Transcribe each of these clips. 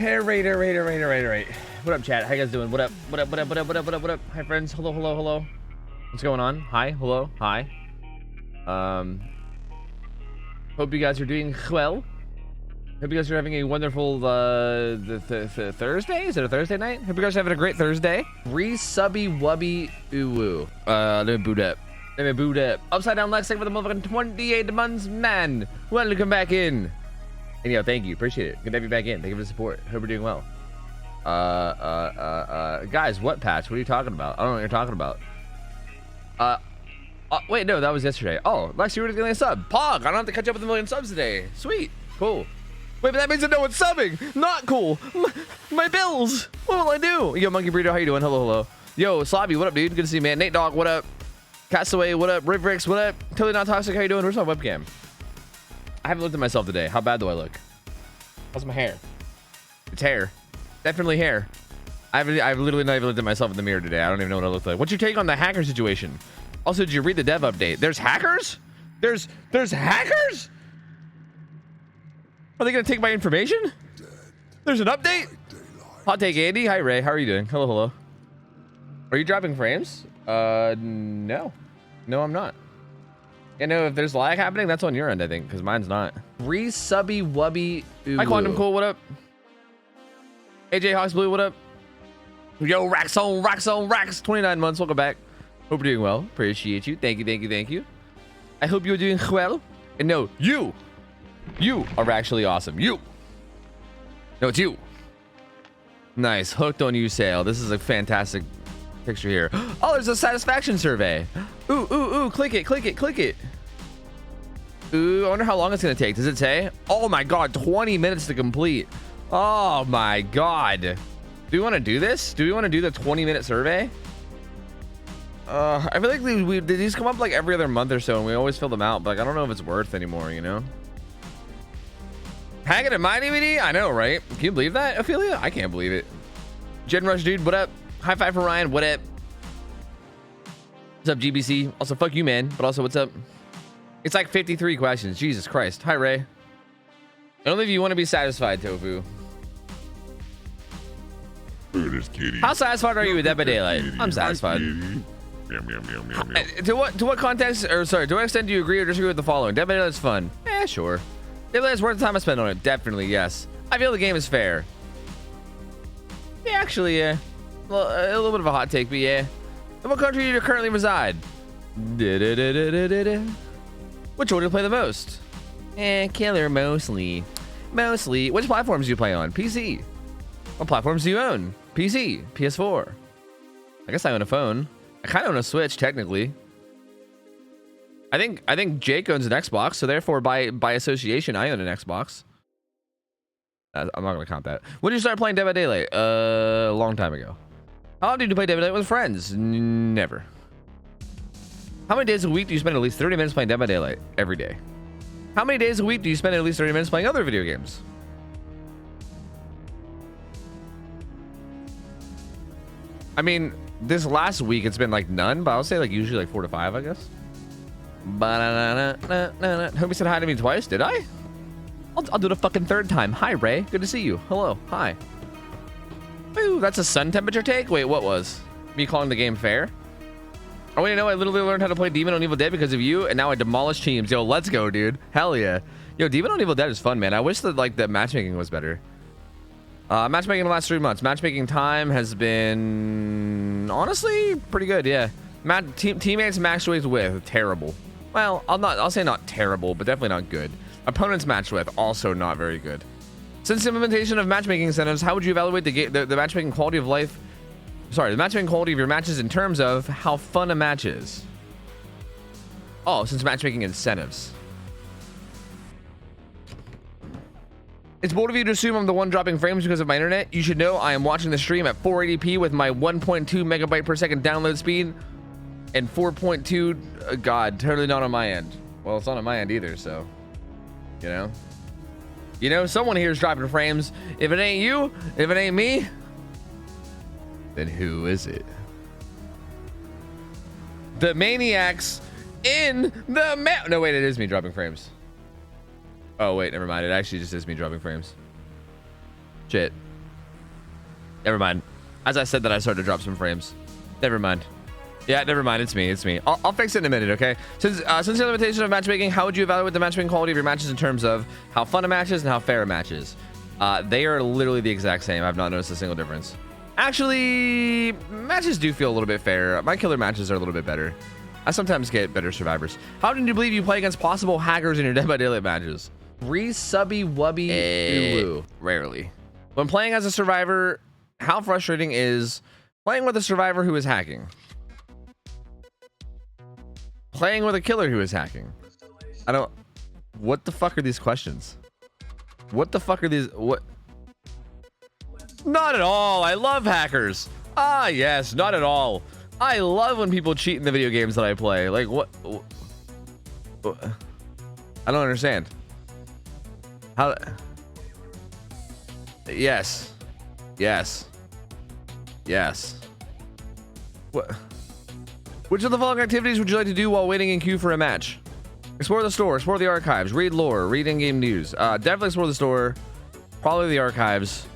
Right. What up, chat? How you guys doing? What up? What up? What up? What up? What up? What up? What up? Hi, friends. Hello, hello, hello. What's going on? Hi, hello, hi. Hope you guys are doing well. Hope you guys are having a wonderful Thursday. Is it a Thursday night? Hope you guys are having a great Thursday. Re-subby wubby ooh. Let me boot up. Upside down Lex, thank you for the motherfucking 28 months, man. Welcome back in. And yo, thank you, appreciate it. Good to have you back in. Thank you for the support. Hope we're doing well. Guys, what patch? What are you talking about? I don't know what you're talking about. Wait, no, that was yesterday. Oh, Lex, you were getting a sub. Pog, I don't have to catch up with 1 million subs today. Sweet, cool. Wait, but that means that no one's subbing. Not cool. My bills. What will I do? Yo, Monkey Burrito, how you doing? Hello, hello. Yo, Slobby, what up, dude? Good to see you, man. Nate Dog, what up? Castaway, what up? Rivrix, what up? Totally Not Toxic, how you doing? Where's my webcam? I haven't looked at myself today. How bad do I look? How's my hair? It's hair. Definitely hair. I've literally not even looked at myself in the mirror today. I don't even know what I look like. What's your take on the hacker situation? Also, did you read the dev update? There's hackers? There's hackers? Are they gonna take my information? There's an update? Hot take, Andy. Hi, Ray. How are you doing? Hello, hello. Are you dropping frames? No. No, I'm not. You know, if there's lag happening, that's on your end, I think, because mine's not. Re-subby wubby ooh. Hi, Quantum Cool, what up? AJ Hawks Blue, what up? Yo, Rax 29 months, welcome back. Hope you're doing well. Appreciate you. Thank you. I hope you're doing well. And no, you are actually awesome. No, it's you. Nice. Hooked on you sale. This is a fantastic picture here. Oh, there's a satisfaction survey. Ooh, click it. Ooh, I wonder how long it's gonna take. Does it say? Oh my god, 20 minutes to complete. Oh my god. Do we want to do this? Do we want to do the 20-minute survey? I feel like these come up like every other month or so, and we always fill them out, but like, I don't know if it's worth anymore, you know? Hang it in my DVD? I know, right? Can you believe that, Ophelia? I can't believe it. Gen Rush, dude, what up? High five for Ryan, what up? What's up, GBC? Also, fuck you, man, but also, what's up? It's like 53 questions. Jesus Christ. Hi, Ray. Only if you want to be satisfied, Tofu. How satisfied are you with Dead by Daylight? I'm satisfied. To what context, or sorry, to what extent do you agree or disagree with the following? Dead by Daylight's fun. Sure. Dead by Daylight's worth the time I spent on it. Definitely, yes. I feel the game is fair. Yeah, actually, yeah. Well, a little bit of a hot take, but yeah. In what country do you currently reside? Which one do you play the most? Killer, mostly. Which platforms do you play on? PC. What platforms do you own? PC, PS4. I guess I own a phone. I kind of own a Switch, technically. I think Jake owns an Xbox, so therefore, by association, I own an Xbox. I'm not gonna count that. When did you start playing Dead by Daylight? A long time ago. How often did you play Dead by Daylight with friends? Never. How many days a week do you spend at least 30 minutes playing Dead by Daylight? Every day. How many days a week do you spend at least 30 minutes playing other video games? I mean, this last week it's been like none, but I'll say like usually like 4 to 5, I guess. Homie said hi to me twice. Did I? I'll do it a fucking third time. Hi, Ray. Good to see you. Hello. Hi. Ooh, that's a sun temperature take? Wait, what was? Me calling the game fair? Oh, wait, no, I literally learned how to play Demon on Evil Dead because of you, and now I demolish teams. Yo, let's go, dude. Hell yeah. Yo, Demon on Evil Dead is fun, man. I wish that, like, the matchmaking was better. Matchmaking in the last 3 months. Matchmaking time has been, honestly, pretty good, yeah. Teammates matched with, terrible. Well, I'll say not terrible, but definitely not good. Opponents matched with, also not very good. Since the implementation of matchmaking incentives, how would you evaluate the matchmaking quality of life? Sorry, the matchmaking quality of your matches in terms of how fun a match is. Oh, since matchmaking incentives. It's bold of you to assume I'm the one dropping frames because of my internet. You should know I am watching the stream at 480p with my 1.2 megabyte per second download speed and 4.2. God, totally not on my end. Well, it's not on my end either, so you know, someone here is dropping frames. If it ain't you, if it ain't me, then who is it? The maniacs in the no, wait, it is me dropping frames. Oh wait, never mind. It actually just is me dropping frames. Shit. Never mind. As I said that, I started to drop some frames. Never mind. Yeah, never mind. It's me. It's me. I'll fix it in a minute, okay? Since the limitation of matchmaking, how would you evaluate the matchmaking quality of your matches in terms of how fun a match is and how fair a match is? They are literally the exact same. I've not noticed a single difference. Actually, matches do feel a little bit fair. My killer matches are a little bit better. I sometimes get better survivors. How do you believe you play against possible hackers in your Dead by Daylight matches? Subby wubby rarely. When playing as a survivor, how frustrating is playing with a survivor who is hacking? Playing with a killer who is hacking? I don't... What the fuck are these questions? What the fuck are these... What? Not at all. I love hackers. Ah, yes. Not at all. I love when people cheat in the video games that I play. Like, what? I don't understand. How? Yes. Yes. Yes. What? Which of the following activities would you like to do while waiting in queue for a match? Explore the store, explore the archives, read lore, read in-game news. Definitely explore the store. Probably the archives.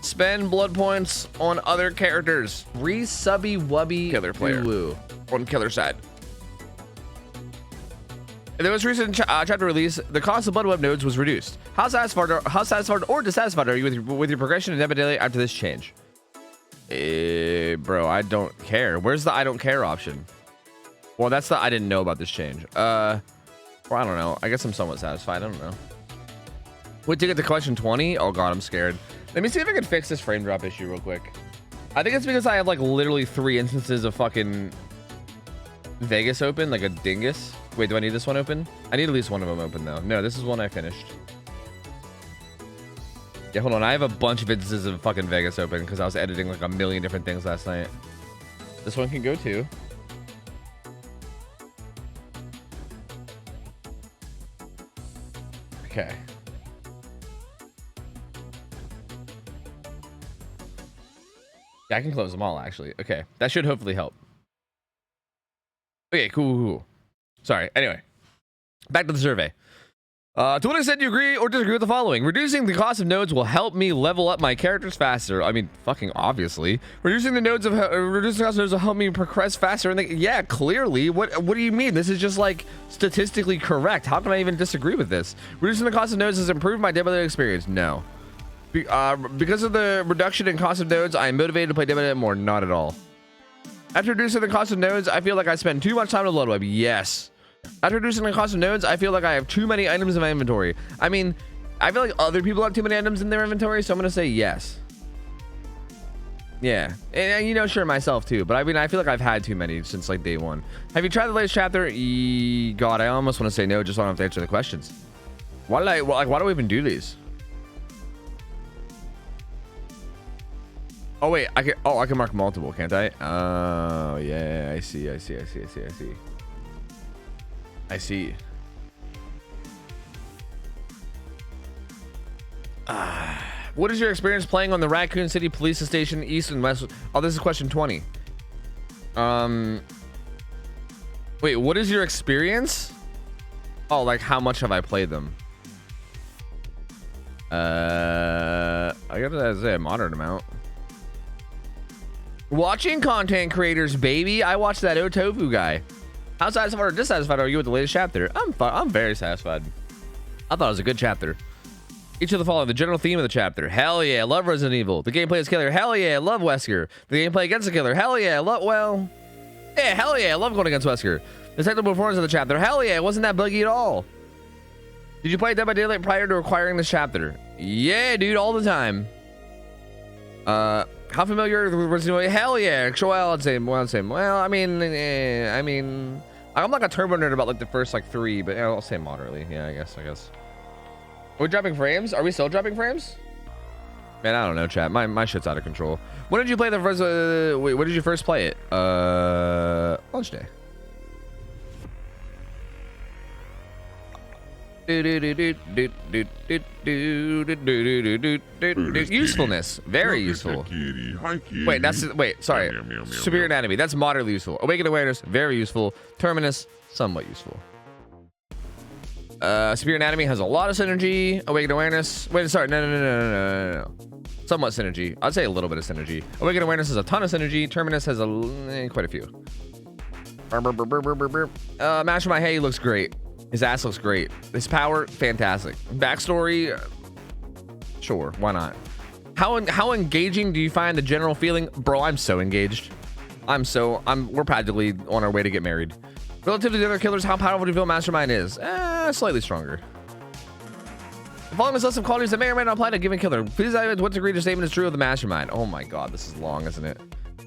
Spend blood points on other characters. Subby wubby killer player on killer side. In the most recent chapter release, the cost of blood web nodes was reduced. How satisfied or dissatisfied are you with your progression in Dead by Daylight after this change? Bro, I don't care. Where's the I don't care option? Well, that's the I didn't know about this change. Well, I don't know. I guess I'm somewhat satisfied. I don't know. Wait to get to question 20. Oh god, I'm scared. Let me see if I can fix this frame drop issue real quick. I think it's because I have like literally 3 instances of fucking Vegas open, like a dingus. Wait, do I need this one open? I need at least one of them open though. No, this is one I finished. Yeah, hold on. I have a bunch of instances of fucking Vegas open because I was editing like a million different things last night. This one can go too. Okay. Yeah, I can close them all actually. Okay, that should hopefully help. Okay, cool. Sorry. Anyway, back to the survey. To what extent do you agree or disagree with the following? Reducing the cost of nodes will help me level up my characters faster. I mean, fucking obviously. Reducing the cost of nodes will help me progress faster. And yeah, clearly. What do you mean? This is just like statistically correct. How can I even disagree with this? Reducing the cost of nodes has improved my Dead by Daylight experience. No. Because of the reduction in cost of nodes, I am motivated to play Dead by Daylight more. Not at all. After reducing the cost of nodes, I feel like I spend too much time on the blood web. Yes. After reducing the cost of nodes, I feel like I have too many items in my inventory. I mean, I feel like other people have too many items in their inventory, so I'm going to say yes. Yeah. And, you know, sure, myself too. But I mean, I feel like I've had too many since like day one. Have you tried the latest chapter? God, I almost want to say no, just so I don't have to answer the questions. Why do we even do these? Oh, wait. I can mark multiple, can't I? Oh, yeah. I see. What is your experience playing on the Raccoon City Police Station East and West? Oh, this is question 20. Wait, what is your experience? Oh, like how much have I played them? I gotta say a moderate amount. Watching content creators, baby. I watched that OhTofu guy. How satisfied or dissatisfied are you with the latest chapter? I'm very satisfied. I thought it was a good chapter. Each of the following: the general theme of the chapter. Hell yeah, I love Resident Evil. The gameplay is killer. Hell yeah, I love Wesker. The gameplay against the killer. Hell yeah, I love, well, yeah, hell yeah, I love going against Wesker. The technical performance of the chapter. Hell yeah, it wasn't that buggy at all. Did you play Dead by Daylight prior to acquiring this chapter? Yeah, dude, all the time. How familiar with Resident Evil? Hell yeah. Well, I'd say. Well, I mean, I'm like a turbo nerd about like the first like 3, but I'll say moderately. Yeah, I guess. Are we dropping frames? Are we still dropping frames? Man, I don't know, chat. My shit's out of control. When did you play the first? Wait, when did you first play it? Launch day. Usefulness, very useful. Wait, sorry. Superior anatomy, that's moderately useful. Awakened awareness, very useful. Terminus, somewhat useful. Superior Anatomy has a lot of synergy. Awakened Awareness. Wait, sorry. No. Somewhat synergy. I'd say a little bit of synergy. Awakened Awareness has a ton of synergy. Terminus has quite a few. Mastermind, hey, he looks great. His ass looks great. His power, fantastic. Backstory, sure, why not? How engaging do you find the general feeling? Bro, I'm so engaged. We're practically on our way to get married. Relative to the other killers, how powerful do you feel Mastermind is? Slightly stronger. The following is a list of qualities that may or may not apply to a given killer. Please evaluate to what degree the statement is true of the Mastermind. Oh my god, this is long, isn't it?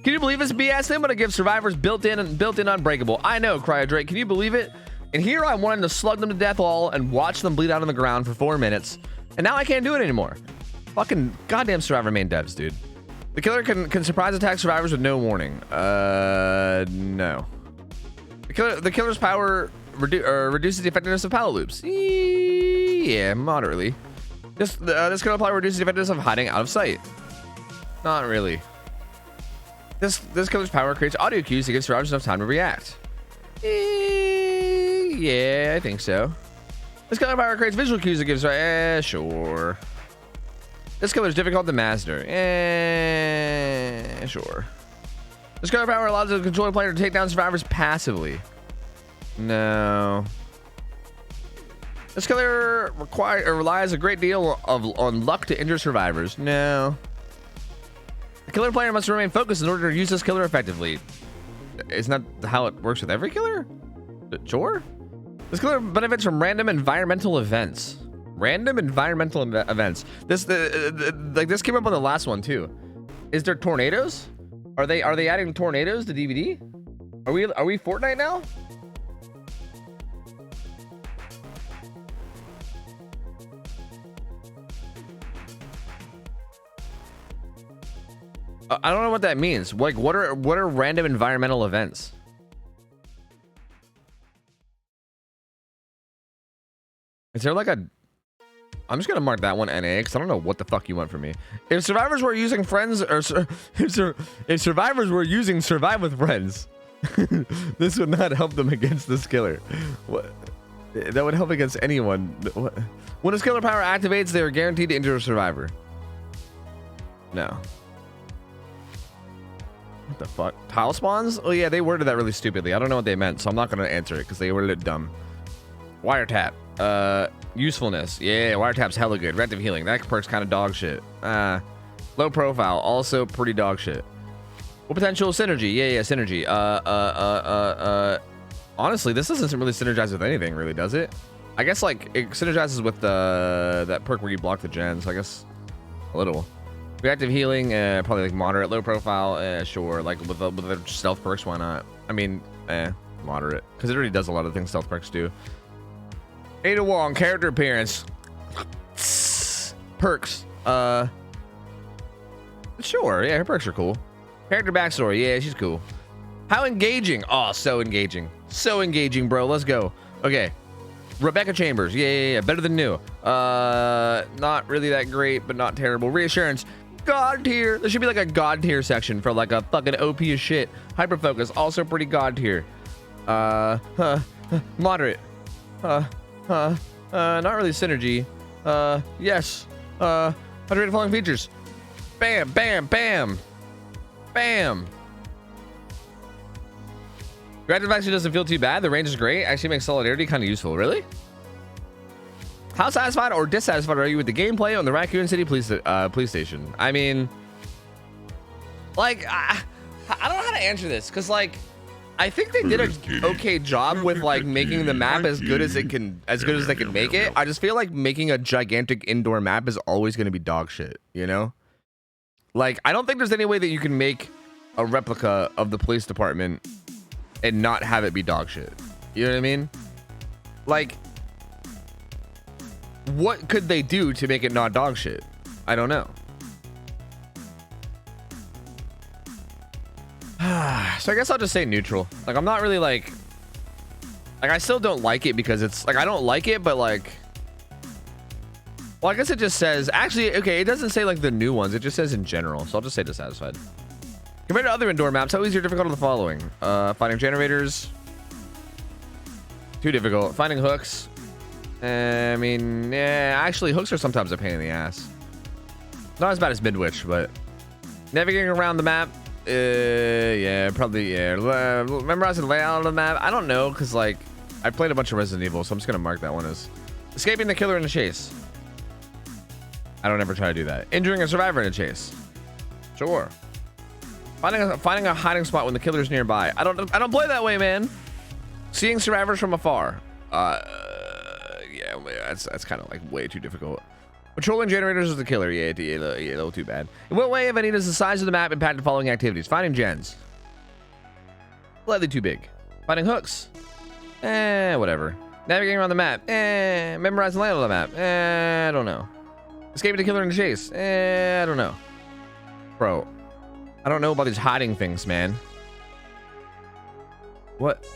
Can you believe this BS? I'm gonna give survivors built-in unbreakable. I know, Cryodrake. Can you believe it? And here I wanted to slug them to death all and watch them bleed out on the ground for 4 minutes. And now I can't do it anymore. Fucking goddamn Survivor main devs, dude. The killer can surprise attack survivors with no warning. No. The killer's power reduces the effectiveness of pallet loops. Yeah, moderately. This could apply reduces the effectiveness of hiding out of sight. Not really. This killer's power creates audio cues to give survivors enough time to react. Yeah, I think so. This killer power creates visual cues that gives sure. This killer's difficult to master. Sure. This killer power allows the controller player to take down survivors passively. No. This killer relies a great deal on luck to injure survivors. No. The killer player must remain focused in order to use this killer effectively. Isn't that how it works with every killer? Sure. This killer benefits from random environmental events. Random environmental events. This came up on the last one too. Is there tornadoes? Are they adding tornadoes to DVD? Are we Fortnite now? I don't know what that means. Like, what are random environmental events? Is there like a... I'm just gonna mark that one NA because I don't know what the fuck you want from me. If survivors were using friends, or if survivors were using survive with friends, this would not help them against this killer. What? That would help against anyone. What? When this killer power activates, they are guaranteed to injure a survivor. No. What the fuck? Tile spawns? Oh yeah, they worded that really stupidly. I don't know what they meant, so I'm not gonna answer it because they worded it dumb. Wiretap. Usefulness. Yeah, wiretap's hella good. Reactive healing. That perk's kind of dog shit. Low profile. Also pretty dog shit. What potential synergy? Yeah, synergy. Honestly, this doesn't really synergize with anything, really, does it? I guess like it synergizes with that perk where you block the gens. So I guess a little. Reactive healing, probably like moderate. Low profile, sure. Like with the stealth perks, why not? I mean, moderate, because it already does a lot of things stealth perks do. Ada Wong, character appearance. Perks. Sure, yeah, her perks are cool. Character backstory, yeah, she's cool. How engaging? Oh, so engaging. So engaging, bro. Let's go. Okay. Rebecca Chambers, yeah, better than new. Not really that great, but not terrible. Reassurance. God tier. There should be like a God tier section for like a fucking OP as shit. Hyper focus, also pretty God tier. Moderate. Not really synergy. Yes. Underrated following features. Bam, bam, bam. Bam. Reactive actually doesn't feel too bad. The range is great. Actually makes solidarity kind of useful. Really? How satisfied or dissatisfied are you with the gameplay on the Raccoon City police station? I mean, like, I don't know how to answer this because, like, I think they did an okay job with like making the map as good as they can make it. I just feel like making a gigantic indoor map is always going to be dog shit, you know? Like, I don't think there's any way that you can make a replica of the police department and not have it be dog shit. You know what I mean? Like, what could they do to make it not dog shit? I don't know. So I guess I'll just say neutral. Like, I'm not really like I still don't like it because it's like I don't like it, but like, well, I guess it just says actually, okay, it doesn't say like the new ones, it just says in general, so I'll just say dissatisfied. Compared to other indoor maps, how easy or difficult are the following? Finding generators, too difficult. Finding hooks, I mean, yeah, actually, hooks are sometimes a pain in the ass. Not as bad as Midwich, but navigating around the map, yeah, probably, yeah. Memorizing the layout of the map, I don't know, because, like, I played a bunch of Resident Evil, so I'm just going to mark that one as escaping the killer in a chase. I don't ever try to do that. Injuring a survivor in a chase. Sure. Finding a hiding spot when the killer's nearby. I don't play that way, man. Seeing survivors from afar. Yeah, that's kind of like way too difficult. Patrolling generators is the killer. Yeah, a little too bad. In what way, if any, does the size of the map impact the following activities? Finding gens. Slightly too big. Finding hooks. Whatever. Navigating around the map. Memorizing the layout of the map. I don't know. Escaping the killer in the chase. I don't know. Bro, I don't know about these hiding things, man. What?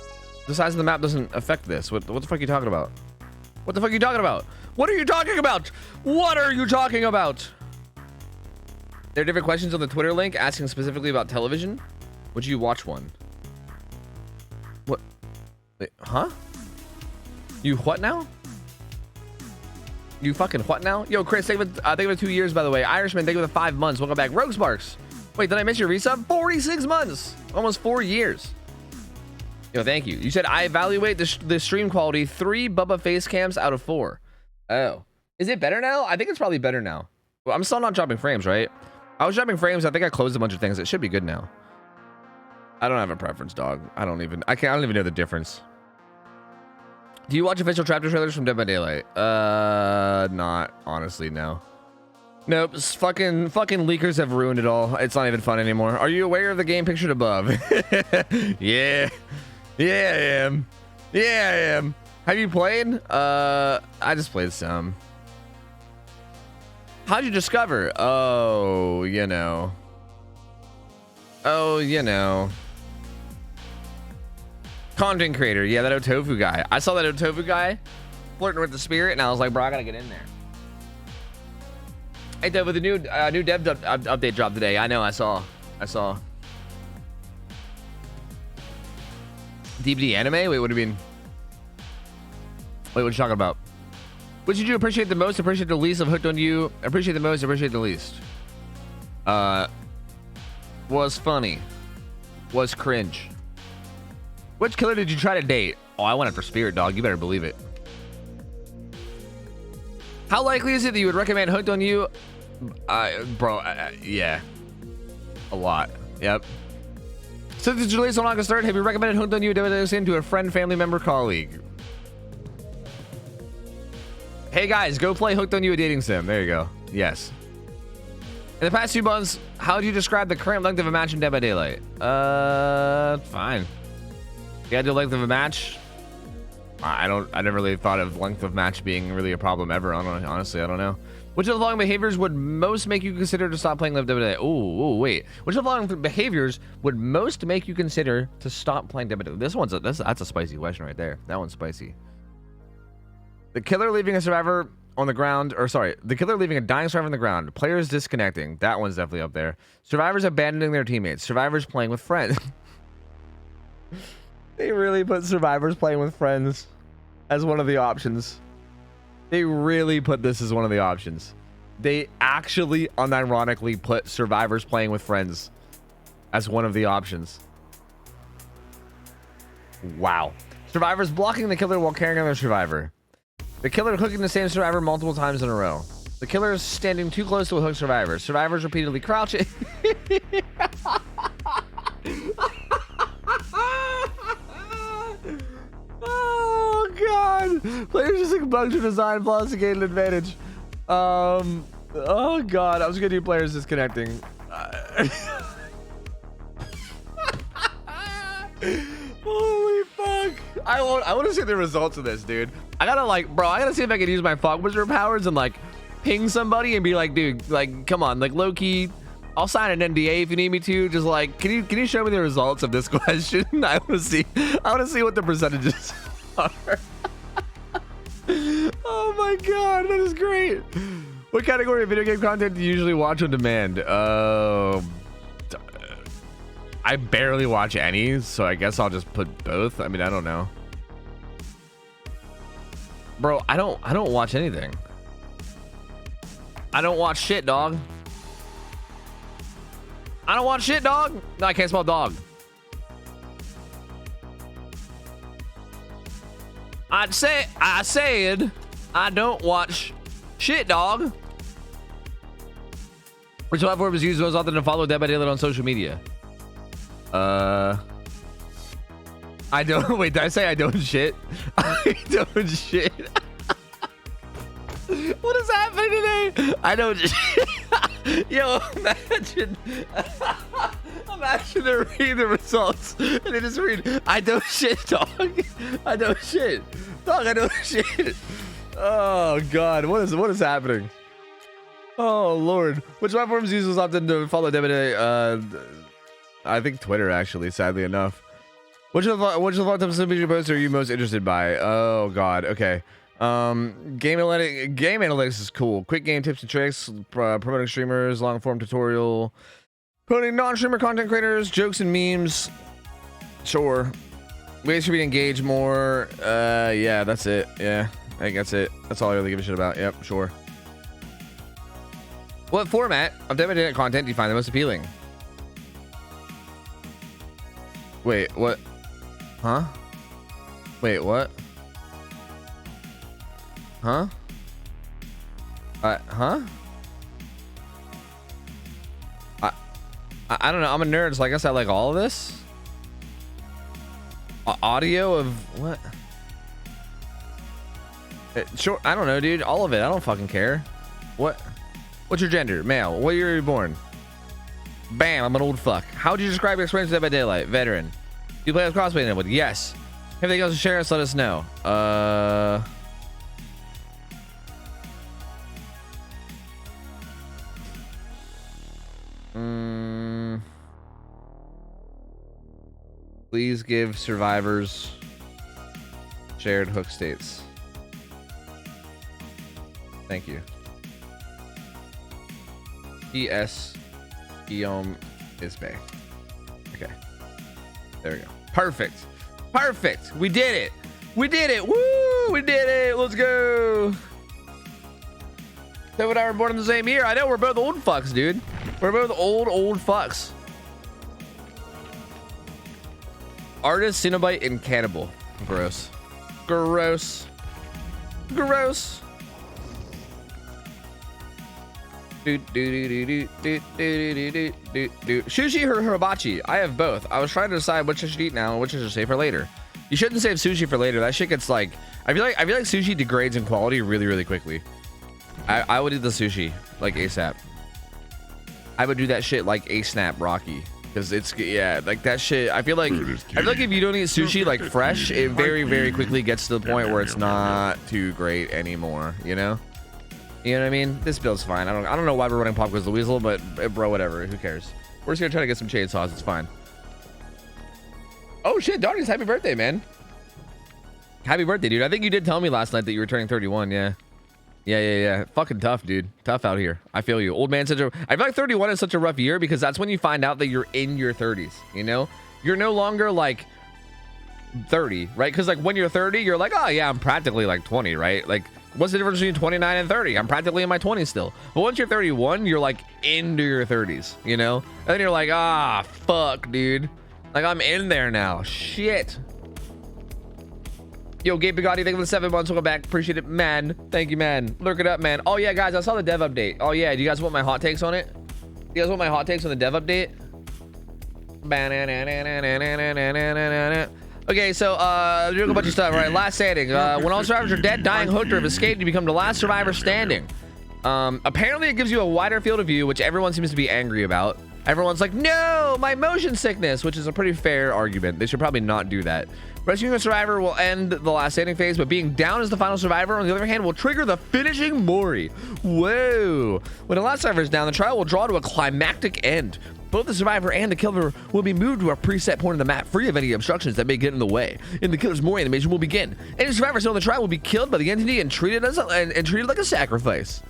The size of the map doesn't affect this. What the fuck are you talking about? What the fuck are you talking about? What are you talking about? What are you talking about? There are different questions on the Twitter link asking specifically about television. Would you watch one? What? Wait, huh? You what now? You fucking what now? Yo, Chris, thank you for 2 years, by the way. Irishman, thank you for the 5 months. Welcome back. Rogue Sparks. Wait, did I miss your resub? 46 months. Almost 4 years. Yo, thank you. You said I evaluate the stream quality 3 Bubba face cams out of 4. Oh. Is it better now? I think it's probably better now. Well, I'm still not dropping frames, right? I was dropping frames. I think I closed a bunch of things. It should be good now. I don't have a preference, dog. I don't even know the difference. Do you watch official chapter trailers from Dead by Daylight? Not honestly, no. Nope. Fucking leakers have ruined it all. It's not even fun anymore. Are you aware of the game pictured above? Yeah. Yeah, I am. Yeah, I am. Have you played? I just played some. How'd you discover? Oh, you know. Oh, you know. Content creator. Yeah, that OhTofu guy. I saw that OhTofu guy flirting with the spirit, and I was like, bro, I gotta get in there. Hey, Dev, with the new dev update dropped today. I know, I saw. DVD anime? Wait, what do you mean? Wait, what are you talking about? Which did you appreciate the most, appreciate the least of Hooked on You? Appreciate the most, appreciate the least. Was funny. Was cringe. Which killer did you try to date? Oh, I went after Spirit, dog. You better believe it. How likely is it that you would recommend Hooked on You? Bro, yeah. A lot. Yep. Since it's released on August 3rd, have you recommended Hooked on You to a friend, family member, colleague? Hey guys, go play Hooked on You, a dating sim. There you go. Yes. In the past 2 months, how would you describe the current length of a match in Dead by Daylight? Fine. You had the length of a match? I never really thought of length of match being really a problem ever. Honestly, I don't know. Which of the following behaviors would most make you consider to stop playing Dead by Daylight? Oh, wait. Which of the following behaviors would most make you consider to stop playing Dead by Daylight? This one's that's a spicy question right there. That one's spicy. The killer leaving a survivor on the ground, or sorry, the killer leaving a dying survivor on the ground. Players disconnecting. That one's definitely up there. Survivors abandoning their teammates. Survivors playing with friends. They really put survivors playing with friends as one of the options. They really put this as one of the options. They actually unironically put survivors playing with friends as one of the options. Wow. Survivors blocking the killer while carrying on their survivor. The killer hooking the same survivor multiple times in a row. The killer is standing too close to a hooked survivor. Survivors repeatedly crouching. Oh god. Players using bugs to design flaws to gain an advantage. Oh god. I was gonna do players disconnecting. Holy fuck. I want to see the results of this, dude. I gotta see if I can use my fog wizard powers and like ping somebody and be like, dude, like, come on, like low key, I'll sign an NDA if you need me to. Just like, can you show me the results of this question? I want to see what the percentages are. Oh my god, that is great. What category of video game content do you usually watch on demand? I barely watch any, so I guess I'll just put both. I mean, I don't know. Bro, I don't watch anything. I don't watch shit, dog. I don't watch shit, dog. No, I can't spell dog. I said I don't watch shit, dog. Which platform is used most often to follow Dead by Daylight on social media? I don't. Wait, did I say I don't shit? I don't shit. What is happening today? I don't shit. Yo, imagine. Imagine they're reading the results and they just read, I don't shit, dog. I don't shit. Dog, I don't shit. Oh, God. What is happening? Oh, Lord. Which platforms users often to follow Dead by Daylight? I think Twitter, actually, sadly enough. Which of the types of video posts are you most interested by? Oh, God. Okay. Game analytics is cool. Quick game tips and tricks, promoting streamers, long form tutorial, promoting non-streamer content creators, jokes and memes. Sure. Ways for me to engage more. Yeah, that's it. Yeah, I think that's it. That's all I really give a shit about. Yep, sure. What format of Dead by Daylight content do you find the most appealing? Wait, what? Huh? Wait, what? Huh? Huh? I don't know. I'm a nerd, so I guess I like all of this. Audio of what? Sure. I don't know, dude. All of it. I don't fucking care. What? What's your gender? Male. What year were you born? Bam. I'm an old fuck. How would you describe your experience with Dead by Daylight? Veteran. Do you play with crossplay enabled? Yes. If anything else to share us, let us know. Please give survivors shared hook states. Thank you. P.S. Guillaume Isbay. Okay. There we go. Perfect. Perfect. We did it. We did it. Woo! We did it. Let's go. Dev and I were born in the same year. I know, we're both old fucks, dude. We're both old fucks. Artist, Cenobite, and Cannibal. Gross. Gross. Gross. Sushi or hibachi? I have both. I was trying to decide which I should eat now and which I should save for later. You shouldn't save sushi for later. That shit gets like, I feel like sushi degrades in quality really quickly. I would eat the sushi like ASAP. I would do that shit like A-Snap Rocky. Because it's, yeah, like that shit. I feel like if you don't eat sushi like fresh, it very quickly gets to the point where it's not too great anymore, you know? You know what I mean? This build's fine. I don't know why we're running Pop Quiz the Weasel, but bro, whatever. Who cares? We're just gonna try to get some chainsaws. It's fine. Oh shit, Donnie's happy birthday, man. Happy birthday, dude. I think you did tell me last night that you were turning 31, yeah. Yeah. Fucking tough, dude. Tough out here. I feel you. Old man, I feel like 31 is such a rough year because that's when you find out that you're in your 30s, you know? You're no longer like 30, right? Because like when you're 30, you're like, oh yeah, I'm practically like 20, right? Like, what's the difference between 29 and 30? I'm practically in my 20s still. But once you're 31, you're like into your 30s, you know? And then you're like, ah, fuck, dude. Like, I'm in there now. Shit. Yo, Gabe Bugatti, thank you for the 7 months. Welcome back. Appreciate it, man. Thank you, man. Lurk it up, man. Oh, yeah, guys, I saw the dev update. Oh, yeah. Do you guys want my hot takes on it? You guys want my hot takes on the dev update? Okay, so, doing a bunch of stuff, right? Last standing. When all survivors are dead, dying, hooked, or have escaped, you become the last survivor standing. Apparently, it gives you a wider field of view, which everyone seems to be angry about. Everyone's like, no, my motion sickness, which is a pretty fair argument. They should probably not do that. Rescuing a survivor will end the last standing phase, but being down as the final survivor, on the other hand, will trigger the finishing Mori. Whoa. When the last survivor is down, the trial will draw to a climactic end. Both the survivor and the killer will be moved to a preset point on the map, free of any obstructions that may get in the way. And the killer's Mori animation will begin. Any survivor still in the trial will be killed by the entity and treated like a sacrifice.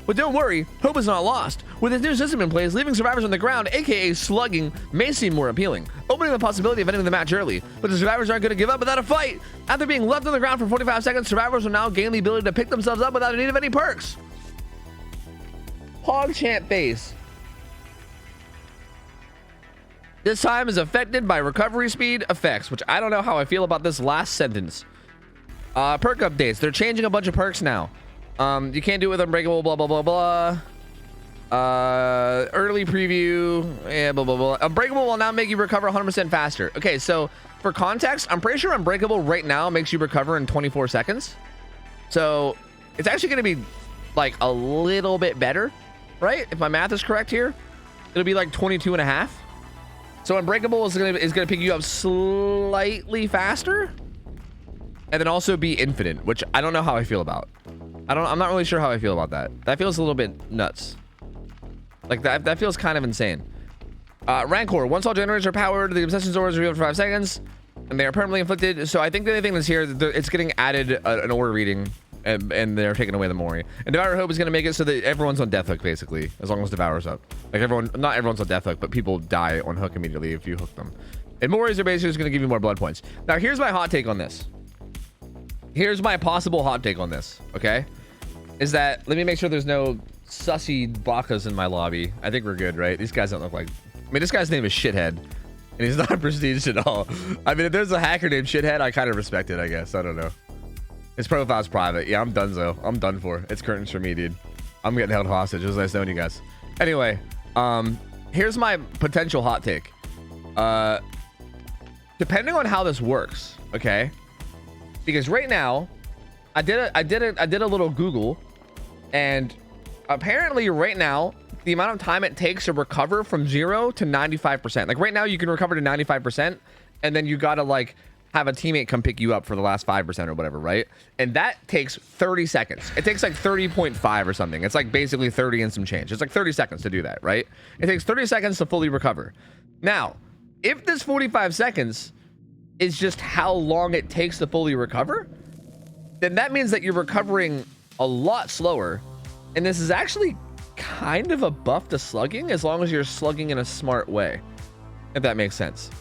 But don't worry, hope is not lost. With this new system in place, leaving survivors on the ground, aka slugging, may seem more appealing, opening the possibility of ending the match early. But the survivors aren't going to give up without a fight. After being left on the ground for 45 seconds, survivors will now gain the ability to pick themselves up without the need of any perks. PogChamp face. This time is affected by recovery speed effects, which I don't know how I feel about this last sentence. Perk updates. They're changing a bunch of perks now. You can't do it with Unbreakable, blah, blah, blah, blah. Early preview, yeah, blah, blah, blah. Unbreakable will now make you recover 100% faster. Okay, so for context, I'm pretty sure Unbreakable right now makes you recover in 24 seconds. So it's actually going to be like a little bit better, right? If my math is correct here, it'll be like 22 and a half. So Unbreakable is going to pick you up slightly faster. And then also be infinite, which I don't know how I feel about. I'm not really sure how I feel about that. That feels a little bit nuts. Like that feels kind of insane. Rancor. Once all generators are powered, the obsession ores are revealed for 5 seconds, and they are permanently inflicted. So I think the only thing that's here, it's getting added an aura reading, and they're taking away the Mori. And Devour Hope is going to make it so that everyone's on death hook, basically, as long as Devour's up. Like not everyone's on death hook, but people die on hook immediately if you hook them. And Moris are basically just going to give you more blood points. Now here's my hot take on this. Here's my possible hot take on this, okay? Is that, let me make sure there's no sussy bakas in my lobby. I think we're good, right? These guys don't look like... I mean, this guy's name is Shithead, and he's not prestige at all. I mean, if there's a hacker named Shithead, I kind of respect it, I guess. I don't know. His profile's private. Yeah, I'm donezo. I'm done for. It's curtains for me, dude. I'm getting held hostage. It was nice knowing you guys. Anyway, here's my potential hot take. Depending on how this works, okay? Because right now, I did a little Google, and apparently right now, the amount of time it takes to recover from 0 to 95%. Like right now, you can recover to 95%, and then you gotta like have a teammate come pick you up for the last 5% or whatever, right? And that takes 30 seconds. It takes like 30.5 or something. It's like basically 30 and some change. It's like 30 seconds to do that, right? It takes 30 seconds to fully recover. Now, if this 45 seconds is just how long it takes to fully recover, then that means that you're recovering a lot slower. And this is actually kind of a buff to slugging, as long as you're slugging in a smart way, if that makes sense.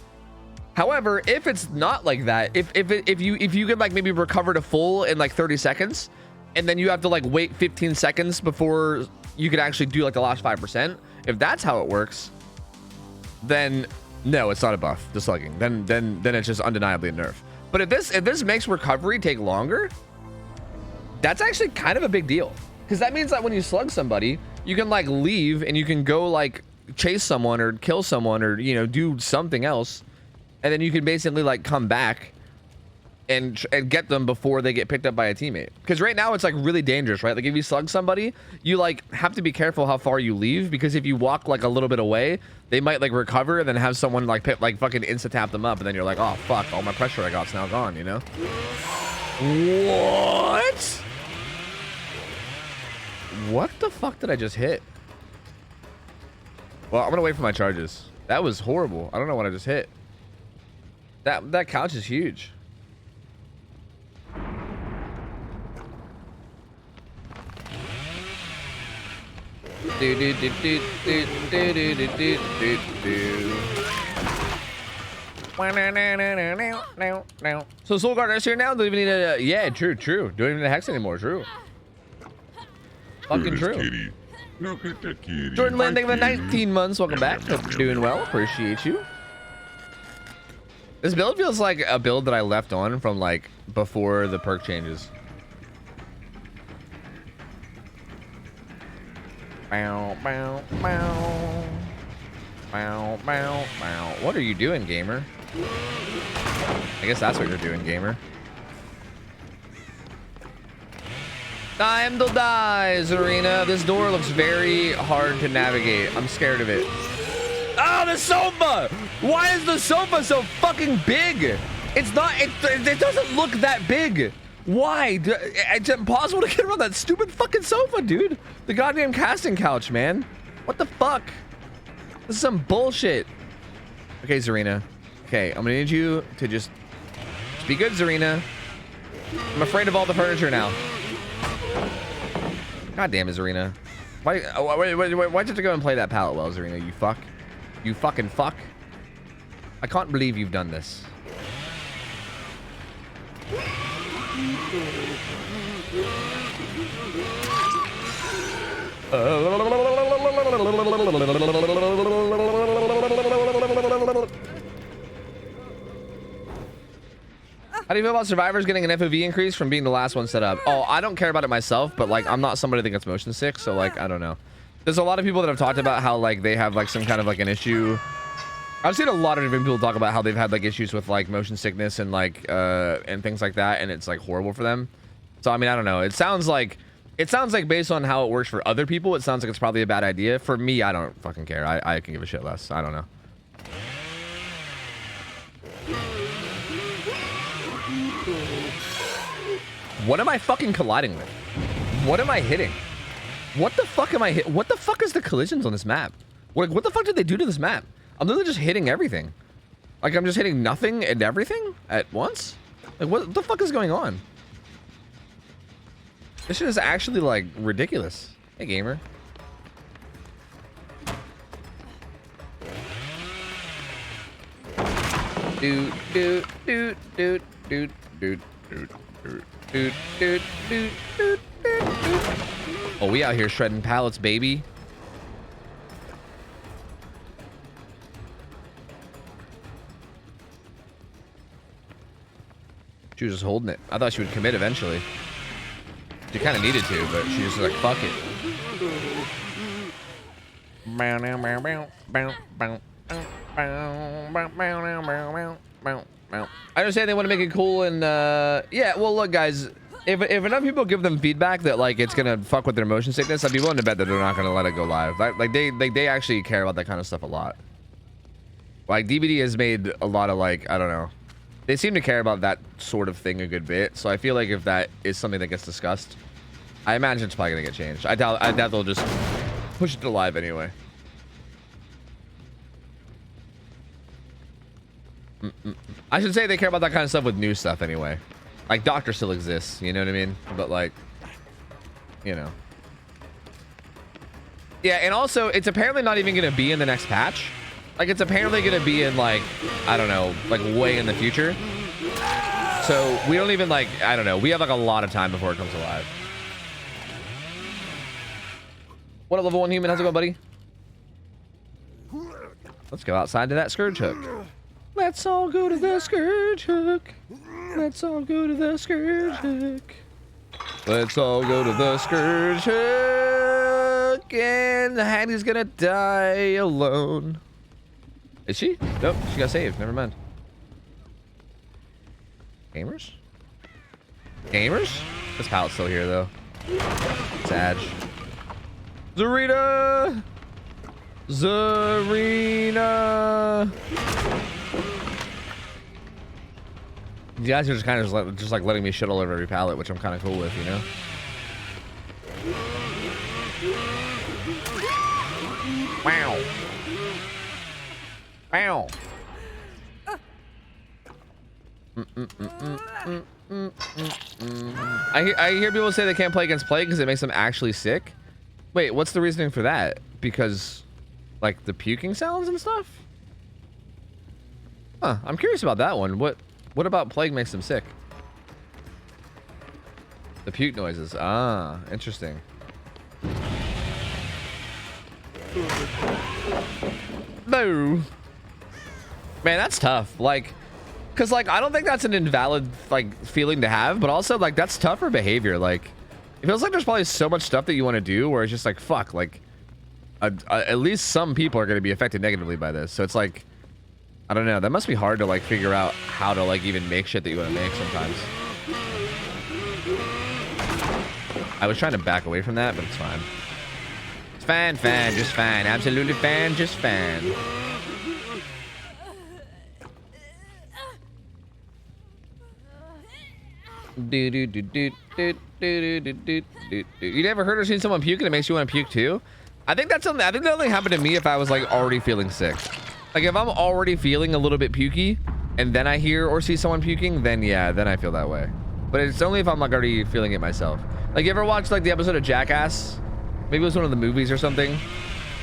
However, if it's not like that, if you could like maybe recover to full in like 30 seconds, and then you have to like wait 15 seconds before you could actually do like the last 5%, if that's how it works, then no, it's not a buff to slugging. Then it's just undeniably a nerf. But if this makes recovery take longer, that's actually kind of a big deal, because that means that when you slug somebody, you can like leave and you can go like chase someone or kill someone or, you know, do something else, and then you can basically like come back and get them before they get picked up by a teammate. Because right now it's like really dangerous, right? Like if you slug somebody, you like have to be careful how far you leave, because if you walk like a little bit away, they might like recover and then have someone like fucking insta tap them up, and then you're like, oh fuck, all my pressure I got's now gone, you know? What the fuck did I just hit? Well, I'm gonna wait for my charges. That was horrible. I don't know what I just hit. That couch is huge. So Soul Guard is here now. Don't even need a yeah, true. Don't even need a hex anymore. True. Fucking true. Kitty. Look at that kitty. Jordan Land, thank you for 19 months. Welcome back. Hope you're doing well. Appreciate you. This build feels like a build that I left on from like before the perk changes. Bow, bow, bow. Bow, bow, bow. What are you doing, gamer? I guess that's what you're doing, gamer. Time to die, Zarina. This door looks very hard to navigate. I'm scared of it. Oh, the sofa! Why is the sofa so fucking big? It's not, it doesn't look that big. Why? It's impossible to get around that stupid fucking sofa, dude. The goddamn casting couch, man. What the fuck? This is some bullshit. Okay, Zarina. Okay, I'm gonna need you to just be good, Zarina. I'm afraid of all the furniture now. God damn it, Zarina. Why? Why'd you have to go and play that pallet well, Zarina? You fuck. You fucking fuck. I can't believe you've done this. How do you feel about survivors getting an FOV increase from being the last one set up? Oh, I don't care about it myself, but like I'm not somebody that gets motion sick, so like I don't know. There's a lot of people that have talked about how like they have like some kind of like an issue. I've seen a lot of different people talk about how they've had like issues with like motion sickness and like and things like that, and it's like horrible for them. So I mean, I don't know. It sounds like based on how it works for other people, it sounds like it's probably a bad idea. For me, I don't fucking care. I can give a shit less. I don't know. What am I fucking colliding with? What am I hitting? What the fuck am I hit? What the fuck is the collisions on this map? What the fuck did they do to this map? I'm literally just hitting everything. Like I'm just hitting nothing and everything at once? Like what the fuck is going on? This shit is actually like ridiculous. Hey gamer. Dude, dude, dude, dude, dude, dude, dude, dude. Dude, dude, dude, dude, dude, dude. Oh, we out here shredding pallets, baby. She was just holding it. I thought she would commit eventually. She kind of needed to, but she was like, fuck it. I understand they want to make it cool and yeah, well look guys, if enough people give them feedback that like it's gonna fuck with their motion sickness, I'd be willing to bet that they're not gonna let it go live. Like they actually care about that kind of stuff a lot. Like DVD has made a lot of like, I don't know, they seem to care about that sort of thing a good bit, so I feel like if that is something that gets discussed, I imagine it's probably gonna get changed. I doubt they'll just push it to live anyway. I should say they care about that kind of stuff with new stuff anyway. Like Doctor still exists, you know what I mean? But like, you know. Yeah, and also it's apparently not even gonna be in the next patch. Like it's apparently gonna be in like, I don't know, like way in the future. So we don't even like, I don't know, we have like a lot of time before it comes alive. What up, level 1 human? How's it going, buddy? Let's go outside to that Scourge Hook. Let's all go to the Scourge Hook. Let's all go to the Scourge Hook. Let's all go to the Scourge Hook. And Hattie's gonna die alone. Is she? Nope, she got saved. Never mind. Gamers? Gamers? This pallet's still here, though. Sad. Zarina! Zarina! You guys are just kind of just like letting me shit all over every pallet, which I'm kind of cool with, you know? Wow. Wow. I hear people say they can't play against plague because it makes them actually sick. Wait, what's the reasoning for that? Because, like, the puking sounds and stuff? Huh, I'm curious about that one. What about plague makes them sick? The puke noises. Ah, interesting. No. Man, that's tough. Like, cause like I don't think that's an invalid like feeling to have, but also like that's tougher behavior. Like, it feels like there's probably so much stuff that you want to do where it's just like fuck. Like, at least some people are going to be affected negatively by this. So it's like, I don't know. That must be hard to like figure out how to like even make shit that you want to make sometimes. I was trying to back away from that, but it's fine. It's fine, just fine. Absolutely fine, just fine. You never heard or seen someone puke and it makes you want to puke too? I think that's something. I think that only happened to me if I was like already feeling sick. Like if I'm already feeling a little bit pukey and then I hear or see someone puking, then yeah, then I feel that way. But it's only if I'm like already feeling it myself. Like you ever watch like the episode of Jackass Maybe it was one of the movies or something,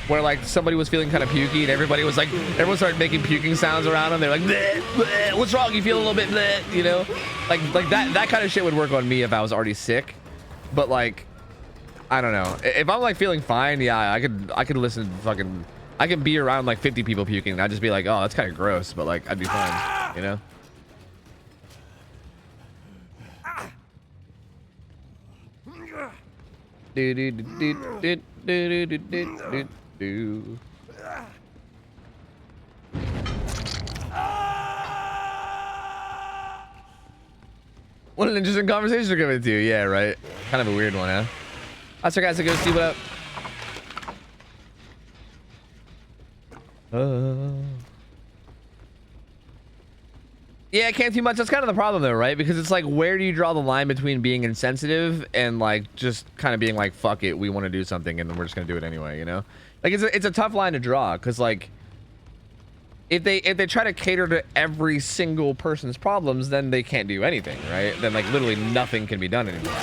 where like somebody was feeling kind of pukey and everybody was like, everyone started making puking sounds around them. They're like, bleh, bleh, what's wrong? You feel a little bit, bleh, you know, like that kind of shit would work on me if I was already sick. But like, I don't know. If I'm like feeling fine, yeah, I could listen to fucking, I can be around like 50 people puking and I'd just be like, oh, that's kind of gross, but like I'd be fine, you know? Do do do do do do do do. What an interesting conversation we're coming to. Yeah, right. Kind of a weird one, huh? That's our guys to go see what up. Yeah, I can't too much. That's kind of the problem though, right? Because it's like, where do you draw the line between being insensitive and like just kind of being like, fuck it, we want to do something and we're just gonna do it anyway, you know? Like it's a tough line to draw, because like if they try to cater to every single person's problems, then they can't do anything, right? Then like literally nothing can be done anymore.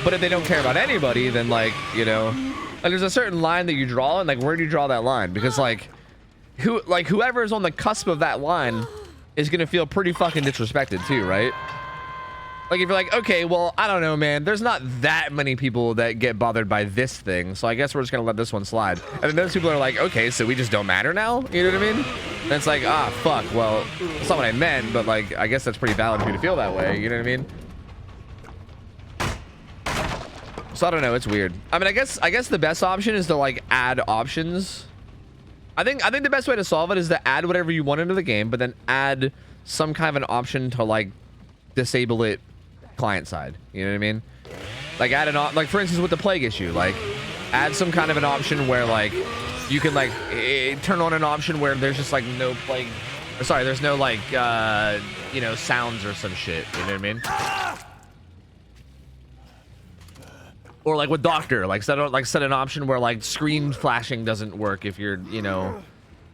But if they don't care about anybody, then like, you know, like there's a certain line that you draw, and like where do you draw that line? Because like whoever is on the cusp of that line is gonna feel pretty fucking disrespected too, right? Like if you're like, okay, well, I don't know, man, there's not that many people that get bothered by this thing, so I guess we're just gonna let this one slide. And then those people are like, okay, so we just don't matter now? You know what I mean? And it's like, ah, fuck, well, that's not what I meant, but like, I guess that's pretty valid for you to feel that way, you know what I mean? So I don't know, it's weird. I mean, I guess the best option is to like add options. I think the best way to solve it is to add whatever you want into the game, but then add some kind of an option to like disable it client side. You know what I mean? Like add like for instance with the plague issue, like add some kind of an option where like you can like turn on an option where there's just like no plague, or sorry, there's no like you know, sounds or some shit. You know what I mean? Or like with Doctor, like set an option where like screen flashing doesn't work if you're, you know,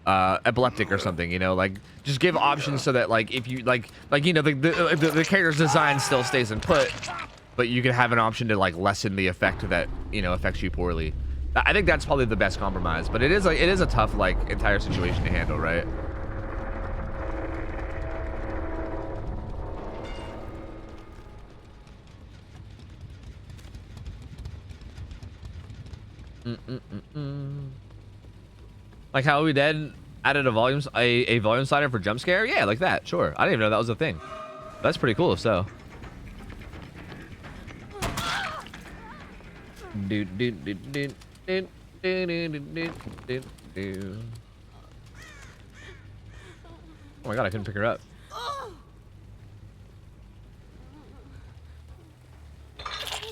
epileptic or something, you know, like just give options so that like if you like you know, the character's design still stays in put, but you can have an option to like lessen the effect that, you know, affects you poorly. I think that's probably the best compromise, but it is a tough like entire situation to handle, right? Like how We Dead added a volume slider for jump scare? Yeah, like that. Sure. I didn't even know that was a thing. That's pretty cool. So. Oh my god, I couldn't pick her up.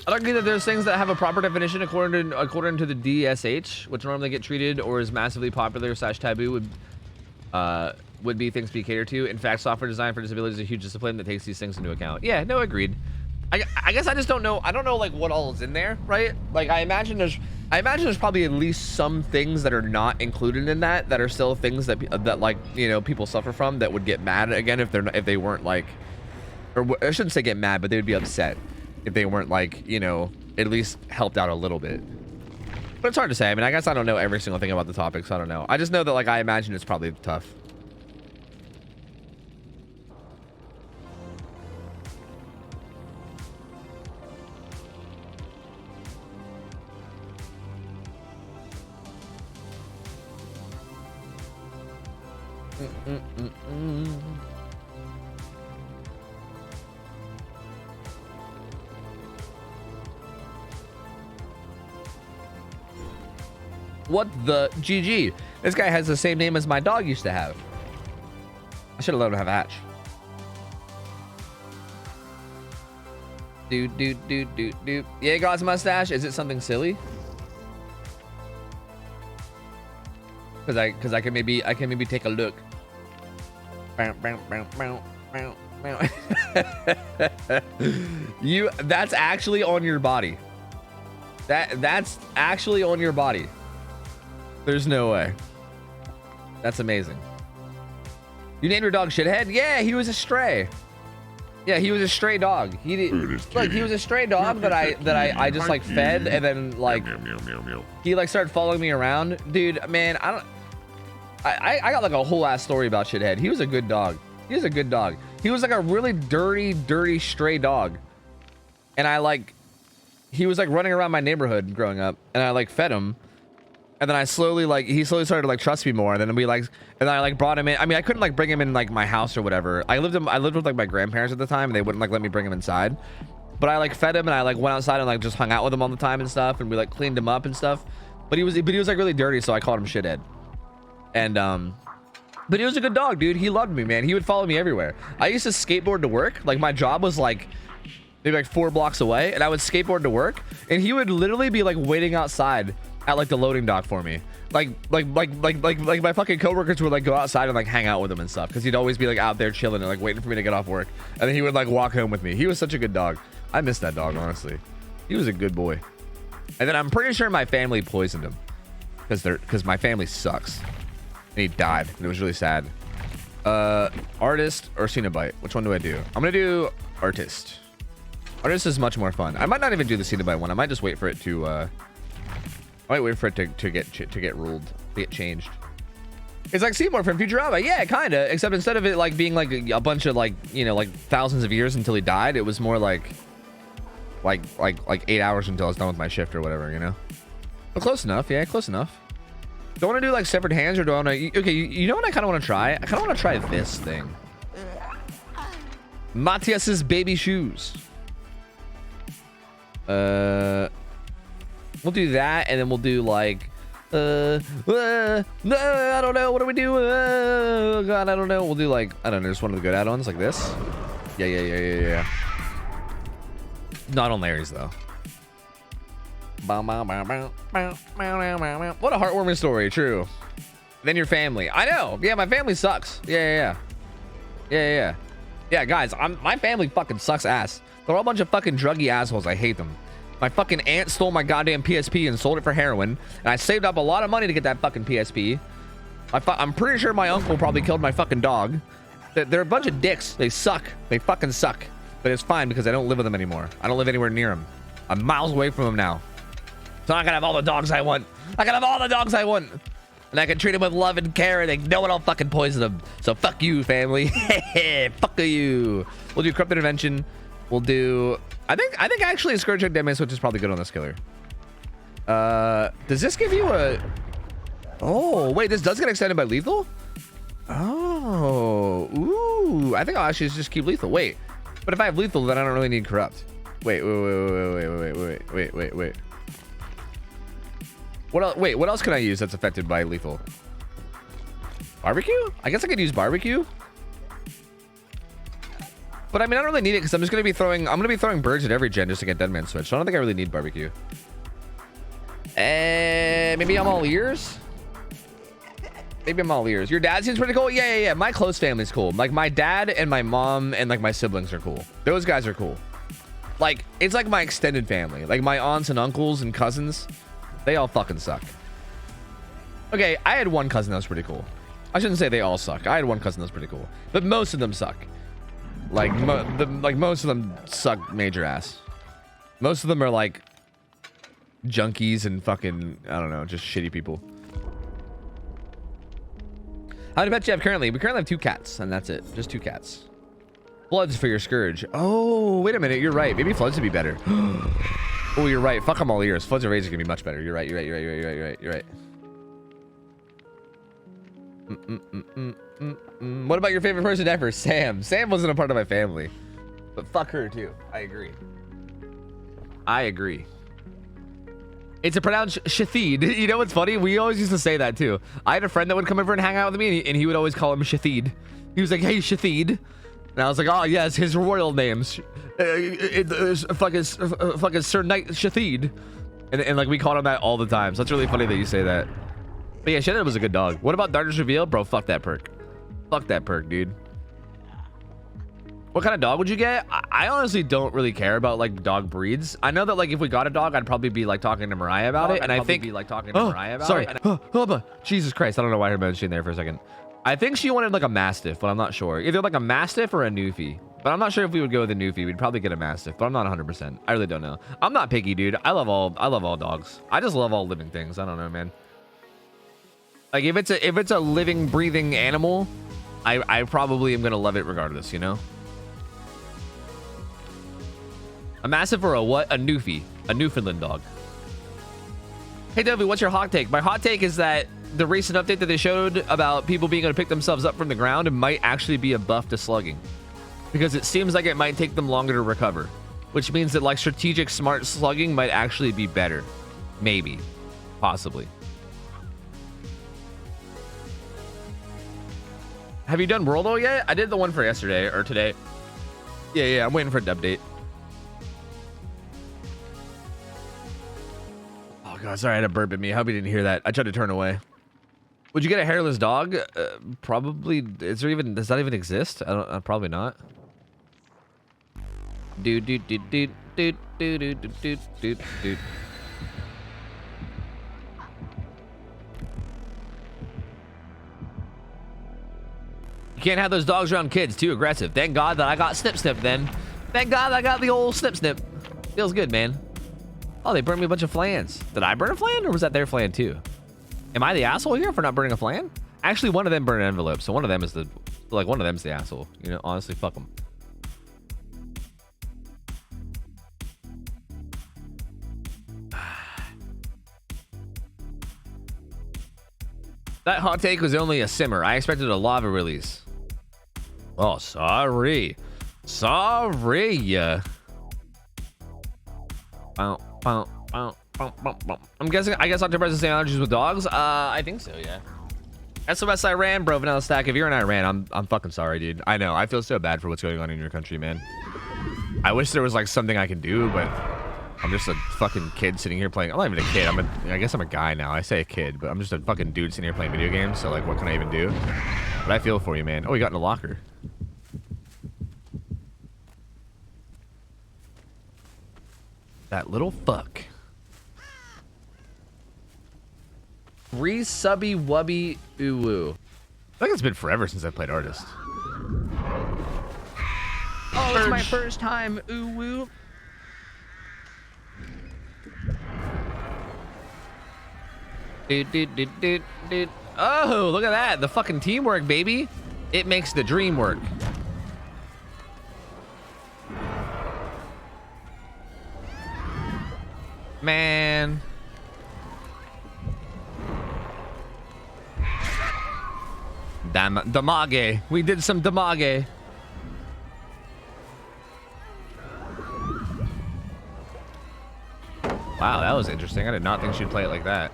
I don't agree that there's things that have a proper definition according to the DSH, which normally get treated or is massively popular / taboo would be things to be catered to. In fact, software design for disability is a huge discipline that takes these things into account. Yeah, no, agreed. I guess I just don't know. I don't know like what all is in there, right? Like I imagine there's probably at least some things that are not included in that are still things that like, you know, people suffer from that would get mad again if they weren't like, or I shouldn't say get mad, but they would be upset if they weren't like, you know, at least helped out a little bit. But it's hard to say. I mean, I guess I don't know every single thing about the topic, so I don't know. I just know that like I imagine it's probably tough. What the GG? This guy has the same name as my dog used to have. I should have let him have Hatch. Do. Yeah, God's mustache. Is it something silly? Because I can maybe take a look. That's actually on your body. That's actually on your body. There's no way. That's amazing. You named your dog Shithead? Yeah, he was a stray. Yeah, he was a stray dog. He did like he was a stray dog that I just like fed, and then like he like started following me around. Dude, man, I got like a whole ass story about Shithead. He was a good dog. He was a good dog. He was like a really dirty stray dog, and he was like running around my neighborhood growing up, and I like fed him. And then he slowly started to like trust me more. And then I like brought him in. I mean, I couldn't like bring him in like my house or whatever. I lived with like my grandparents at the time, and they wouldn't like let me bring him inside. But I like fed him, and I like went outside and like just hung out with him all the time and stuff. And we like cleaned him up and stuff. But he was like really dirty, so I called him Shithead. And but he was a good dog, dude. He loved me, man. He would follow me everywhere. I used to skateboard to work. Like my job was like maybe like 4 blocks away, and I would skateboard to work, and he would literally be like waiting outside at like the loading dock for me. Like my fucking coworkers would like go outside and like hang out with him and stuff, because he'd always be like out there chilling and like waiting for me to get off work, and then he would like walk home with me. He was such a good dog. I miss that dog, honestly. He was a good boy. And then I'm pretty sure my family poisoned him because my family sucks, and he died, and it was really sad. Artist or Cenobite? Which one do I do? I'm gonna do artist. Artist is much more fun. I might not even do the Cenobite one. I might just wait for it to I might wait for it to get ruled, to get changed. It's like Seymour from Futurama. Yeah, kinda. Except instead of it like being like a bunch of like, you know, like thousands of years until he died, it was more like 8 hours until I was done with my shift or whatever, you know. But close enough. Yeah, close enough. Do I want to do like severed hands, or do I want to? Okay, you know what I kind of want to try? I kind of want to try this thing. Matthias's baby shoes. We'll do that, and then we'll do like, no, I don't know. What do we do? Oh God, I don't know. We'll do like, I don't know, just one of the good add-ons like this. Yeah. Not on Larry's though. What a heartwarming story. True. Then your family. I know. Yeah, my family sucks. Yeah, guys, my family fucking sucks ass. They're all a bunch of fucking druggy assholes. I hate them. My fucking aunt stole my goddamn PSP and sold it for heroin, and I saved up a lot of money to get that fucking PSP. I'm pretty sure my uncle probably killed my fucking dog. They're a bunch of dicks. They suck. They fucking suck. But it's fine because I don't live with them anymore. I don't live anywhere near them. I'm miles away from them now. So I can have all the dogs I want. I can have all the dogs I want. And I can treat them with love and care, and they know it, I'll fucking poison them. So fuck you, family. Fuck you. We'll do corrupt intervention. We'll do... I think actually a Scourge Dead Man Switch is probably good on this killer. Does this give you a... Oh, wait, this does get extended by lethal? Oh, ooh. I think I'll actually just keep lethal. Wait, but if I have lethal, then I don't really need corrupt. Wait. What else can I use that's affected by lethal? Barbecue? I guess I could use barbecue. But I mean, I don't really need it because I'm gonna be throwing birds at every gen just to get Dead Man Switch. So I don't think I really need barbecue. And maybe I'm all ears. Maybe I'm all ears. Your dad seems pretty cool. Yeah. My close family's cool. Like my dad and my mom and like my siblings are cool. Those guys are cool. Like it's like my extended family. Like my aunts and uncles and cousins. They all fucking suck. Okay, I had one cousin that was pretty cool. I shouldn't say they all suck. I had one cousin that was pretty cool. But most of them suck. Like, most of them suck major ass. Most of them are like junkies and fucking, I don't know, just shitty people. How many pets do you have currently? We currently have 2 cats, and that's it. Just 2 cats. Floods for your Scourge. Oh, wait a minute. You're right. Maybe Floods would be better. Oh, you're right. Fuck them all ears. Floods and Raids are gonna be much better. You're right. You're right. What about your favorite person ever? Sam. Sam wasn't a part of my family. But fuck her too. I agree. It's a pronounced Shathid. You know what's funny? We always used to say that too. I had a friend that would come over and hang out with me, and he would always call him Shathid. He was like, hey, Shathid. And I was like, oh, yes, his royal name's fucking Sir Knight Shathid. And like, we called him that all the time. So it's really funny that you say that. But yeah, Shannon was a good dog. What about Darkness Reveal? Bro, fuck that perk. Fuck that perk, dude. What kind of dog would you get? I honestly don't really care about like dog breeds. I know that like if we got a dog, I'd probably be like talking to Mariah about it. And I think Jesus Christ. I don't know why her mentioned there for a second. I think she wanted like a Mastiff, but I'm not sure. Either like a Mastiff or a Newfie. But I'm not sure if we would go with a Newfie. We'd probably get a Mastiff, but I'm not 100%. I really don't know. I'm not picky, dude. I love all dogs. I just love all living things. I don't know, man. Like if it's a living, breathing animal, I probably am gonna love it regardless, you know? A Mastiff or a what? A Newfie. A Newfoundland dog. Hey, Dovey, what's your hot take? My hot take is that the recent update that they showed about people being able to pick themselves up from the ground might actually be a buff to slugging. Because it seems like it might take them longer to recover. Which means that like strategic smart slugging might actually be better. Maybe. Possibly. Have you done World O yet? I did the one for yesterday or today. Yeah, I'm waiting for an update. Oh god, sorry, I had a burp at me. I hope you didn't hear that. I tried to turn away. Would you get a hairless dog? Probably. Does that even exist? Probably not. Dude. You can't have those dogs around kids. Too aggressive. Thank God that I got snip then. Thank God I got the old snip. Feels good, man. Oh, they burned me a bunch of flans. Did I burn a flan or was that their flan too? Am I the asshole here for not burning a flan? Actually, one of them burned an envelope, so one of them is one of them's the asshole. You know, honestly, fuck them. That hot take was only a simmer. I expected a lava release. Oh, sorry. Sorry. I'm guessing. I guess October has the same allergies with dogs. I think so. Yeah. SOS Iran, bro. Vanilla Stack. If you're in Iran, I'm fucking sorry, dude. I know. I feel so bad for what's going on in your country, man. I wish there was like something I could do, but I'm just a fucking kid sitting here playing. I'm not even a kid. I guess I'm a guy now. I say a kid, but I'm just a fucking dude sitting here playing video games. So like, what can I even do? But I feel for you, man. Oh, he got in a locker. That little fuck. Subby wubby uwu. I think it's been forever since I played Artist. Oh, it's my first time. Uwu. Dude. Oh, look at that. The fucking teamwork, baby. It makes the dream work. Man. Damage. We did some damage. Wow, that was interesting. I did not think she'd play it like that.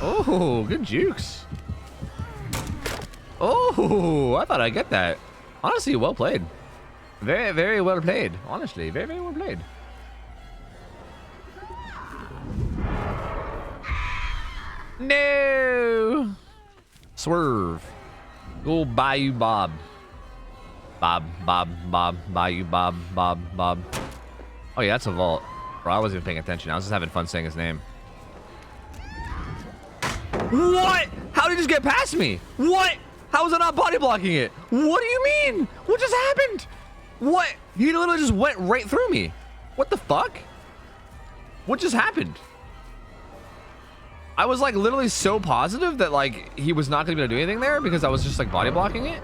Oh, good jukes. Oh, I thought I'd get that. Honestly, well played. Very, very well played. Honestly, very, very well played. No. Swerve. Go Bayou Bob. Bob. Bayou Bob. Oh yeah, that's a vault. Bro, I wasn't even paying attention. I was just having fun saying his name. What? How did he just get past me? What? How was I not body blocking it? What do you mean? What just happened? What? He literally just went right through me. What the fuck? What just happened? I was like literally so positive that like he was not gonna be able to do anything there because I was just like body blocking it.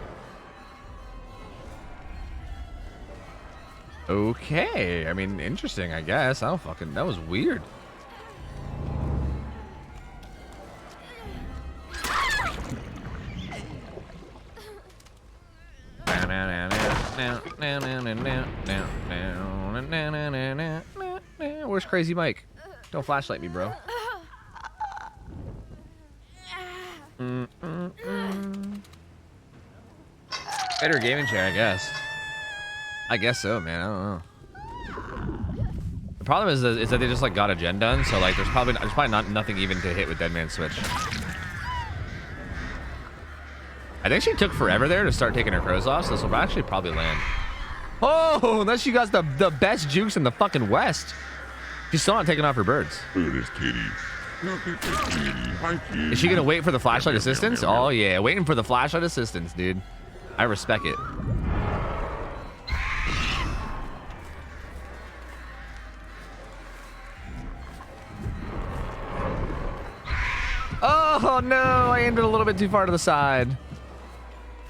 Okay, I mean, interesting, I guess. I don't fucking, that was weird. Where's Crazy Mike? Don't flashlight me, bro. Better gaming chair, I guess. I guess so, man. I don't know. The problem is that they just like got a gen done, so like there's probably not nothing even to hit with Dead Man's Switch. I think she took forever there to start taking her crows off, so this will actually probably land. Oh, unless she got the best jukes in the fucking West. She's still not taking off her birds. Look at this kitty. Look at this kitty. Hi, kitty. Is she gonna wait for the flashlight assistance? Oh yeah, waiting for the flashlight assistance, dude. I respect it. Oh no, I aimed it a little bit too far to the side.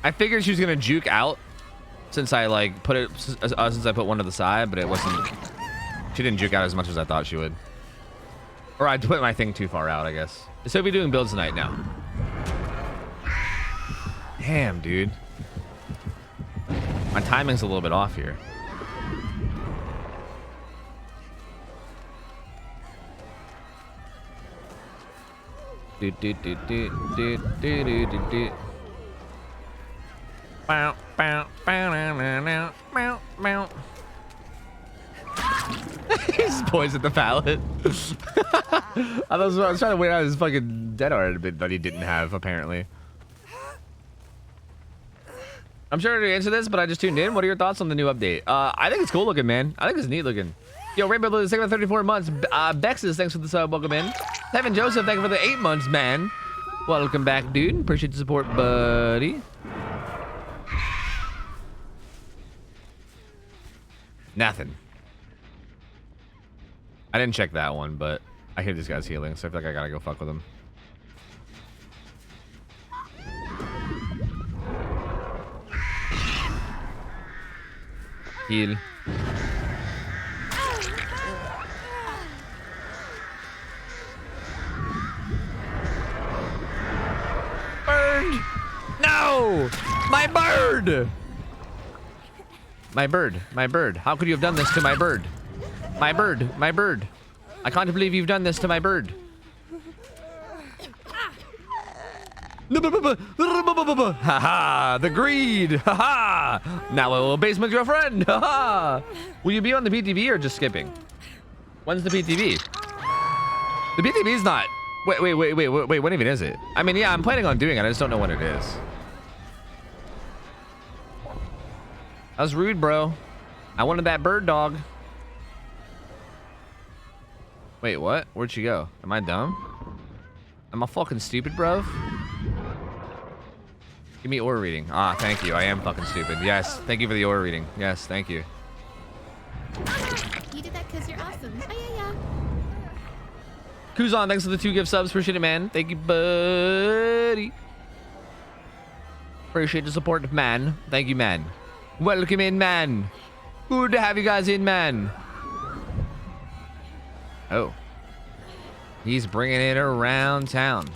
I figured she was gonna juke out since I like put it since I put one to the side, but it wasn't. She didn't juke out as much as I thought she would. Or I put my thing too far out, I guess. So we're doing builds tonight now. Damn, dude. My timing's a little bit off here. Do do do do do do do do do. Bow bow bow bow bow. He's poised at the pallet. I was trying to wait out his fucking dead art bit that he didn't have apparently. I'm sure to answer this, but I just tuned in. What are your thoughts on the new update? I think it's cool looking, man. I think it's neat looking. Yo, Rainbow Blue, thank you for 34 months. Bexus, thanks for the sub. Welcome in. Evan Joseph, thank you for the 8 months, man. Welcome back, dude. Appreciate the support, buddy. Nothing. I didn't check that one, but I hear this guy's healing, so I feel like I gotta go fuck with him. Heal. Bird! No! My bird! My bird, my bird. How could you have done this to my bird? My bird, my bird. I can't believe you've done this to my bird. Haha, the greed. Haha. Now I will basement your friend. Haha. Will you be on the PTV or just skipping? When's the PTV? The PTV is not. Wait. When even is it? I mean, yeah, I'm planning on doing it. I just don't know when it is. That was rude, bro. I wanted that bird dog. Wait, what? Where'd she go? Am I dumb? Am I fucking stupid, bro? Give me aura reading. Ah, thank you. I am fucking stupid. Yes, thank you for the aura reading. Yes, thank you. You did that because you're awesome. Oh, yeah. Kuzan, thanks for the 2 gift subs. Appreciate it, man. Thank you, buddy. Appreciate the support, man. Thank you, man. Welcome in, man. Good to have you guys in, man. Oh. He's bringing it around town.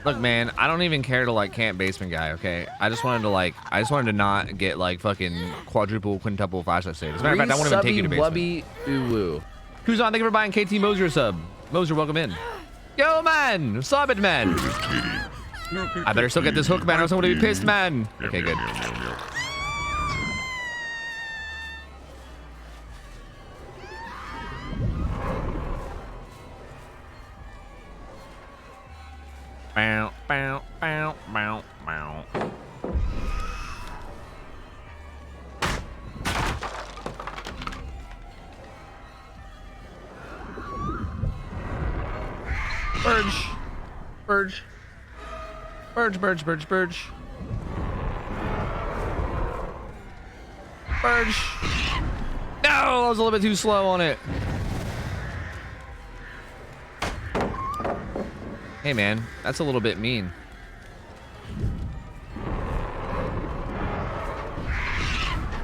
Look, man, I don't even care to like camp basement guy, okay? I just wanted to not get like fucking quadruple, quintuple flashlight saves. As a matter of fact, I won't even take you to basement. Kuzan, thank you for buying KT Moser sub. Moser, welcome in. Yo, man, sub it, man. I better still get this hook, man, or else I'm gonna be pissed, man. Okay, good. Bow, bow, bow, bow, bow. Burge. Burge. Burge, burge, burge, burge. Burge. No, I was a little bit too slow on it. Hey, man, that's a little bit mean.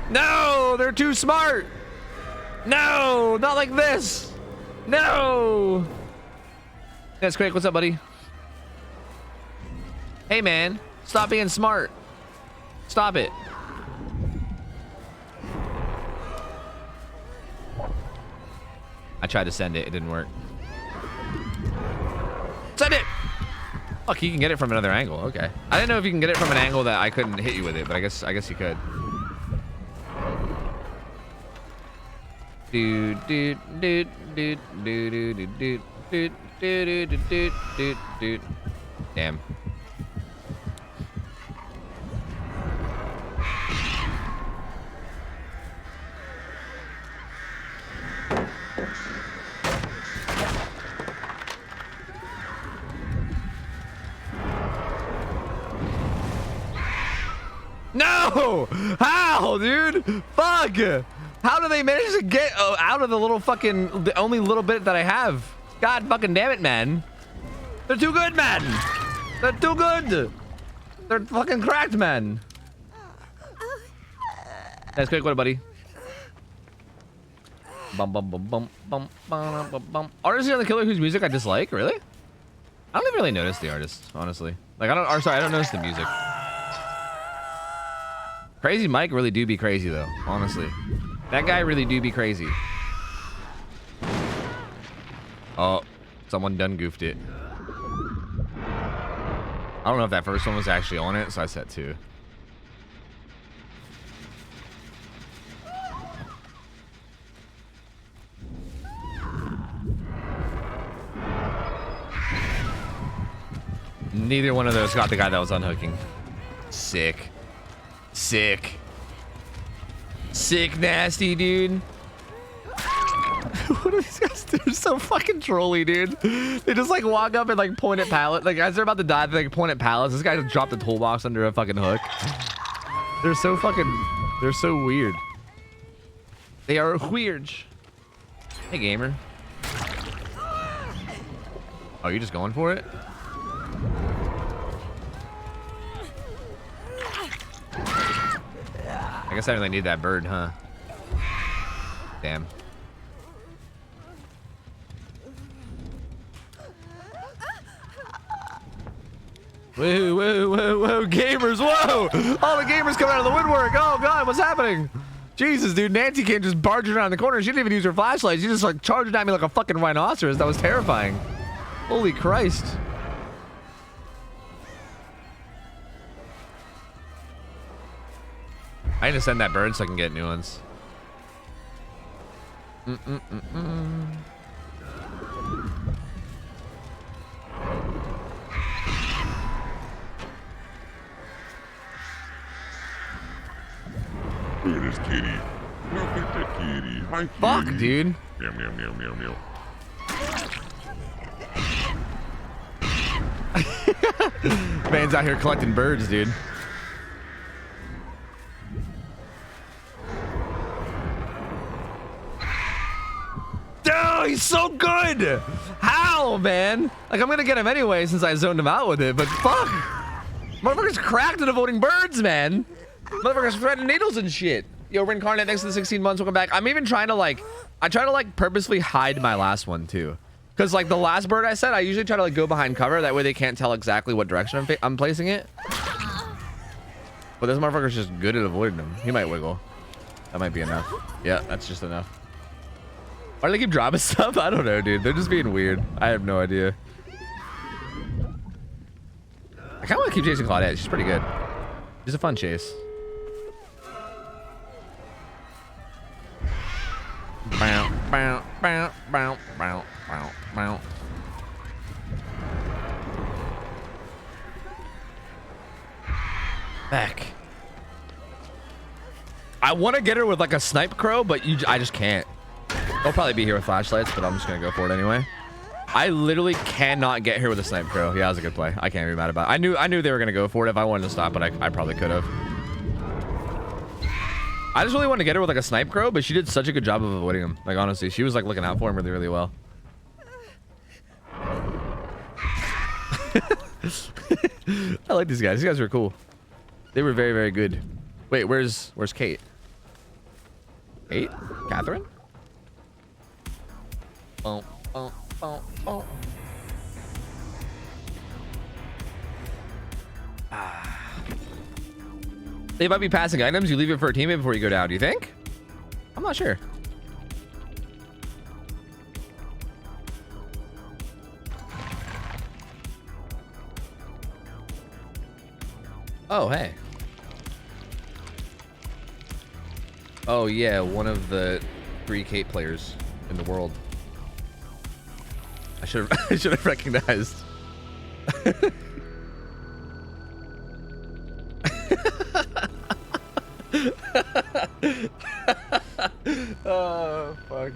No, they're too smart. No, not like this. No. That's Craig. What's up, buddy? Hey, man, stop being smart. Stop it. I tried to send it. It didn't work. Send it! Fuck, you can get it from another angle. Okay. I didn't know if you can get it from an angle that I couldn't hit you with it, but I guess you could. Damn. No! How, dude? Fuck! How do they manage to get out of the little fucking, the only little bit that I have? God fucking damn it, man. They're too good, man. They're too good. They're fucking cracked, man. That's quick, what, buddy? Bum bum bum bum bum bum bum bum. Artist on the killer whose music I dislike, really? I don't even really notice the artist, honestly. Like I don't notice the music. Crazy Mike really do be crazy though, honestly. That guy really do be crazy. Oh, someone done goofed it. I don't know if that first one was actually on it, so I set 2. Neither one of those got the guy that was unhooking. Sick. Sick. Sick nasty, dude. What are these guys do? They're so fucking trolly, dude. They just like walk up and like point at pallets. Like as they're about to die, they like point at pallets. This guy just dropped the toolbox under a fucking hook. They're so weird. They are weird. Hey, gamer. Oh, you just going for it? I guess I really need that bird, huh? Damn. Whoa, whoa, whoa, whoa, gamers, whoa! All the gamers coming out of the woodwork. Oh God, what's happening? Jesus, dude, Nancy came just barging around the corner. She didn't even use her flashlight. She just like charged at me like a fucking rhinoceros. That was terrifying. Holy Christ. I need to send that bird so I can get new ones. Look at this kitty. Look at the kitty. Hi, kitty. Fuck, dude. Meow, meow, meow, meow, meow. Man's out here collecting birds, dude. Oh, he's so good. How, man? Like, I'm gonna get him anyway since I zoned him out with it, but fuck. Motherfucker's cracked at avoiding birds, man. Motherfucker's threading needles and shit. Yo, Reincarnate, thanks for the 16 months. Welcome back. I'm even trying to like, I try to like purposely hide my last one too. Cause like the last bird I said, I usually try to like go behind cover. That way they can't tell exactly what direction I'm placing it. But this motherfucker's just good at avoiding them. He might wiggle. That might be enough. Yeah, that's just enough. Why do they keep dropping stuff? I don't know, dude. They're just being weird. I have no idea. I kind of want to keep chasing Claudette. She's pretty good. She's a fun chase. Bow, bow, bow, bow, bow, bow, bow. Back. I want to get her with like a snipe crow, but I just can't. They'll probably be here with flashlights, but I'm just gonna go for it anyway. I literally cannot get here with a snipe crow. Yeah, that was a good play. I can't be mad about it. I knew they were gonna go for it if I wanted to stop, but I probably could have. I just really wanted to get her with like a snipe crow, but she did such a good job of avoiding him. Like honestly, she was like looking out for him really, really well. I like these guys. These guys were cool. They were very, very good. Wait, where's Kate? Kate? Catherine? Oh, oh, oh, oh. They might be passing items. You leave it for a teammate before you go down. Do you think? I'm not sure. Oh, hey. Oh, yeah. One of the 3 Kate players in the world. I should have recognized. Oh fuck.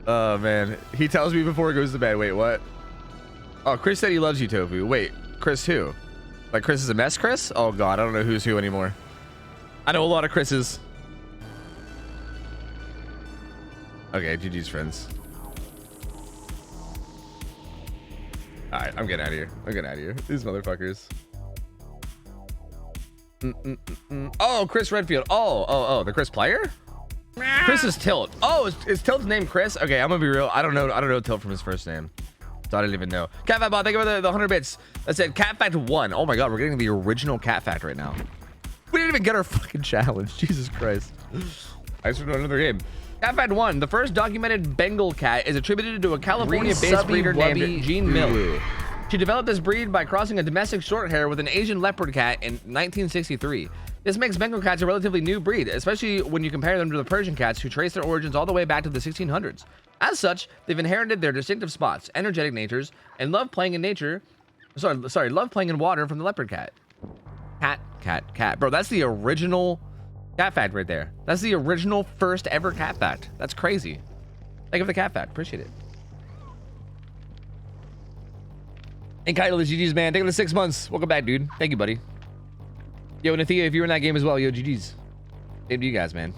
Oh man. He tells me before he goes to bed. Wait, what? Oh, Chris said he loves you, Tofu. Wait, Chris who? Like Chris is a mess, Chris? Oh god, I don't know who's who anymore. I know a lot of Chris's. Okay, GG's friends. Alright, I'm getting out of here. I'm getting out of here. These motherfuckers. Oh, Chris Redfield. Oh, the Chris player? Chris is Tilt. Oh, is Tilt's name Chris? Okay, I'm gonna be real. I don't know Tilt from his first name. So I didn't even know. Cat Bot, thank you for the 100 bits. That said Cat Fact 1. Oh my god, we're getting the original Cat Fact right now. We didn't even get our fucking challenge. Jesus Christ. I just wrote another game. Cat Fact 1. The first documented Bengal cat is attributed to a California-based breeder named Jean Mill. She developed this breed by crossing a domestic short hair with an Asian leopard cat in 1963. This makes Bengal cats a relatively new breed, especially when you compare them to the Persian cats who trace their origins all the way back to the 1600s. As such, they've inherited their distinctive spots, energetic natures, and love playing in nature. Love playing in water from the leopard cat. Cat. Bro, that's the original Cat Fact right there. That's the original first ever Cat Fact. That's crazy. Thank you for the Cat Fact. Appreciate it. And Kyle, the GG's, man. Thank you for the 6 months. Welcome back, dude. Thank you, buddy. Yo, Nathia, if you were in that game as well, yo, GG's. Same to you guys, man.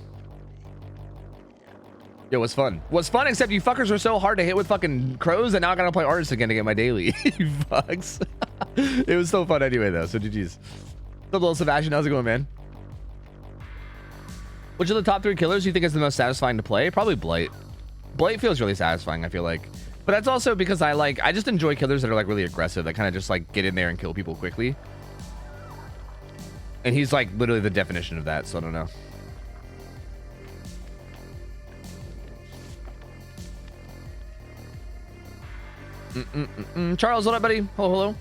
Yo, what's fun? What's fun, except you fuckers are so hard to hit with fucking crows that now I gotta play artists again to get my daily. You fucks. It was so fun anyway, though, so GG's. What's up, little Sebastian? How's it going, man? Which of the top 3 killers do you think is the most satisfying to play? Probably Blight. Blight feels really satisfying, I feel like. But that's also because I just enjoy killers that are like really aggressive, that kind of just like get in there and kill people quickly. And he's like literally the definition of that, so I don't know. Charles, what up, buddy? Hello.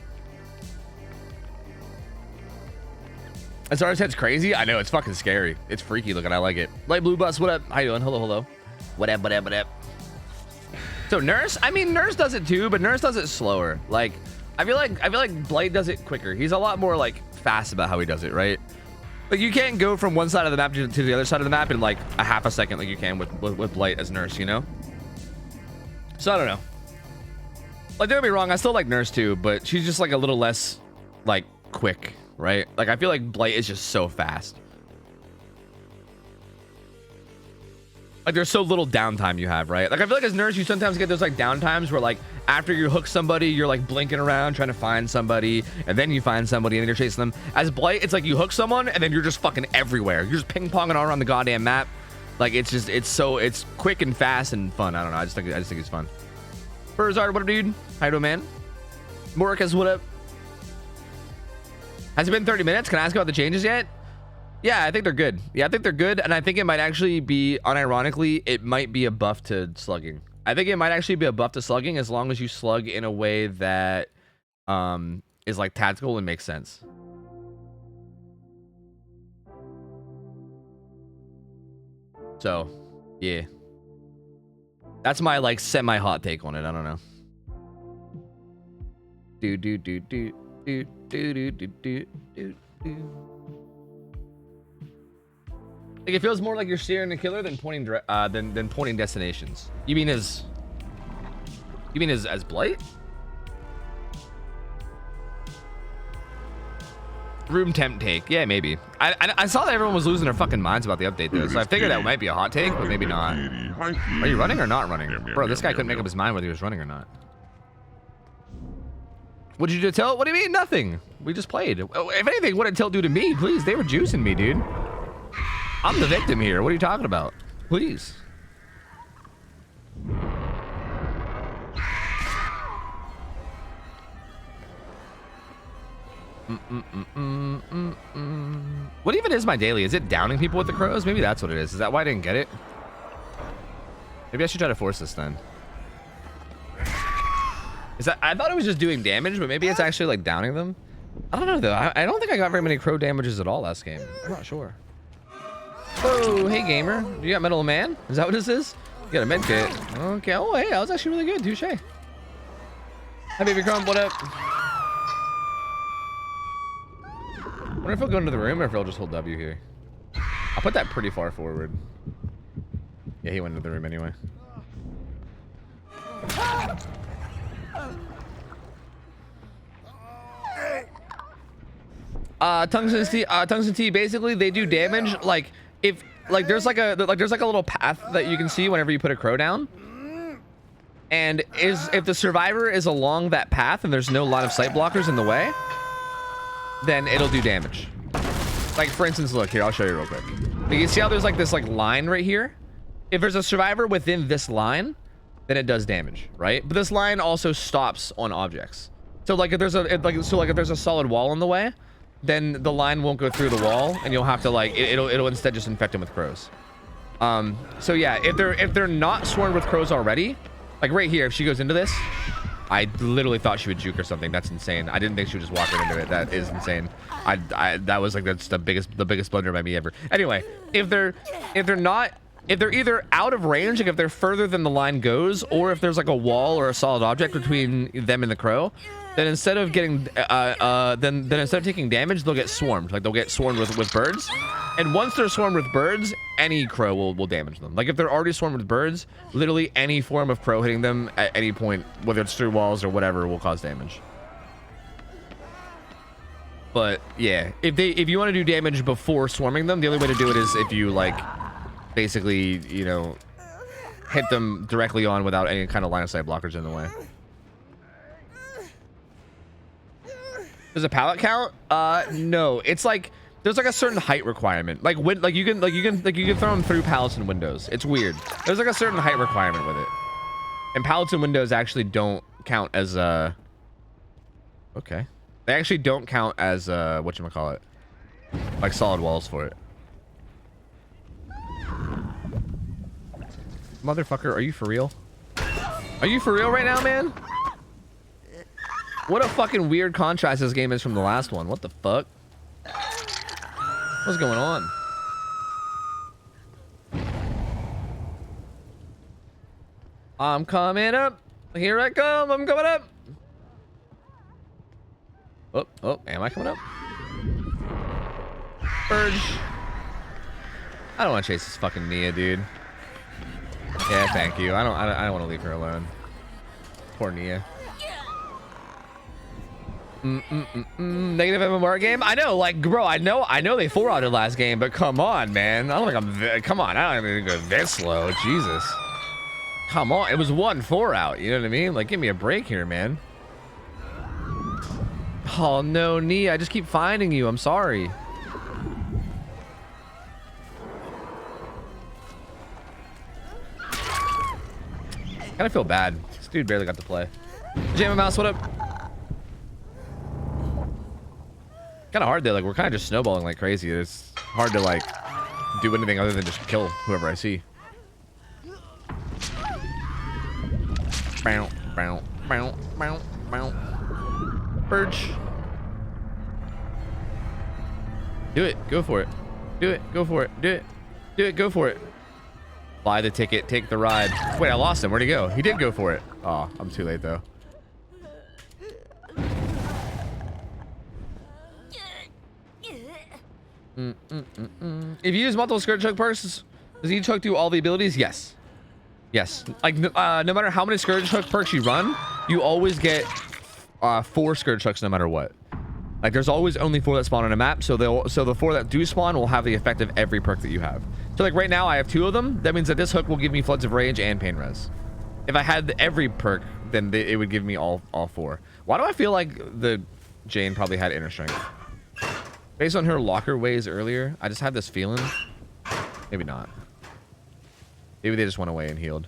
SR's head's crazy. I know, it's fucking scary. It's freaky looking. I like it. Light Blue Bus, what up? How you doing? Hello. What up? So Nurse, I mean, Nurse does it too, but Nurse does it slower. Like, I feel like Blade does it quicker. He's a lot more like fast about how he does it, right? Like you can't go from one side of the map to the other side of the map in like a half a second like you can with Blight as Nurse, you know? So I don't know. Like, don't get me wrong, I still like Nurse too, but she's just like a little less like quick, right? Like I feel like Blight is just so fast. Like there's so little downtime you have, right? Like I feel like as Nurse, you sometimes get those like downtimes where like after you hook somebody, you're like blinking around trying to find somebody, and then you find somebody and then you're chasing them. As Blight, it's like you hook someone and then you're just fucking everywhere. You're just ping-ponging all around the goddamn map. Like it's quick and fast and fun. I don't know. I just think it's fun. Burzard, what up, dude? How you doing, man? Moricus, what up? Has it been 30 minutes? Can I ask about the changes yet? Yeah, I think they're good. Yeah, I think they're good, and I think it might actually be, unironically, it might be a buff to slugging. I think it might actually be a buff to slugging as long as you slug in a way that is like tactical and makes sense. So, yeah. That's my like semi-hot take on it. I don't know. Like it feels more like you're steering the killer than pointing than pointing destinations. You mean as Blight? Room temp take. Yeah, maybe. I saw that everyone was losing their fucking minds about the update though, so I figured that might be a hot take, but maybe not. Are you running or not running? Bro, this guy couldn't make up his mind whether he was running or not. What'd you do to Tilt? What do you mean? Nothing. We just played. If anything, what did Tilt do to me? Please, they were juicing me, dude. I'm the victim here. What are you talking about? Please. What even is my daily? Is it downing people with the crows? Maybe that's what it is. Is that why I didn't get it? Maybe I should try to force this then. Is that, I thought it was just doing damage, but maybe it's actually like downing them. I don't know though. I don't think I got very many crow damages at all last game. I'm not sure. Oh, hey gamer. You got Metal Man? Is that what this is? You got a med kit. Okay. Oh, hey, that was actually really good. Touche. Hi, Baby Crumb. What up? I wonder if he'll go into the room or if he'll just hold W here. I'll put that pretty far forward. Yeah, he went into the room anyway. Tungsten tea, basically they do damage like if like there's like a little path that you can see whenever you put a crow down. And if the survivor is along that path and there's no line of sight blockers in the way, then it'll do damage. Like for instance, look here, I'll show you real quick. You can see how there's like this like line right here? If there's a survivor within this line, then it does damage, right? But this line also stops on objects. So like if there's a solid wall in the way, then the line won't go through the wall and you'll have to like it'll instead just infect them with crows. So yeah, if they're not swarmed with crows already, like right here, if she goes into this, I literally thought she would juke or something. That's insane. I didn't think she would just walk right into it. That is insane. That was like that's the biggest blunder by me ever. Anyway, if they're either out of range, like if they're further than the line goes, or if there's like a wall or a solid object between them and the crow, then instead of getting then instead of taking damage, they'll get swarmed. Like they'll get swarmed with birds. And once they're swarmed with birds, any crow will damage them. Like if they're already swarmed with birds, literally any form of crow hitting them at any point, whether it's through walls or whatever, will cause damage. But yeah, if you want to do damage before swarming them, the only way to do it is if you like basically, you know, hit them directly on without any kind of line of sight blockers in the way. There's a pallet count? No. It's like there's like a certain height requirement. Like you can throw them through pallets and windows. It's weird. There's like a certain height requirement with it. And pallets and windows actually don't count as okay. They actually don't count as whatchamacallit, like solid walls for it. Motherfucker, are you for real? Are you for real right now, man? What a fucking weird contrast this game is from the last one. What the fuck? What's going on? I'm coming up. Here I come. I'm coming up. Oh, am I coming up? Urge. I don't want to chase this fucking Nia, dude. Yeah, thank you. I don't want to leave her alone. Poor Nia. Negative MMR game. I know, like, bro. I know they 4-outed last game, but come on, man. I don't think come on. I don't even go this slow. Jesus. Come on. It was 1 4-out. You know what I mean? Like, give me a break here, man. Oh no, Nia. I just keep finding you. I'm sorry. Kind of feel bad. This dude barely got to play. Jammin' Mouse, what up? Kind of hard though. Like we're kind of just snowballing like crazy. It's hard to like do anything other than just kill whoever I see. Bow, bow, bow, bow, bow. Purge. Do it. Go for it. Do it. Go for it. Do it. Do it. Go for it. Buy the ticket. Take the ride. Wait, I lost him. Where'd he go? He did go for it. Oh, I'm too late though. If you use multiple Scourge Hook perks, does each hook do all the abilities? Yes. Yes. Like, no matter how many Scourge Hook perks you run, you always get 4 Scourge Hooks no matter what. Like, there's always only 4 that spawn on a map, so the 4 that do spawn will have the effect of every perk that you have. So, like, right now, I have 2 of them. That means that this hook will give me Floods of Rage and Pain Res. If I had every perk, then it would give me all 4. Why do I feel like the Jane probably had Inner Strength? Based on her locker ways earlier, I just had this feeling. Maybe not. Maybe they just went away and healed.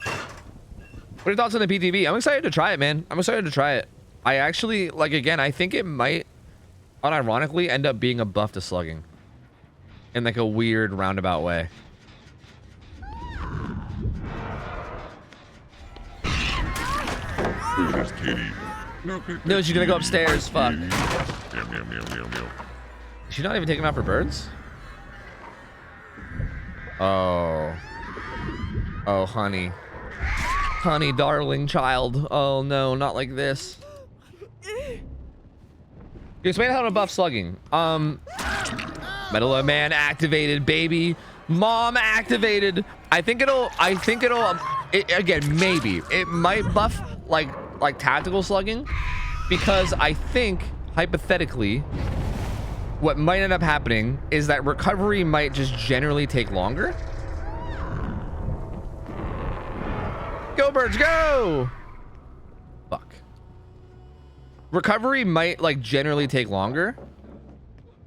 What are your thoughts on the PTB? I'm excited to try it, man. I'm excited to try it. I actually, like, again, I think it might, unironically, end up being a buff to slugging. In, like, a weird roundabout way. This kitty. No, she's gonna go upstairs. Fuck. Meow, meow, meow, meow, meow. Is she not even taking them out for birds? Oh. Oh, honey. Honey, darling child. Oh, no, not like this. You explain how to buff slugging. Metal of Man activated, baby. Mom activated. I think it'll, again, maybe. It might buff, like tactical slugging. Because I think, hypothetically, what might end up happening is that recovery might just generally take longer. Go birds, go! Fuck. Recovery might like generally take longer.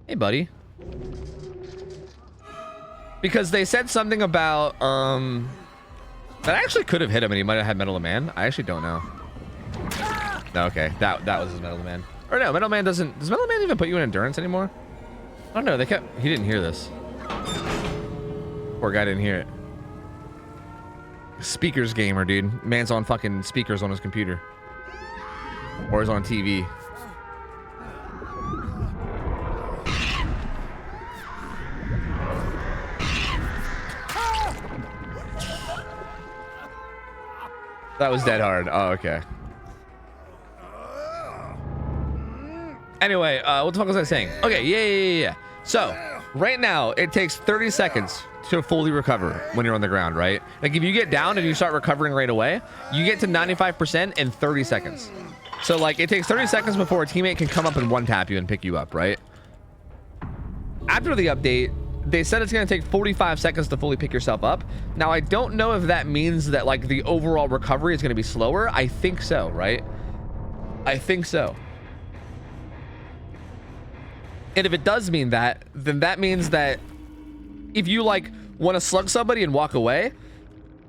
Hey, buddy. Because they said something about that actually could have hit him and he might have had Metal Man. I actually don't know. No, okay, that was his Metal Man. Or no, Metal Man doesn't. Does Metal Man even put you in endurance anymore? I don't know. He didn't hear this. Poor guy didn't hear it. Speakers gamer, dude. Man's on fucking speakers on his computer. Or he's on TV. That was dead hard. Oh, okay. Anyway, what the fuck was I saying? Okay, yeah. So, right now, it takes 30 seconds to fully recover when you're on the ground, right? Like, if you get down and you start recovering right away, you get to 95% in 30 seconds. So, like, it takes 30 seconds before a teammate can come up and one-tap you and pick you up, right? After the update, they said it's going to take 45 seconds to fully pick yourself up. Now, I don't know if that means that, like, the overall recovery is going to be slower. I think so, right? I think so. And if it does mean that, then that means that if you, like, want to slug somebody and walk away,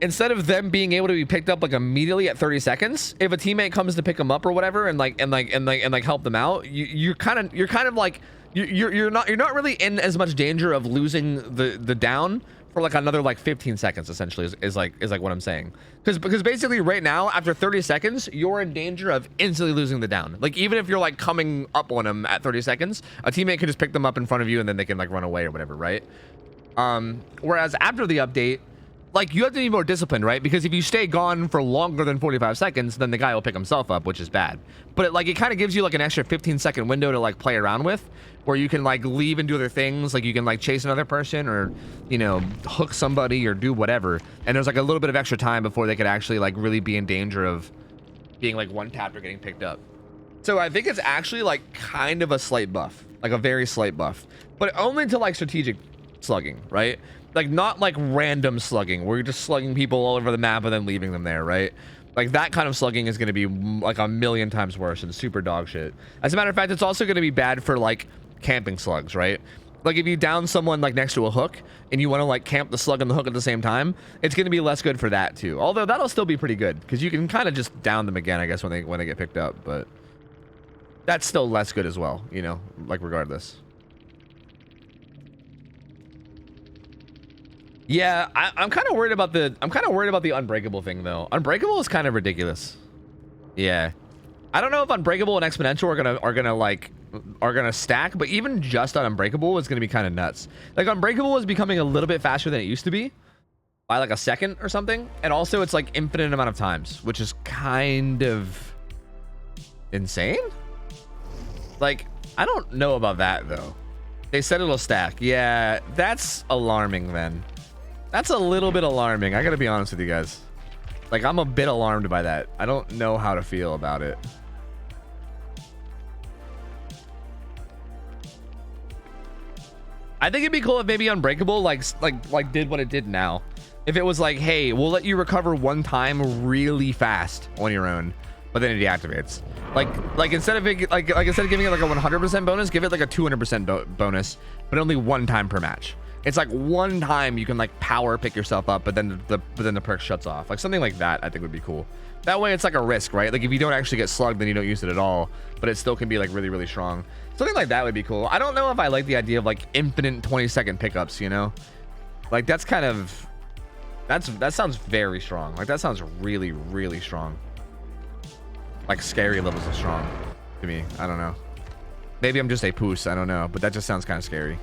instead of them being able to be picked up, like, immediately at 30 seconds, if a teammate comes to pick them up or whatever and help them out, you're kind of like... You're not really in as much danger of losing the down for like another like 15 seconds essentially is like what I'm saying, because basically right now after 30 seconds you're in danger of instantly losing the down. Like even if you're like coming up on them at 30 seconds, a teammate can just pick them up in front of you and then they can like run away or whatever, right? Whereas after the update, like you have to be more disciplined, right? Because if you stay gone for longer than 45 seconds, then the guy will pick himself up, which is bad. But it kind of gives you like an extra 15-second window to like play around with, where you can like leave and do other things. Like you can like chase another person or, you know, hook somebody or do whatever. And there's like a little bit of extra time before they could actually like really be in danger of being like one-tapped or getting picked up. So I think it's actually like kind of a slight buff, like a very slight buff, but only to like strategic slugging, right? Like not like random slugging where you're just slugging people all over the map and then leaving them there, right? Like that kind of slugging is going to be like a million times worse and super dog shit. As a matter of fact, it's also going to be bad for like camping slugs, right? Like if you down someone like next to a hook and you want to like camp the slug and the hook at the same time, it's going to be less good for that too. Although that'll still be pretty good because you can kind of just down them again, I guess, when they get picked up. But that's still less good as well, you know, like regardless. Yeah, I'm kind of worried about the unbreakable thing though. Unbreakable is kind of ridiculous. Yeah, I don't know if unbreakable and exponential are gonna stack, but even just on unbreakable is gonna be kind of nuts. Like unbreakable is becoming a little bit faster than it used to be by like a second or something, and also it's like infinite amount of times, which is kind of insane. Like I don't know about that though. They said it'll stack. Yeah, that's alarming then. That's a little bit alarming. I gotta be honest with you guys. Like, I'm a bit alarmed by that. I don't know how to feel about it. I think it'd be cool if maybe Unbreakable like did what it did now. If it was like, hey, we'll let you recover one time really fast on your own, but then it deactivates. Like instead of it, like instead of giving it like a 100% bonus, give it like a 200% bonus, but only one time per match. It's like one time you can like power pick yourself up, but then the perk shuts off. Like something like that I think would be cool. That way it's like a risk, right? Like if you don't actually get slugged, then you don't use it at all, but it still can be like really, really strong. Something like that would be cool. I don't know if I like the idea of like infinite 20-second pickups, you know? Like that's kind of, that sounds very strong. Like that sounds really, really strong. Like scary levels of strong to me. I don't know. Maybe I'm just a poos, I don't know, but that just sounds kind of scary.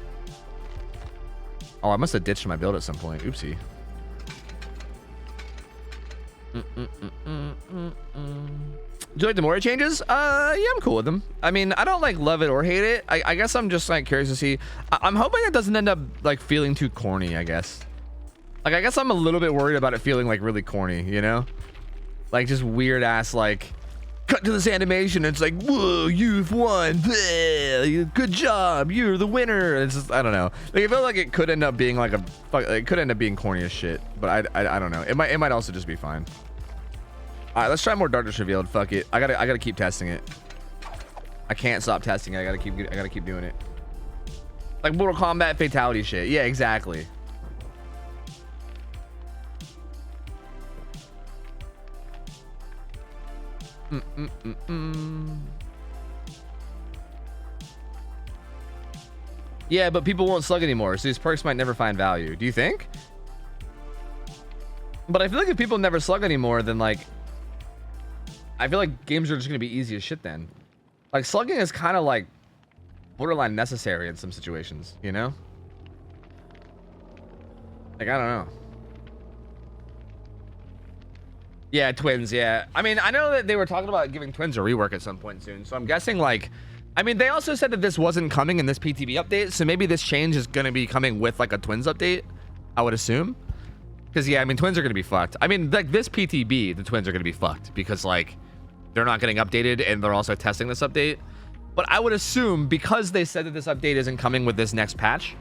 Oh, I must have ditched my build at some point. Oopsie. Do you like the Mori changes? Yeah, I'm cool with them. I mean, I don't like love it or hate it. I guess I'm just like curious to see. I'm hoping it doesn't end up like feeling too corny, I guess. Like, I guess I'm a little bit worried about it feeling like really corny, you know? Like just weird ass like cut to this animation, and it's like, whoa, you've won. Bleh, good job. You're the winner. It's just, I don't know. Like, I feel like it could end up being like it could end up being corny as shit, but I don't know. It might also just be fine. All right, let's try more darkness revealed. Fuck it. I gotta keep testing it. I can't stop testing it. I gotta keep doing it. Like Mortal Kombat fatality shit. Yeah, exactly. Yeah, but people won't slug anymore, so these perks might never find value. Do you think? But I feel like if people never slug anymore, then like I feel like games are just gonna be easy as shit then. Like slugging is kind of like borderline necessary in some situations, you know? Like, I don't know. Yeah, twins, yeah. I mean, I know that they were talking about giving twins a rework at some point soon, so I'm guessing, like, I mean, they also said that this wasn't coming in this PTB update, so maybe this change is going to be coming with, like, a twins update, I would assume. Because, yeah, I mean, twins are going to be fucked. I mean, like, this PTB, the twins are going to be fucked, because, like, they're not getting updated, and they're also testing this update. But I would assume, because they said that this update isn't coming with this next patch,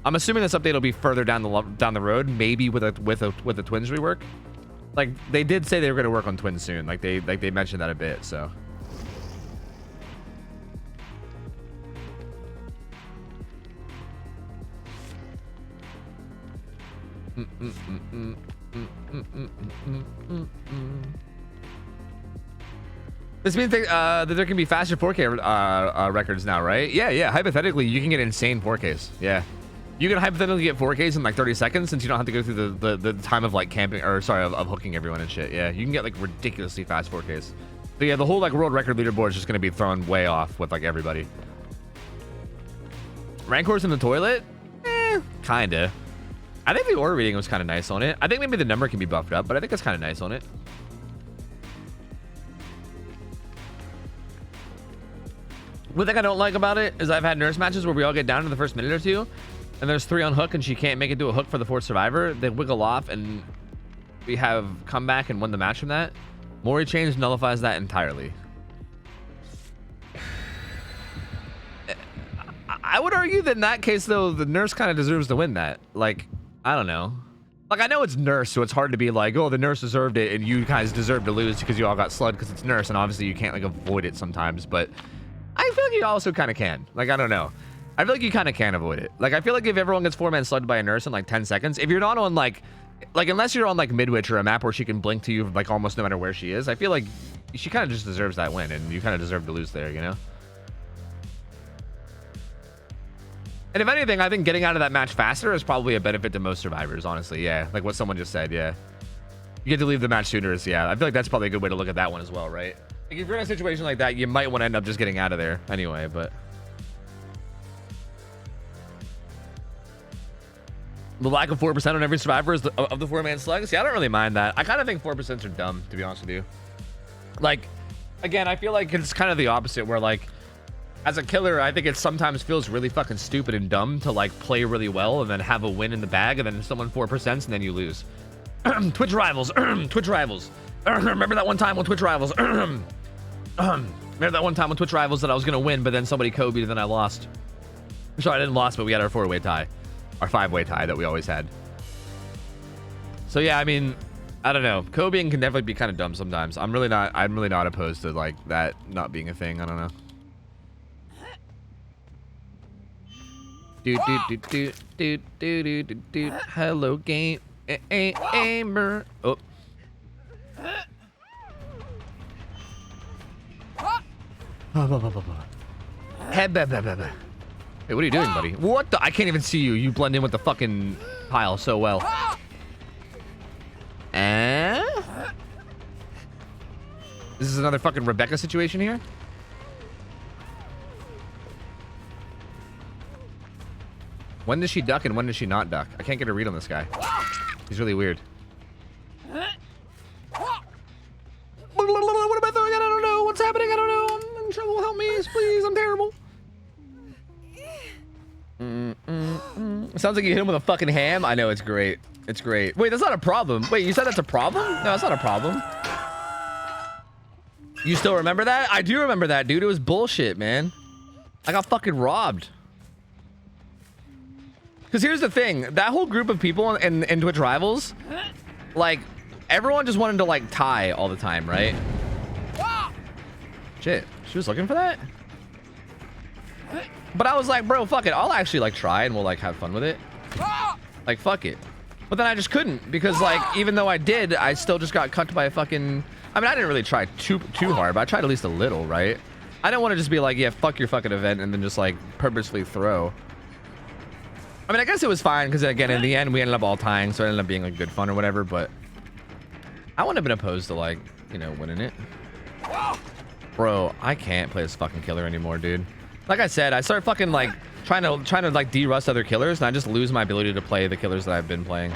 I'm assuming this update will be further down the road, maybe with a twins rework. Like, they did say they were going to work on twins soon. Like they mentioned that a bit, so. This means that there can be faster 4K records now, right? Yeah. Hypothetically, you can get insane 4Ks. Yeah. You can hypothetically get 4Ks in like 30 seconds since you don't have to go through the time of like camping, or sorry, of hooking everyone and shit. Yeah, you can get like ridiculously fast 4Ks. So yeah, the whole like world record leaderboard is just gonna be thrown way off with like everybody. Rank horse in the toilet? Kinda. I think the order reading was kind of nice on it. I think maybe the number can be buffed up, but I think it's kind of nice on it. One thing I don't like about it is I've had nurse matches where we all get down to the first minute or two, and there's 3 on hook and she can't make it to a hook for the 4th survivor. They wiggle off and we have come back and won the match from that. Mori change nullifies that entirely. I would argue that in that case though, the nurse kind of deserves to win that. Like, I don't know. Like, I know it's nurse, so it's hard to be like, oh, the nurse deserved it and you guys deserve to lose because you all got slugged because it's nurse, and obviously you can't like avoid it sometimes, but I feel like you also kind of can. Like, I don't know. I feel like you kind of can avoid it. Like, I feel like if everyone gets 4-man slugged by a nurse in like 10 seconds, if you're not on like unless you're on like Midwich or a map where she can blink to you like almost no matter where she is, I feel like she kind of just deserves that win, and you kind of deserve to lose there, you know? And if anything, I think getting out of that match faster is probably a benefit to most survivors, honestly. Yeah, like what someone just said, yeah. You get to leave the match sooner, so yeah. I feel like that's probably a good way to look at that one as well, right? Like, if you're in a situation like that, you might want to end up just getting out of there anyway, but... The lack of 4% on every survivor is of the 4-man slugs? Yeah, I don't really mind that. I kind of think 4% are dumb, to be honest with you. Like, again, I feel like it's kind of the opposite, where, like, as a killer, I think it sometimes feels really fucking stupid and dumb to, like, play really well and then have a win in the bag, and then someone 4% and then you lose. Twitch rivals. Twitch rivals. Remember that one time on Twitch rivals? Remember that one time on Twitch rivals that I was going to win, but then somebody Kobe'd and then I lost? Sorry, I didn't lost, but we had our 4-way tie. Our 5-way tie that we always had. So yeah, I mean, I don't know. Kobeing can definitely be kind of dumb sometimes. I'm really not opposed to like that not being a thing. I don't know. Hello game aimer. Oh. Hey, what are you doing, buddy? What the? I can't even see you. You blend in with the fucking pile so well. This is another fucking Rebecca situation here. When does she duck and when does she not duck? I can't get a read on this guy. He's really weird. What am I throwing? I don't know. What's happening? I don't know. I'm in trouble. Help me, please. I'm terrible. Sounds like you hit him with a fucking ham. I know, it's great. It's great. Wait, that's not a problem. Wait, you said that's a problem? No, that's not a problem. You still remember that? I do remember that, dude. It was bullshit, man. I got fucking robbed. Because here's the thing. That whole group of people in Twitch Rivals, like, everyone just wanted to, like, tie all the time, right? Shit. She was looking for that? But I was like, bro, fuck it. I'll actually, like, try and we'll, like, have fun with it. Like, fuck it. But then I just couldn't because, like, even though I did, I still just got cucked by a fucking... I mean, I didn't really try too hard, but I tried at least a little, right? I didn't want to just be like, yeah, fuck your fucking event and then just, like, purposefully throw. I mean, I guess it was fine because, again, in the end, we ended up all tying, so it ended up being, like, good fun or whatever, but I wouldn't have been opposed to, like, you know, winning it. Bro, I can't play this fucking killer anymore, dude. Like I said, I started fucking, like, trying to like de-rust other killers, and I just lose my ability to play the killers that I've been playing.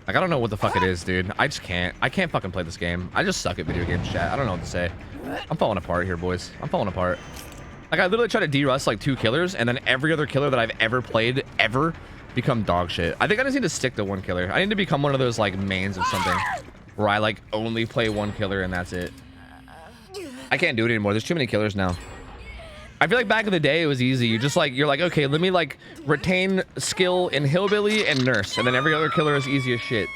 Like, I don't know what the fuck it is, dude. I just can't. I can't fucking play this game. I just suck at video games, chat. I don't know what to say. I'm falling apart here, boys. I'm falling apart. Like, I literally try to de-rust, like, 2 killers, and then every other killer that I've ever played, ever, become dog shit. I think I just need to stick to 1 killer. I need to become one of those, like, mains of something where I, like, only play 1 killer and that's it. I can't do it anymore. There's too many killers now. I feel like back in the day, it was easy. You just, like, you're like, okay, let me, like, retain skill in Hillbilly and Nurse, and then every other killer is easy as shit.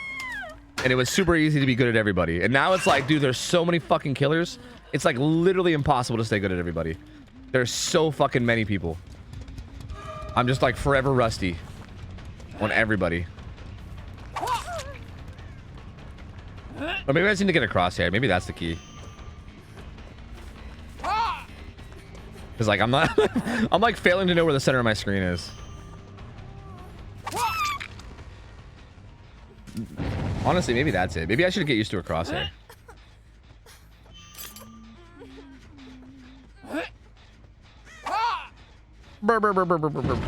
And it was super easy to be good at everybody. And now it's like, dude, there's so many fucking killers. It's, like, literally impossible to stay good at everybody. There's so fucking many people. I'm just, like, forever rusty on everybody. Or maybe I just need to get a crosshair. Maybe that's the key. Because, like, I'm not... I'm, like, failing to know where the center of my screen is. Honestly, maybe that's it. Maybe I should get used to a crosshair. Burr, burr, burr, burr, burr, burr.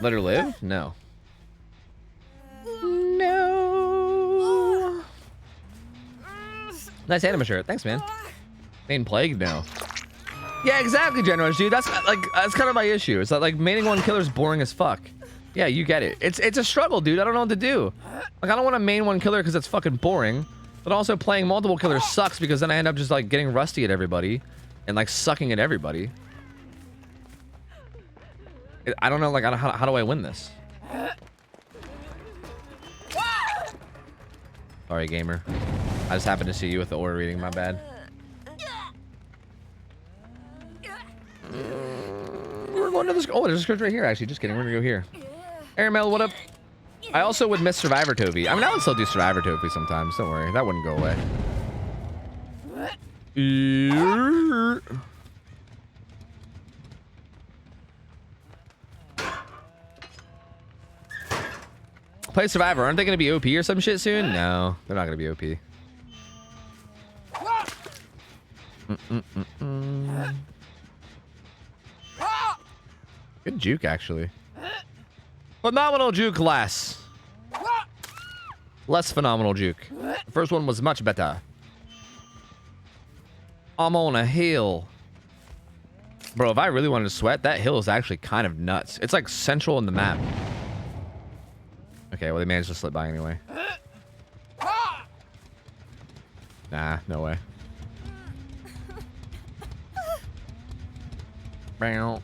Let her live? No. No. Nice anime shirt. Thanks, man. Main plague now. Yeah, exactly, Generous, dude. That's kind of my issue. It's like maining 1 killer is boring as fuck. Yeah, you get it. It's a struggle, dude. I don't know what to do. Like, I don't want to main 1 killer because it's fucking boring. But also playing multiple killers sucks because then I end up just, like, getting rusty at everybody and, like, sucking at everybody. I don't know, like, how do I win this? Sorry, gamer. I just happened to see you with the aura reading. My bad. We're going to this. Oh, there's a script right here, actually. Just kidding. We're going to go here. Airmail, what up? I also would miss Survivor Toby. I mean, I would still do Survivor Toby sometimes. Don't worry. That wouldn't go away. Play Survivor. Aren't they going to be OP or some shit soon? No, they're not going to be OP. Good juke, actually. Phenomenal juke, less. Less phenomenal juke. The first one was much better. I'm on a hill. Bro, if I really wanted to sweat, that hill is actually kind of nuts. It's like central in the map. Okay, well, they managed to slip by anyway. Nah, no way. I feel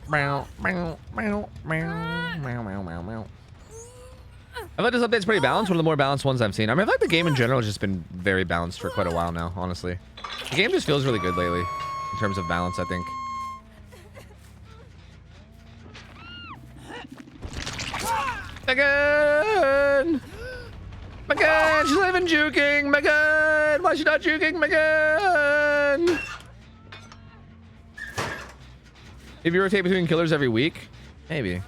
like this update's pretty balanced. One of the more balanced ones I've seen. I mean, I feel like the game in general has just been very balanced for quite a while now, honestly. The game just feels really good lately in terms of balance, I think. Megan! Megan! She's not even juking! Megan! Why is she not juking? Megan! If you rotate between killers every week, maybe.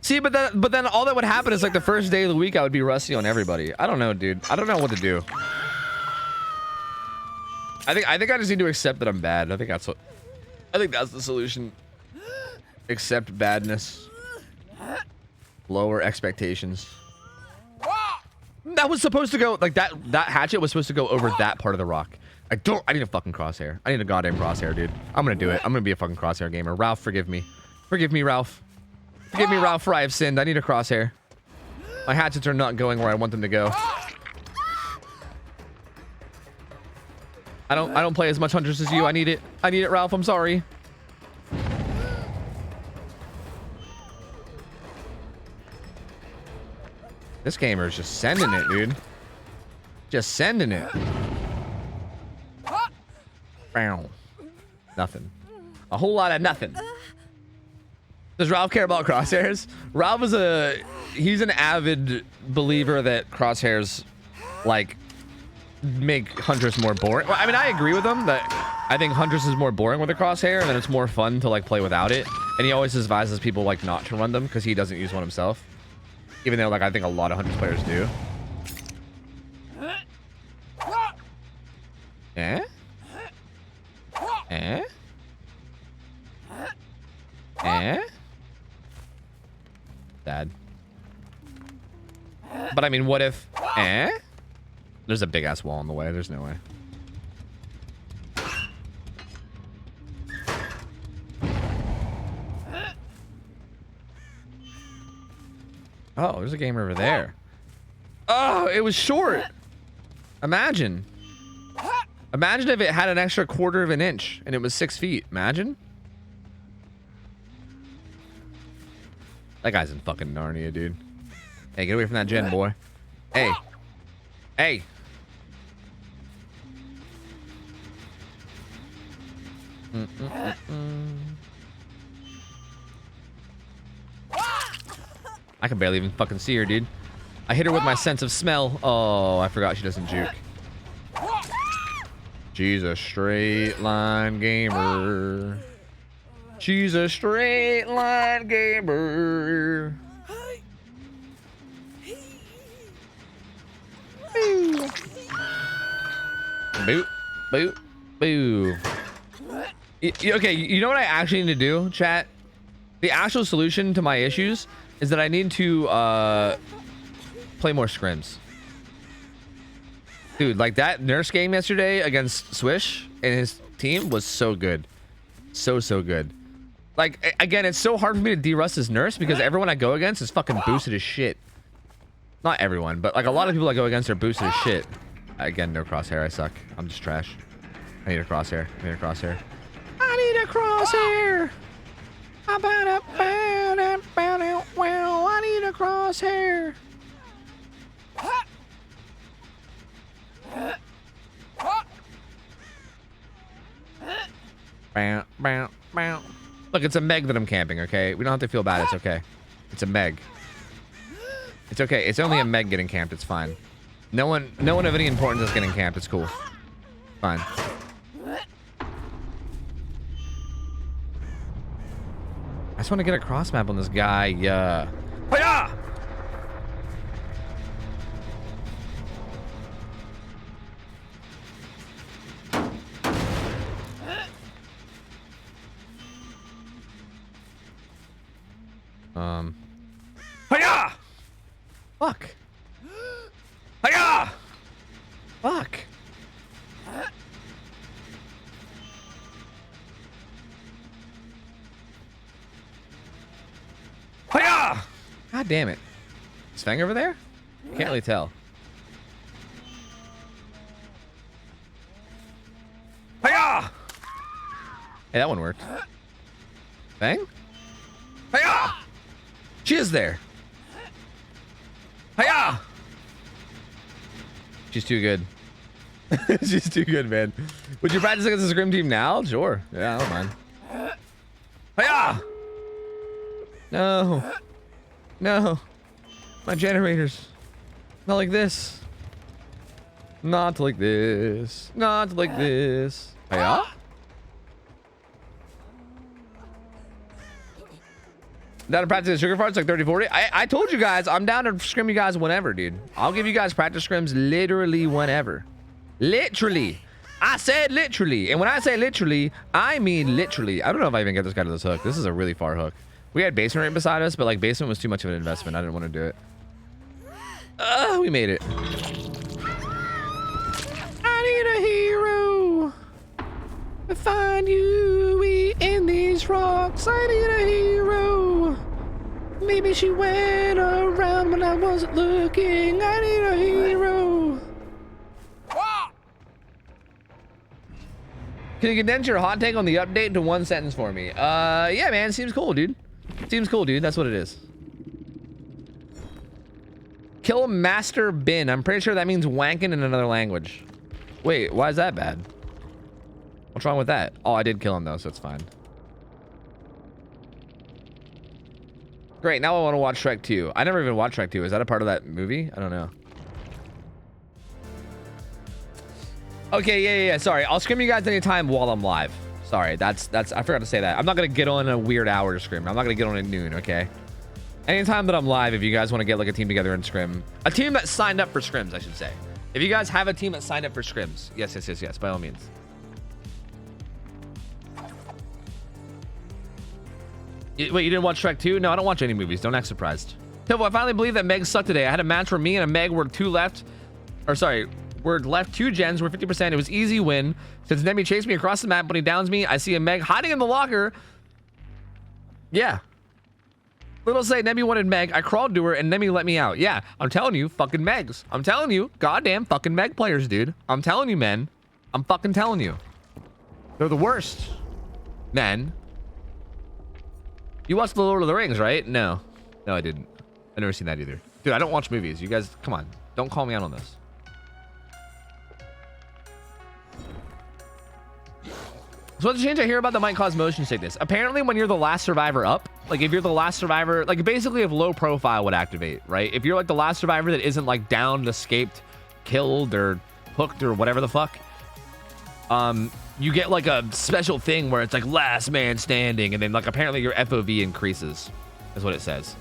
See, but then all that would happen is like the first day of the week I would be rusty on everybody. I don't know, dude. I don't know what to do. I think I just need to accept that I'm bad. I think that's the solution. Accept badness. Lower expectations. That was supposed to go like that hatchet was supposed to go over that part of the rock. I need a fucking crosshair. I need a goddamn crosshair, dude. I'm gonna do it. I'm gonna be a fucking crosshair gamer. Ralph, forgive me. Forgive me, Ralph. Forgive me, Ralph, for I have sinned. I need a crosshair. My hatchets are not going where I want them to go. I don't play as much Huntress as you. I need it. I need it, Ralph. I'm sorry. This gamer is just sending it, dude. Just sending it. Bow. Nothing. A whole lot of nothing. Does Ralph care about crosshairs? Ralph is he's an avid believer that crosshairs, like, make Huntress more boring. Well, I mean, I agree with him that I think Huntress is more boring with a crosshair, and then it's more fun to, like, play without it. And he always advises people, like, not to run them because he doesn't use one himself. Even though, like, I think a lot of Huntress players do. Eh? Eh? Eh? Sad. But I mean, what if... Eh? There's a big-ass wall in the way. There's no way. Oh, there's a gamer over there. Oh, it was short. Imagine. Imagine if it had an extra 1/4 of an inch and it was 6 feet. Imagine. That guy's in fucking Narnia, dude. Hey, get away from that gen, boy. Hey. Hey. I can barely even fucking see her, dude. I hit her with my sense of smell. Oh, I forgot she doesn't juke. She's a straight line gamer. She's a straight line gamer. Boo. Boo. Boo. Boo. Okay, you know what I actually need to do, chat? The actual solution to my issues is that I need to play more scrims. Dude, like that nurse game yesterday against Swish and his team was so good. So good. Like, again, it's so hard for me to de-rust his nurse because everyone I go against is fucking boosted as shit. Not everyone, but like a lot of people I go against are boosted as shit. Again, no crosshair. I suck. I'm just trash. I need a crosshair. I need a crosshair. I need a crosshair. I need a crosshair. Bow, bow, bow. Look, it's a Meg that I'm camping, okay? We don't have to feel bad. It's okay. It's a Meg. It's okay. It's only a Meg getting camped. It's fine. No one of any importance is getting camped. It's cool. Fine. I just want to get a cross map on this guy. Yeah. Hiya! Hiya! Fuck. Hiya! Fuck. Hiya! God damn it. Is Fang over there? Can't really tell. Hiya! Hey, that one worked. Fang? Hiya! She is there. Hiya! She's too good. She's too good, man. Would you practice against the scrim team now? Sure. Yeah, I don't mind. Hiya! No. No. My generators. Not like this. Not like this. Not like this. Hiya? Down to practice sugar farts like 30-40. I told you guys, I'm down to scrim you guys whenever, dude. I'll give you guys practice scrims literally whenever. Literally. I said literally. And when I say literally, I mean literally. I don't know if I even get this guy to this hook. This is a really far hook. We had basement right beside us, but like basement was too much of an investment. I didn't want to do it. We made it. I need a hero to find you in these rocks. I need a hero. Maybe she went around when I wasn't looking. I need a hero. Can you condense your hot take on the update to one sentence for me? Yeah, man. Seems cool, dude. Seems cool, dude. That's what it is. Kill master bin. I'm pretty sure that means wanking in another language. Wait, why is that bad? What's wrong with that? Oh, I did kill him though, so it's fine. Great, now I want to watch Shrek 2. I never even watched Shrek 2. Is that a part of that movie? I don't know. Okay, yeah. Sorry, I'll scream you guys anytime while I'm live. Sorry, that's I forgot to say that. I'm not gonna get on a weird hour to scrim. I'm not gonna get on at noon, okay? Anytime that I'm live, if you guys want to get like a team together and scrim. A team that signed up for scrims, I should say. If you guys have a team that signed up for scrims. Yes, by all means. Wait, you didn't watch Shrek 2? No, I don't watch any movies. Don't act surprised. Tofu, I finally believe that Meg sucked today. I had a match where me and a Meg were we're left 2 gens. We're 50%. It was easy win. Since Nemi chased me across the map, when he downs me, I see a Meg hiding in the locker. Yeah. Little say Nemi wanted Meg. I crawled to her and Nemi let me out. Yeah, I'm telling you, fucking Megs. I'm telling you, goddamn fucking Meg players, dude. I'm telling you, men. I'm fucking telling you. They're the worst. Men. You watched The Lord of the Rings, right? No. No, I didn't. I've never seen that either. Dude, I don't watch movies. You guys, come on. Don't call me out on this. So what's the change I hear about that might cause motion sickness? Apparently, when you're the last survivor up, like if you're the last survivor, like basically if low profile would activate, right? If you're like the last survivor that isn't like downed, escaped, killed, or hooked, or whatever the fuck, you get like a special thing where it's like last man standing, and then like apparently your FOV increases, is what it says.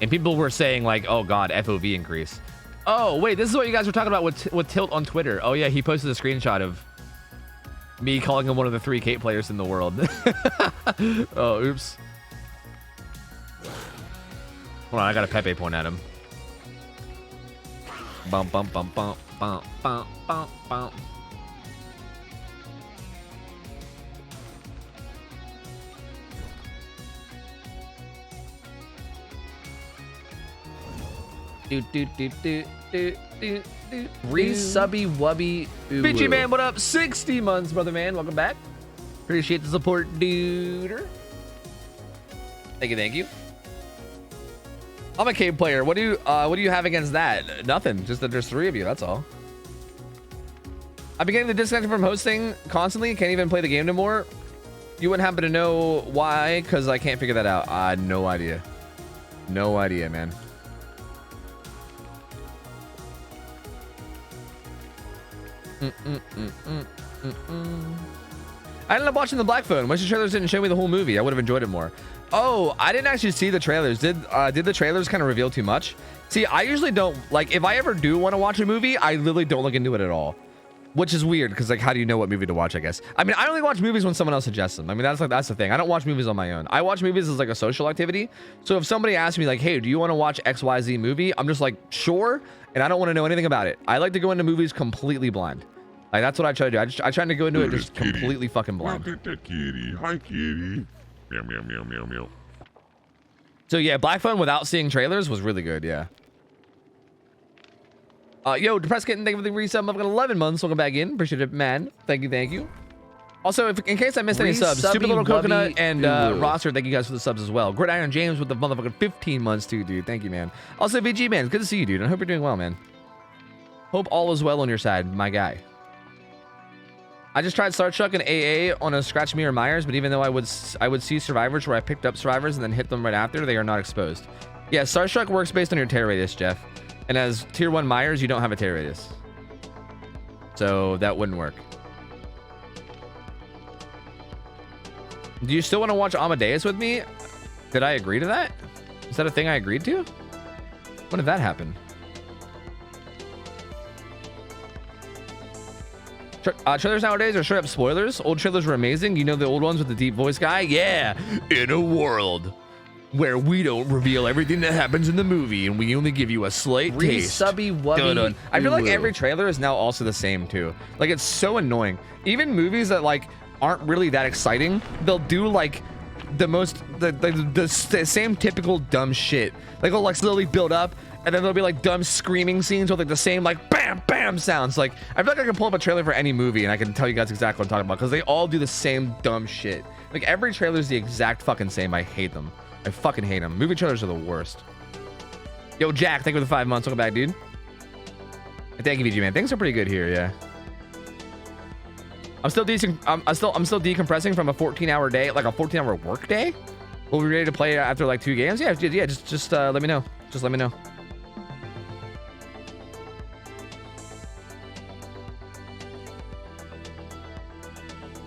And people were saying like, oh god, FOV increase. Oh wait, this is what you guys were talking about with Tilt on Twitter. Oh yeah, he posted a screenshot of me calling him one of the 3 Kate players in the world. Oh, oops. Hold on, I got a Pepe point at him. Bum bum bum bum bum bum bum bum. Resubby wubby. Bitchy man, what up? 60 months, brother man. Welcome back. Appreciate the support, dude. Thank you. I'm a cave player. What do you have against that? Nothing. Just that there's 3 of you. That's all. I've been getting the disconnection from hosting constantly. Can't even play the game no more. You wouldn't happen to know why? Because I can't figure that out. No idea. No idea, man. I ended up watching the Black Phone. Wish the trailers didn't show me the whole movie. I would have enjoyed it more. Oh, I didn't actually see the trailers. Did the trailers kind of reveal too much? See, I usually don't, like, if I ever do want to watch a movie, I literally don't look into it at all. Which is weird, because like, how do you know what movie to watch, I guess? I mean, I only watch movies when someone else suggests them. I mean, that's the thing. I don't watch movies on my own. I watch movies as like a social activity. So if somebody asks me like, hey, do you want to watch XYZ movie? I'm just like, sure. And I don't want to know anything about it. I like to go into movies completely blind. Like, that's what I try to do. I try to go into it just completely fucking blind. Look at that kitty. Hi, kitty. Meow, meow, meow, meow, meow. So yeah, Black Phone without seeing trailers was really good, yeah. Yo, Depressed Kitten, thank you for the resub. I've got 11 months. Welcome back in. Appreciate it, man. Thank you. Also, in case I missed any subs, Stupid Little Coconut and Roster, thank you guys for the subs as well. Gridiron James with the motherfucking 15 months too, dude. Thank you, man. Also, VG, man, good to see you, dude. I hope you're doing well, man. Hope all is well on your side, my guy. I just tried Starstruck and AA on a Scratch Me or Myers, but even though I would see survivors where I picked up survivors and then hit them right after, they are not exposed. Yeah, Starstruck works based on your tear radius, Jeff. And as tier 1 Myers, you don't have a tear radius. So that wouldn't work. Do you still want to watch Amadeus with me? Did I agree to that? Is that a thing I agreed to? When did that happen? Trailers nowadays are straight up spoilers. Old trailers were amazing. You know the old ones with the deep voice guy? Yeah. In a world where we don't reveal everything that happens in the movie and we only give you a slight taste. Subby wubby. I feel like every trailer is now also the same too. Like, it's so annoying. Even movies that like aren't really that exciting, they'll do like the same typical dumb shit. Like, they'll like slowly build up and then there'll be like dumb screaming scenes with like the same like bam bam sounds. Like I feel like I can pull up a trailer for any movie and I can tell you guys exactly what I'm talking about because they all do the same dumb shit. Like every trailer is the exact fucking same. I hate them. I fucking hate them. Movie trailers are the worst. Yo, Jack, thank you for the 5 months. Welcome back, dude. Thank you, VG man. Things are pretty good here, yeah. I'm still decent. I'm still decompressing from a 14-hour day, like a 14-hour work day. Will we be ready to play after like 2 games? Yeah. Just let me know. Just let me know.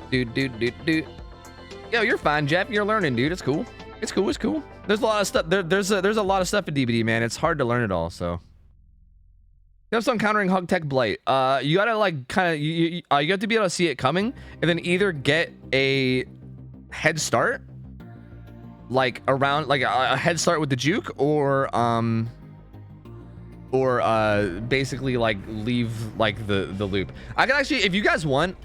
Dude. Yo, you're fine, Jeff. You're learning, dude. It's cool. It's cool. There's a lot of stuff. There's a lot of stuff in DBD, man. It's hard to learn it all. So. Tips on countering hug tech blight. You gotta like kind of you have to be able to see it coming, and then either get a head start, like around like a head start with the juke, or basically like leave like the loop. I can actually, if you guys want,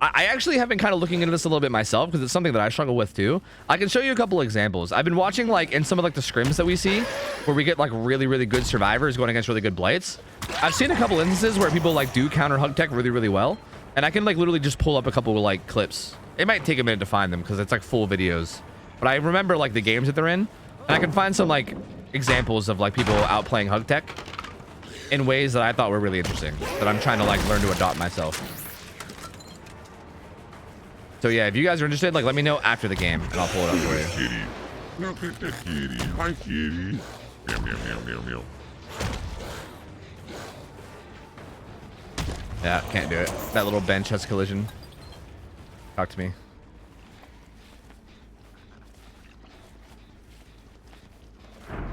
I actually have been kind of looking into this a little bit myself because it's something that I struggle with too. I can show you a couple examples. I've been watching like in some of like the scrims that we see where we get like really good survivors going against really good blights. I've seen a couple instances where people like do counter hug tech really well, and I can like literally just pull up a couple of like clips. It might take a minute to find them because it's like full videos, but I remember like the games that they're in, and I can find some like examples of like people outplaying hug tech in ways that I thought were really interesting that I'm trying to like learn to adopt myself. So yeah, if you guys are interested, like let me know after the game and I'll pull it up for you. Kitty. Look at the kitty. Hi, kitty. Meow. Yeah, can't do it. That little bench has collision. Talk to me.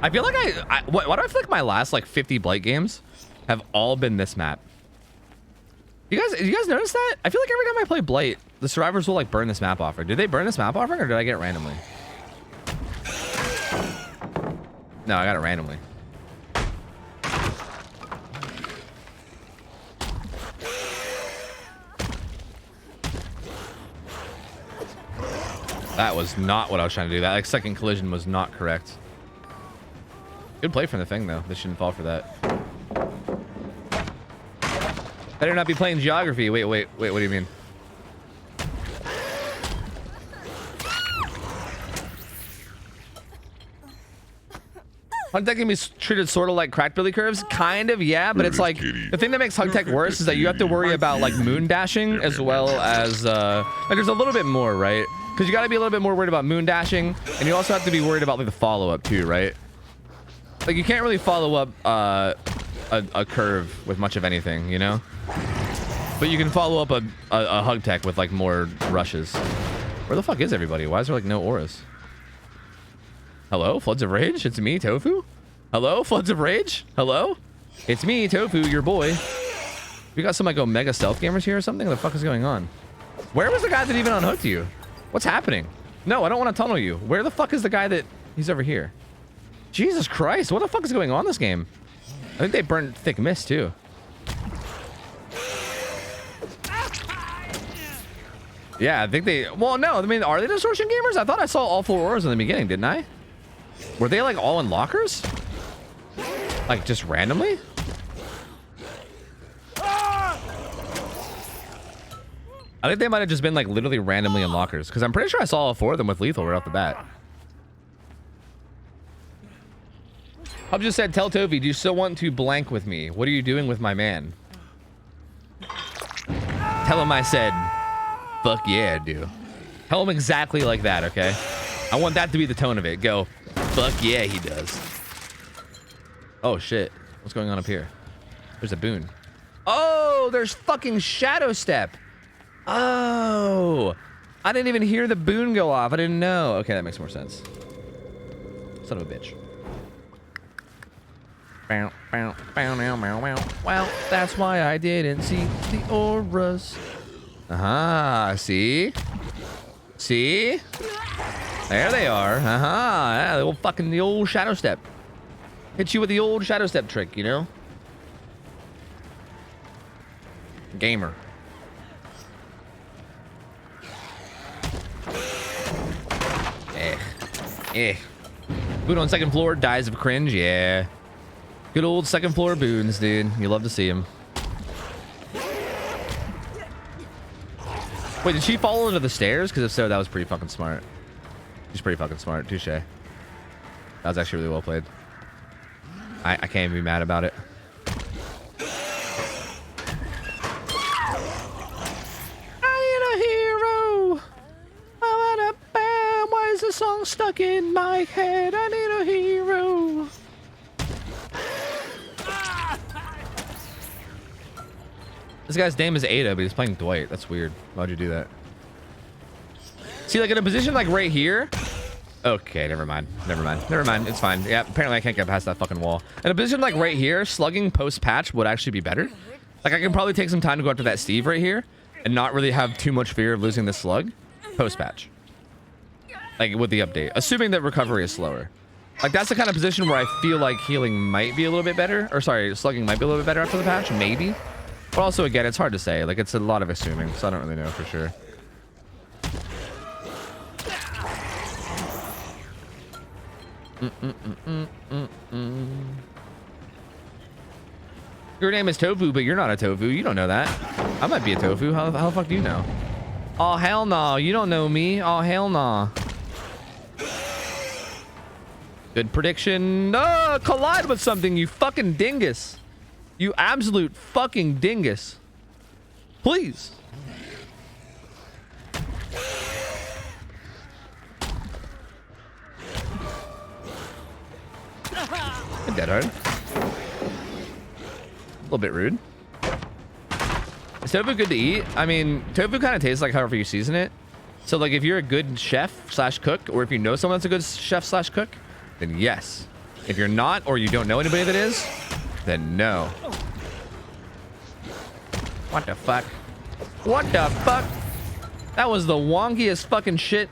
I feel like why do I feel like my last like 50 blight games have all been this map? You guys notice that? I feel like every time I play blight, the survivors will like burn this map offering. Did they burn this map offering or did I get it randomly? No, I got it randomly. That was not what I was trying to do. That like second collision was not correct. Good play from the thing though. They shouldn't fall for that. Better not be playing geography. Wait, what do you mean? Hug tech can be treated sort of like cracked billy curves, kind of, yeah, but it's like the thing that makes hug tech worse is that you have to worry about like moon dashing as well as like there's a little bit more, right? Because you got to be a little bit more worried about moon dashing, and you also have to be worried about like the follow up too, right? Like you can't really follow up a curve with much of anything, you know? But you can follow up a hug tech with like more rushes. Where the fuck is everybody? Why is there like no auras? Hello, Floods of Rage? It's me, Tofu? Hello, Floods of Rage? Hello? It's me, Tofu, your boy. We got some like Omega stealth gamers here or something? What the fuck is going on? Where was the guy that even unhooked you? What's happening? No, I don't want to tunnel you. Where the fuck is the guy that... He's over here. Jesus Christ, what the fuck is going on in this game? I think they burned thick mist too. Yeah, I think they... Well, no, I mean, are they distortion gamers? I thought I saw all 4 auras in the beginning, didn't I? Were they like all in lockers? Like just randomly? I think they might have just been like literally randomly in lockers because I'm pretty sure I saw all 4 of them with lethal right off the bat. Hub just said, tell Toby, do you still want to blank with me? What are you doing with my man? Tell him I said, fuck yeah, I do. Tell him exactly like that, okay? I want that to be the tone of it. Go, fuck yeah, he does. Oh, shit. What's going on up here? There's a boon. Oh, there's fucking Shadow Step. Oh, I didn't even hear the boon go off. I didn't know. Okay, that makes more sense. Son of a bitch. Well, that's why I didn't see the auras. Aha, see? See? There they are. Aha, yeah, the old Shadow Step. Hit you with the old Shadow Step trick, you know? Gamer. Boot on second floor, dies of cringe, yeah. Good old second floor boons, dude. You love to see him. Wait, did she fall into the stairs? Because if so, that was pretty fucking smart. She's pretty fucking smart. Touche. That was actually really well played. I can't even be mad about it. I need a hero. Why is the song stuck in my head? I need a hero. This guy's name is Ada, but he's playing Dwight. That's weird. Why'd you do that? See, like in a position like right here. Okay, never mind. Never mind. Never mind. It's fine. Yeah, apparently I can't get past that fucking wall. In a position like right here, slugging post-patch would actually be better. Like I can probably take some time to go after that Steve right here and not really have too much fear of losing the slug post-patch. Like with the update. Assuming that recovery is slower. Like that's the kind of position where I feel like healing might be a little bit better. Or sorry, slugging might be a little bit better after the patch. Maybe. But also, again, it's hard to say. Like, it's a lot of assuming, so I don't really know for sure. Your name is Tofu, but you're not a Tofu. You don't know that. I might be a Tofu. How the fuck do you know? Oh, hell no. You don't know me. Oh, hell no. Good prediction. No, collide with something, you fucking dingus. You absolute fucking dingus. Please. Dead hard. A little bit rude. Is tofu good to eat? I mean, tofu kind of tastes like however you season it. So like if you're a good chef slash cook, or if you know someone that's a good chef slash cook, then yes. If you're not, or you don't know anybody that is, then no. What the fuck? What the fuck? That was the wonkiest fucking shit.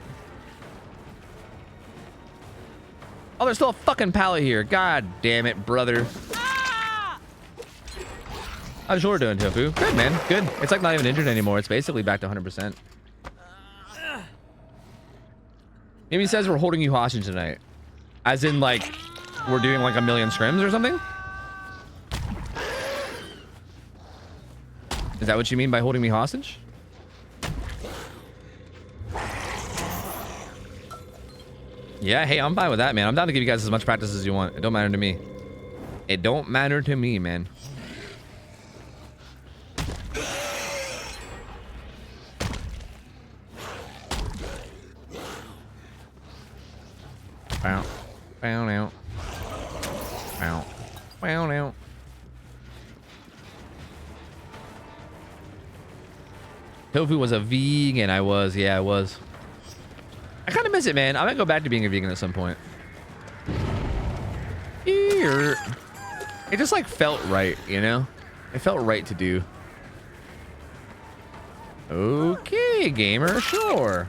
Oh, there's still a fucking pallet here. God damn it, brother. How's your doing, Tofu? Good, man. Good. It's like not even injured anymore. It's basically back to 100%. Maybe he says we're holding you hostage tonight. As in, like, we're doing like a million scrims or something? Is that what you mean by holding me hostage? Yeah, hey, I'm fine with that, man. I'm down to give you guys as much practice as you want. It don't matter to me. It don't matter to me, man. Bow. Bow now. Bow. Bow now. Tofu was a vegan. I was. Yeah, I was. I kind of miss it, man. I might go back to being a vegan at some point. Here. It just like felt right, you know? It felt right to do. Okay, gamer, sure.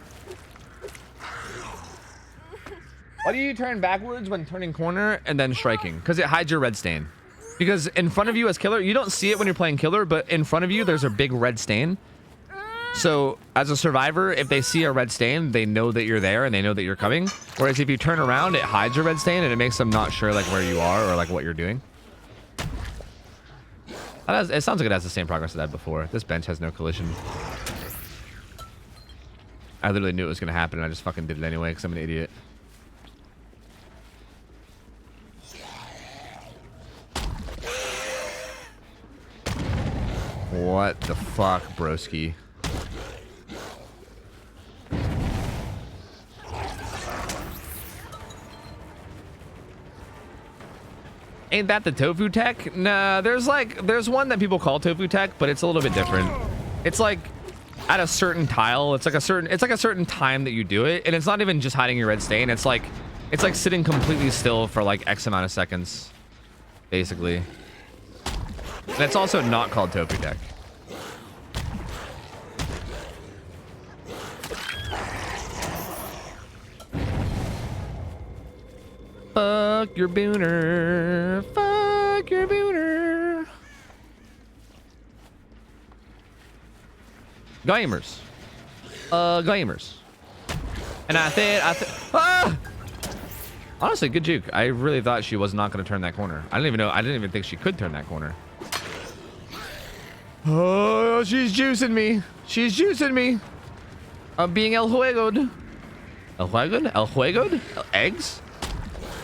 Why do you turn backwards when turning corner and then striking? Because it hides your red stain. Because in front of you as killer, you don't see it when you're playing killer, but in front of you, there's a big red stain. So as a survivor, if they see a red stain, they know that you're there and they know that you're coming. Whereas if you turn around, it hides your red stain and it makes them not sure like where you are or like what you're doing. It sounds like it has the same progress as that before. This bench has no collision. I literally knew it was going to happen and I just fucking did it anyway because I'm an idiot. What the fuck, broski? Ain't that the tofu tech? Nah, there's one that people call tofu tech, but it's a little bit different. It's like at a certain tile, it's like a certain time that you do it, and it's not even just hiding your red stain. It's like sitting completely still for like X amount of seconds, basically. And it's also not called tofu tech. Fuck your booner. Fuck your booner. Gamers. Gamers. And I said, ah! Honestly, good juke. I really thought she was not going to turn that corner. I didn't even think she could turn that corner. Oh, she's juicing me. She's juicing me. I'm being el juegoed. El juegoed? El juegoed? Eggs?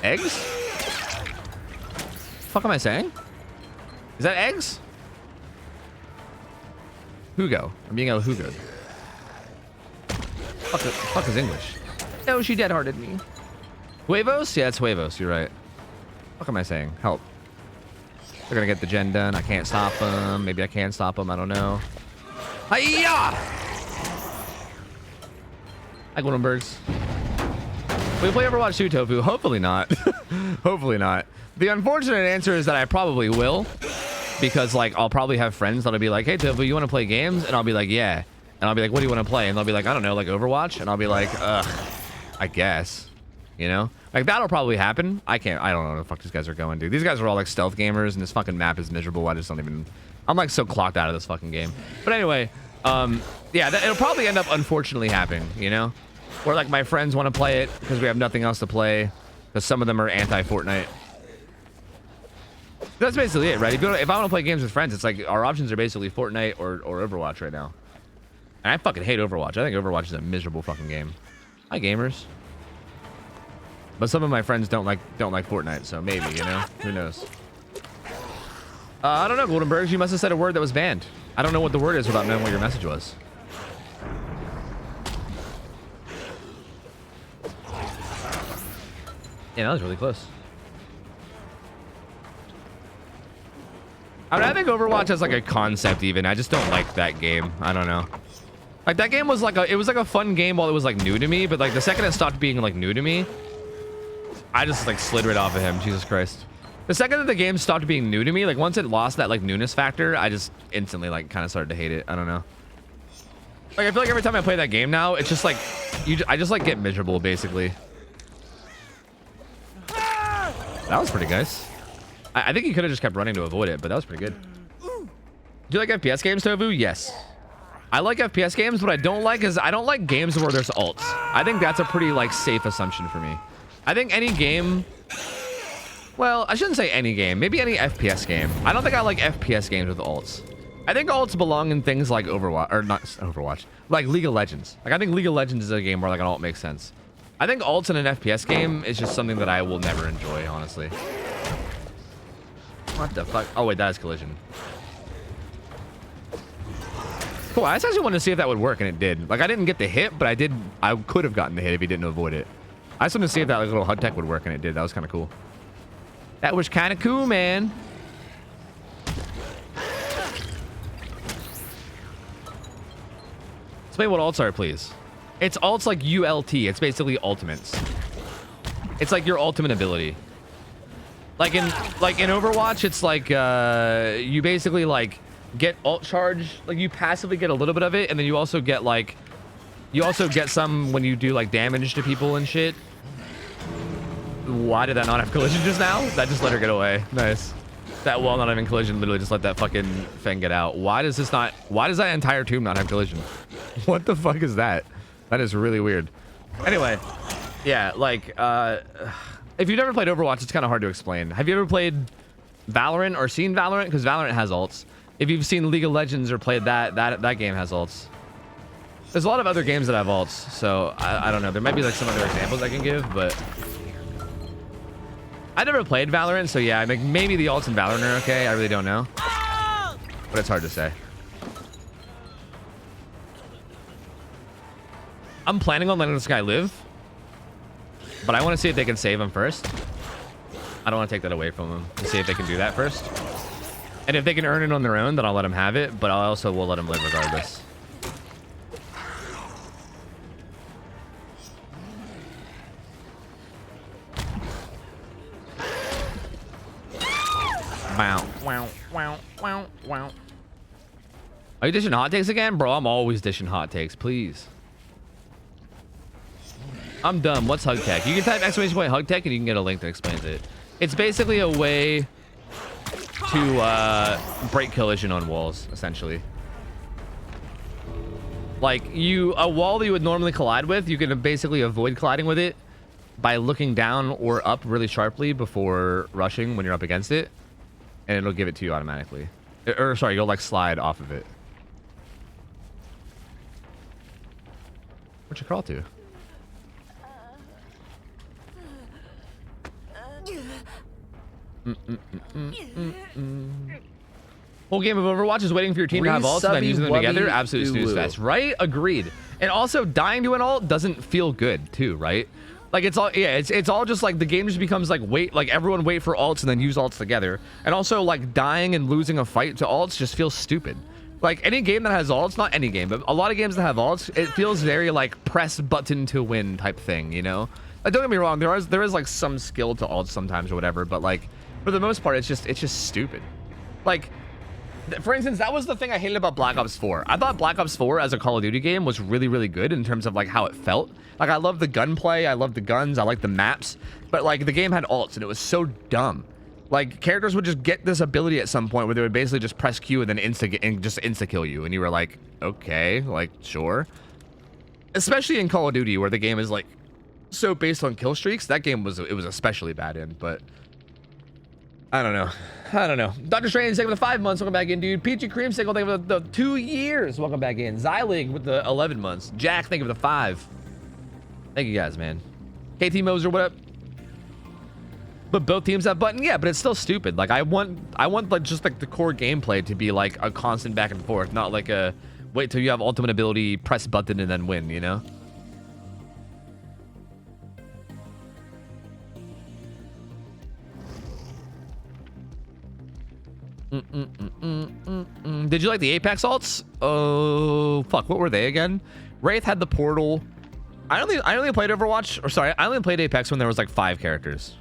Eggs? Fuck am I saying? Is that eggs? Hugo. I'm being el jugoed. Fuck is English? No, she dead-hearted me. Huevos? Yeah, it's huevos. You're right. What am I saying? Help. They're gonna get the gen done. I can't stop them. Maybe I can stop them. I don't know. Hiya! Hi, Goldenbergs. We play Overwatch 2, Tofu. Hopefully not. Hopefully not. The unfortunate answer is that I probably will. Because, like, I'll probably have friends that'll be like, hey, Tofu, you want to play games? And I'll be like, yeah. And I'll be like, what do you want to play? And they'll be like, I don't know, like Overwatch? And I'll be like, ugh, I guess. You know? Like, that'll probably happen. I don't know where the fuck these guys are going, dude. These guys are all, like, stealth gamers, and this fucking map is miserable. I just don't even... I'm, like, so clocked out of this fucking game. But anyway, yeah, it'll probably end up unfortunately happening, you know? Where, like, my friends want to play it because we have nothing else to play. Because some of them are anti-Fortnite. That's basically it, right? If I want to play games with friends, it's like our options are basically Fortnite or Overwatch right now. And I fucking hate Overwatch. I think Overwatch is a miserable fucking game. Hi, gamers. But some of my friends don't like Fortnite, so maybe, you know? Who knows? I don't know, Goldenbergs. You must have said a word that was banned. I don't know what the word is without knowing what your message was. Yeah, that was really close. I mean, I think Overwatch has like a concept even. I just don't like that game. I don't know. Like that game was like it was like a fun game while it was like new to me, but like the second it stopped being like new to me, I just like slid right off of him. Jesus Christ. The second that the game stopped being new to me, like once it lost that like newness factor, I just instantly like kind of started to hate it. I don't know. Like I feel like every time I play that game now, it's just like I just like get miserable basically. That was pretty nice. I think he could have just kept running to avoid it, but that was pretty good. Do you like FPS games, Tofu? Yes. I like FPS games, but I don't like games where there's ults. I think that's a pretty like safe assumption for me. I think any game, well, I shouldn't say any game, maybe any FPS game. I don't think I like FPS games with ults. I think ults belong in things like Overwatch, or not Overwatch, like League of Legends. Like I think League of Legends is a game where like an ult makes sense. I think ults in an FPS game is just something that I will never enjoy, honestly. What the fuck? Oh wait, that is collision. Cool. I just actually wanted to see if that would work, and it did. Like I didn't get the hit, but I could have gotten the hit if he didn't avoid it. I just wanted to see if that like, little HUD tech would work, and it did. That was kind of cool. That was kind of cool, man. Explain what ults are, please. It's ults like ULT. It's basically ultimates. It's like your ultimate ability. Like in Overwatch, it's like you basically like get ult charge, like you passively get a little bit of it, and then you also get some when you do like damage to people and shit. Why did that not have collision just now? That just let her get away. Nice. That wall not having collision literally just let that fucking thing get out. Why does that entire tomb not have collision? What the fuck is that? That is really weird. Anyway, yeah, like if you've never played Overwatch, it's kind of hard to explain. Have you ever played Valorant or seen Valorant? Because Valorant has ults. If you've seen League of Legends or played that game has ults. There's a lot of other games that have ults, so I don't know. There might be like some other examples I can give, but I never played Valorant, so yeah, I think maybe the ults in Valorant are okay. I really don't know, but it's hard to say. I'm planning on letting this guy live, but I want to see if they can save him first. I don't want to take that away from him to see if they can do that first. And if they can earn it on their own, then I'll let him have it, but I also will let him live regardless. Wow. Wow. Wow. Wow. Wow. Are you dishing hot takes again? Bro, I'm always dishing hot takes, please. I'm dumb. What's hug tech? You can type !point hug tech and you can get a link that explains it. It's basically a way to break collision on walls, essentially. Like a wall that you would normally collide with, you can basically avoid colliding with it by looking down or up really sharply before rushing when you're up against it, and it'll give it to you automatically. Or sorry, you'll like slide off of it. Where'd you crawl to? Whole game of Overwatch is waiting for your team to have ults and then using them together. Absolute snooze fest, right? Agreed. And also, dying to an ult doesn't feel good too, right? Like it's all, yeah, it's all just like the game just becomes like everyone wait for ults and then use ults together. And also like dying and losing a fight to ults just feels stupid. Like any game that has ults, not any game, but a lot of games that have ults, it feels very like press button to win type thing, you know? Like, don't get me wrong, there is like some skill to ults sometimes or whatever, but like for the most part, it's just stupid. Like, for instance, that was the thing I hated about Black Ops 4. I thought Black Ops 4 as a Call of Duty game was really, really good in terms of like how it felt. Like I love the gunplay, I love the guns, I like the maps, but like the game had ults and it was so dumb. Like characters would just get this ability at some point where they would basically just press Q and then just insta kill you, and you were like, okay, like sure. Especially in Call of Duty where the game is like so based on kill streaks, that game was especially bad in, but I don't know. Dr. Strange, thank you for the 5 months. Welcome back in, dude. Peachy Creamsicle, thank you for the 2 years. Welcome back in. Zylig with the 11 months. Jack, thank you for the 5. Thank you guys, man. KT Moser, what up? But both teams have button, yeah, but it's still stupid. Like I want like just like the core gameplay to be like a constant back and forth, not like a wait till you have ultimate ability, press button and then win, you know? Did you like the Apex ults? Oh fuck, what were they again? Wraith had the portal. I only played Overwatch, or sorry, I only played Apex when there was like 5 characters.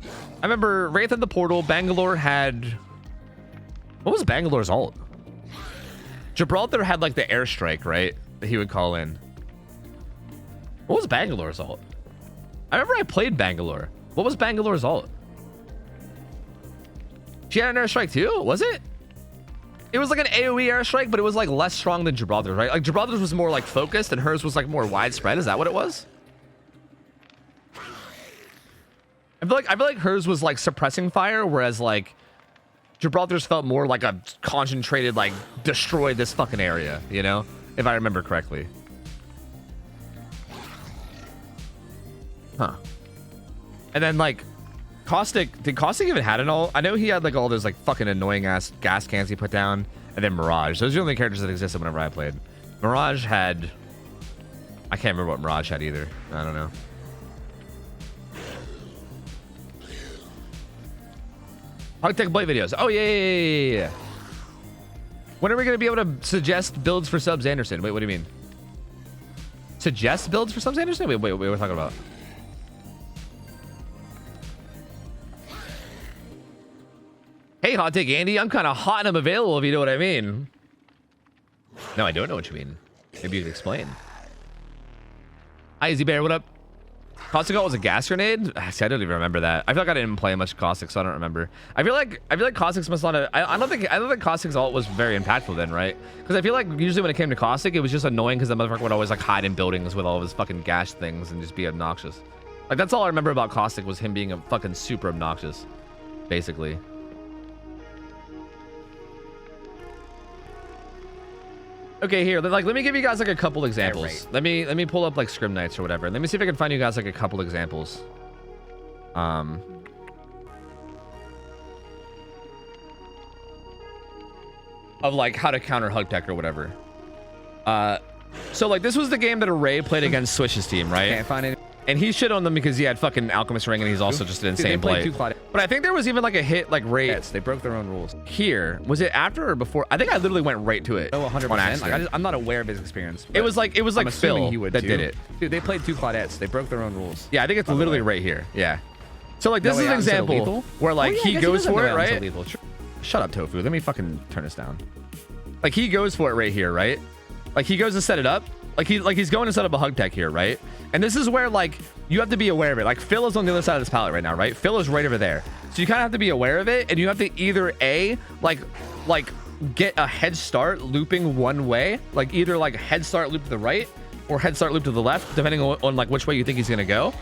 I remember Wraith had the portal. Bangalore had, what was Bangalore's ult? Gibraltar had like the airstrike, right? That he would call in. What was Bangalore's ult? I remember I played Bangalore. What was Bangalore's ult? She had an airstrike too, was it? It was like an AoE airstrike, but it was like less strong than Gibraltar's, right? Like Gibraltar's was more like focused and hers was like more widespread. Is that what it was? I feel like hers was like suppressing fire, whereas like Gibraltar's felt more like a concentrated, like destroy this fucking area, you know? If I remember correctly. Huh. And then like Caustic, did Caustic even had an ult? I know he had like all those like fucking annoying ass gas cans he put down, and then Mirage. Those are the only characters that existed whenever I played. Mirage had, I can't remember what Mirage had either. I don't know. Hogtech Blight videos. Oh yeah. When are we gonna be able to suggest builds for subs Anderson? Wait, what do you mean? Suggest builds for subs Anderson? Wait, what are we talking about? Hey, Hot Take Andy, I'm kind of hot and I'm available if you know what I mean. No, I don't know what you mean. Maybe you could explain. Hi, Easy Bear, what up? Caustic ult was a gas grenade? See, I don't even remember that. I feel like I didn't play much Caustic, so I don't remember. I feel like Caustic's must not have, I don't think Caustic's ult was very impactful then, right? Because I feel like usually when it came to Caustic, it was just annoying because the motherfucker would always like hide in buildings with all of his fucking gas things and just be obnoxious. Like that's all I remember about Caustic was him being a fucking super obnoxious, basically. Okay, here, like, let me give you guys like a couple examples. Let me pull up like Scrim Knights or whatever. Let me see if I can find you guys like a couple examples. Of like how to counter Hug Tech or whatever. So like this was the game that Array played against Swish's team, right? Can't find it. And he shit on them because he had fucking Alchemist Ring and he's also just an insane play. But I think there was even like a hit like right. They broke their own rules. Here, was it after or before? I think I literally went right to it. Oh, 100%. Like, I'm not aware of his experience. It was like Phil that did it. Dude, they played 2 Claudettes. They broke their own rules. Yeah, I think it's literally right here. Yeah. So like this is an example where like he goes for it, right? Shut up, Tofu. Let me fucking turn this down. Like he goes for it right here, right? Like he goes to set it up. Like he's going to set up a Hug Tech here, right? And this is where like you have to be aware of it. Like Phil is on the other side of this pallet right now, right? Phil is right over there. So you kind of have to be aware of it, and you have to either like get a head start looping one way, like either like head start loop to the right or head start loop to the left, depending on like which way you think he's gonna go.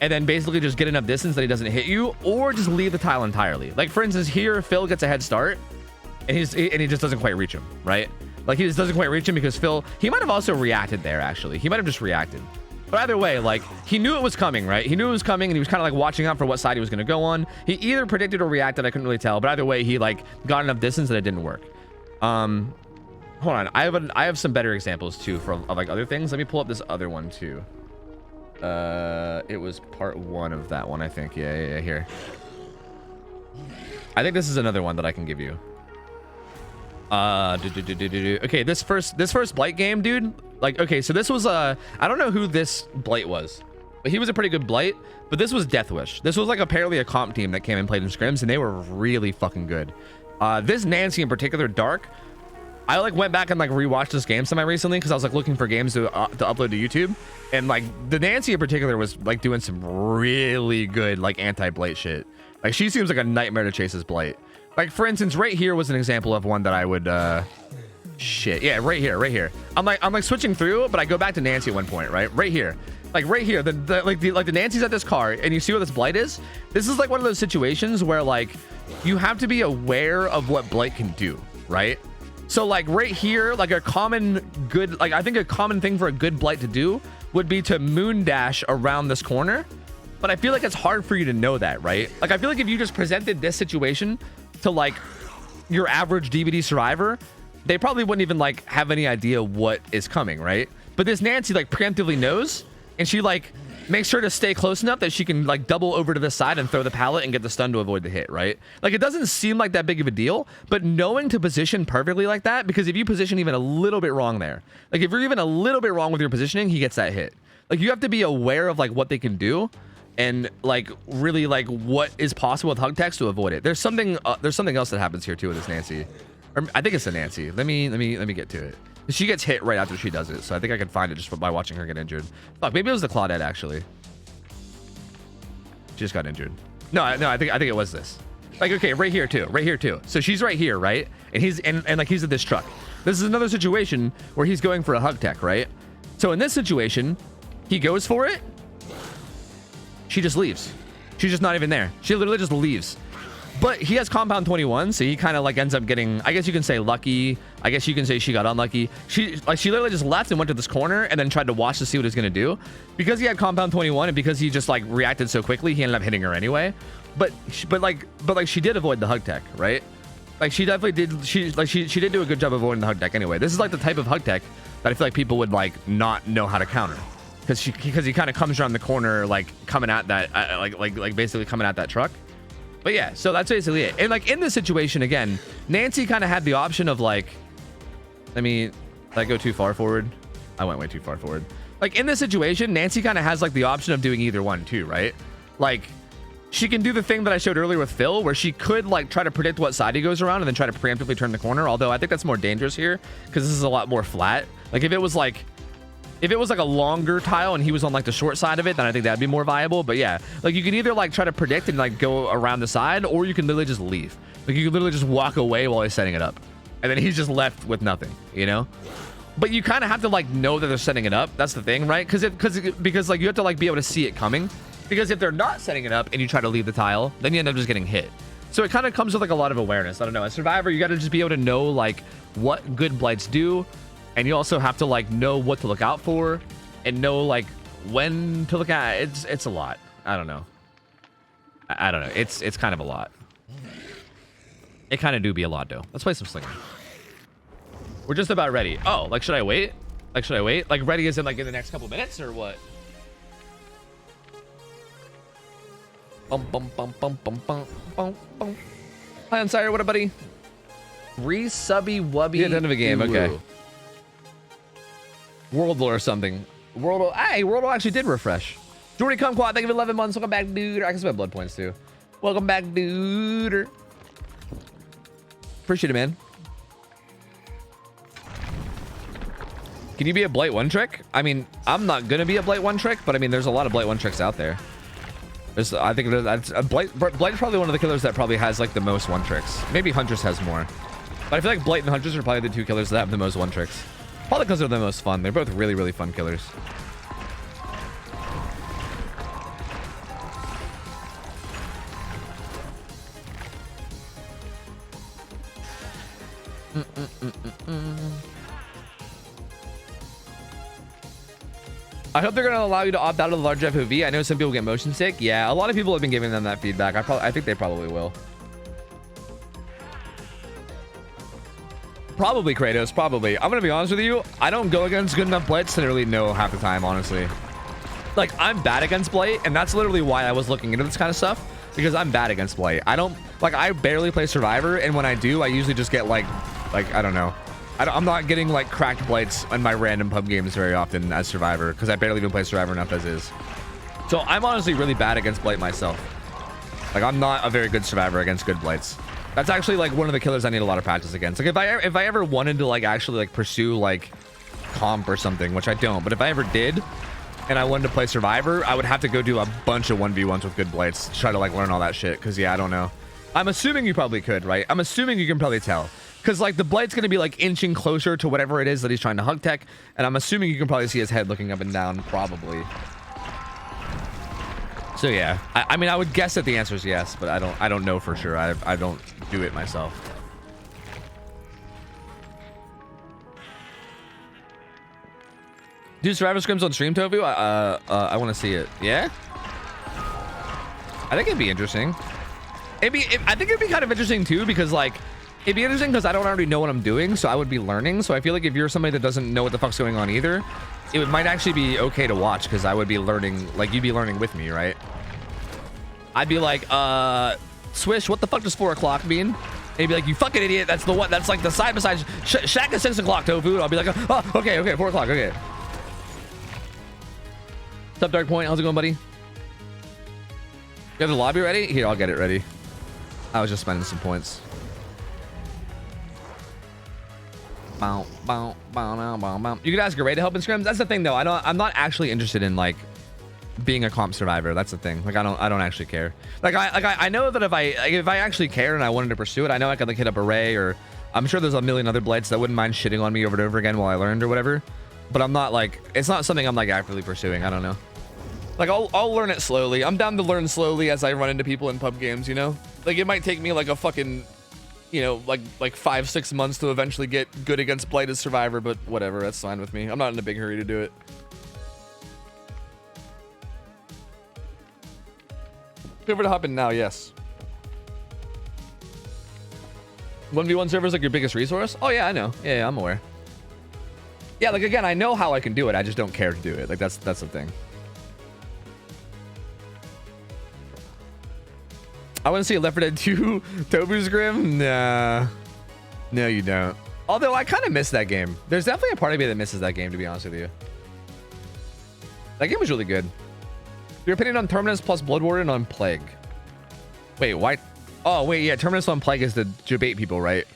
and then basically just get enough distance that he doesn't hit you, or just leave the tile entirely. Like for instance, here Phil gets a head start, and he just doesn't quite reach him, right? Like he just doesn't quite reach him because Phil, he might have also reacted there actually. He might have just reacted. But either way, like he knew it was coming, right? He knew it was coming, and he was kind of like watching out for what side he was going to go on. He either predicted or reacted. I couldn't really tell, but either way, he like got enough distance that it didn't work. Hold on, I have some better examples too of like other things. Let me pull up this other one too. It was part 1 of that one, I think. Yeah, here. I think this is another one that I can give you. Okay, this first Blight game, dude. Like, okay, so this was I don't know who this Blight was, but he was a pretty good Blight. But this was Deathwish. This was like apparently a comp team that came and played in scrims, and they were really fucking good. This Nancy in particular, Dark. I like went back and like rewatched this game semi recently because I was like looking for games to upload to YouTube, and like the Nancy in particular was like doing some really good like anti-Blight shit. Like she seems like a nightmare to chase as Blight. Like for instance, right here was an example of one that I would shit. Yeah, right here. I'm like switching through, but I go back to Nancy at one point, right? Right here. Like right here, the Nancy's at this car, and you see what this Blight is? This is like one of those situations where like you have to be aware of what Blight can do, right? So like right here, like a common good, like I think a common thing for a good Blight to do would be to moon dash around this corner. But I feel like it's hard for you to know that, right? Like I feel like if you just presented this situation to like your average DVD survivor, they probably wouldn't even like have any idea what is coming, right? But this Nancy like preemptively knows, and she like makes sure to stay close enough that she can like double over to the side and throw the pallet and get the stun to avoid the hit, right? Like it doesn't seem like that big of a deal, but knowing to position perfectly like that, because if you position even a little bit wrong there, like if you're even a little bit wrong with your positioning, he gets that hit. Like you have to be aware of like what they can do, and like really like what is possible with hug text to avoid it. There's something else that happens here too with this Nancy. Or I think it's a Nancy. Let me get to it. She gets hit right after she does it, so I think I can find it just by watching her get injured. Fuck, maybe it was the Claudette actually. She just got injured. No, I think it was this. Like, okay, right here too. So she's right here, right? And he's like he's at this truck. This is another situation where he's going for a hug tech, right? So in this situation, he goes for it. She just leaves. She's just not even there. She literally just leaves. But he has compound 21, so he kind of like ends up getting, I guess you can say lucky. I guess you can say she got unlucky. She literally just left and went to this corner and then tried to watch to see what he's gonna do. Because he had compound 21 and because he just like reacted so quickly, he ended up hitting her anyway. But she did avoid the hug tech, right? Like she definitely did. She did do a good job avoiding the hug tech anyway. This is like the type of hug tech that I feel like people would like not know how to counter. Because he kind of comes around the corner like coming at that like basically coming at that truck. But yeah, so that's basically it. And like in this situation again, Nancy kind of had the option of like, did I go too far forward? I went way too far forward. Like in this situation, Nancy kind of has like the option of doing either one too, right? Like she can do the thing that I showed earlier with Phil, where she could like try to predict what side he goes around and then try to preemptively turn the corner. Although I think that's more dangerous here because this is a lot more flat. Like if it was like a longer tile and he was on like the short side of it, then I think that'd be more viable. But yeah, like you can either like try to predict and like go around the side, or you can literally just leave. Like you can literally just walk away while he's setting it up, and then he's just left with nothing, you know? But you kind of have to like know that they're setting it up. That's the thing, right? Because like you have to like be able to see it coming. Because if they're not setting it up and you try to leave the tile, then you end up just getting hit. So it kind of comes with like a lot of awareness. I don't know. As Survivor, you got to just be able to know like what good Blights do. And you also have to like know what to look out for and know like when to look at. It's a lot. I don't know. I don't know. It's kind of a lot. It kind of do be a lot though. Let's play some Slinger. We're just about ready. Oh, like should I wait? Like ready as in like in the next couple minutes or what? Bum bum bum bum bum bum bum bum. Hi Unsire, what up, buddy? Resubby wubby. Yeah, end of a game. Okay. World or something. World. Hey, World actually did refresh. Jordy Kumquat, thank you for 11 months. Welcome back, dude. I can spend blood points too. Welcome back, dude. Appreciate it, man. Can you be a Blight one trick? I mean, I'm not gonna be a Blight one trick, but I mean, there's a lot of Blight one tricks out there. I think that's Blight is probably one of the killers that probably has like the most one tricks. Maybe Huntress has more, but I feel like Blight and Huntress are probably the two killers that have the most one tricks. Probably because they're the most fun. They're both really, really fun killers. I hope they're going to allow you to opt out of the large FOV. I know some people get motion sick. Yeah, a lot of people have been giving them that feedback. I think they probably will. Probably, Kratos. Probably. I'm going to be honest with you. I don't go against good enough Blights to really know half the time, honestly. Like, I'm bad against Blight, and that's literally why I was looking into this kind of stuff. Because I'm bad against Blight. I barely play Survivor, and when I do, I usually just get, like I don't know. I'm not getting, like, cracked Blights in my random pub games very often as Survivor, because I barely even play Survivor enough as is. So I'm honestly really bad against Blight myself. Like, I'm not a very good Survivor against good Blights. That's actually, like, one of the killers I need a lot of practice against. Like, if I ever wanted to, like, actually, like, pursue, like, comp or something, which I don't, but if I ever did, and I wanted to play Survivor, I would have to go do a bunch of 1v1s with good Blights to try to, like, learn all that shit, because, yeah, I don't know. I'm assuming you probably could, right? I'm assuming you can probably tell. Because, like, the Blight's going to be, like, inching closer to whatever it is that he's trying to hug tech. And I'm assuming you can probably see his head looking up and down, probably. So, yeah. I mean, I would guess that the answer is yes, but I don't know for sure. I don't do it myself. Do Survivor Scrims on stream, Tofu? I want to see it. Yeah? I think it'd be interesting. I think it'd be kind of interesting, too, because, like... It'd be interesting because I don't already know what I'm doing, so I would be learning. So I feel like if you're somebody that doesn't know what the fuck's going on either, it might actually be okay to watch because I would be learning, like you'd be learning with me, right? I'd be like, Swish, what the fuck does 4 o'clock mean? And he'd be like, you fucking idiot, that's the one, that's like the side beside Shaq is 6 o'clock, Tofu. And I'll be like, oh, okay, 4 o'clock, okay. What's up, Dark Point? How's it going, buddy? You have the lobby ready? Here, I'll get it ready. I was just spending some points. You could ask Ray to help in scrims. That's the thing, though. I'm not actually interested in like being a comp survivor. That's the thing. Like I don't actually care. I know that if I actually cared and I wanted to pursue it, I know I could like hit up a Ray, or I'm sure there's a million other Blights that wouldn't mind shitting on me over and over again while I learned or whatever. But I'm not like, it's not something I'm like actively pursuing. I don't know. Like I'll learn it slowly. I'm down to learn slowly as I run into people in pub games, you know? Like it might take me like a fucking, you know, like 5-6 months to eventually get good against Blight as Survivor, but whatever, that's fine with me. I'm not in a big hurry to do it. Feel free to hop in now, yes. 1v1 servers like your biggest resource? Oh yeah, I know. Yeah, I'm aware. Yeah, like again, I know how I can do it. I just don't care to do it. Like that's the thing. I want to see Left 4 Dead 2 Tofu's Grim. Nah. No, you don't. Although I kind of miss that game. There's definitely a part of me that misses that game, to be honest with you. That game was really good. Your opinion on Terminus plus Blood Warden on Plague? Wait, why? Oh, wait, yeah. Terminus on Plague is the debate people, right?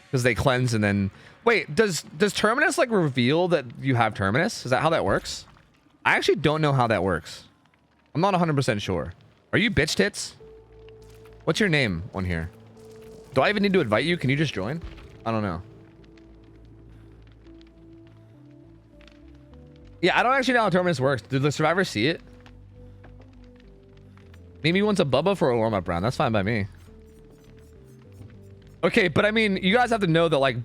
Because they cleanse and then... Wait, does Terminus like reveal that you have Terminus? Is that how that works? I actually don't know how that works. I'm not 100% sure. Are you bitch tits? What's your name on here? Do I even need to invite you? Can you just join? I don't know. Yeah, I don't actually know how Terminus works. Did the survivors see it? Maybe wants a Bubba for a warm-up round. That's fine by me. Okay, but I mean, you guys have to know that like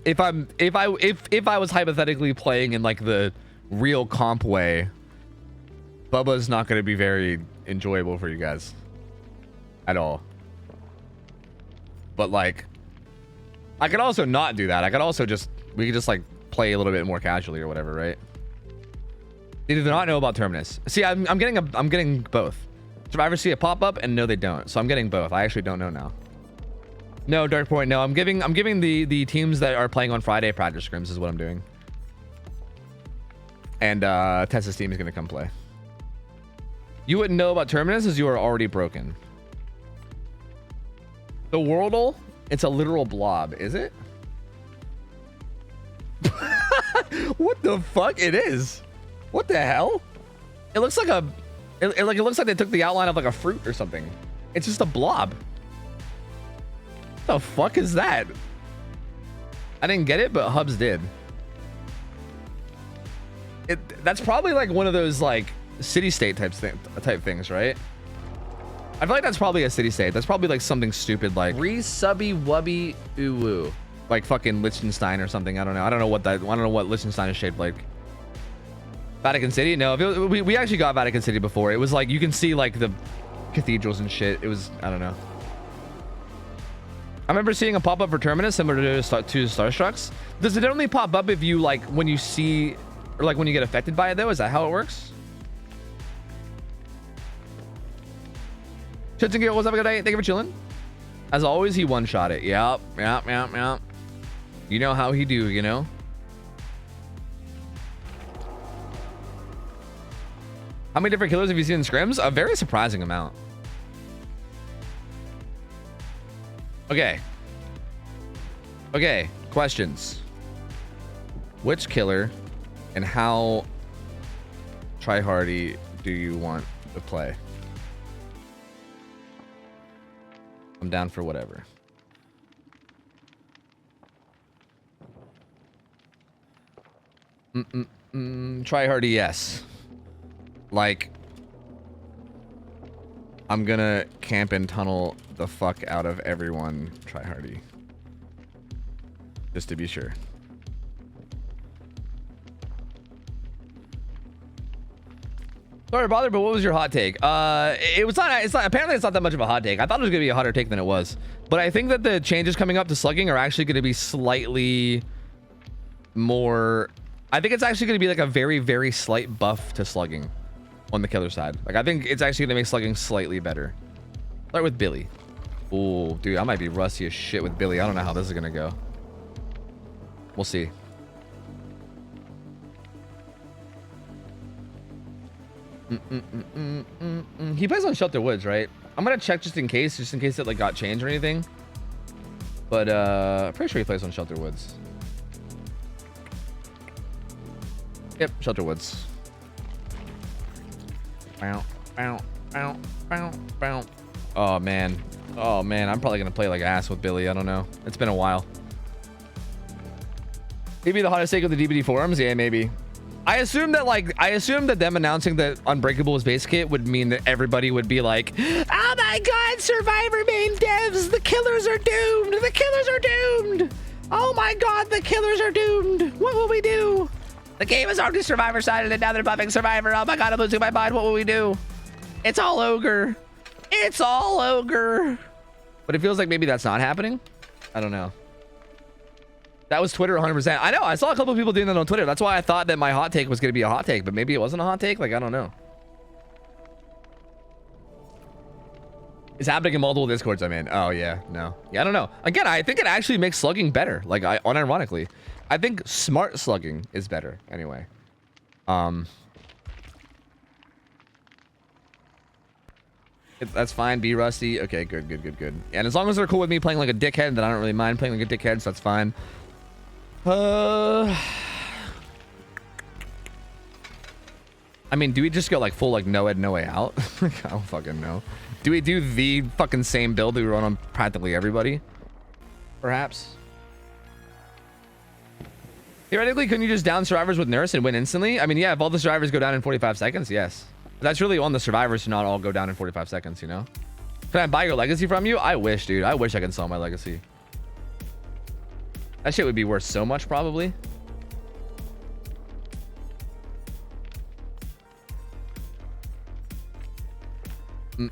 if I was hypothetically playing in like the real comp way, Bubba's not going to be very enjoyable for you guys at all. But like I could also not do that. I could also just, we could just like play a little bit more casually or whatever, right? They do not know about Terminus. See, I'm getting both. Survivors see a pop-up and no they don't. So I'm getting both. I actually don't know now. No, Dark Point, no. I'm giving the teams that are playing on Friday practice scrims is what I'm doing. And Tessa's team is gonna come play. You wouldn't know about Terminus as you are already broken. The Worldle, it's a literal blob, is it? What the fuck? It is. What the hell? It looks like it looks like they took the outline of like a fruit or something. It's just a blob. What the fuck is that? I didn't get it, but Hubs did. That's probably like one of those like city-state type things, right? I feel like that's probably a city-state. That's probably like something stupid like re-subby wubby uwu, like fucking Liechtenstein or something. I don't know. I don't know what Liechtenstein is shaped like. Vatican City? No, we actually got Vatican City before. It was like you can see like the cathedrals and shit. It was, I don't know. I remember seeing a pop-up for Terminus similar to Starstrucks. Does it only pop up if you like when you see or like when you get affected by it though? Is that how it works? Chits and Gil, what's up? Good day. Thank you for chilling. As always, he one-shot it. Yep. You know how he do, you know? How many different killers have you seen in scrims? A very surprising amount. Okay. Okay, questions. Which killer and how tryhardy do you want to play? I'm down for whatever. Tryhardy, yes. Like, I'm gonna camp and tunnel the fuck out of everyone. Tryhardy. Just to be sure. Sorry to bother, but what was your hot take? It's not apparently it's not that much of a hot take. I thought it was gonna be a hotter take than it was. But I think that the changes coming up to slugging are actually gonna be slightly more. I think it's actually gonna be like a very, very slight buff to slugging on the killer side. Like I think it's actually gonna make slugging slightly better. Start with Billy. Oh, dude, I might be rusty as shit with Billy. I don't know how this is gonna go. We'll see. He plays on Shelter Woods, right? I'm gonna check just in case it like got changed or anything. But I'm pretty sure he plays on Shelter Woods. Yep, Shelter Woods. Bow, bow, bow, bow, bow. Oh man, I'm probably gonna play like ass with Billy. I don't know. It's been a while. Maybe the hottest take of the DBD forums. Yeah, maybe. I assume that them announcing that Unbreakable is base kit would mean that everybody would be like, oh my god, Survivor main devs, the killers are doomed. The killers are doomed. Oh my god, the killers are doomed. What will we do? The game is already Survivor sided and now they're buffing Survivor. Oh my god, I'm losing my mind. What will we do? It's all ogre. It's all ogre. But it feels like maybe that's not happening. I don't know. That was Twitter 100%. I know. I saw a couple of people doing that on Twitter. That's why I thought that my hot take was going to be a hot take, but maybe it wasn't a hot take. Like, I don't know. It's happening in multiple Discords I'm in. Oh, yeah. No. Yeah, I don't know. Again, I think it actually makes slugging better. Like, unironically. I think smart slugging is better anyway. That's fine. Be rusty. Okay, good. And as long as they're cool with me playing like a dickhead, then I don't really mind playing like a dickhead, so that's fine. I mean, do we just go like full like no ed, no way out? I don't fucking know. Do we do the fucking same build that we run on practically everybody? Perhaps. Theoretically, couldn't you just down survivors with nurse and win instantly? I mean, yeah, if all the survivors go down in 45 seconds, yes. But that's really on the survivors to not all go down in 45 seconds, you know? Can I buy your legacy from you? I wish, dude. I wish I could sell my legacy. That shit would be worth so much, probably. I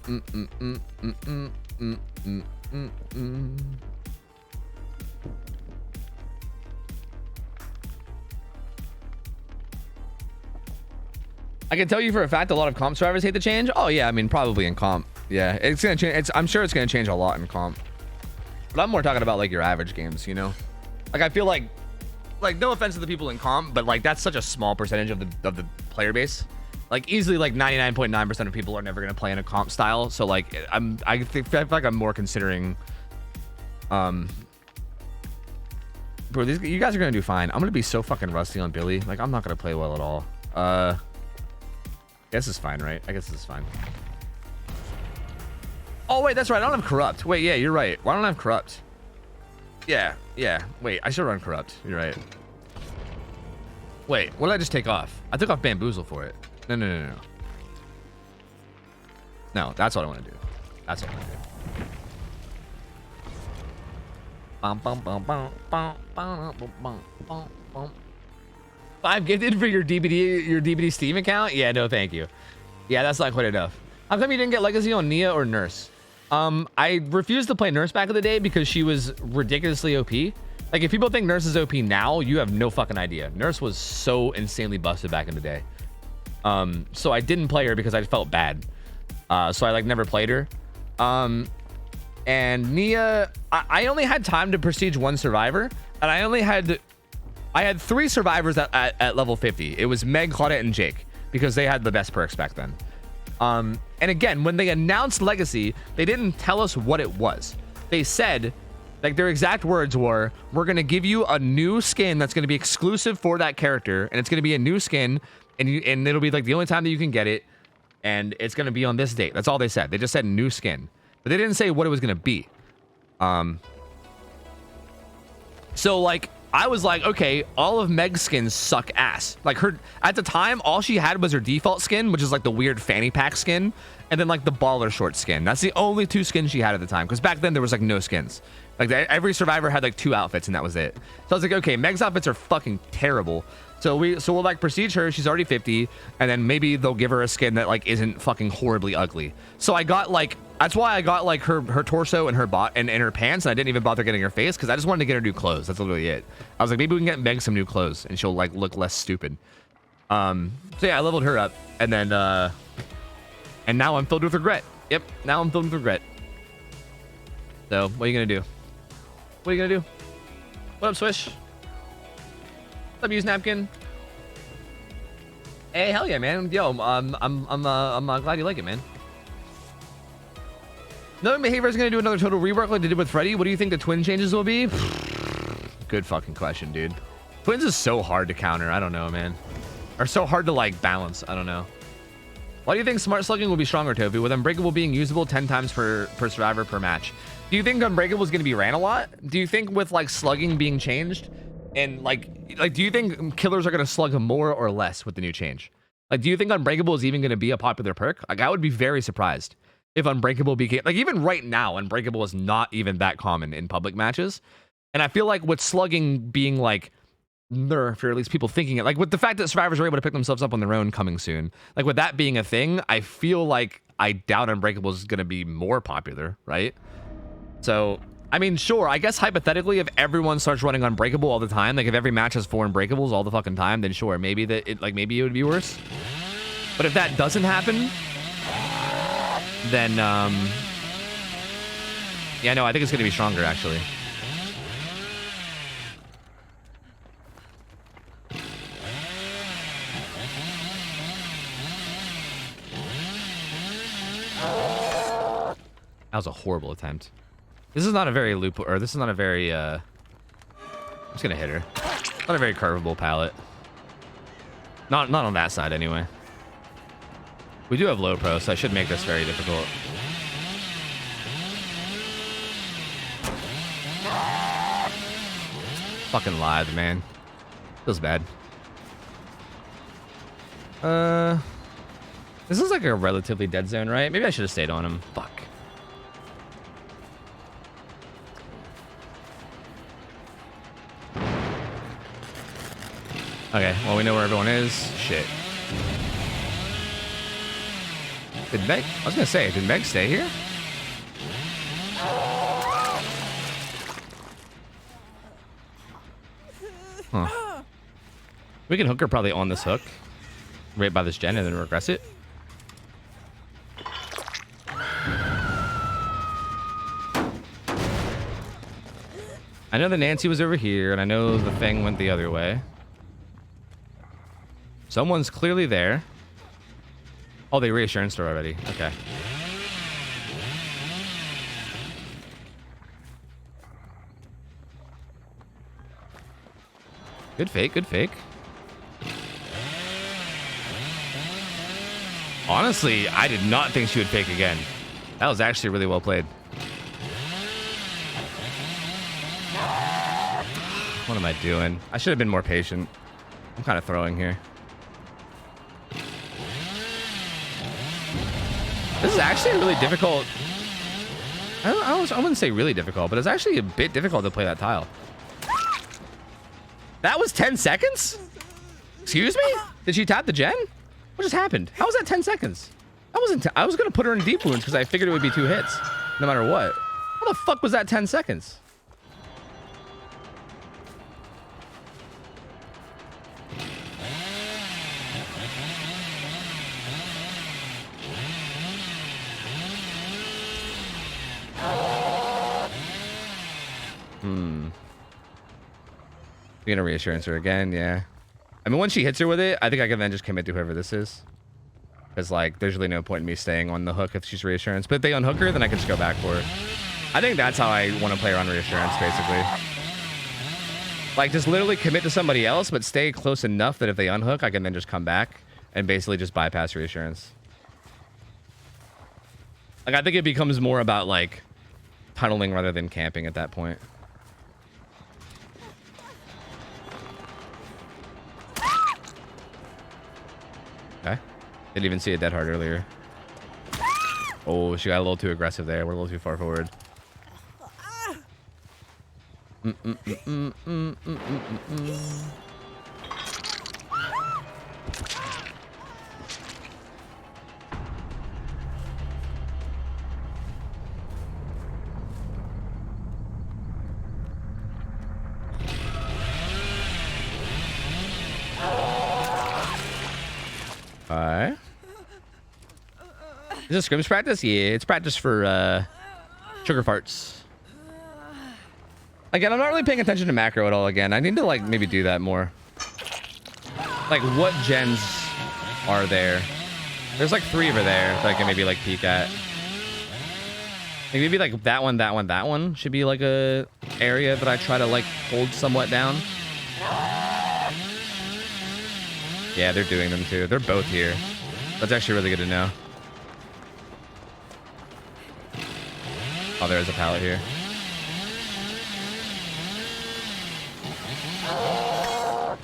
can tell you for a fact a lot of comp survivors hate the change. Oh yeah, I mean probably in comp. Yeah, it's gonna change. I'm sure it's gonna change a lot in comp. But I'm more talking about like your average games, you know? Like I feel like no offense to the people in comp, but like that's such a small percentage of the player base. Like easily like 99.9% of people are never gonna play in a comp style. So like I feel like I'm more considering bro, you guys are gonna do fine. I'm gonna be so fucking rusty on Billy. Like I'm not gonna play well at all. I guess it's fine, right? I guess this is fine. Oh wait, that's right. I don't have corrupt. Wait, yeah, you're right. Why don't I have corrupt? Yeah. Wait, I should run corrupt. You're right. Wait, what did I just take off? I took off bamboozle for it. No. No, that's what I want to do. That's what I want to do. 5 gifted for your DBD Steam account? Yeah, no, thank you. Yeah, that's not quite enough. How come you didn't get Legacy on Nia or Nurse? I refused to play Nurse back in the day because she was ridiculously OP. Like, if people think Nurse is OP now, you have no fucking idea. Nurse was so insanely busted back in the day. So I didn't play her because I felt bad. So I like never played her. And Nia, I only had time to prestige 1 survivor, and I had 3 survivors at level 50. It was Meg, Claudette, and Jake because they had the best perks back then. And again, when they announced Legacy, they didn't tell us what it was. They said, like, their exact words were, we're going to give you a new skin that's going to be exclusive for that character, and it's going to be a new skin, and it'll be like the only time that you can get it, and it's going to be on this date. That's all they said. They just said new skin, but they didn't say what it was going to be. So like, I was like, okay, all of Meg's skins suck ass. Like, her, at the time, all she had was her default skin, which is like the weird fanny pack skin, and then like the baller short skin. That's the only 2 skins she had at the time, because back then there was like no skins. Like, every survivor had like 2 outfits, and that was it. So I was like, okay, Meg's outfits are fucking terrible. So we'll like prestige her. She's already 50, and then maybe they'll give her a skin that like isn't fucking horribly ugly. So I got like, that's why I got like her torso and her bot and her pants, and I didn't even bother getting her face because I just wanted to get her new clothes. That's literally it. I was like, maybe we can get Meg some new clothes and she'll like look less stupid. So yeah, I leveled her up, and then and now I'm filled with regret. Yep, now I'm filled with regret. So what are you gonna do? What are you gonna do? What up, Swish? What's up, Use Napkin? Hey, hell yeah, man. Yo, I'm glad you like it, man. Knowing Behavior is gonna do another total rework like they did with Freddy. What do you think the twin changes will be? Good fucking question, dude. Twins is so hard to counter. I don't know, man. Or so hard to like balance. I don't know. Why do you think Smart Slugging will be stronger, Tofu? With Unbreakable being usable 10 times per survivor per match. Do you think Unbreakable is gonna be ran a lot? Do you think with like slugging being changed, and like do you think killers are gonna slug more or less with the new change? Like, do you think Unbreakable is even gonna be a popular perk? Like, I would be very surprised if Unbreakable became, like, even right now, Unbreakable is not even that common in public matches. And I feel like with slugging being like nerfed, or at least people thinking it, like with the fact that survivors are able to pick themselves up on their own coming soon, like with that being a thing, I feel like I doubt Unbreakable is going to be more popular, right? So, I mean, sure, I guess hypothetically, if everyone starts running Unbreakable all the time, like if every match has 4 Unbreakables all the fucking time, then sure, maybe maybe it would be worse. But if that doesn't happen, then yeah, no, I think it's going to be stronger, actually. That was a horrible attempt. This is not a very loop, or this is not a very I'm just gonna hit her. Not a very curvable palette. Not on that side anyway. We do have low pro, so I should make this very difficult. Fucking live, man. Feels bad. This is like a relatively dead zone, right? Maybe I should have stayed on him. Fuck. Okay, well, we know where everyone is. Shit. Did Meg? I was gonna say, did Meg stay here? Huh. We can hook her probably on this hook, right by this gen, and then regress it. I know that Nancy was over here, and I know the thing went the other way. Someone's clearly there. Oh, they reassurance her already. Okay. Good fake, good fake. Honestly, I did not think she would fake again. That was actually really well played. What am I doing? I should have been more patient. I'm kind of throwing here. This is actually really difficult. I wouldn't say really difficult, but it's actually a bit difficult to play that tile. That was 10 seconds? Excuse me? Did she tap the gen? What just happened? How was that 10 seconds? I wasn't. I was gonna put her in deep wounds because I figured it would be 2 hits, no matter what. How the fuck was that 10 seconds? You're gonna reassurance her again, yeah. I mean, once she hits her with it, I think I can then just commit to whoever this is. Because, like, there's really no point in me staying on the hook if she's reassurance. But if they unhook her, then I can just go back for it. I think that's how I want to play her on reassurance, basically. Like, just literally commit to somebody else, but stay close enough that if they unhook, I can then just come back and basically just bypass reassurance. Like, I think it becomes more about, like, tunneling rather than camping at that point. Okay. Didn't even see a dead heart earlier. Oh, she got a little too aggressive there. We're a little too far forward. Alright. Is this scrims practice? Yeah, it's practice for sugar farts. Again, I'm not really paying attention to macro at all again. I need to, like, maybe do that more. Like, what gens are there? There's, like, 3 over there that I can maybe, like, peek at. Like, maybe, like, that one, that one, that one should be, like, a area that I try to, like, hold somewhat down. Yeah, they're doing them, too. They're both here. That's actually really good to know. Oh, there's a pallet here.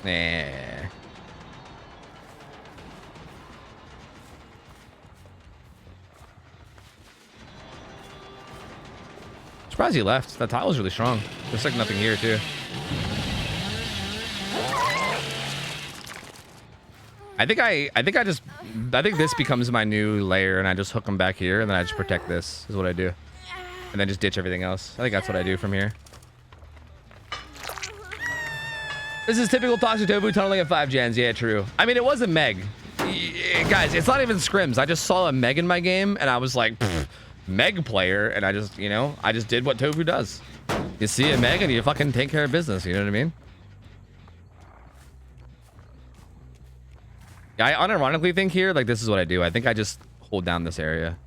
Nah. Surprised he left. That tile was really strong. Looks like nothing here, too. I think this becomes my new layer, and I just hook them back here, and then I just protect this, is what I do. And then just ditch everything else. I think that's what I do from here. This is typical Toxic Tofu tunneling at 5 gens. Yeah, true. I mean, it was a Meg. Guys, it's not even scrims. I just saw a Meg in my game, and I was like, Meg player, and I just, you know, I just did what Tofu does. You see a Meg, and you fucking take care of business, you know what I mean? I unironically think here, like, this is what I do. I think I just hold down this area.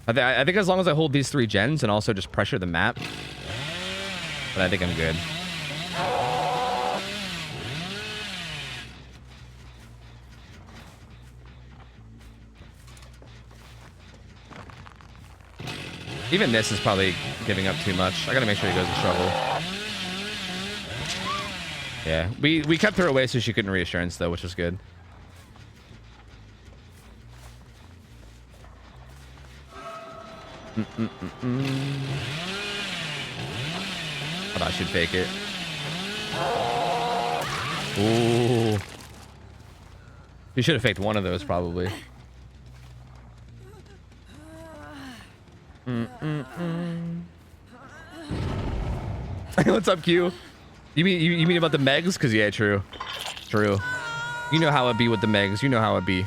I think as long as I hold these 3 gens and also just pressure the map, but I think I'm good. Even this is probably giving up too much. I gotta make sure he goes to struggle. Yeah, we kept her away so she couldn't reassurance though, which was good. I thought I should fake it. Ooh. You should have faked one of those probably. What's up, Q? You mean about the Megs? Cause yeah, true. True. You know how it be with the Megs. You know how it be.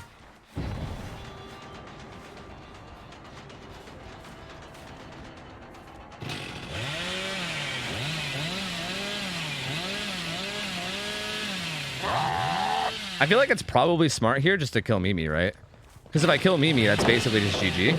I feel like it's probably smart here just to kill Mimi, right? Because if I kill Mimi, that's basically just GG.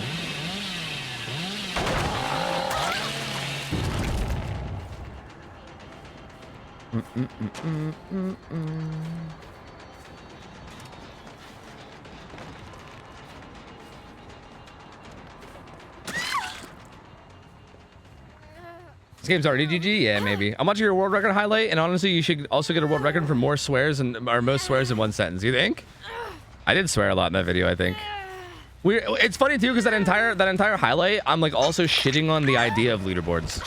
This game's already GG? Yeah, maybe. I'm watching your world record highlight, and honestly, you should also get a world record for more swears or most swears in one sentence. You think? I did swear a lot in that video, I think. It's funny too, because that entire highlight, I'm like also shitting on the idea of leaderboards.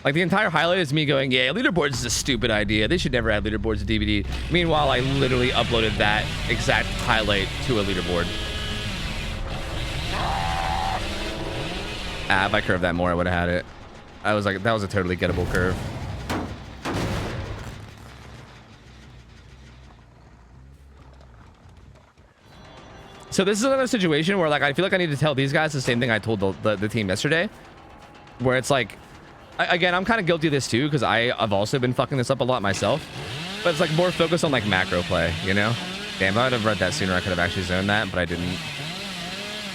Like the entire highlight is me going, yeah, leaderboards is a stupid idea. They should never add leaderboards to DVD. Meanwhile, I literally uploaded that exact highlight to a leaderboard. If I curved that more, I would have had it. I was like, that was a totally gettable curve. So this is another situation where like I feel like I need to tell these guys the same thing I told the team yesterday, where it's like, again, I'm kind of guilty of this too because I've also been fucking this up a lot myself, but it's like more focused on like macro play, you know? Damn, if I would have read that sooner, I could have actually zoned that, but I didn't.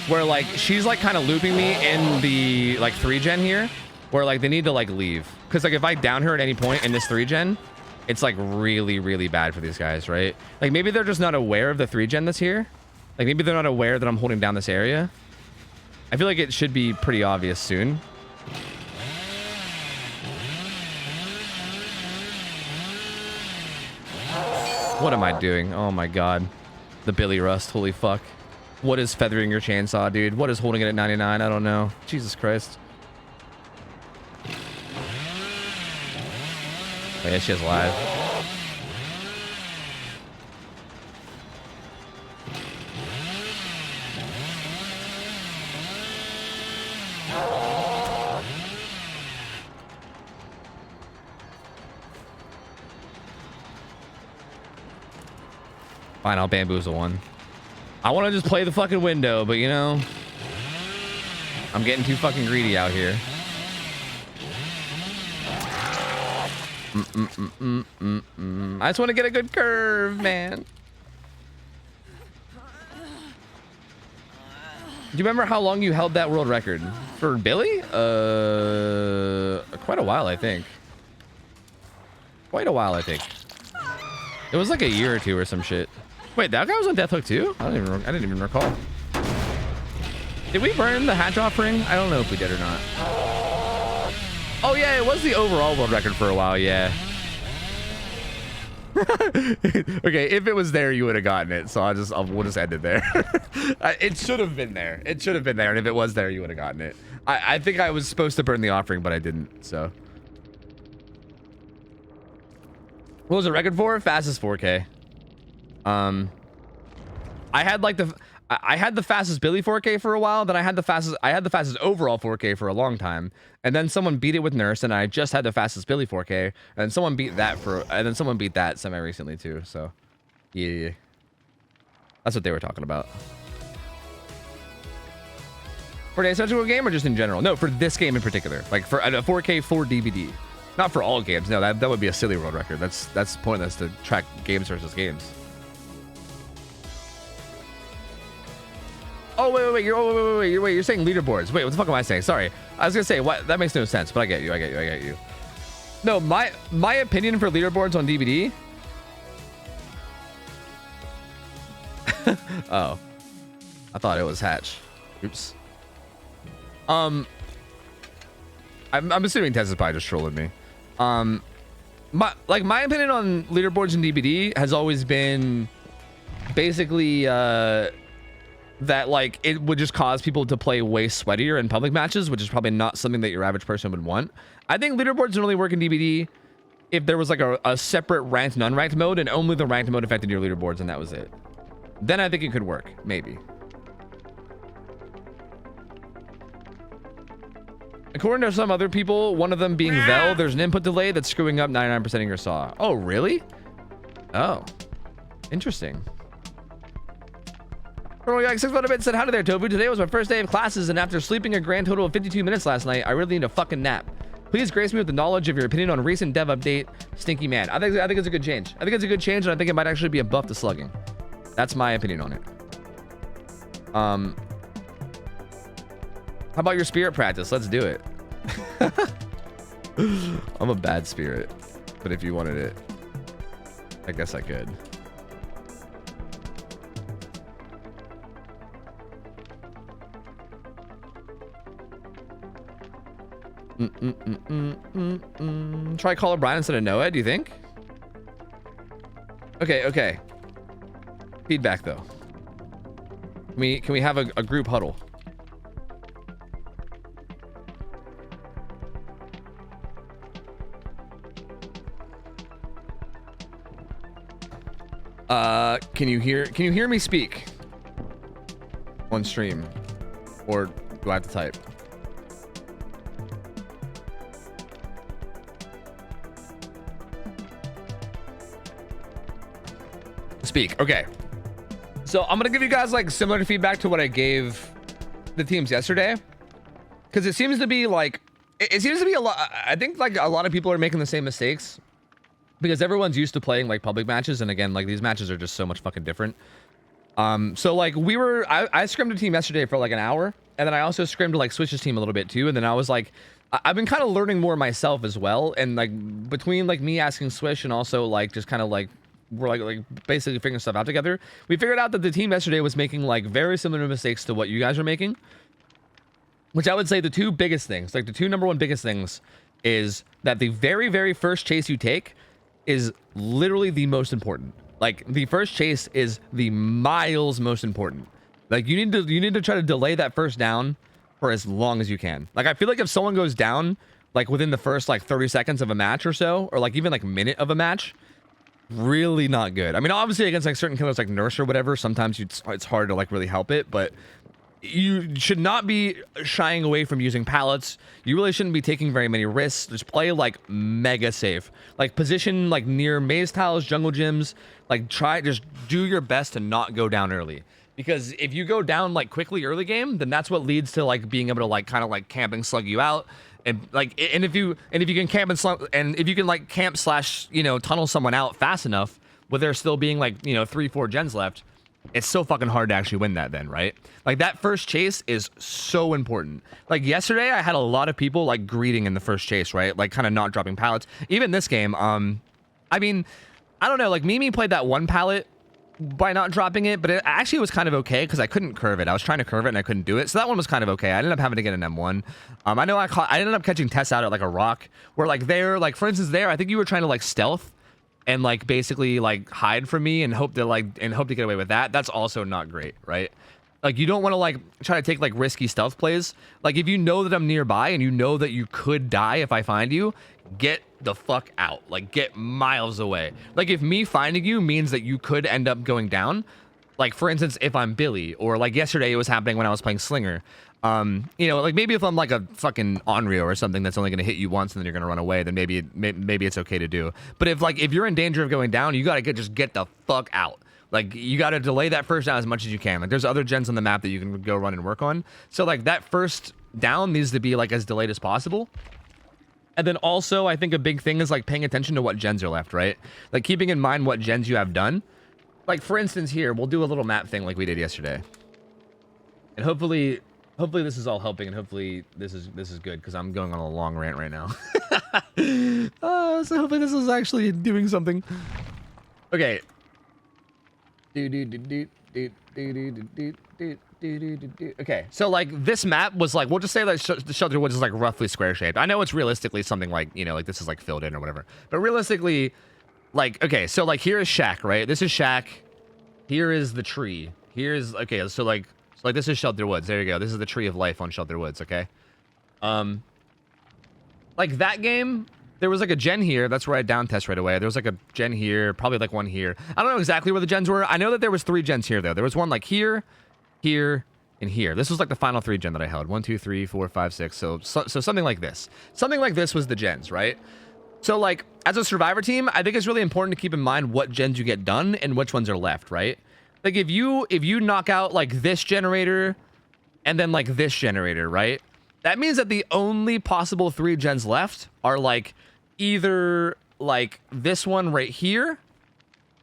Where like she's like kind of looping me in the like 3-gen here, where like they need to like leave, because like if I down her at any point in this 3-gen, it's like really, really bad for these guys, right? Like maybe they're just not aware of the 3-gen that's here. Like maybe they're not aware that I'm holding down this area. I feel like it should be pretty obvious soon. What am I doing? Oh my god. The Billy Rust, holy fuck. What is feathering your chainsaw, dude? What is holding it at 99? I don't know. Jesus Christ. Oh yeah, she has live. Fine, I'll bamboozle one. I want to just play the fucking window, but you know, I'm getting too fucking greedy out here. I just want to get a good curve, man. Do you remember how long you held that world record? For Billy? Quite a while, I think. Quite a while, I think. It was like a year or two or some shit. Wait, that guy was on Death Hook too? I didn't even recall. Did we burn the hatch offering? I don't know if we did or not. Oh yeah, it was the overall world record for a while, yeah. Okay, if it was there, you would have gotten it. So we'll just end it there. It should have been there. It should have been there, and if it was there, you would have gotten it. I think I was supposed to burn the offering, but I didn't. So, what was the record for? Fastest 4K. I had like I had the fastest Billy 4K for a while, then I had the fastest overall 4K for a long time, and then someone beat it with Nurse, and I just had the fastest Billy 4K, and someone beat that semi recently too. So yeah, that's what they were talking about. For the essential game or just in general? No, for this game in particular, like for a 4K for DVD, not for all games. No, that would be a silly world record. That's pointless to track games versus games. Oh wait, you're saying leaderboards. Wait, what the fuck am I saying? Sorry, I was gonna say what, that makes no sense, but I get you. No, my opinion for leaderboards on DVD. Oh, I thought it was Hatch. Oops. I'm assuming Tess is probably just trolling me. My opinion on leaderboards and DVD has always been basically that like it would just cause people to play way sweatier in public matches, which is probably not something that your average person would want. I think leaderboards would only work in DVD if there was like a separate ranked and unranked mode, and only the ranked mode affected your leaderboards, and that was it. Then I think it could work, maybe. According to some other people, one of them being Vel, there's an input delay that's screwing up 99% of your saw. Oh, really? Oh, interesting. Like 6 bit said, "Howdy there, Tofu. Today was my first day of classes, and after sleeping a grand total of 52 minutes last night, I really need a fucking nap. Please grace me with the knowledge of your opinion on recent dev update, Stinky Man." I think it's a good change. I think it's a good change, and I think it might actually be a buff to slugging. That's my opinion on it. How about your spirit practice? Let's do it. I'm a bad spirit, but if you wanted it, I guess I could. Try call O'Brien instead of Noah, do you think? Okay. Feedback though. Can we have a group huddle? Can you hear me speak on stream, or do I have to type? Speak. Okay. So I'm gonna give you guys like similar feedback to what I gave the teams yesterday, because it seems to be like it seems to be a lot. I think like a lot of people are making the same mistakes because everyone's used to playing like public matches, and again, like these matches are just so much fucking different. So like I scrimmed a team yesterday for like an hour, and then I also scrimmed like Switch's team a little bit too, and then I was like, I've been kind of learning more myself as well, and like between like me asking Swish and also like just kind of like we're like basically figuring stuff out together, we figured out that the team yesterday was making like very similar mistakes to what you guys are making, which I would say the two biggest things, like the two number one biggest things, is that the very first chase you take is literally the most important. Like the first chase is the miles most important. Like you need to try to delay that first down for as long as you can. Like I feel like if someone goes down like within the first like 30 seconds of a match or so, or like even like minute of a match, really not good. I mean, obviously against like certain killers like Nurse or whatever, sometimes it's hard to like really help it, but you should not be shying away from using pallets. You really shouldn't be taking very many risks. Just play like mega safe, like position like near maze tiles, jungle gyms, like just do your best to not go down early, because if you go down like quickly early game, then that's what leads to like being able to like kind of like camp and slug you out. And like, and if you can camp and if you can like camp slash, you know, tunnel someone out fast enough with there still being like, you know, 3-4 gens left, it's so fucking hard to actually win that then, right? Like that first chase is so important. Like yesterday I had a lot of people like greeting in the first chase, right? Like kind of not dropping pallets. Even this game, I mean, I don't know, like Mimi played that one pallet by not dropping it, but it actually was kind of okay because I couldn't curve it. I was trying to curve it and I couldn't do it, so that one was kind of okay. I ended up having to get an M1. I know I ended up catching Tess out at like a rock where like there, like for instance there, I think you were trying to like stealth and like basically like hide from me and hope to get away with that. That's also not great, right? Like you don't want to like try to take like risky stealth plays. Like if you know that I'm nearby and you know that you could die if I find you, get the fuck out. Like get miles away. Like if me finding you means that you could end up going down, like for instance if I'm Billy, or like yesterday it was happening when I was playing Slinger, you know, like maybe if I'm like a fucking Onryo or something that's only going to hit you once and then you're going to run away, then maybe it's okay to do. But if you're in danger of going down, you got to just get the fuck out. Like you got to delay that first down as much as you can. Like there's other gens on the map that you can go run and work on, so like that first down needs to be like as delayed as possible. And then also I think a big thing is like paying attention to what gens are left, right? Like keeping in mind what gens you have done. Like for instance here, we'll do a little map thing like we did yesterday, and hopefully this is all helping, and hopefully this is good because I'm going on a long rant right now. So hopefully this is actually doing something. Okay. Okay, so like this map was like, we'll just say that the Shelter Woods is like roughly square shaped. I know it's realistically something like, you know, like this is like filled in or whatever, but realistically, like, okay, so like here is Shack, right? This is Shack. Here is the tree. Here's okay, so like this is Shelter Woods. There you go. This is the tree of life on Shelter Woods. Okay, like that game, there was like a gen here. That's where I down test right away. There was like a gen here, probably like one here. I don't know exactly where the gens were. I know that there was 3 gens here though. There was one like here, here, and here. This was like the final 3 gen that I held. 1, 2, 3, 4, 5, 6. So something like this. Something like this was the gens, right? So like as a survivor team, I think it's really important to keep in mind what gens you get done and which ones are left, right? Like if you knock out like this generator and then like this generator, right? That means that the only possible 3 gens left are like either like this one right here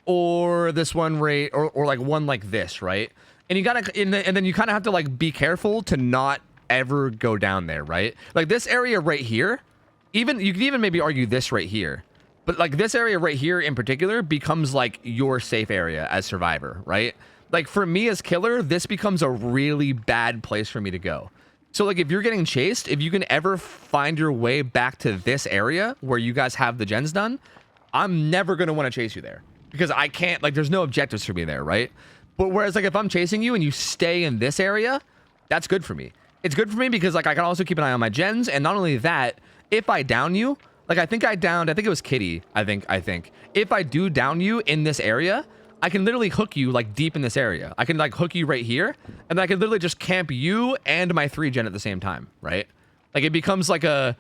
or this one right or like one like this, right? And you gotta and then you kind of have to like be careful to not ever go down there, right? Like this area right here, even you could even maybe argue this right here, but like this area right here in particular becomes like your safe area as survivor, right? Like for me as killer, this becomes a really bad place for me to go. So like if you're getting chased, if you can ever find your way back to this area where you guys have the gens done, I'm never going to want to chase you there because I can't, like there's no objectives for me there, right? But whereas like if I'm chasing you and you stay in this area, that's good for me. It's good for me because like I can also keep an eye on my gens, and not only that, if I down you, like I think it was Kitty, I think. If I do down you in this area, I can literally hook you like deep in this area. I can like hook you right here, and I can literally just camp you and my 3-gen at the same time, right? Like it becomes like a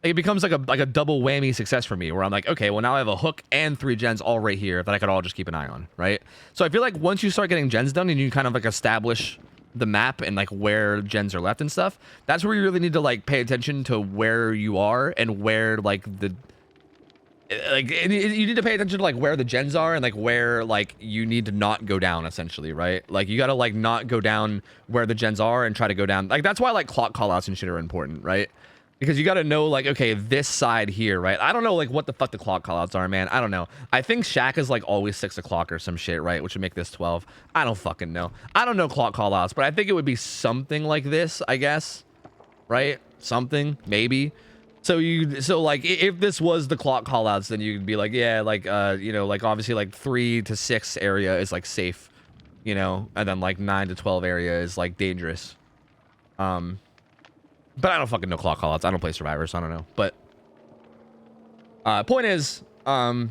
double whammy success for me, where I'm like, okay, well now I have a hook and 3 gens all right here that I could all just keep an eye on, right? So I feel like once you start getting gens done and you kind of like establish the map and like where gens are left and stuff, that's where you really need to like pay attention to where you are and where like the you need to pay attention to like where the gens are and like where like you need to not go down, essentially, right? Like you gotta like not go down where the gens are and try to go down. Like that's why like clock callouts and shit are important, right? Because you gotta know like, okay, this side here, right? I don't know like what the fuck the clock callouts are, man. I don't know. I think Shack is like always 6 o'clock or some shit, right? Which would make this 12. I don't fucking know. I don't know clock callouts, but I think it would be something like this, I guess, right? Something, maybe. So like if this was the clock callouts, then you'd be like, yeah, like you know, like obviously like 3 to 6 area is like safe, you know, and then like 9 to 12 area is like dangerous. But I don't fucking know clock callouts. I don't play Survivor, so I don't know. But point is, but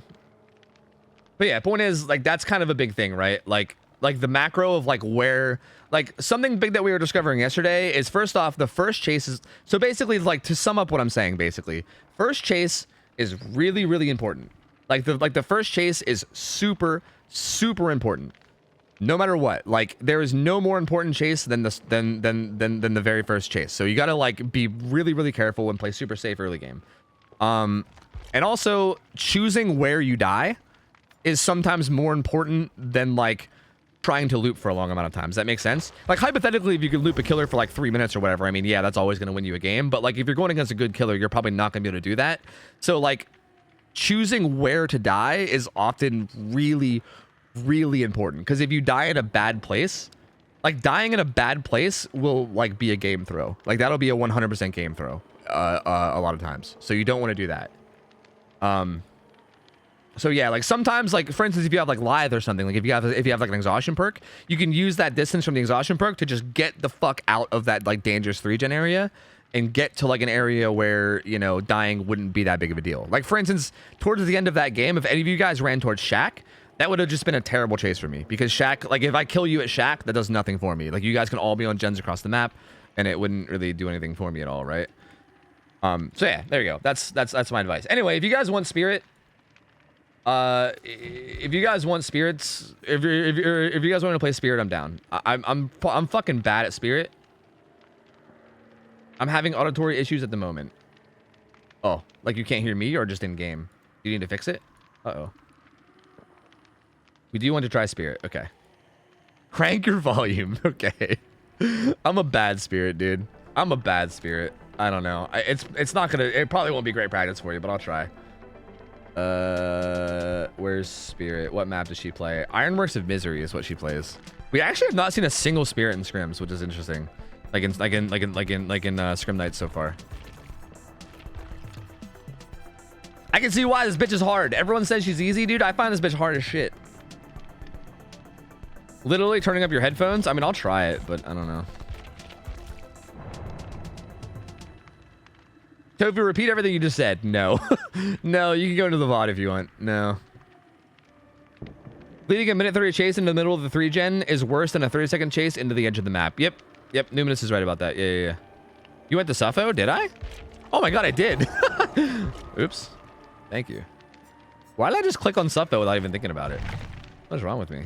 yeah, point is like that's kind of a big thing, right? Like the macro of like where. Like, something big that we were discovering yesterday is, first off, the first chase is... So basically, like, to sum up what I'm saying, basically, first chase is really, really important. Like, the first chase is super, super important. No matter what. Like, there is no more important chase than the very first chase. So you gotta, like, be really, really careful and play super safe early game. And also, choosing where you die is sometimes more important than, like... trying to loop for a long amount of time. Does that make sense? Like, hypothetically, if you could loop a killer for like 3 minutes or whatever, I mean, yeah, that's always going to win you a game. But like, if you're going against a good killer, you're probably not going to be able to do that. So like, choosing where to die is often really, really important. Because if you die in a bad place, like dying in a bad place will like be a game throw. Like that'll be a 100% game throw a lot of times. So you don't want to do that. So yeah, like sometimes, like for instance, if you have like Lithe or something, like if you have like an exhaustion perk, you can use that distance from the exhaustion perk to just get the fuck out of that like dangerous 3-gen area and get to like an area where, you know, dying wouldn't be that big of a deal. Like for instance, towards the end of that game, if any of you guys ran towards Shack, that would have just been a terrible chase for me, because Shack, like if I kill you at Shack, that does nothing for me. Like you guys can all be on gens across the map and it wouldn't really do anything for me at all, right? So yeah, there you go. That's my advice. Anyway, if you guys want Spirit, if you guys want spirits, if you guys want to play Spirit, I'm down. I'm fucking bad at Spirit. I'm having auditory issues at the moment. Oh, like you can't hear me or just in game? You need to fix it? Uh-oh. We do want to try Spirit. Okay. Crank your volume. Okay. I'm a bad Spirit, dude. I'm a bad Spirit. I don't know. It's not gonna. It probably won't be great practice for you, but I'll try. Where's Spirit? What map does she play? Ironworks of Misery is what she plays. We actually have not seen a single Spirit in scrims, which is interesting. Like in scrim nights so far. I can see why this bitch is hard. Everyone says she's easy, dude. I find this bitch hard as shit. Literally turning up your headphones. I mean, I'll try it, but I don't know. Tofu, repeat everything you just said. No. No, you can go into the VOD if you want. No. Leading a minute 30 chase into the middle of the 3-gen is worse than a 30-second chase into the edge of the map. Yep. Yep, Numinous is right about that. Yeah. You went to Suffo? Did I? Oh my god, I did. Oops. Thank you. Why did I just click on Suffo without even thinking about it? What's wrong with me?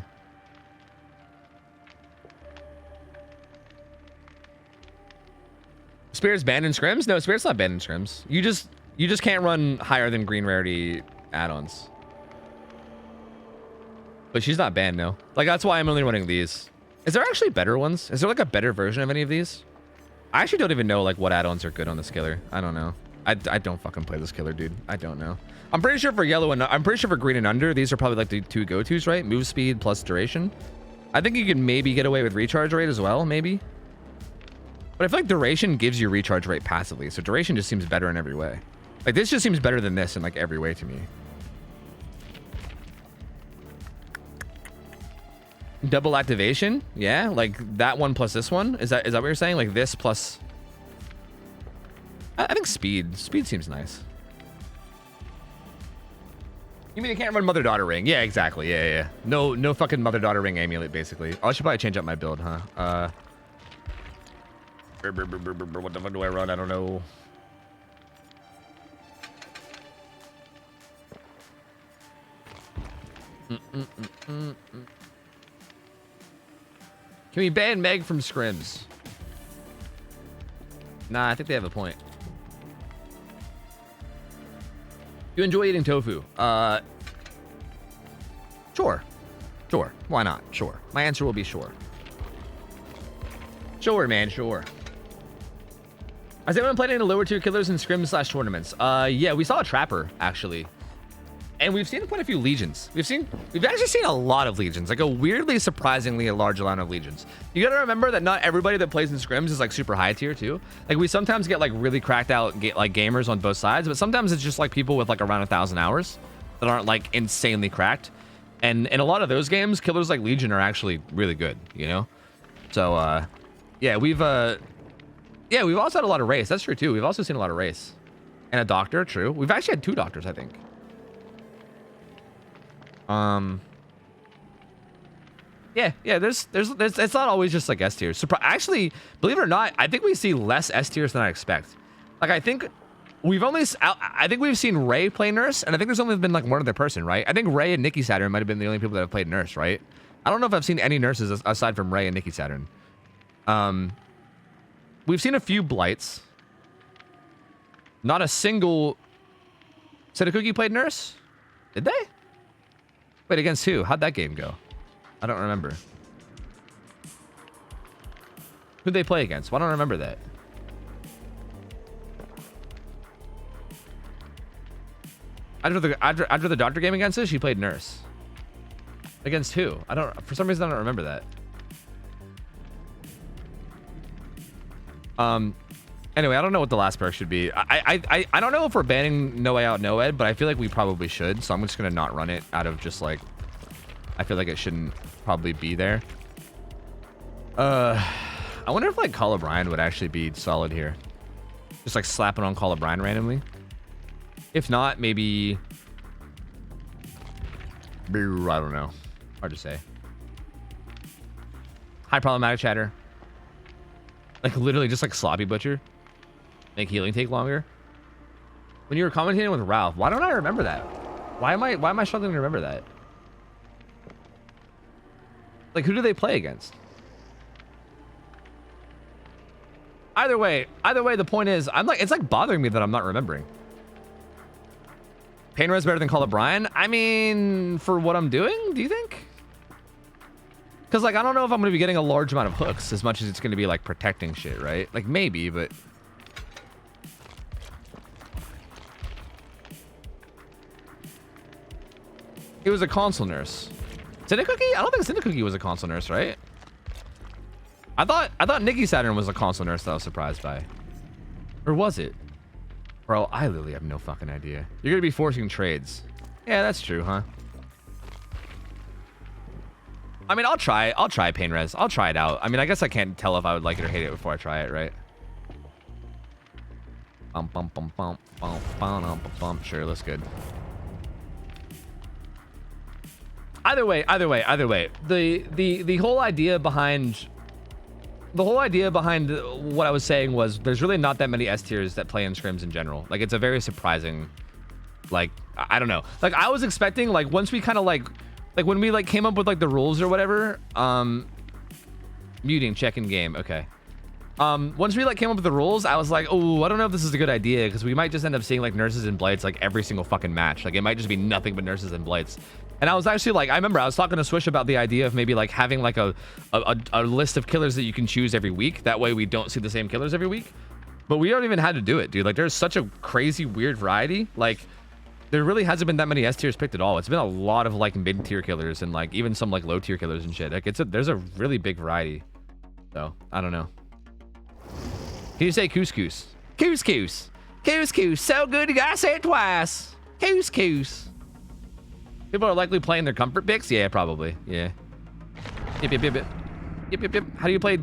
Spirit's banned in scrims? No, Spirit's not banned in scrims. You just can't run higher than green rarity add-ons. But she's not banned, no. Like, that's why I'm only running these. Is there actually better ones? Is there like a better version of any of these? I actually don't even know like what add-ons are good on this killer. I don't know. I don't fucking play this killer, dude. I don't know. I'm pretty sure for yellow and I'm pretty sure for green and under, these are probably like the two go-tos, right? Move speed plus duration. I think you can maybe get away with recharge rate as well, maybe. But I feel like duration gives you recharge rate passively, so duration just seems better in every way. Like this just seems better than this in like every way to me. Double activation? Yeah, like that one plus this one? Is that what you're saying? Like this plus... I think speed. Speed seems nice. You mean you can't run mother-daughter ring? Yeah, exactly. Yeah. No fucking mother-daughter ring amulet, basically. Oh, I should probably change up my build, huh? What the fuck do I run? I don't know. Can we ban Meg from scrims? Nah, I think they have a point. You enjoy eating tofu? Sure. Sure. Why not? Sure. My answer will be sure. Sure, man. Sure. Has anyone played any lower tier killers in scrims / tournaments? Yeah, we saw a trapper actually, and we've seen quite a few legions. We've actually seen a lot of legions, like a weirdly, surprisingly a large amount of legions. You gotta remember that not everybody that plays in scrims is like super high tier too. Like we sometimes get like really cracked out like gamers on both sides, but sometimes it's just like people with like around 1,000 hours that aren't like insanely cracked. And in a lot of those games, killers like Legion are actually really good, you know. So yeah, we've also had a lot of race. That's true too. We've also seen a lot of race. And a doctor, true. We've actually had 2 doctors, I think. Yeah, there's it's not always just like S tiers. Actually, believe it or not, I think we see less S tiers than I expect. Like I think we've seen Ray play nurse, and I think there's only been like one other person, right? I think Ray and Nikki Saturn might have been the only people that have played nurse, right? I don't know if I've seen any nurses aside from Ray and Nikki Saturn. We've seen a few blights. Not a single Cookie played nurse? Did they? Wait, against who? How'd that game go? I don't remember. Who'd they play against? Why don't I remember that? After the doctor game against us, she played nurse. Against who? For some reason I don't remember that. Anyway, I don't know what the last perk should be. I don't know if we're banning No Way Out No Ed, but I feel like we probably should, so I'm just gonna not run it out of just like, I feel like it shouldn't probably be there. I wonder if like Call O'Brien would actually be solid here. Just like slapping on Call O'Brien randomly. If not, maybe I don't know. Hard to say. High problematic chatter. Like literally just like sloppy butcher. Make healing take longer. When you were commentating with Ralph, why don't I remember that? Why am I struggling to remember that? Like who do they play against? Either way, the point is, it's like bothering me that I'm not remembering. Pain Res better than Call O'Brien? I mean, for what I'm doing, do you think? Because like I don't know if I'm gonna be getting a large amount of hooks as much as it's gonna be like protecting shit, right? Like maybe, but it was a console nurse. Cookie? I don't think Cookie was a console nurse, right? I thought Nikki Saturn was a console nurse that I was surprised by. Or was it? Bro, I literally have no fucking idea. You're gonna be forcing trades. Yeah, that's true, huh? I mean, I'll try Pain Res. I'll try it out. I mean, I guess I can't tell if I would like it or hate it before I try it, right? Sure, looks good. Either way. The whole idea behind what I was saying was there's really not that many S tiers that play in scrims in general. Like it's a very surprising, like I don't know. Like I was expecting like once we kind of like when we like came up with like the rules or whatever, muting check in game. Okay. Once we like came up with the rules, I was like, oh, I don't know if this is a good idea because we might just end up seeing like nurses and blights like every single fucking match. Like it might just be nothing but nurses and blights. And I was actually like, I remember I was talking to Swish about the idea of maybe like having like a list of killers that you can choose every week. That way we don't see the same killers every week. But we don't even have to do it, dude. Like there's such a crazy weird variety. Like there really hasn't been that many S tiers picked at all. It's been a lot of like mid tier killers and like even some like low tier killers and shit. Like there's a really big variety. So I don't know. Can you say couscous? Couscous. Couscous. So good you gotta say it twice. Couscous. People are likely playing their comfort picks. Yeah, probably. Yeah. Yep. How do you play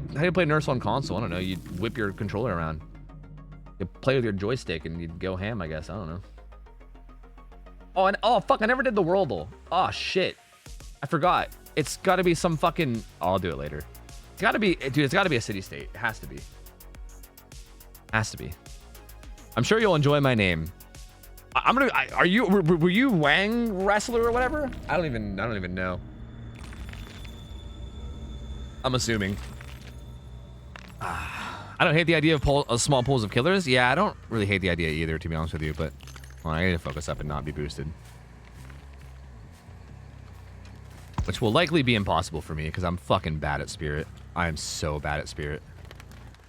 nurse on console? I don't know. You whip your controller around. You play with your joystick and you go ham, I guess. I don't know. Oh, and oh fuck, I never did the Whirlpool. Oh shit, I forgot. It's got to be some fucking. Oh, I'll do it later. It's got to be, dude. It's got to be a city state. It has to be. Has to be. I'm sure you'll enjoy my name. I'm gonna. Are you? Were you Wang wrestler or whatever? I don't even know. I'm assuming. I don't hate the idea of small pools of killers. Yeah, I don't really hate the idea either, to be honest with you. But well, I need to focus up and not be boosted, which will likely be impossible for me because I'm fucking bad at Spirit. I am so bad at Spirit.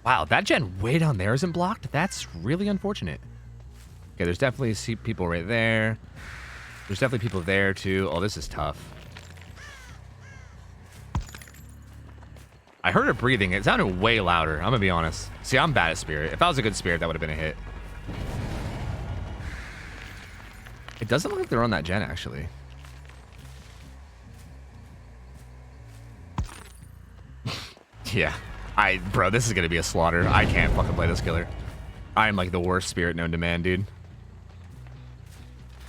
Wow, that gen way down there isn't blocked. That's really unfortunate. Okay, there's definitely people right there. There's definitely people there too. Oh, this is tough. I heard her breathing. It sounded way louder. I'm gonna be honest. See, I'm bad at Spirit. If I was a good Spirit, that would have been a hit. It doesn't look like they're on that gen, actually. Yeah. Bro, this is gonna be a slaughter. I can't fucking play this killer. I am like the worst Spirit known to man, dude.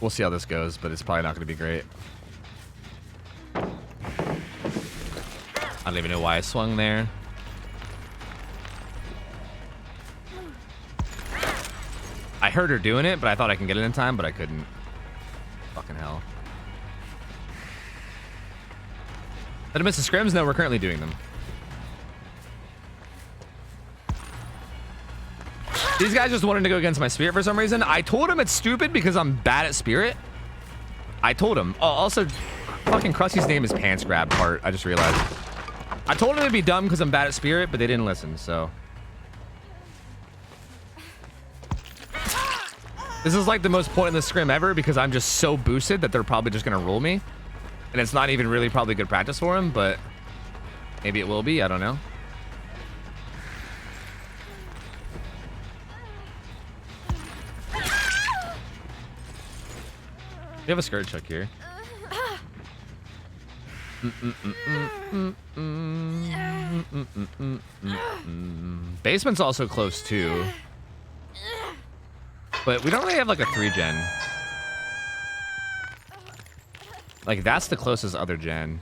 We'll see how this goes, but it's probably not gonna be great. I don't even know why I swung there. I heard her doing it, but I thought I can get it in time, but I couldn't. Fucking hell. Did I miss the scrims? No, we're currently doing them. These guys just wanted to go against my Spirit for some reason. I told him it's stupid because I'm bad at Spirit. I told him. Oh, also, fucking Krusty's name is Pants Grab part. I just realized. I told him it'd be dumb because I'm bad at Spirit, but they didn't listen, so. This is like the most pointless scrim ever because I'm just so boosted that they're probably just going to roll me. And it's not even really probably good practice for him, but maybe it will be. I don't know. We have a skirt chuck here. Basement's also close too. But we don't really have like a 3-gen. Like that's the closest other gen.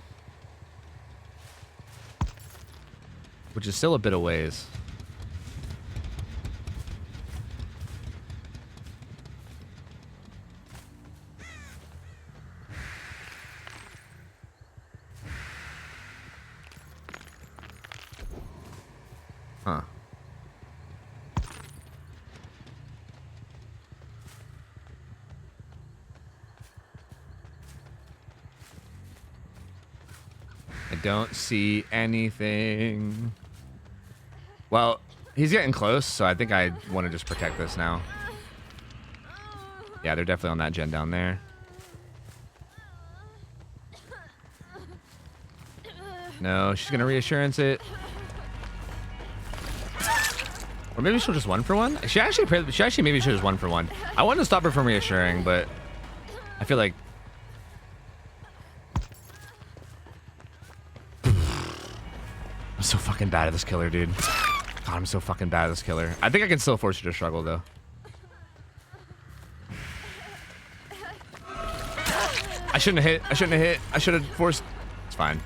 Which is still a bit of ways. Huh. I don't see anything. Well, he's getting close, so I think I want to just protect this now. Yeah, they're definitely on that gen down there. No, she's gonna reassurance it. Or maybe she'll just 1-for-1. She actually maybe should just 1-for-1. I wanted to stop her from reassuring, but I feel like I'm so fucking bad at this killer, dude. God, I'm so fucking bad at this killer. I think I can still force her to struggle though. I shouldn't have hit. I shouldn't have hit. I should have forced. It's fine.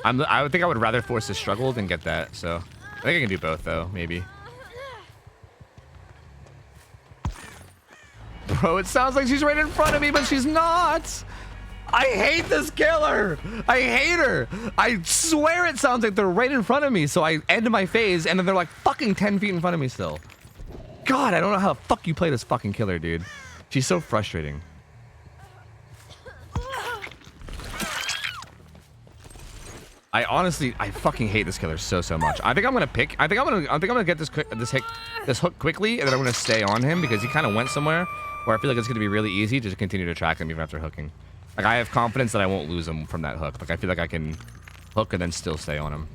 I would think I would rather force a struggle than get that, so I think I can do both though, maybe. Bro, it sounds like she's right in front of me, but she's not. I hate this killer. I hate her. I swear it sounds like they're right in front of me, so I end my phase and then they're like fucking 10 feet in front of me still. God, I don't know how the fuck you play this fucking killer, dude. She's so frustrating. I fucking hate this killer so much. I think I'm gonna get this hook quickly, and then I'm gonna stay on him because he kind of went somewhere where I feel like it's gonna be really easy to just continue to track him even after hooking. Like I have confidence that I won't lose him from that hook. Like I feel like I can hook and then still stay on him.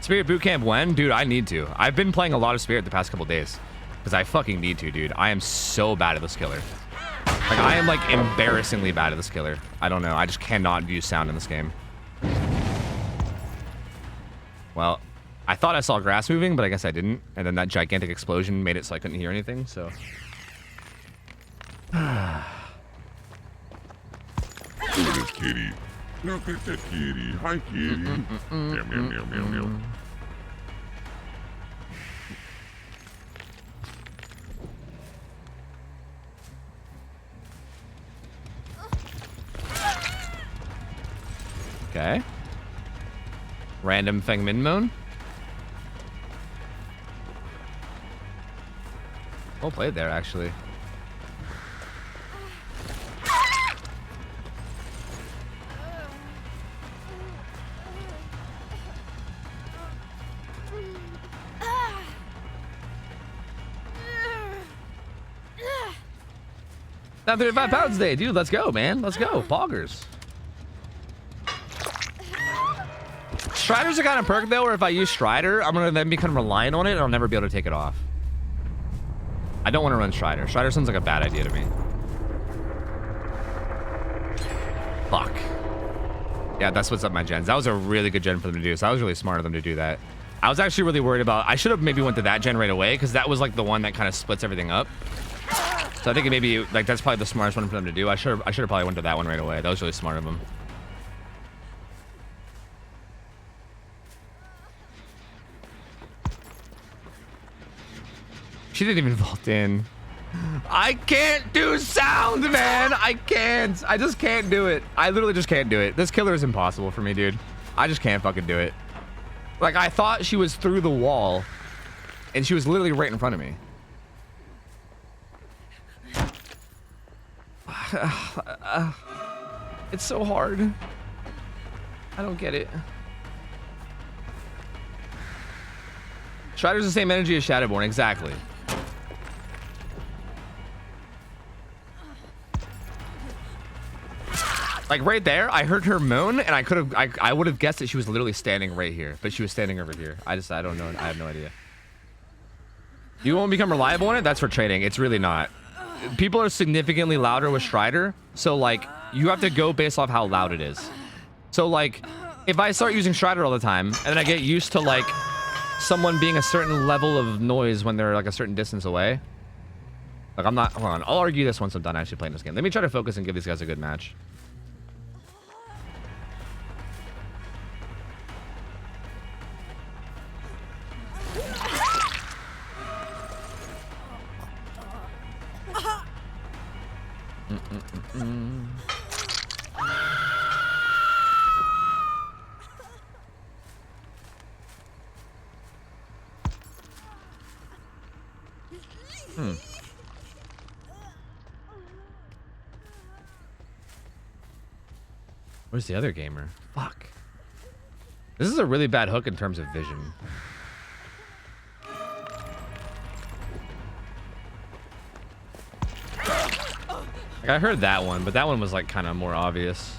Spirit Bootcamp when? Dude, I need to. I've been playing a lot of Spirit the past couple days. Because I fucking need to, dude. I am so bad at this killer. Like, I am, like, embarrassingly bad at this killer. I don't know. I just cannot use sound in this game. Well, I thought I saw grass moving, but I guess I didn't. And then that gigantic explosion made it so I couldn't hear anything, so... Look at this kitty. Look at the kitty. Hi, kitty. Meow, meow, meow, meow, meow. Okay. Random Feng Min Moan. Well played there, actually. Now 35 pounds day, dude. Let's go, man. Let's go. Poggers. Strider's a kind of perk, though, where if I use Strider, I'm going to then become reliant on it, and I'll never be able to take it off. I don't want to run Strider. Strider sounds like a bad idea to me. Fuck. Yeah, that's what's up my gens. That was a really good gen for them to do, so that was really smart of them to do that. I was actually really worried about... I should have maybe went to that gen right away, because that was, like, the one that kind of splits everything up. So I think it maybe, like, that's probably the smartest one for them to do. I should have probably went to that one right away. That was really smart of them. She didn't even vault in. I can't do sound, man. I can't. I just can't do it. I literally just can't do it. This killer is impossible for me, dude. I just can't fucking do it. Like, I thought she was through the wall, and she was literally right in front of me. It's so hard. I don't get it. Strider's the same energy as Shadowborn, exactly. Like right there, I heard her moan, and I would have guessed that she was literally standing right here, but she was standing over here. I don't know. I have no idea. You won't become reliable on it? That's for trading. It's really not. People are significantly louder with Strider, so like you have to go based off how loud it is. So like, if I start using Strider all the time, and then I get used to like someone being a certain level of noise when they're like a certain distance away. Like I'm not. Hold on. I'll argue this once I'm done actually playing this game. Let me try to focus and give these guys a good match. Where's the other gamer? Fuck. This is a really bad hook in terms of vision. Like, I heard that one, but that one was like kind of more obvious.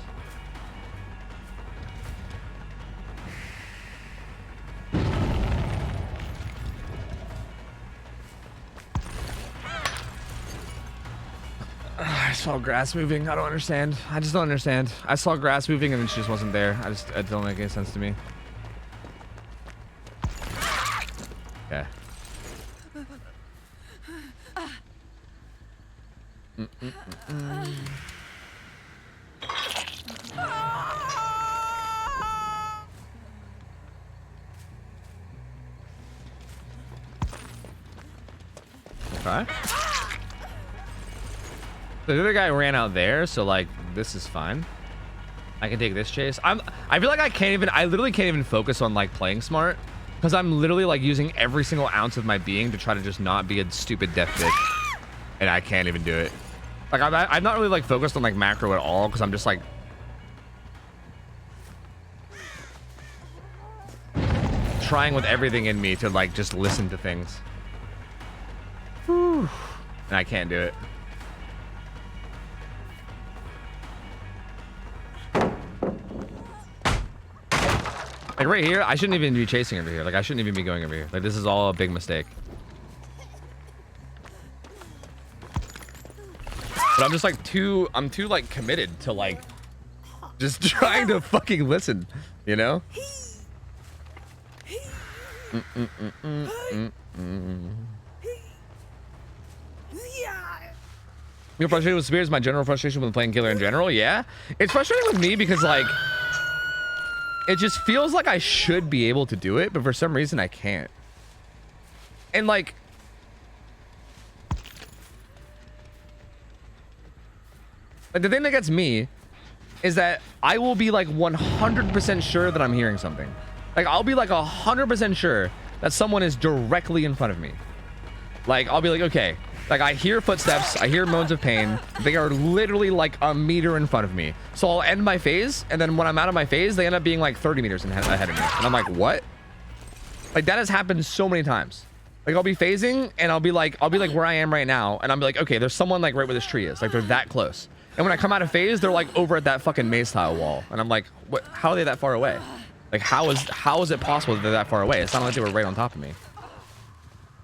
I saw grass moving. I don't understand. I just don't understand. I saw grass moving and then she just wasn't there. It don't make any sense to me. Okay. Okay. The other guy ran out there, so like this is fine. I can take this chase. I feel like I literally can't even focus on like playing smart because I'm literally like using every single ounce of my being to try to just not be a stupid death bitch, and I can't even do it. Like I'm not really like focused on like macro at all because I'm just like trying with everything in me to like just listen to things. Whew. And I can't do it. Like right here, I shouldn't even be chasing over here. Like I shouldn't even be going over here. Like this is all a big mistake. But But I'm just like I'm too like committed to like just trying to fucking listen, you know? You're frustrated with Spears? My general frustration with playing Killer in general? Yeah. It's frustrating with me because like it just feels like I should be able to do it, but for some reason I can't. And like the thing that gets me is that I will be like 100% sure that I'm hearing something. Like I'll be like 100% sure that someone is directly in front of me. Like I'll be like, okay, like I hear footsteps, I hear moans of pain. They are literally like a meter in front of me. So I'll end my phase, and then when I'm out of my phase, they end up being like 30 meters ahead of me. And I'm like, what? Like that has happened so many times. Like I'll be phasing and I'll be like where I am right now, and I'll be like, okay, there's someone like right where this tree is. Like they're that close. And when I come out of phase, they're like over at that fucking maze tile wall. And I'm like, what? How are they that far away? Like how is it possible that they're that far away? It's not like they were right on top of me.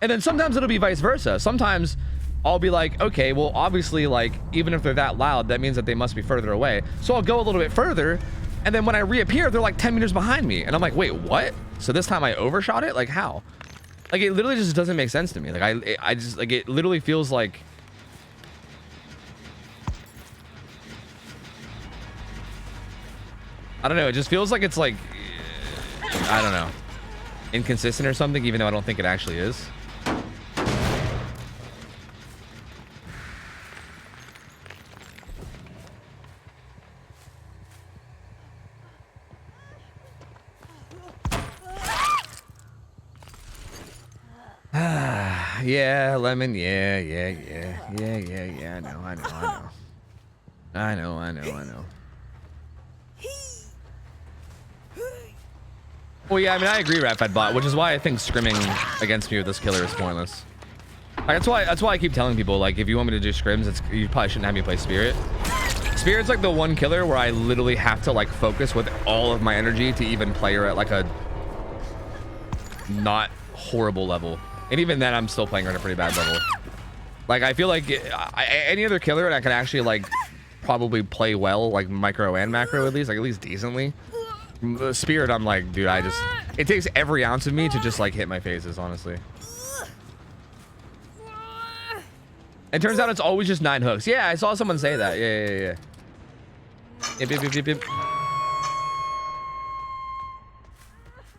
And then sometimes it'll be vice versa. Sometimes I'll be like, okay, well, obviously, like, even if they're that loud, that means that they must be further away. So I'll go a little bit further, and then when I reappear, they're like 10 meters behind me. And I'm like, wait, what? So this time I overshot it? Like, how? Like, it literally just doesn't make sense to me. Like, I just, like, it literally feels like... I don't know. It just feels like it's, like... I don't know. Inconsistent or something, even though I don't think it actually is. Yeah, Lemon. Yeah. I know. Well, yeah, I mean, I agree, RatFedBot, which is why I think scrimming against me with this killer is pointless. Like, that's why I keep telling people, like, if you want me to do scrims, you probably shouldn't have me play Spirit. Spirit's like the one killer where I literally have to like focus with all of my energy to even play her at like a not horrible level. And even then, I'm still playing her at a pretty bad level. Like, I feel like any other killer, and I can actually like probably play well, like micro and macro at least decently. Spirit, I'm like, dude, it takes every ounce of me to just like hit my phases, honestly. It turns out it's always just 9 hooks. Yeah, I saw someone say that. Yeah. Yep.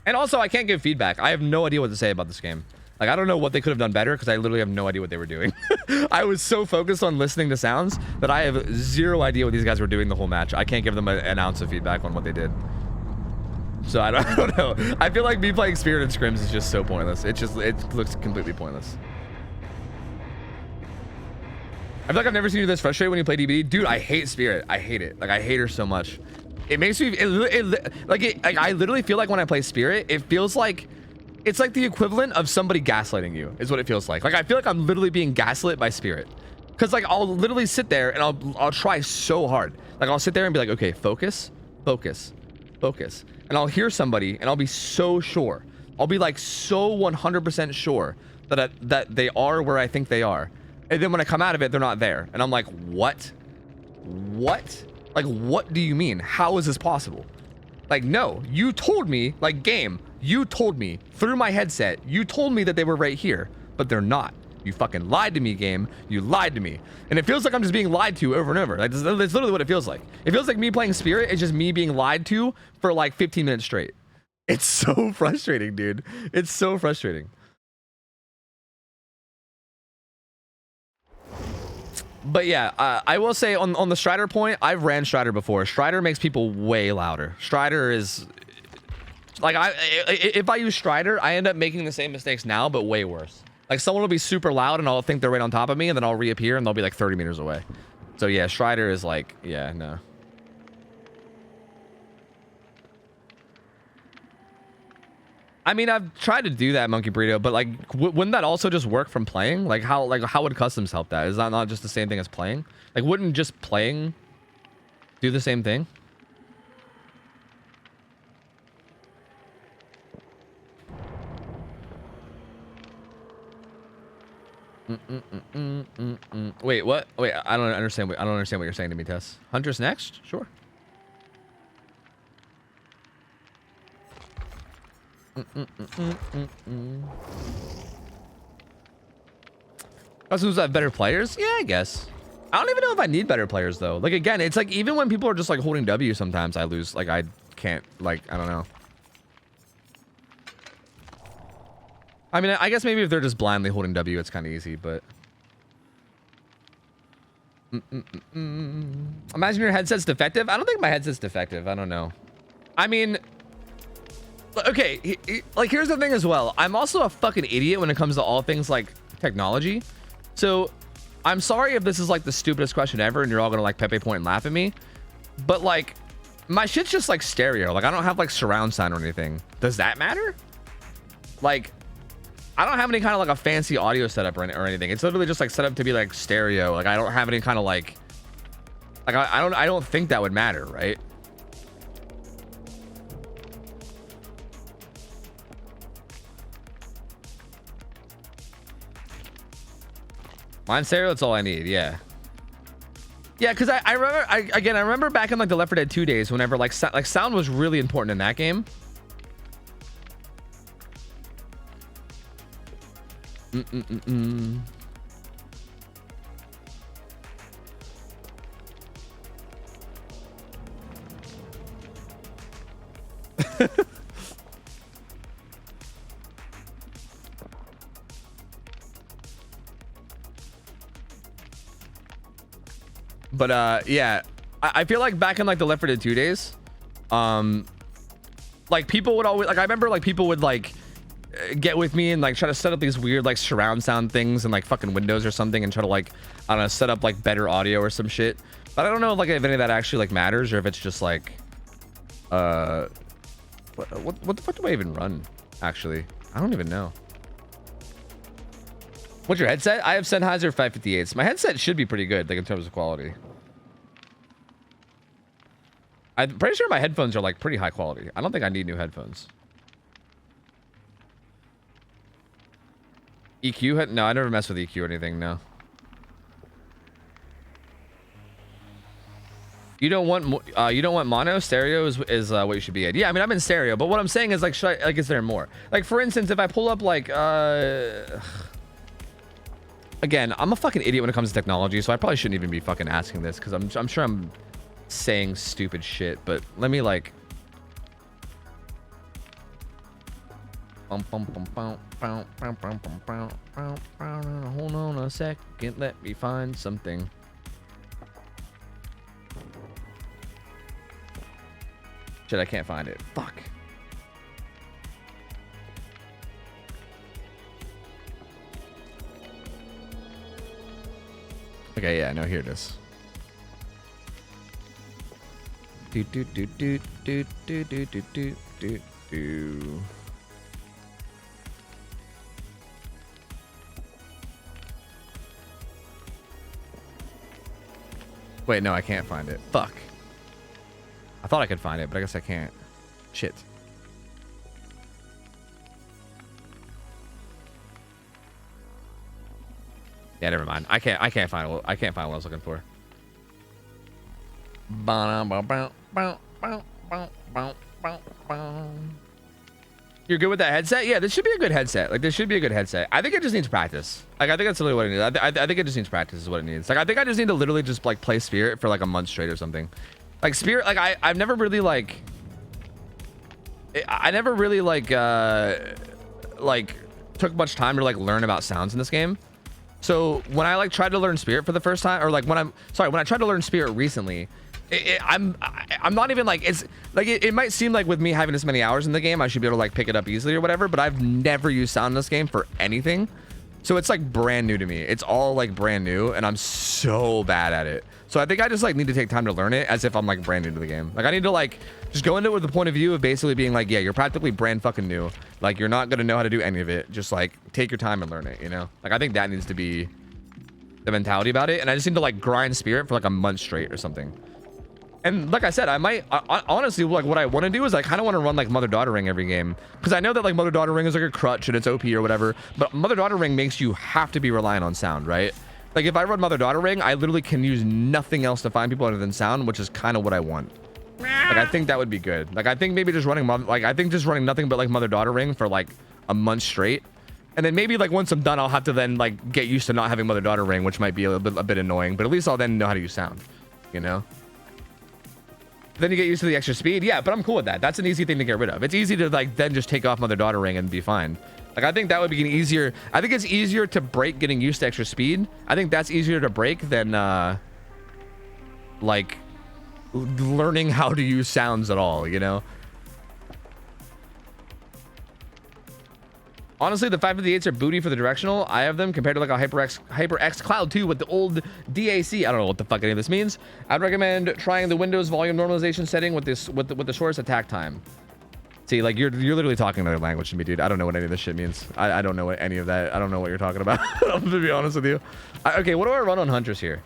And also, I can't give feedback. I have no idea what to say about this game. Like, I don't know what they could have done better because I literally have no idea what they were doing. I was so focused on listening to sounds that I have zero idea what these guys were doing the whole match. I can't give them an ounce of feedback on what they did. So I don't know. I feel like me playing Spirit and scrims is just so pointless. It looks completely pointless. I feel like I've never seen you this frustrated when you play DBD. Dude, I hate Spirit. I hate it. Like, I hate her so much. It makes me... I literally feel like when I play Spirit, it feels like... It's like the equivalent of somebody gaslighting you, is what it feels like. Like, I feel like I'm literally being gaslit by Spirit. Because, like, I'll literally sit there and I'll try so hard. Like, I'll sit there and be like, okay, focus. And I'll hear somebody and I'll be so sure. I'll be like so 100% sure that they are where I think they are. And then when I come out of it, they're not there. And I'm like, what? Like, what do you mean? How is this possible? Like, no, you told me, like, game, you told me through my headset, you told me that they were right here, but they're not. You fucking lied to me, game. You lied to me. And it feels like I'm just being lied to over and over. Like, that's literally what it feels like. It feels like me playing Spirit is just me being lied to for like 15 minutes straight. It's so frustrating, dude. It's so frustrating. But yeah, I will say on the Strider point, I've ran Strider before. Strider makes people way louder. Strider is... Like, if I use Strider, I end up making the same mistakes now, but way worse. Like, someone will be super loud and I'll think they're right on top of me, and then I'll reappear and they'll be like 30 meters away. So yeah, Strider is like, yeah, no. I mean, I've tried to do that, Monkey Burrito, but like, wouldn't that also just work from playing? Like, how would customs help that? Is that not just the same thing as playing? Like, wouldn't just playing do the same thing? Wait, what? Wait, I don't understand. I don't understand what you're saying to me, Tess. Hunter's next? Sure. Cousins have better players? Yeah, I guess. I don't even know if I need better players though. Like again, it's like even when people are just like holding W, sometimes I lose. Like I can't. Like I don't know. I mean, I guess maybe if they're just blindly holding W, it's kind of easy, but... Imagine your headset's defective. I don't think my headset's defective. I don't know. I mean... Okay, like, here's the thing as well. I'm also a fucking idiot when it comes to all things, like, technology. So, I'm sorry if this is, like, the stupidest question ever, and you're all gonna, like, Pepe point and laugh at me. But, like, my shit's just, like, stereo. Like, I don't have, like, surround sound or anything. Does that matter? Like... I don't have any kind of like a fancy audio setup or anything. It's literally just like set up to be like stereo. Like I don't have any kind of like I don't think that would matter, right? Mine stereo, that's all I need. Yeah. Yeah, because I remember I remember back in like the Left 4 Dead 2 days, whenever like sound was really important in that game. But yeah, I feel like back in like the Left 4 Dead 2 days, like people would always like, I remember like people would like get with me and like try to set up these weird like surround sound things and like fucking Windows or something and try to like, I don't know, set up like better audio or some shit. But I don't know like if any of that actually like matters or if it's just like what the fuck do I even run actually? I don't even know. What's your headset? I have Sennheiser 558s. My headset should be pretty good like in terms of quality. I'm pretty sure my headphones are like pretty high quality. I don't think I need new headphones. EQ? No, I never mess with EQ or anything, no. You don't want mono? Stereo is what you should be at. Yeah, I mean, I'm in stereo, but what I'm saying is, like, is there more? Like, for instance, if I pull up, like, again, I'm a fucking idiot when it comes to technology, so I probably shouldn't even be fucking asking this, because I'm sure I'm saying stupid shit, but let me, like... Hold on a second, let me find something. Shit, I can't find it. Fuck. Okay, yeah, no, here it is. Do do do do do do do do do do do. Wait, no, I can't find it. Fuck. I thought I could find it, but I guess I can't. Shit. Yeah, never mind. I can't find what I was looking for. You're good with that headset? Yeah, this should be a good headset. Like, this should be a good headset. I think it just needs practice. Like, I think that's literally what it needs. I think it just needs practice is what it needs. Like, I think I just need to literally just, like, play Spirit for, like, a month straight or something. Like, Spirit, like, I've never really, like... I never really, like, took much time to, like, learn about sounds in this game. So, when I, like, tried to learn Spirit for the first time, or, like, when I tried to learn Spirit recently... I'm not even like, it's like it might seem like with me having this many hours in the game I should be able to like pick it up easily or whatever, but I've never used sound in this game for anything, so it's like brand new to me. It's all like brand new and I'm so bad at it. So I think I just like need to take time to learn it as if I'm like brand new to the game. Like I need to like just go into it with the point of view of basically being like, yeah, you're practically brand fucking new. Like you're not gonna know how to do any of it. Just like take your time and learn it, you know? Like I think that needs to be the mentality about it, and I just need to like grind Spirit for like a month straight or something. And like I said, I honestly, like what I want to do is I kind of want to run like mother-daughter ring every game. Because I know that like mother-daughter ring is like a crutch and it's OP or whatever. But mother-daughter ring makes you have to be reliant on sound, right? Like if I run mother-daughter ring, I literally can use nothing else to find people other than sound, which is kind of what I want. Like I think that would be good. Like I think maybe just running nothing but like mother-daughter ring for like a month straight. And then maybe like once I'm done, I'll have to then like get used to not having mother-daughter ring, which might be a bit annoying. But at least I'll then know how to use sound, you know? Then you get used to the extra speed. Yeah, but I'm cool with that. That's an easy thing to get rid of. It's easy to like then just take off mother-daughter ring and be fine. Like I think that would be an easier. I think it's easier to break getting used to extra speed. I think that's easier to break than like learning how to use sounds at all, you know? Honestly, the 558s are booty for the directional. I have them compared to like a HyperX Cloud 2 with the old DAC. I don't know what the fuck any of this means. I'd recommend trying the Windows volume normalization setting with the shortest attack time. See, like you're literally talking another language to me, dude. I don't know what any of this shit means. I don't know what any of that. I don't know what you're talking about. To be honest with you. Okay, what do I run on Hunters here?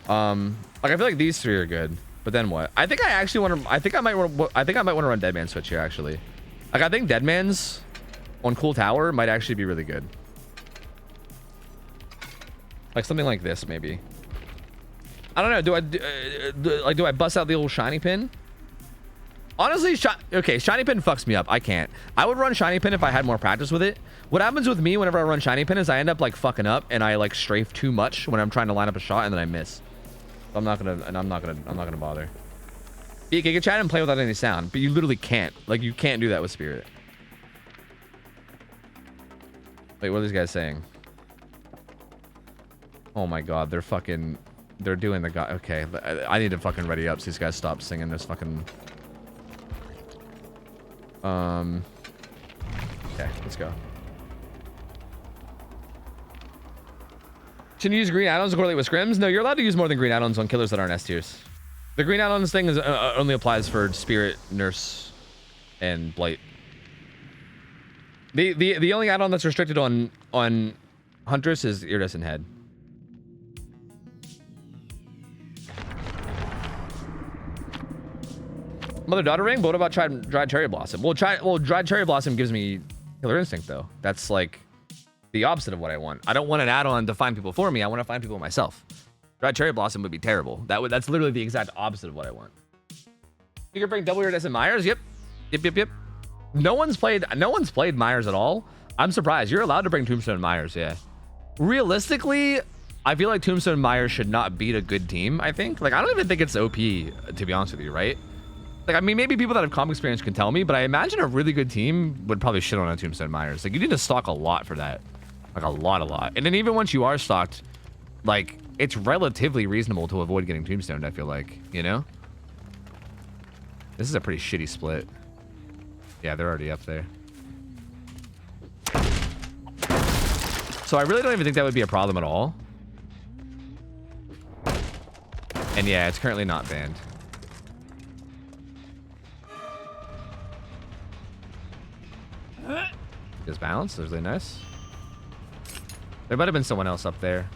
Like I feel like these three are good, but then what? I think I actually want to. I think I might want to run Deadman switch here actually. Like I think Deadman's on Cool Tower might actually be really good. Like something like this maybe. I don't know. Do I bust out the old shiny pin? Honestly, shiny pin fucks me up. I can't. I would run shiny pin if I had more practice with it. What happens with me whenever I run shiny pin is I end up like fucking up and I like strafe too much when I'm trying to line up a shot and then I miss. I'm not gonna bother. You can chat and play without any sound, but you literally can't. Like you can't do that with Spirit. Wait, what are these guys saying? Oh my god, they're doing the god. Okay, I need to fucking ready up so these guys stop singing this fucking. Okay, let's go. Can you use green add-ons to correlate with scrims? No, you're allowed to use more than green add-ons on killers that aren't S tiers. The green add-ons thing is only applies for Spirit, Nurse, and Blight. The only add-on that's restricted on Huntress is Iridescent Head. Mother-daughter ring? But what about dried cherry blossom? Well, dried cherry blossom gives me killer instinct though. That's like the opposite of what I want. I don't want an add-on to find people for me. I want to find people myself. Dried cherry blossom would be terrible. That's literally the exact opposite of what I want. You can bring double iridescent Myers. Yep. No one's played Myers at all. I'm surprised. You're allowed to bring Tombstone Myers. Yeah. Realistically, I feel like Tombstone Myers should not beat a good team. I think. Like I don't even think it's OP to be honest with you, right? Like, I mean, maybe people that have comp experience can tell me, but I imagine a really good team would probably shit on a Tombstone Myers. Like, you need to stock a lot for that. Like, a lot. And then even once you are stocked, like, it's relatively reasonable to avoid getting Tombstoned, I feel like, you know? This is a pretty shitty split. Yeah, they're already up there. So I really don't even think that would be a problem at all. And yeah, it's currently not banned. Just balance. That's really nice. There might have been someone else up there.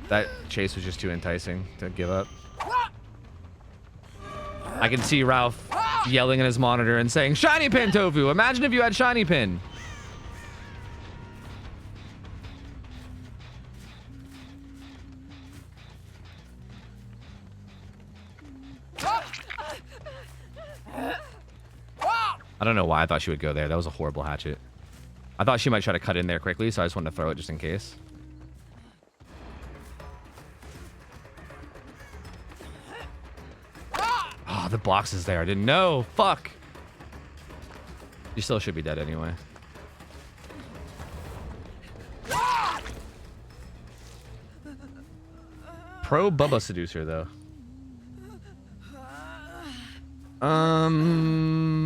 That chase was just too enticing to give up. I can see Ralph yelling in his monitor and saying, "Shiny pin, Tofu! Imagine if you had shiny pin!" I don't know why I thought she would go there. That was a horrible hatchet. I thought she might try to cut in there quickly, so I just wanted to throw it just in case. Oh, the box is there. I didn't know. Fuck. You still should be dead anyway. Pro Bubba Seducer, though.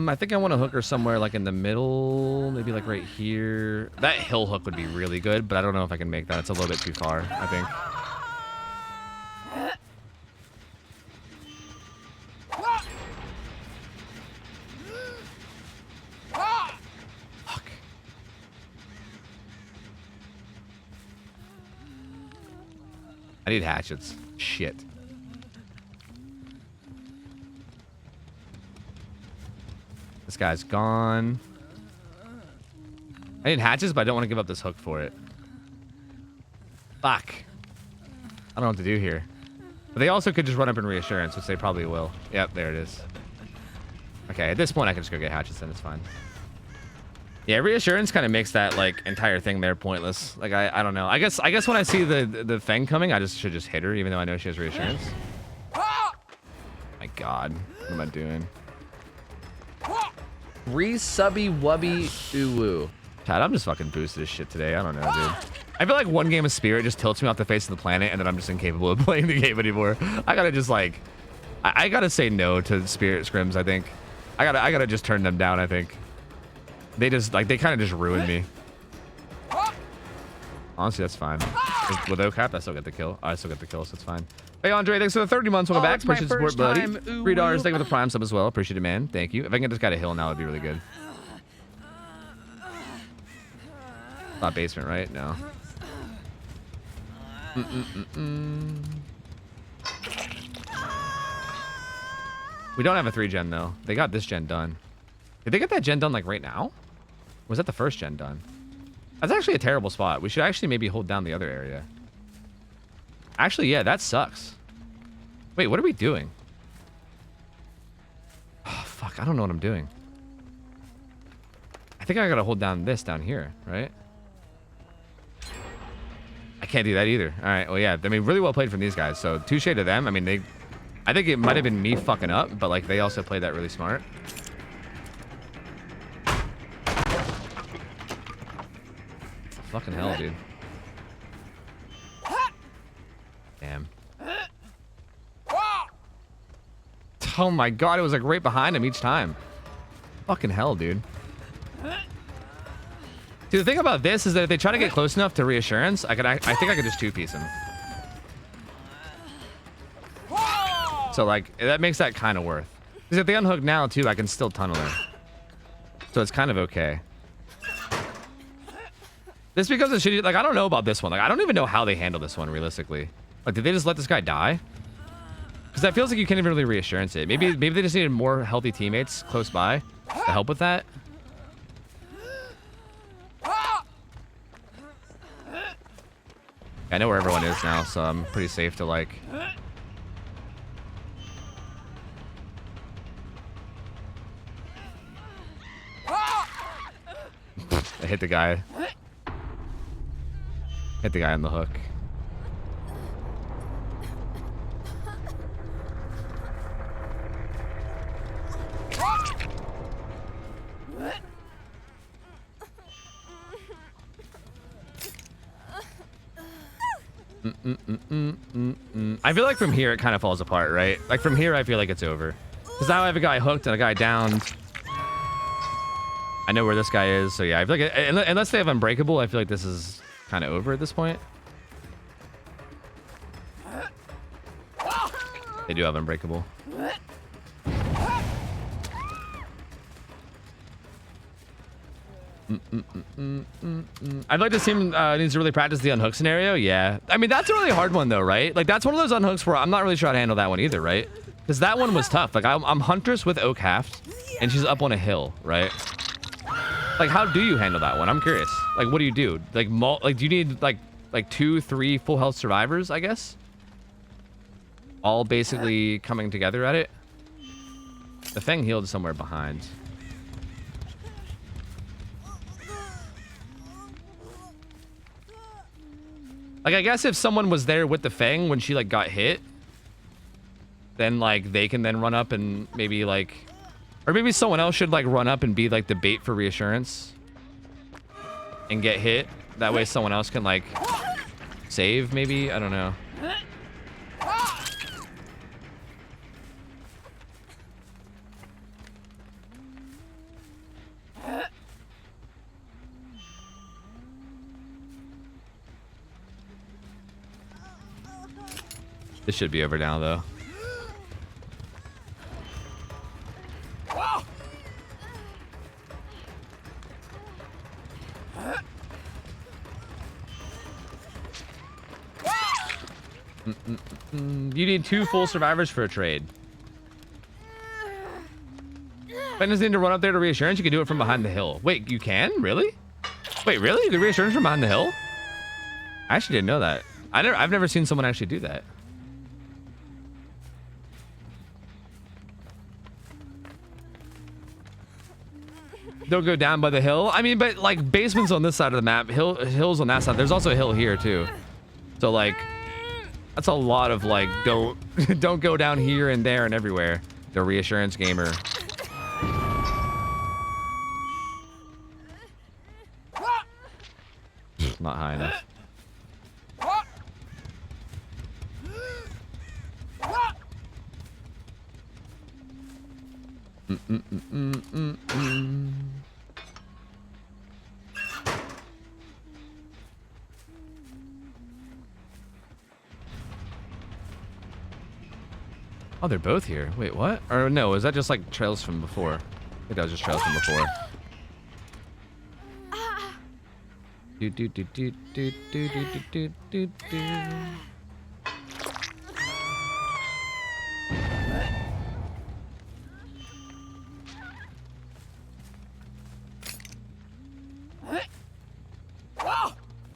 I think I want to hook her somewhere like in the middle, maybe like right here. That hill hook would be really good, but I don't know if I can make that. It's a little bit too far, I think. Fuck. I need hatchets. Shit. This guy's gone. I need hatchets, but I don't want to give up this hook for it. Fuck. I don't know what to do here. But they also could just run up in reassurance, which they probably will. Yep, there it is. Okay, at this point, I can just go get hatchets, and it's fine. Yeah, reassurance kind of makes that like entire thing there pointless. Like I don't know. I guess when I see the Feng coming, I should just hit her, even though I know she has reassurance. My God, what am I doing? Re-subby wubby ooh. Chad, I'm just fucking boosted as shit today. I don't know, dude. I feel like one game of Spirit just tilts me off the face of the planet, and then I'm just incapable of playing the game anymore. I gotta just like, I gotta say no to Spirit scrims. I think I gotta just turn them down. I think they just like they kind of just ruin me. Honestly, that's fine. With OCAP, I still get the kill. I still get the kill, so it's fine. Hey, Andre, thanks for the 30 months. Welcome back. Appreciate the support, buddy. $3. Thank you for the Prime sub as well. Appreciate it, man. Thank you. If I can get this guy to hill now, it'd be really good. Not basement, right? No. We don't have a 3-gen, though. They got this gen done. Did they get that gen done, like, right now? Or was that the first gen done? That's actually a terrible spot. We should actually maybe hold down the other area. Actually, yeah, that sucks. Wait, what are we doing? Oh, fuck. I don't know what I'm doing. I think I gotta hold down this down here, right? I can't do that either. All right, well, yeah. I mean, really well played from these guys. So, touche to them. I mean, I think it might have been me fucking up, but, like, they also played that really smart. Fucking hell, dude. Damn. Oh my God, it was like right behind him each time. Fucking hell, dude. See, the thing about this is that if they try to get close enough to reassurance, I think I could just two-piece him. So like, that makes that kind of worth. Because if they unhook now too, I can still tunnel her. So it's kind of okay. This becomes a shitty, like, I don't know about this one. Like, I don't even know how they handle this one realistically. Like, did they just let this guy die? Because that feels like you can't even really reassurance it. Maybe they just needed more healthy teammates close by to help with that. I know where everyone is now, so I'm pretty safe to, like... I hit the guy. Hit the guy on the hook. I feel like from here it kind of falls apart, right? Like from here I feel like it's over. Because now I have a guy hooked and a guy downed. I know where this guy is, so yeah, I feel like unless they have Unbreakable, I feel like this is kind of over at this point. They do have Unbreakable. I'd like to see him needs to really practice the unhook scenario. Yeah, I mean that's a really hard one though, right? Like that's one of those unhooks where I'm not really sure how to handle that one either, right? Because that one was tough. Like I'm Huntress with Oak Haft, and she's up on a hill, right? Like how do you handle that one? I'm curious. Like what do you do? Like do you need like 2, 3 full health survivors? I guess. All basically coming together at it. The Feng healed somewhere behind. Like, I guess if someone was there with the Feng when she, like, got hit, then, like, they can then run up and maybe, like... Or maybe someone else should, like, run up and be, like, the bait for reassurance. And get hit. That way someone else can, like, save, maybe? I don't know. This should be over now, though. You need 2 full survivors for a trade. Ben doesn't need to run up there to reassurance. You can do it from behind the hill. Wait, you can? Really? Wait, really? You can reassurance from behind the hill? I actually didn't know that. I've never seen someone actually do that. Don't go down by the hill. I mean, but like basements on this side of the map, hills on that side. There's also a hill here too. So like, that's a lot of like, don't go down here and there and everywhere. The reassurance gamer. Not high enough. Oh, they're both here. Wait, what? Or no, is that just like trails from before? I think that was just trails from before. Do do do do do do do do do do.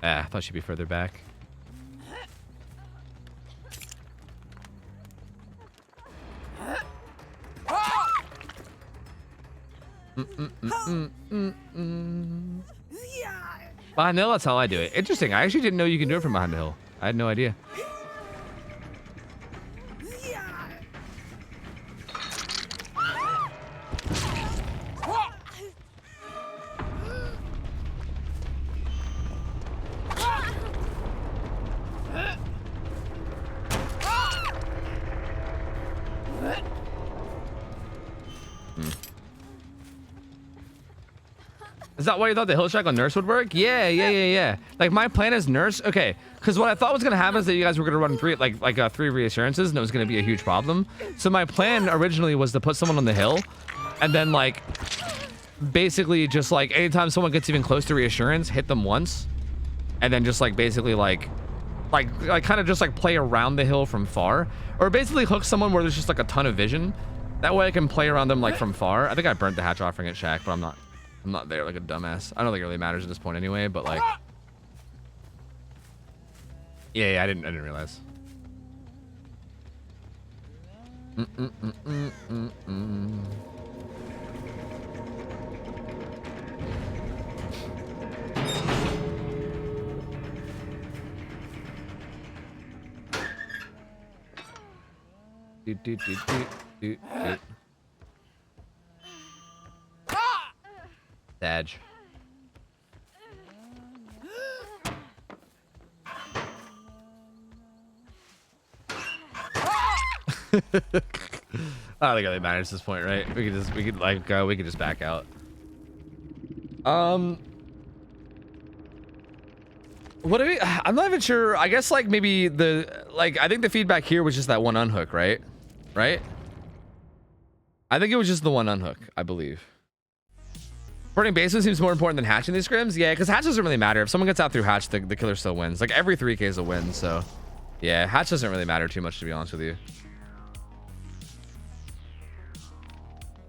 Ah, I thought she'd be further back. Behind the hill, that's how I do it. Interesting. I actually didn't know you can do it from behind the hill. I had no idea. Is that why you thought the hill shack on nurse would work? Yeah. Like my plan is nurse. Okay, because what I thought was gonna happen is that you guys were gonna run 3 3 reassurances, and it was gonna be a huge problem. So my plan originally was to put someone on the hill, and then like basically just like anytime someone gets even close to reassurance, hit them once, and then just like basically like kind of just like play around the hill from far, or basically hook someone where there's just like a ton of vision. That way I can play around them like from far. I think I burnt the hatch offering at shack, but I'm not there like a dumbass. I don't think it really matters at this point anyway, but like, yeah, I didn't realize. Dodge. I don't think it really matters at this point, right? We could just back out. What do we? I'm not even sure. I guess like maybe I think the feedback here was just that one unhook, right? Right? I think it was just the one unhook, I believe. Porting basement seems more important than hatching these scrims. Yeah, because hatch doesn't really matter. If someone gets out through hatch, the killer still wins. Like every 3K is a win, so yeah, hatch doesn't really matter too much, to be honest with you.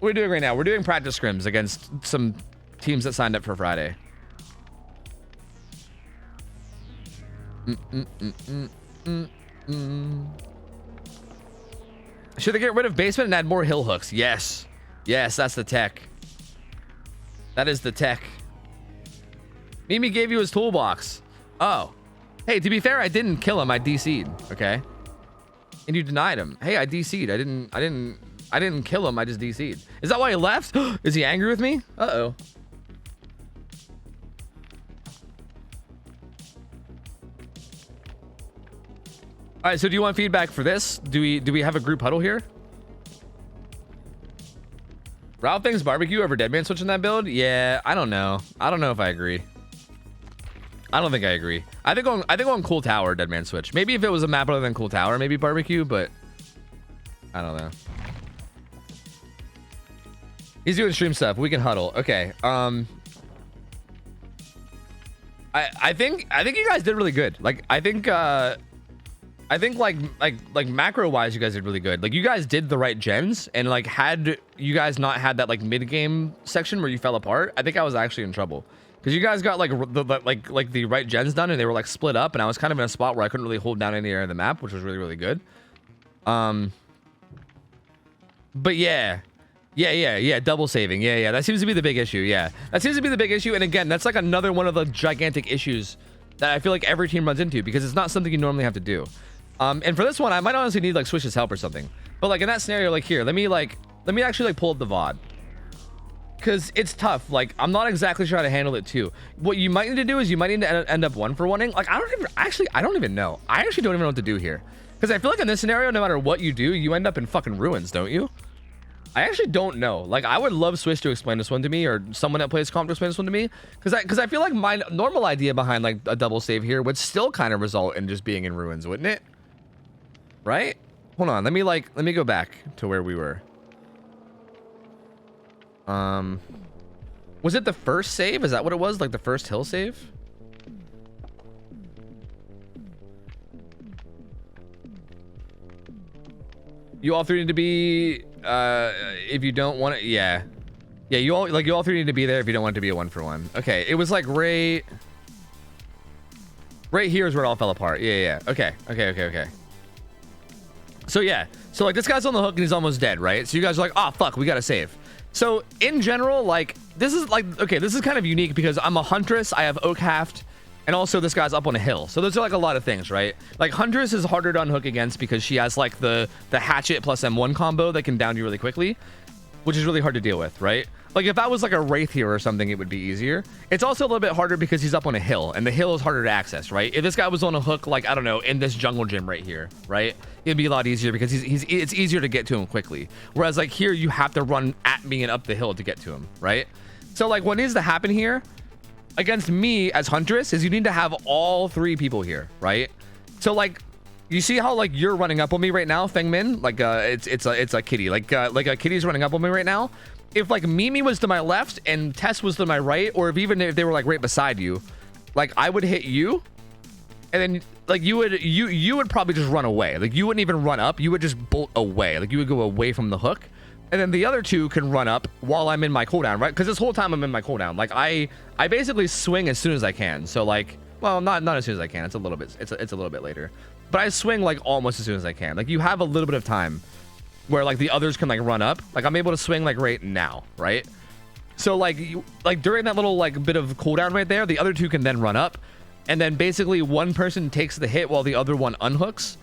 What are we doing right now? We're doing practice scrims against some teams that signed up for Friday. Should they get rid of basement and add more hill hooks? Yes, that's the tech. That is the tech. Mimi gave you his toolbox. Oh. Hey, to be fair, I didn't kill him. I DC'd, okay? And you denied him. Hey, I DC'd. I didn't kill him. I just DC'd. Is that why he left? Is he angry with me? Uh-oh. All right, so do you want feedback for this? Do we have a group huddle here? Ralph thinks barbecue over Deadman switching that build? Yeah, I don't know. I don't know if I agree. I don't think I agree. I think on Cool Tower, Deadman switch. Maybe if it was a map other than Cool Tower, maybe barbecue, but I don't know. He's doing stream stuff. We can huddle. Okay. I think you guys did really good. Like I think I think like macro wise, you guys did really good. Like you guys did the right gens, and like had you guys not had that like mid game section where you fell apart, I think I was actually in trouble because you guys got like the right gens done, and they were like split up, and I was kind of in a spot where I couldn't really hold down any area of the map, which was really good. But yeah, double saving. Yeah, that seems to be the big issue. Yeah, that seems to be the big issue, and again, that's like another one of the gigantic issues that I feel like every team runs into because it's not something you normally have to do. And for this one, I might honestly need like Swish's help or something. But like in that scenario, like here, let me actually like pull up the VOD. Cause it's tough. Like I'm not exactly sure how to handle it too. What you might need to do is you might need to end up 1-for-1ing. Like I don't even know. I actually don't even know what to do here. Cause I feel like in this scenario, no matter what you do, you end up in fucking ruins, don't you? I actually don't know. Like I would love Swish to explain this one to me, or someone that plays comp to explain this one to me. Cause I feel like my normal idea behind like a double save here would still kind of result in just being in ruins, wouldn't it? Right? Hold on. Let me go back to where we were. Was it the first save? Is that what it was? Like the first hill save? You all three need to be, if you don't want it, yeah. Yeah, you all three need to be there if you don't want it to be a 1-for-1. Okay, it was like right here is where it all fell apart. Yeah. Okay. So yeah, so like this guy's on the hook and he's almost dead, right? So you guys are like, oh fuck, we gotta save. So in general, like this is kind of unique because I'm a huntress, I have oak haft, and also this guy's up on a hill. So those are like a lot of things, right? Like huntress is harder to unhook against because she has like the hatchet plus M1 combo that can down you really quickly, which is really hard to deal with, right? Like if I was like a wraith here or something, it would be easier. It's also a little bit harder because he's up on a hill, and the hill is harder to access, right? If this guy was on a hook, like I don't know, in this jungle gym right here, right? It'd be a lot easier because it's easier to get to him quickly. Whereas like here, you have to run at me and up the hill to get to him, right? So like what needs to happen here against me as huntress is you need to have all three people here, right? So like you see how like you're running up on me right now, Feng Min? Like it's a kitty, like a kitty's running up on me right now. If like Mimi was to my left and Tess was to my right, or even if they were like right beside you, like I would hit you, and then like you would probably just run away. Like you wouldn't even run up, you would just bolt away. Like you would go away from the hook, and then the other two can run up while I'm in my cooldown, right? Because this whole time I'm in my cooldown. Like I basically swing as soon as I can. So like, well, not as soon as I can. It's a little bit later, but I swing like almost as soon as I can. Like you have a little bit of time where like the others can like run up. Like I'm able to swing like right now, right? So like during that little like bit of cooldown right there, the other two can then run up, and then basically one person takes the hit while the other one unhooks,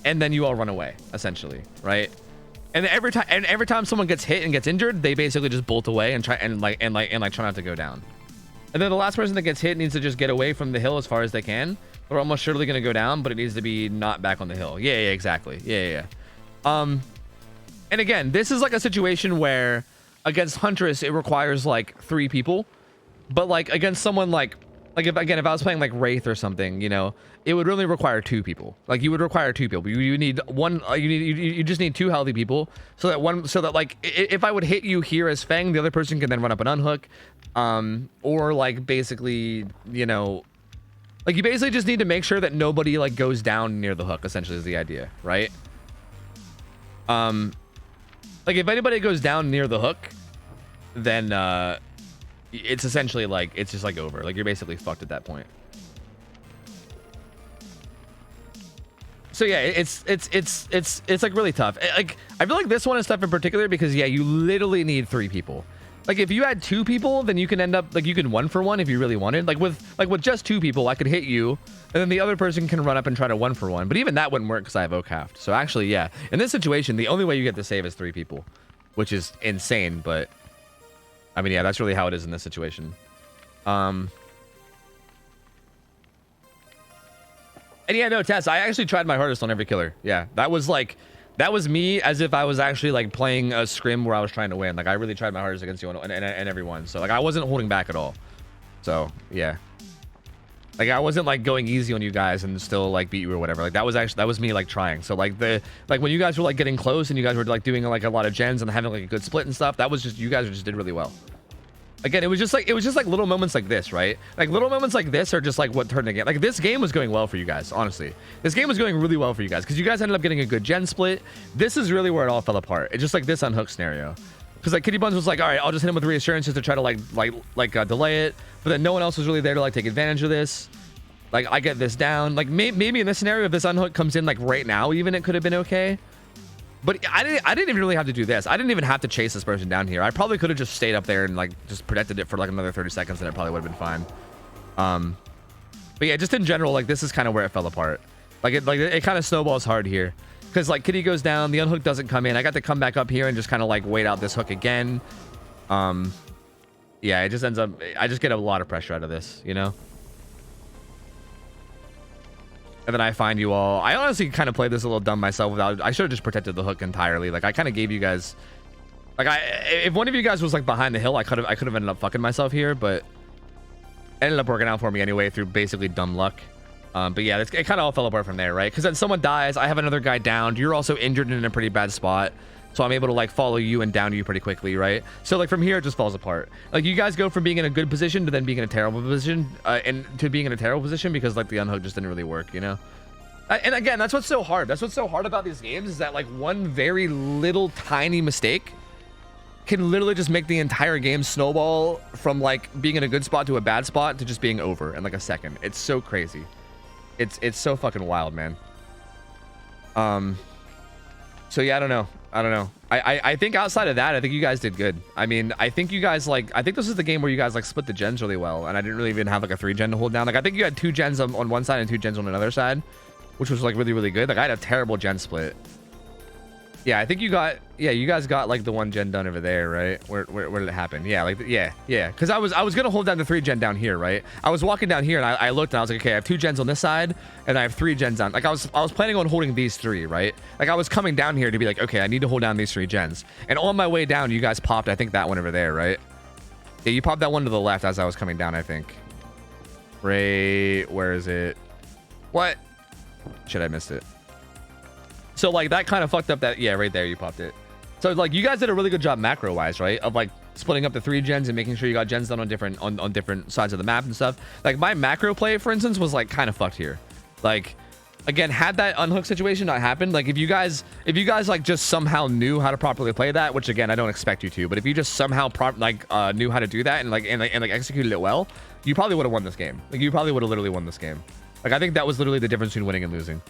and then you all run away essentially, right? And every time someone gets hit and gets injured, they basically just bolt away and try not to go down. And then the last person that gets hit needs to just get away from the hill as far as they can. They're almost surely gonna go down, but it needs to be not back on the hill. Yeah, exactly. Yeah. And again, this is like a situation where against huntress it requires like 3 people, but like against someone like if I was playing like wraith or something, you know, it would really require 2 people. Like you would require 2 people. You need one. You just need 2 healthy people so that like if I would hit you here as Feng, the other person can then run up and unhook, or like basically, you know, like you basically just need to make sure that nobody like goes down near the hook. Essentially, is the idea, right? Like if anybody goes down near the hook, then it's essentially like it's just like over. Like you're basically fucked at that point. So yeah, it's like really tough. Like I feel like this one is tough in particular because yeah, you literally need 3 people. Like if you had 2 people, then you can end up like you can 1-for-1 if you really wanted. Like with just 2 people, I could hit you, and then the other person can run up and try to 1-for-1. But even that wouldn't work because I have oak haft. So actually, yeah, in this situation, the only way you get to save is 3 people, which is insane. But I mean, yeah, that's really how it is in this situation. And yeah, no, Tess, I actually tried my hardest on every killer. Yeah, that was me as if I was actually like playing a scrim where I was trying to win. Like I really tried my hardest against you and everyone. So like I wasn't holding back at all. So yeah, like I wasn't like going easy on you guys and still like beat you or whatever. Like that was me like trying. So like when you guys were like getting close and you guys were like doing like a lot of gens and having like a good split and stuff, that was just you guys just did really well. Again, it was just like little moments like this, right? Like little moments like this are just like what turned the game. Like this game was going well for you guys, honestly. This game was going really well for you guys because you guys ended up getting a good gen split. This is really where it all fell apart. It's just like this unhook scenario. Because like Kitty Buns was like, all right, I'll just hit him with reassurances to try to delay it, but then no one else was really there to like take advantage of this. Like I get this down. Like maybe in this scenario, if this unhook comes in like right now, even it could have been okay. But I didn't even really have to do this. I didn't even have to chase this person down here. I probably could have just stayed up there and like just protected it for like another 30 seconds, and it probably would have been fine. But yeah, just in general, like this is kind of where it fell apart. Like it kind of snowballs hard here. Because like Kitty goes down, the unhook doesn't come in. I got to come back up here and just kind of like wait out this hook again. Yeah, it just ends up, I just get a lot of pressure out of this, you know? And then I find you all. I honestly kind of played this a little dumb myself without, I should have just protected the hook entirely. Like I kind of gave you guys, like if one of you guys was like behind the hill, I could have ended up fucking myself here, but it ended up working out for me anyway through basically dumb luck. But yeah, it kind of all fell apart from there, right? Because then someone dies, I have another guy downed, you're also injured and in a pretty bad spot, so I'm able to like follow you and down you pretty quickly, right? So like from here it just falls apart. Like you guys go from being in a good position to then being in a terrible position, and to being in a terrible position because like the unhook just didn't really work, you know? And again, that's what's so hard. That's what's so hard about these games is that like one very little tiny mistake can literally just make the entire game snowball from like being in a good spot to a bad spot to just being over in like a second. It's so crazy. It's so fucking wild, man. So yeah, I don't know. I think outside of that, I think you guys did good. I mean, I think you guys like, I think this is the game where you guys like split the gens really well, and I didn't really even have like a 3 gen to hold down. Like I think you had 2 gens on one side and 2 gens on another side, which was like really, really good. Like I had a terrible gen split. Yeah, I think you got, yeah, you guys got like the 1 gen done over there, right? Where did it happen? Yeah, like, yeah. Because I was gonna hold down the 3 gen down here, right? I was walking down here and I looked and I was like, okay, I have 2 gens on this side and I have 3 gens on. Like I was planning on holding these 3, right? Like I was coming down here to be like, okay, I need to hold down these 3 gens. And on my way down, you guys popped, I think that one over there, right? Yeah, you popped that one to the left as I was coming down, I think. Right, where is it? What? Shit, I missed it. So like that kind of fucked up that, yeah, right there you popped it. So like you guys did a really good job macro wise, right? Of like splitting up the 3 gens and making sure you got gens done on different sides of the map and stuff. Like my macro play, for instance, was like kind of fucked here. Like again, had that unhook situation not happened, like if you guys like just somehow knew how to properly play that, which again I don't expect you to, but if you just somehow knew how to do that and executed it well, you probably would have won this game. Like you probably would have literally won this game. Like I think that was literally the difference between winning and losing.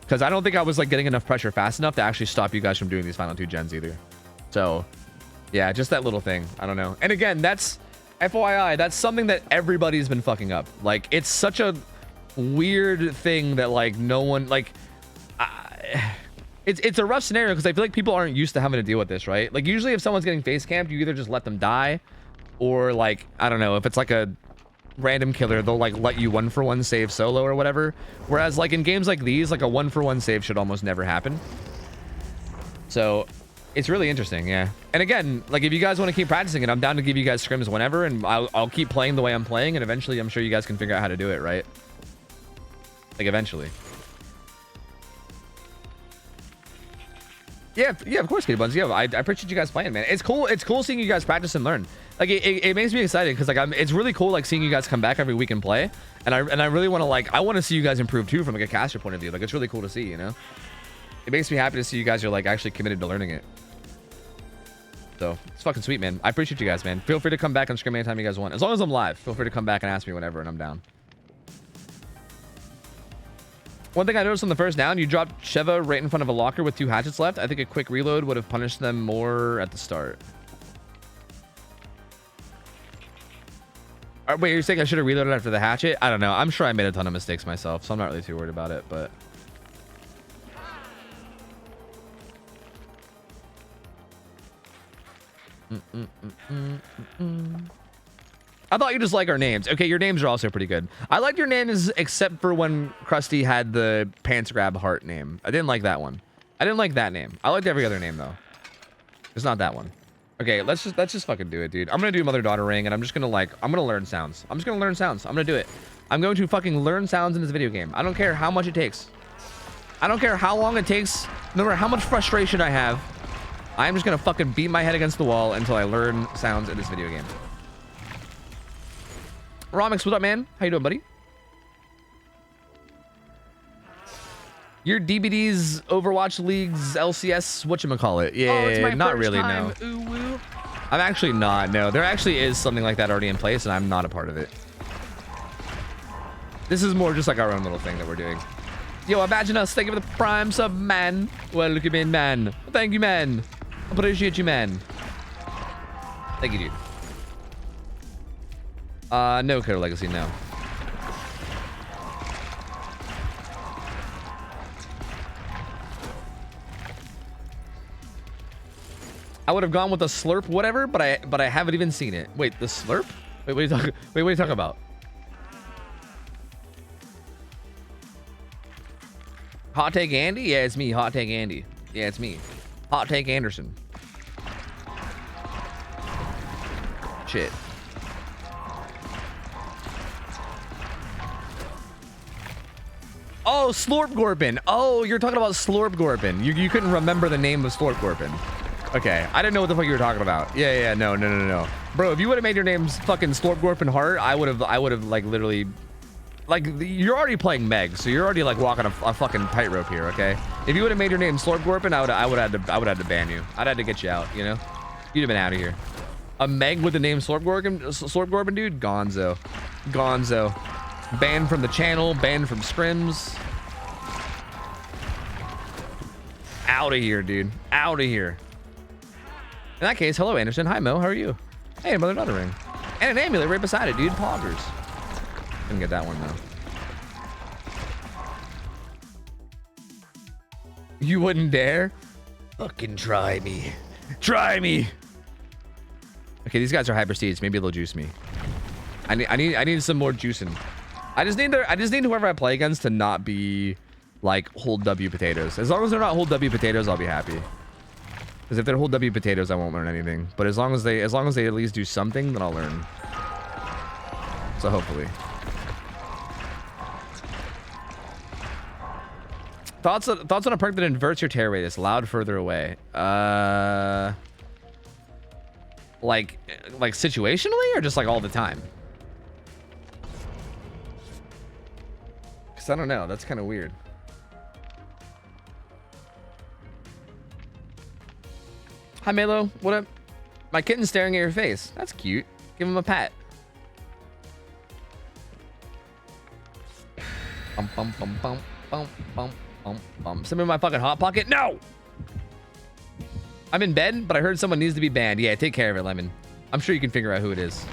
Because I don't think I was like getting enough pressure fast enough to actually stop you guys from doing these final 2 gens either. So yeah, just that little thing. I don't know. And again, that's FYI, that's something that everybody's been fucking up. Like it's such a weird thing that like no one like it's a rough scenario because I feel like people aren't used to having to deal with this, right? Like usually if someone's getting face camped, you either just let them die or like, I don't know, if it's like a random killer, they'll like let you 1-for-1 save solo or whatever, whereas like in games like these, like a 1-for-1 save should almost never happen. So it's really interesting. Yeah, and again, like if you guys want to keep practicing it, I'm down to give you guys scrims whenever, and I'll keep playing the way I'm playing, and eventually I'm sure you guys can figure out how to do it, right? Like eventually. Yeah, of course, Kitty Buns. Yeah, I appreciate you guys playing, man. It's cool seeing you guys practice and learn. Like it makes me excited because like it's really cool like seeing you guys come back every week and play, and I really want to like, I want to see you guys improve too from like a caster point of view. Like it's really cool to see, you know. It makes me happy to see you guys are like actually committed to learning it. So it's fucking sweet, man. I appreciate you guys, man. Feel free to come back and scrim anytime you guys want. As long as I'm live, feel free to come back and ask me whenever, and I'm down. One thing I noticed on the first down, you dropped Sheva right in front of a locker with 2 hatchets left. I think a quick reload would have punished them more at the start. Wait, you're saying I should have reloaded after the hatchet? I don't know. I'm sure I made a ton of mistakes myself, so I'm not really too worried about it, but... I thought you just like our names. Okay, your names are also pretty good. I liked your names except for when Krusty had the pants grab heart name. I didn't like that one. I didn't like that name. I liked every other name though. It's not that one. Okay, let's just fucking do it, dude. I'm gonna do mother-daughter ring, and I'm just gonna like, I'm gonna learn sounds. I'm just gonna learn sounds. I'm gonna do it. I'm going to fucking learn sounds in this video game. I don't care how much it takes. I don't care how long it takes. No matter how much frustration I have, I'm just gonna fucking beat my head against the wall until I learn sounds in this video game. Romix, what up, man? How you doing, buddy? Your DBD's Overwatch League's LCS, whatchamacallit? Yeah, Oh, it's my not first really, time. no. Ooh woo. I'm actually not, no. There actually is something like that already in place, and I'm not a part of it. This is more just like our own little thing that we're doing. Yo, imagine us. Thank you for the prime sub, man. Well, look at me, man. Thank you, man. Appreciate you, man. Thank you, dude. No Code Legacy, no. I would have gone with a slurp, whatever, but I haven't even seen it. Wait, the slurp? Wait, what are you talking about? Hot Take Andy? Yeah, it's me, Hot Take Andy. Yeah, it's me. Hot Take Anderson. Shit. Oh, Slorp Gorpin. Oh, you're talking about Slorp Gorpin. You couldn't remember the name of Slorp Gorpin. Okay, I didn't know what the fuck you were talking about. Yeah, no. Bro, if you would have made your names fucking Slorp Gorpin Heart, I would have like literally, like, you're already playing Meg, so you're already like walking a fucking tightrope here, okay? If you would have made your name Slorp Gorpin, I would have had to ban you. I'd had to get you out, you know? You'd have been out of here. A Meg with the name Slorp Gorpin, dude? Gonzo. Banned from the channel, banned from scrims. Out of here, dude. Out of here. In that case, hello, Anderson. Hi, Mo. How are you? Hey, Mother Daughter Ring. And an amulet right beside it, dude. Poggers. Couldn't get that one, though. You wouldn't dare? Fucking try me. Try me. Okay, these guys are hyper steeds. Maybe they'll juice me. I need some more juicing. I just need whoever I play against to not be like hold W potatoes. As long as they're not hold W potatoes, I'll be happy. Because if they're hold W potatoes, I won't learn anything. But as long as they at least do something, then I'll learn. So hopefully. Thoughts on a perk that inverts your tear radius, loud further away. Like situationally or just like all the time? Because I don't know. That's kind of weird. Hi, Melo. What up? My kitten's staring at your face. That's cute. Give him a pat. Bum, bum, bum, bum, bum, bum, bum, bum. Somebody in my fucking hot pocket? No! I'm in bed, but I heard someone needs to be banned. Yeah, take care of it, Lemon. I'm sure you can figure out who it is.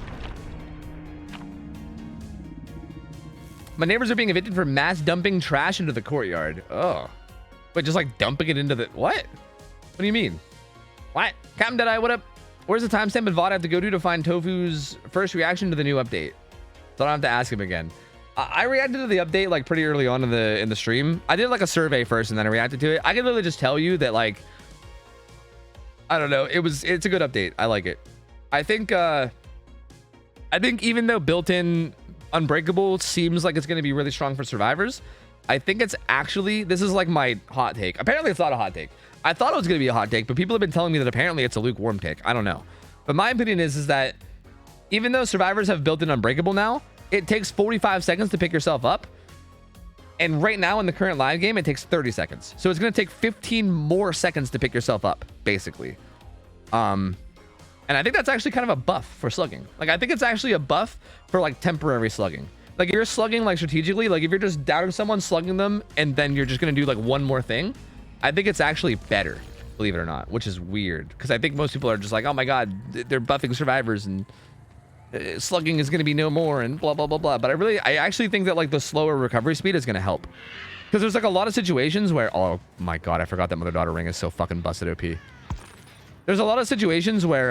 My neighbors are being evicted for mass dumping trash into the courtyard. Oh. But just like dumping it into the... What? What do you mean? What? Captain Deadeye, what up? Where's the timestamp and VOD I have to go to find Tofu's first reaction to the new update? So I don't have to ask him again. I reacted to the update like pretty early on in the stream. I did like a survey first and then I reacted to it. I can literally just tell you that like... I don't know. It's a good update. I like it. I think even though built-in Unbreakable seems like it's going to be really strong for survivors, I think it's actually, this is like my hot take. Apparently it's not a hot take. I thought it was going to be a hot take, but people have been telling me that apparently it's a lukewarm take. I don't know. But my opinion is that even though survivors have built-in Unbreakable now, it takes 45 seconds to pick yourself up. And right now in the current live game, it takes 30 seconds. So it's going to take 15 more seconds to pick yourself up, basically. And I think that's actually kind of a buff for slugging. Like, I think it's actually a buff for like temporary slugging. Like if you're slugging like strategically, like if you're just downing someone, slugging them, and then you're just going to do like one more thing, I think it's actually better, believe it or not, which is weird. Because I think most people are just like, oh my God, they're buffing survivors and slugging is going to be no more and blah, blah, blah, blah. But I actually think that like the slower recovery speed is going to help. Because there's like a lot of situations where, oh my God, I forgot that Mother-Daughter Ring is so fucking busted OP. There's a lot of situations where,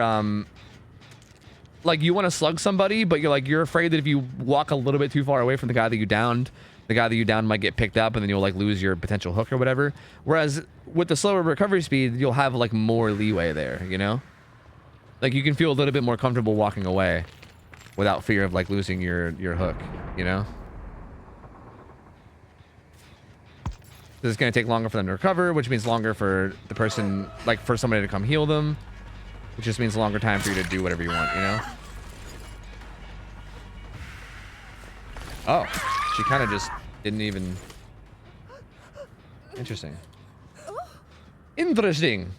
like you want to slug somebody, but you're afraid that if you walk a little bit too far away from the guy that you downed, the guy that you downed might get picked up and then you'll like lose your potential hook or whatever. Whereas with the slower recovery speed, you'll have like more leeway there, you know? Like you can feel a little bit more comfortable walking away without fear of like losing your hook, you know? This is going to take longer for them to recover, which means longer for the person, like for somebody to come heal them, which just means longer time for you to do whatever you want, you know? Oh, she kind of just didn't even. Interesting. Interesting.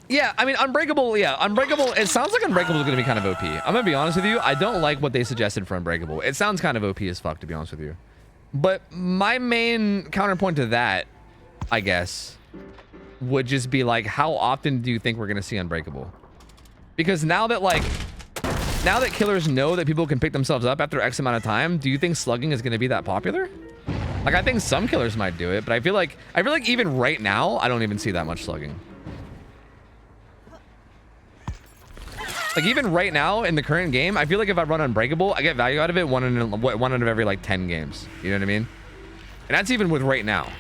Yeah, I mean, Unbreakable, yeah, Unbreakable, it sounds like Unbreakable is going to be kind of OP. I'm going to be honest with you. I don't like what they suggested for Unbreakable. It sounds kind of OP as fuck, to be honest with you. But my main counterpoint to that, I guess, would just be like, how often do you think we're going to see Unbreakable? Because now that, like, now that killers know that people can pick themselves up after X amount of time, do you think slugging is going to be that popular? Like, I think some killers might do it, but I feel like even right now, I don't even see that much slugging. Like, even right now in the current game, I feel like if I run Unbreakable, I get value out of it one out of every, like, 10 games. You know what I mean? And that's even with right now.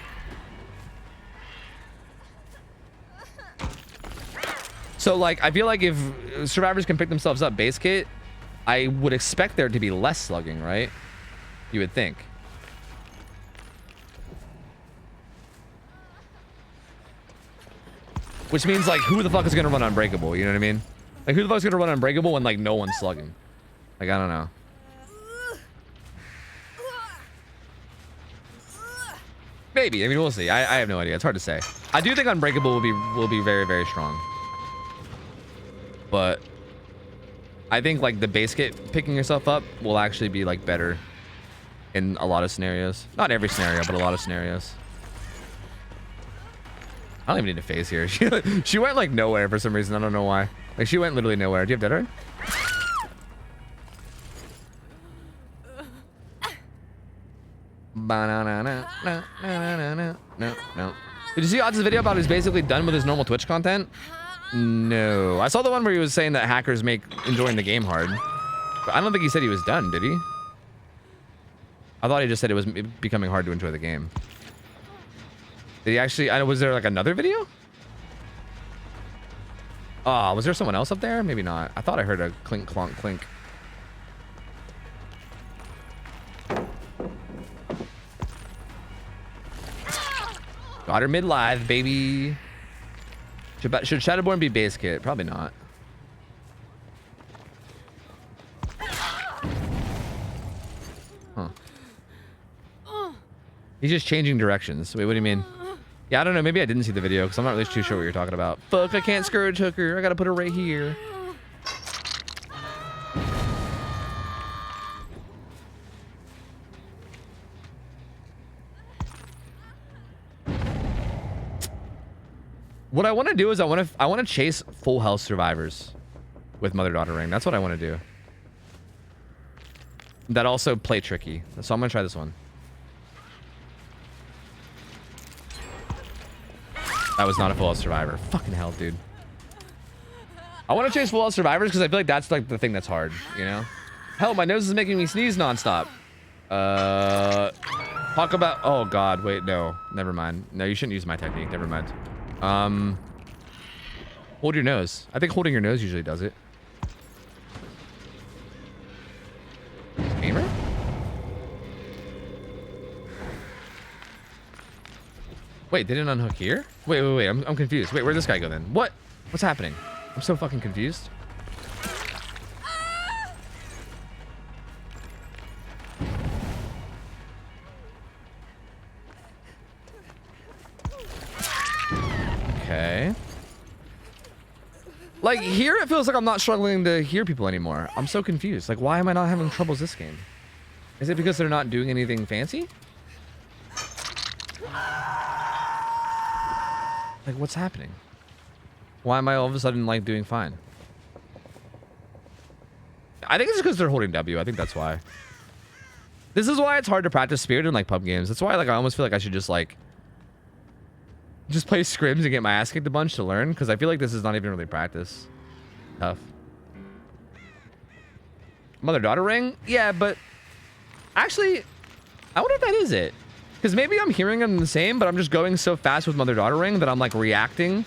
So, like, I feel like if survivors can pick themselves up base kit, I would expect there to be less slugging, right? You would think. Which means, like, who the fuck is going to run Unbreakable? You know what I mean? Like, who the fuck's gonna run Unbreakable when, like, no one's slugging? Like, I don't know. Maybe. I mean, we'll see. I have no idea. It's hard to say. I do think Unbreakable will be very, very strong. But I think, like, the base kit picking yourself up will actually be, like, better in a lot of scenarios. Not every scenario, but a lot of scenarios. I don't even need to phase here. She went, like, nowhere for some reason. I don't know why. Like, she went literally nowhere. Do you have dead eye? No. Did you see Odds' video about he's basically done with his normal Twitch content? No. I saw the one where he was saying that hackers make enjoying the game hard. But I don't think he said he was done, did he? I thought he just said it was becoming hard to enjoy the game. Did he actually... was there, like, another video? Oh, was there someone else up there? Maybe not. I thought I heard a clink, clonk, clink. Got her mid-live, baby. Should Shadowborn be base kit? Probably not. Huh. He's just changing directions. Wait, what do you mean? Yeah, I don't know. Maybe I didn't see the video because I'm not really too sure what you're talking about. Fuck, I can't scourge hooker. I gotta put her right here. What I want to do is I want to chase full health survivors with mother-daughter ring. That's what I want to do. That also play tricky. So I'm gonna try this one. That was not a full health survivor. Fucking hell, dude. I want to chase full health survivors because I feel like that's like the thing that's hard, you know? Hell, my nose is making me sneeze nonstop. Talk about... Oh, God. Wait, no. Never mind. No, you shouldn't use my technique. Never mind. Hold your nose. I think holding your nose usually does it. Gamer? Wait, did it unhook here? Wait. I'm confused. Wait, where'd this guy go then? What? What's happening? I'm so fucking confused. Okay. Like, here it feels like I'm not struggling to hear people anymore. I'm so confused. Like, why am I not having troubles this game? Is it because they're not doing anything fancy? Like, what's happening? Why am I all of a sudden, like, doing fine? I think it's because they're holding W. I think that's why. This is why it's hard to practice Spirit in, like, pub games. That's why, like, I almost feel like I should just, like... just play scrims and get my ass kicked a bunch to learn. Because I feel like this is not even really practice. Tough. Mother-daughter ring? Yeah, but... actually, I wonder if that is it. Because maybe I'm hearing them the same, but I'm just going so fast with mother-daughter ring that I'm, like, reacting.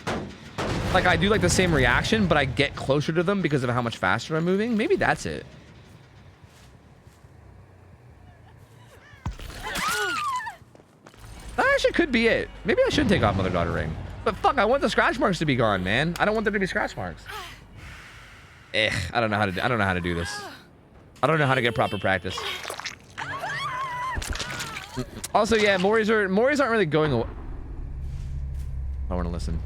Like, I do, like, the same reaction, but I get closer to them because of how much faster I'm moving. Maybe that's it. That actually could be it. Maybe I should take off mother-daughter ring. But fuck, I want the scratch marks to be gone, man. I don't want there to be scratch marks. I don't know how to do this. I don't know how to get proper practice. Also, yeah, Moris aren't really going away. I want to listen.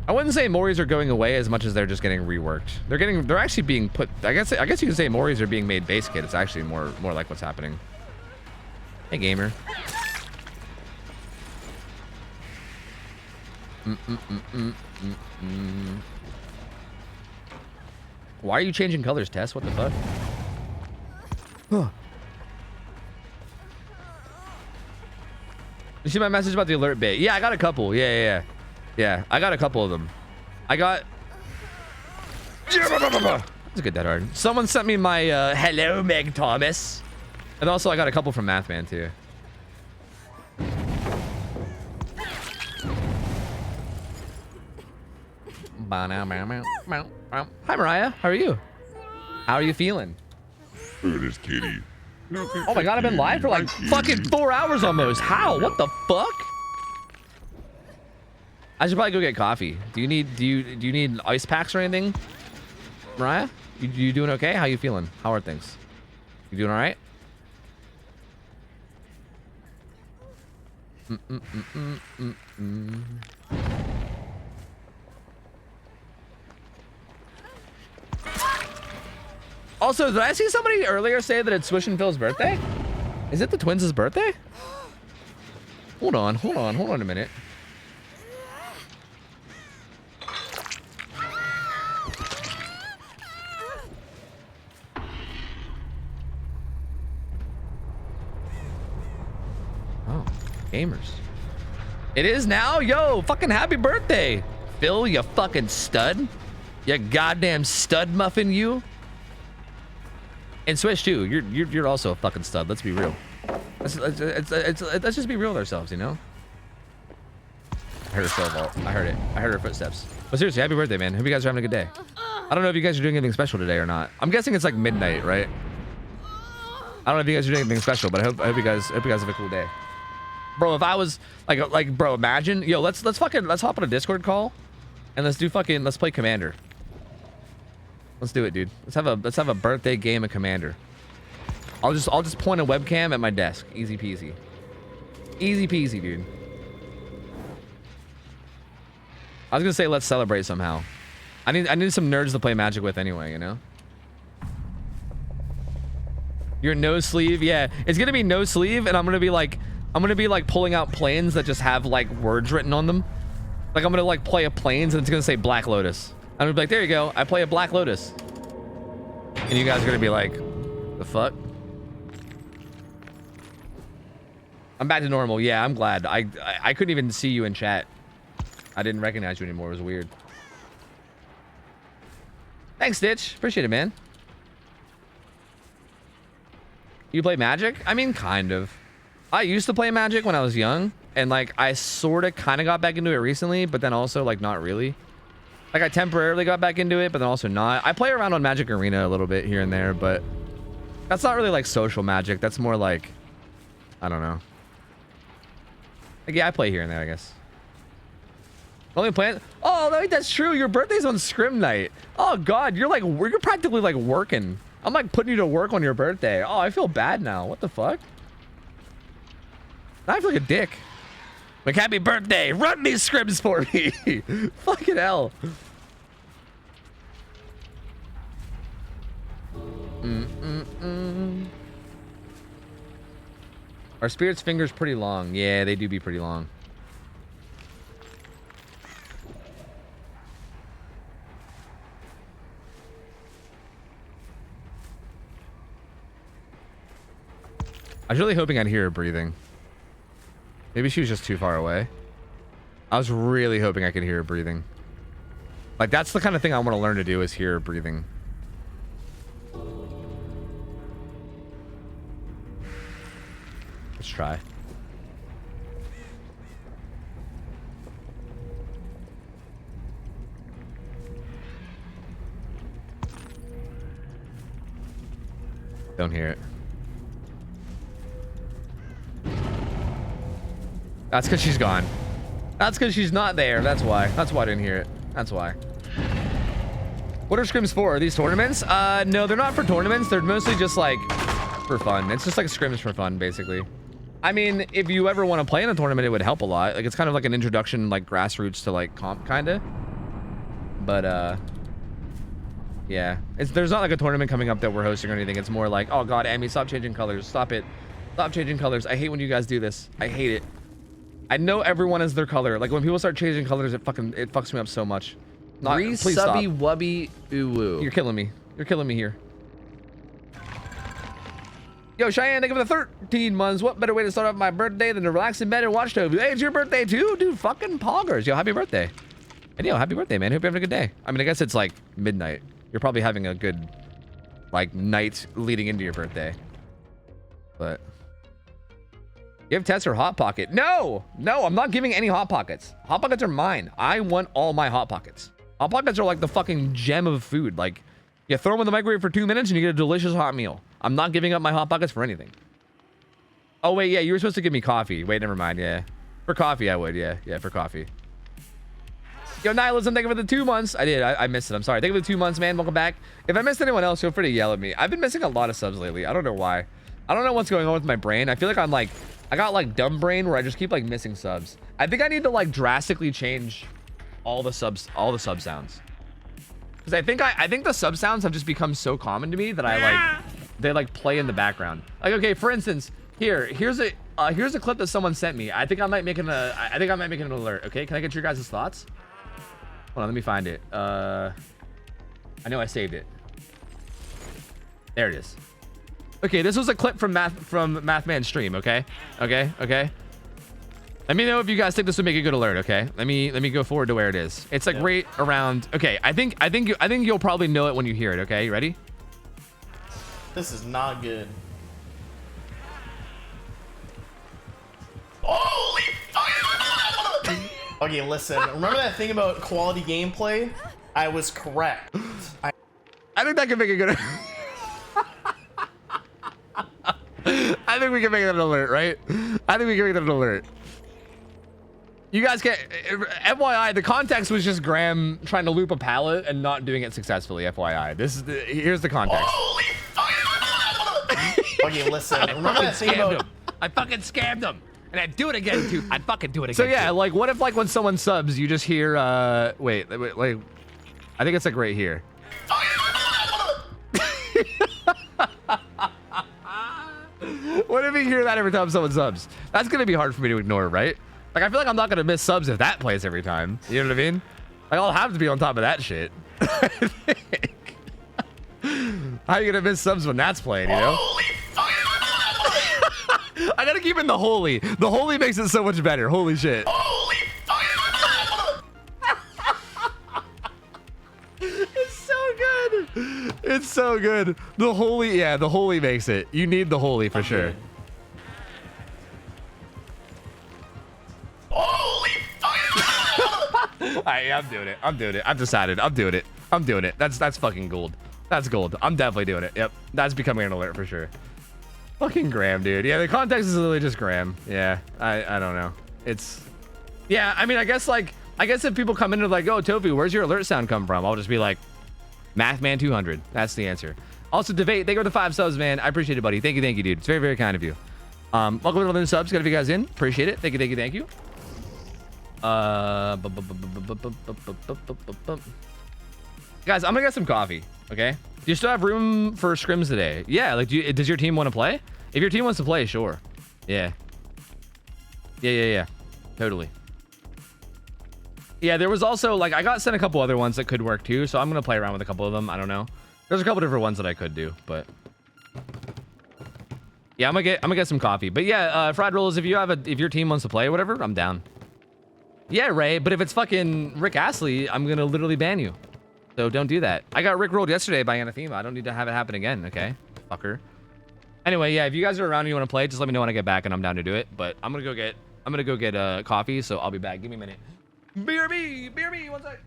I wouldn't say Moris are going away as much as they're just getting reworked. They're actually being put. I guess you can say Moris are being made base kit. It's actually more like what's happening. Hey, gamer. Why are you changing colors, Tess? What the fuck? You see my message about the alert bait? Yeah, I got a couple. Yeah, I got a couple of them. I got... That's a good dead hard. Someone sent me my hello, Meg Thomas. And also I got a couple from Mathman too. Hi, Mariah. How are you? How are you feeling? Look at this kitty. Oh my god, I've been live for like fucking 4 hours almost. How? What the fuck? I should probably go get coffee. Do you need ice packs or anything? Mariah? You doing okay? How you feeling? How are things? You doing all right? Also, did I see somebody earlier say that it's Swish and Phil's birthday? Is it the twins' birthday? Hold on a minute. Oh, gamers. It is now? Yo, fucking happy birthday, Phil, you fucking stud. You goddamn stud muffin, you. And Swish too. You're also a fucking stud. Let's be real. Let's just be real with ourselves, you know. I heard her cell vault. I heard it. I heard her footsteps. But seriously, happy birthday, man. Hope you guys are having a good day. I don't know if you guys are doing anything special today or not. I'm guessing it's like midnight, right? I don't know if you guys are doing anything special, but I hope you guys have a cool day. Bro, if I was like bro, imagine, yo, let's hop on a Discord call and let's play Commander. Let's do it, dude. Let's have a birthday game of Commander. I'll just point a webcam at my desk. Easy peasy. Easy peasy, dude. I was gonna say let's celebrate somehow. I need some nerds to play Magic with anyway, you know? Your no sleeve, yeah. It's gonna be no sleeve, and I'm gonna be like pulling out planes that just have like words written on them. Like I'm gonna like play a planes and it's gonna say Black Lotus. I'm gonna be like, there you go. I play a Black Lotus. And you guys are gonna be like, the fuck? I'm back to normal. Yeah, I'm glad. I couldn't even see you in chat. I didn't recognize you anymore. It was weird. Thanks, Stitch. Appreciate it, man. You play Magic? I mean, kind of. I used to play Magic when I was young. And like, I sort of kind of got back into it recently, but then also like not really. Like I temporarily got back into it, but then also not. I play around on Magic Arena a little bit here and there, but that's not really like social Magic. That's more like, I don't know. Like, yeah, I play here and there, I guess. Only playing. Oh, that's true. Your birthday's on Scrim night. Oh God, you're practically like working. I'm like putting you to work on your birthday. Oh, I feel bad now. What the fuck? Now I feel like a dick. Like, happy birthday. Run these scrims for me. Fucking hell. Are Spirit's fingers pretty long? Yeah, they do be pretty long. I was really hoping I'd hear her breathing. Maybe she was just too far away. I was really hoping I could hear her breathing. Like, that's the kind of thing I want to learn to do, is hear her breathing. Let's try. Don't hear it. That's because she's gone. That's because she's not there. That's why. That's why I didn't hear it. That's why. What are scrims for? Are these tournaments? No, they're not for tournaments. They're mostly just like for fun. It's just like scrims for fun, basically. I mean, if you ever want to play in a tournament, it would help a lot. Like, it's kind of like an introduction, like grassroots to like comp, kind of. But yeah, there's not like a tournament coming up that we're hosting or anything. It's more like, oh god, Amy, stop changing colors. Stop it. Stop changing colors. I hate when you guys do this. I hate it. I know everyone is their color. Like, when people start changing colors, it fucks me up so much. Please stop. Subby wubby ooh. You're killing me. You're killing me here. Yo, Cheyenne, thank you for the 13 months. What better way to start off my birthday than to relax in bed and watch OhTofu? Hey, it's your birthday too? Dude, fucking poggers. Yo, happy birthday. And yo, happy birthday, man. Hope you're having a good day. I mean, I guess it's like midnight. You're probably having a good, like, night leading into your birthday. But... You have Tess or Hot Pocket? No! No, I'm not giving any Hot Pockets. Hot Pockets are mine. I want all my Hot Pockets. Hot Pockets are like the fucking gem of food. Like, you throw them in the microwave for 2 minutes and you get a delicious hot meal. I'm not giving up my Hot Pockets for anything. Oh, wait, yeah, you were supposed to give me coffee. Wait, never mind, yeah. For coffee, I would, yeah. Yeah, for coffee. Yo, Nihilism, thank you for the 2 months. I did, I missed it. I'm sorry. Thank you for the 2 months, man. Welcome back. If I missed anyone else, feel free to yell at me. I've been missing a lot of subs lately. I don't know why. I don't know what's going on with my brain. I feel like I'm like, I got like dumb brain where I just keep like missing subs. I think I need to like drastically change all the sub sounds. Because I think the sub sounds have just become so common to me that they like play in the background. Like, okay, for instance, here's a clip that someone sent me. I think I might make an alert. Okay, can I get your guys' thoughts? Hold on, let me find it. I know I saved it. There it is. Okay, this was a clip from Mathman's stream. Okay. Let me know if you guys think this would make a good alert. Okay, let me go forward to where it is. It's like right around. Okay, I think you'll probably know it when you hear it. Okay, you ready? This is not good. Holy fuck! Okay, listen. Remember that thing about quality gameplay? I was correct. I think that could make a good. I think we can make that an alert, right? I think we can make that an alert. You guys can't. FYI, the context was just Graham trying to loop a pallet and not doing it successfully. FYI, here's the context. Holy fuck! Okay, listen. Remember that thing about? I fucking scammed him, and I'd do it again too. I'd fucking do it again. So yeah, too. Like, what if like when someone subs, you just hear wait, like, I think it's like right here. What if you hear that every time someone subs? That's gonna be hard for me to ignore, right? Like, I feel like I'm not gonna miss subs if that plays every time. You know what I mean? Like, I'll have to be on top of that shit. I think. How are you gonna miss subs when that's playing, you know? I gotta keep in the holy. The holy makes it so much better. Holy shit. It's so good. It's so good. The holy, yeah, the holy makes it. You need the holy for sure. I'm doing it. I'm doing it. I've decided. I'm doing it. I'm doing it. That's fucking gold. That's gold. I'm definitely doing it. Yep. That's becoming an alert for sure. Fucking Graham, dude. Yeah, the context is literally just Graham. Yeah. I don't know. It's, yeah, I mean, I guess if people come in and like, oh, Tofu, where's your alert sound come from? I'll just be like, Mathman 200. That's the answer. Also, Debate, thank you for the 5 subs, man. I appreciate it, buddy. Thank you, dude. It's very, very kind of you. Welcome to the new subs. Got to be guys in. Appreciate it. Thank you. Guys, I'm gonna get some coffee. Okay. Do you still have room for scrims today? Yeah. Like, does your team want to play? If your team wants to play, sure. Yeah. Yeah. Totally. Yeah. There was also like I got sent a couple other ones that could work too, so I'm gonna play around with a couple of them. I don't know. There's a couple different ones that I could do, but yeah, I'm gonna get some coffee. But yeah, Fried Rolls, if your team wants to play or whatever, I'm down. Yeah, Ray, but if it's fucking Rick Astley, I'm gonna literally ban you. So don't do that. I got Rick rolled yesterday by Anathema. I don't need to have it happen again, okay? Fucker. Anyway, yeah, if you guys are around and you want to play, just let me know when I get back and I'm down to do it. But I'm gonna go get coffee, so I'll be back. Give me a minute. BRB, 1 sec.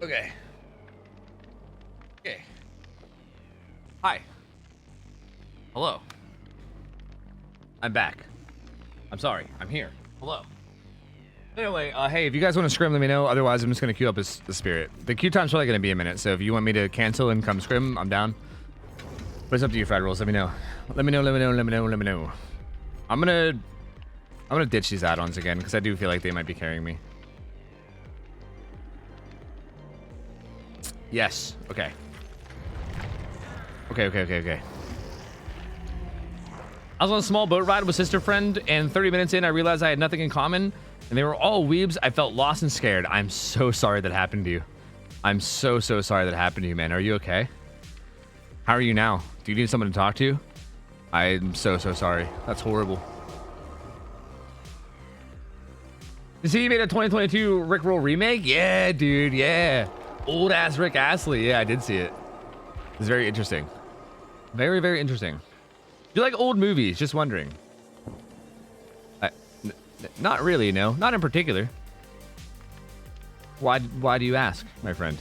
Okay. Okay. Hi. Hello. I'm back. I'm sorry. I'm here. Hello. Anyway, hey, if you guys want to scrim, let me know. Otherwise, I'm just going to queue up the spirit. The queue time's probably going to be a minute, so if you want me to cancel and come scrim, I'm down. But it's up to you, Fred Rules. Let me know. Let me know, let me know, let me know, let me know. I'm gonna ditch these add-ons again, because I do feel like they might be carrying me. Yes. Okay. Okay. I was on a small boat ride with sister friend, and 30 minutes in, I realized I had nothing in common, and they were all weebs. I felt lost and scared. I'm so sorry that happened to you. I'm so sorry that happened to you, man. Are you okay? How are you now? Do you need someone to talk to? I'm so sorry. That's horrible. You see, you made a 2022 Rickroll remake? Yeah, dude. Yeah. Old ass Rick Astley. Yeah, I did see it. It's very interesting. Very interesting. Do you like old movies? Just wondering. Not really, no. Not in particular. Why do you ask, my friend?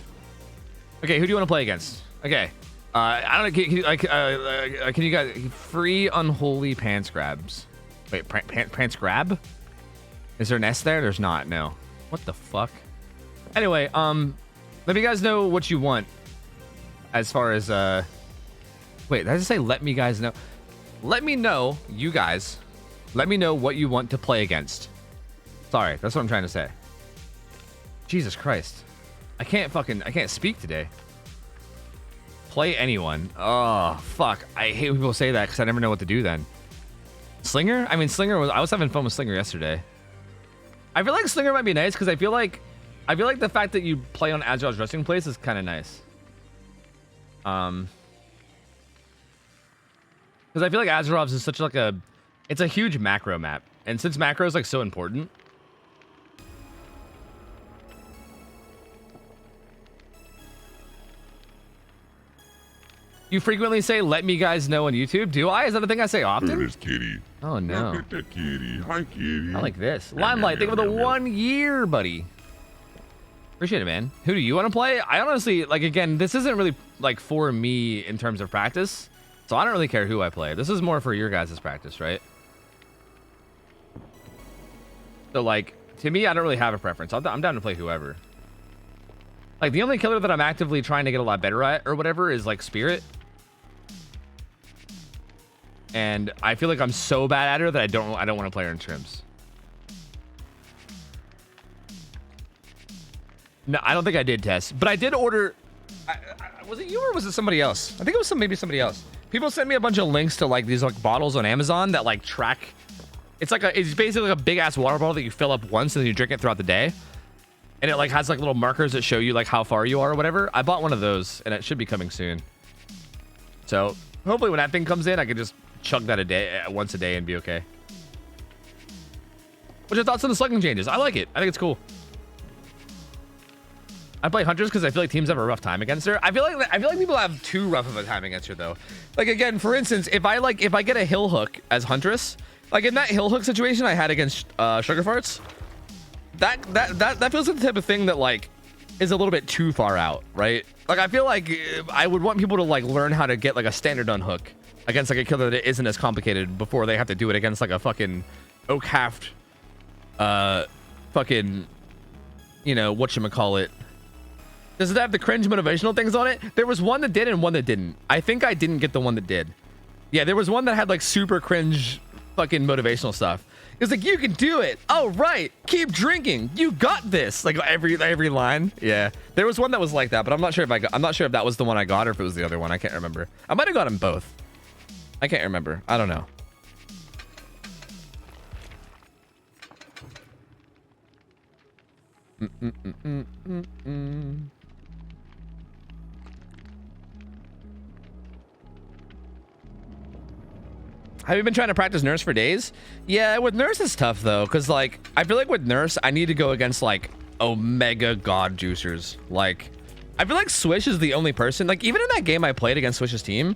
Okay, who do you want to play against? Okay. I don't know. Can you guys free unholy pants grabs? Wait, pants grab? Is there an S there? There's not. No. What the fuck? Anyway, let me guys know what you want. As far as wait, did I just say let me guys know? Let me know, you guys. Let me know what you want to play against. Sorry, that's what I'm trying to say. Jesus Christ, I can't speak today. Play anyone. Oh, fuck. I hate when people say that because I never know what to do then. Slinger? I mean, I was having fun with Slinger yesterday. I feel like Slinger might be nice because I feel like the fact that you play on Agile's resting place is kind of nice. Because I feel like Azerov's is such like it's a huge macro map. And since macro is like so important. You frequently say, let me guys know on YouTube. Do I? Is that a thing I say often? There is Kitty. Oh, no. Look at that kitty. Hi, kitty. I like this. Limelight, thank you for the 1 year, buddy. Appreciate it, man. Who do you want to play? I honestly, like, again, this isn't really, like, for me in terms of practice. So I don't really care who I play. This is more for your guys' practice, right? So, like, to me, I don't really have a preference. I'm down to play whoever. Like, the only killer that I'm actively trying to get a lot better at or whatever is, like, Spirit. And I feel like I'm so bad at her that I don't want to play her in scrims. No, I don't think I did test, but I did order. Was it you or was it somebody else? I think it was maybe somebody else. People sent me a bunch of links to like these like bottles on Amazon that like track. It's basically like a big ass water bottle that you fill up once and then you drink it throughout the day. And it like has like little markers that show you like how far you are or whatever. I bought one of those and it should be coming soon. So hopefully when that thing comes in, I can just chug that once a day and be okay. What's your thoughts on the slugging changes? I like it. I think it's cool. I play Hunters because I feel like teams have a rough time against her. I feel like people have too rough of a time against her though. Like again, for instance, if I get a hill hook as Huntress, like in that hill hook situation I had against Sugar Farts, that feels like the type of thing that like is a little bit too far out, right? Like I feel like I would want people to like learn how to get like a standard unhook against like a killer that isn't as complicated before they have to do it against like a fucking oak haft fucking, you know, whatchamacallit. Does it have the cringe motivational things on it? There was one that did and one that didn't. I think I didn't get the one that did. Yeah, there was one that had like super cringe fucking motivational stuff. It was like, you can do it. Oh, right. Keep drinking. You got this. Like every line. Yeah. There was one that was like that, but I'm not sure if that was the one I got or if it was the other one. I can't remember. I might have got them both. I can't remember. I don't know. Have you been trying to practice Nurse for days? Yeah, with Nurse it's tough though, because like I feel like with Nurse I need to go against like Omega God Juicers. Like I feel like Swish is the only person, like even in that game I played against Swish's team,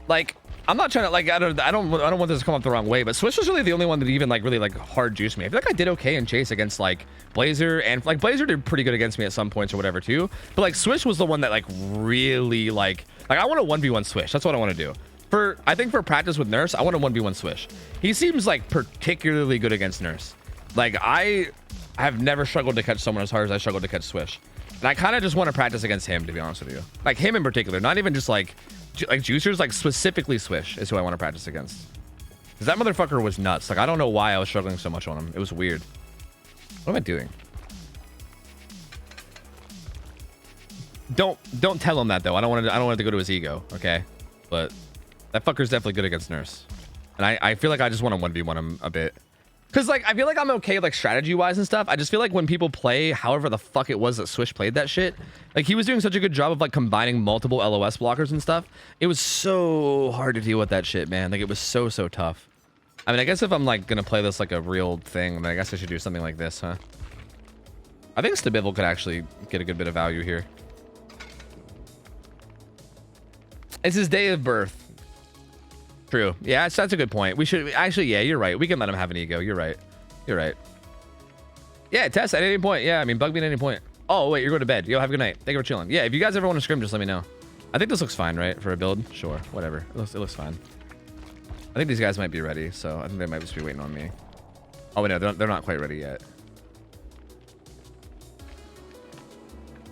like, I'm not trying to like, I don't want this to come up the wrong way, but Swish was really the only one that even like really like hard juiced me. I feel like I did okay in chase against like Blazer, and like Blazer did pretty good against me at some points or whatever too. But like Swish was the one that like really like I want a 1v1 Swish. That's what I want to do. I think for practice with Nurse, I want a 1v1 Swish. He seems like particularly good against Nurse. Like I have never struggled to catch someone as hard as I struggled to catch Swish. And I kind of just want to practice against him, to be honest with you. Like him in particular, not even just like juicers, like specifically Swish is who I want to practice against. Because that motherfucker was nuts. Like I don't know why I was struggling so much on him. It was weird. What am I doing? Don't tell him that though. I don't want it to go to his ego, okay? But that fucker's definitely good against Nurse. And I feel like I just want to 1v1 him a bit. Because, like, I feel like I'm okay, like, strategy-wise and stuff. I just feel like when people play however the fuck it was that Swish played that shit, like, he was doing such a good job of, like, combining multiple LOS blockers and stuff. It was so hard to deal with that shit, man. Like, it was so tough. I mean, I guess if I'm, like, gonna play this like a real thing, then I guess I should do something like this, huh? I think Stabival could actually get a good bit of value here. It's his day of birth. True. Yeah, that's a good point. We should actually, yeah, you're right. We can let him have an ego. You're right. You're right. Yeah, test at any point. Yeah, I mean, bug me at any point. Oh, wait, you're going to bed. Yo, have a good night. Thank you for chilling. Yeah, if you guys ever want to scrim, just let me know. I think this looks fine, right? For a build? Sure. Whatever. It looks fine. I think these guys might be ready, so I think they might just be waiting on me. Oh, wait, no, they're not quite ready yet.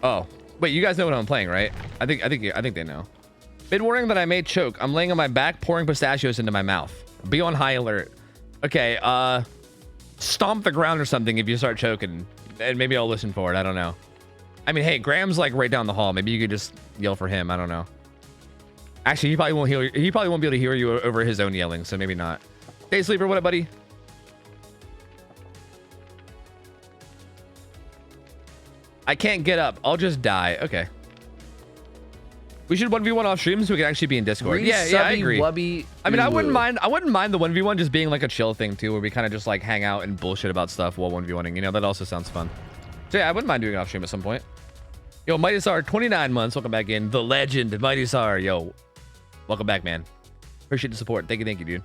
Oh, wait, you guys know what I'm playing, right? I think they know. Mid warning that I may choke. I'm laying on my back, pouring pistachios into my mouth. Be on high alert. Okay, stomp the ground or something if you start choking, and maybe I'll listen for it. I don't know. I mean, hey, Graham's like right down the hall. Maybe you could just yell for him. I don't know. Actually, he probably won't hear. He probably won't be able to hear you over his own yelling, so maybe not. Day sleeper, what up, buddy? I can't get up. I'll just die. Okay. We should 1v1 off stream so we can actually be in Discord. Yeah, I agree. Wubby, I mean, I wouldn't mind the 1v1 just being like a chill thing too, where we kind of just like hang out and bullshit about stuff while 1v1ing. You know, that also sounds fun. So yeah, I wouldn't mind doing it off stream at some point. Yo, Mighty Sar, 29 months. Welcome back in. The legend, Mighty Sar. Yo, welcome back, man. Appreciate the support. Thank you, dude.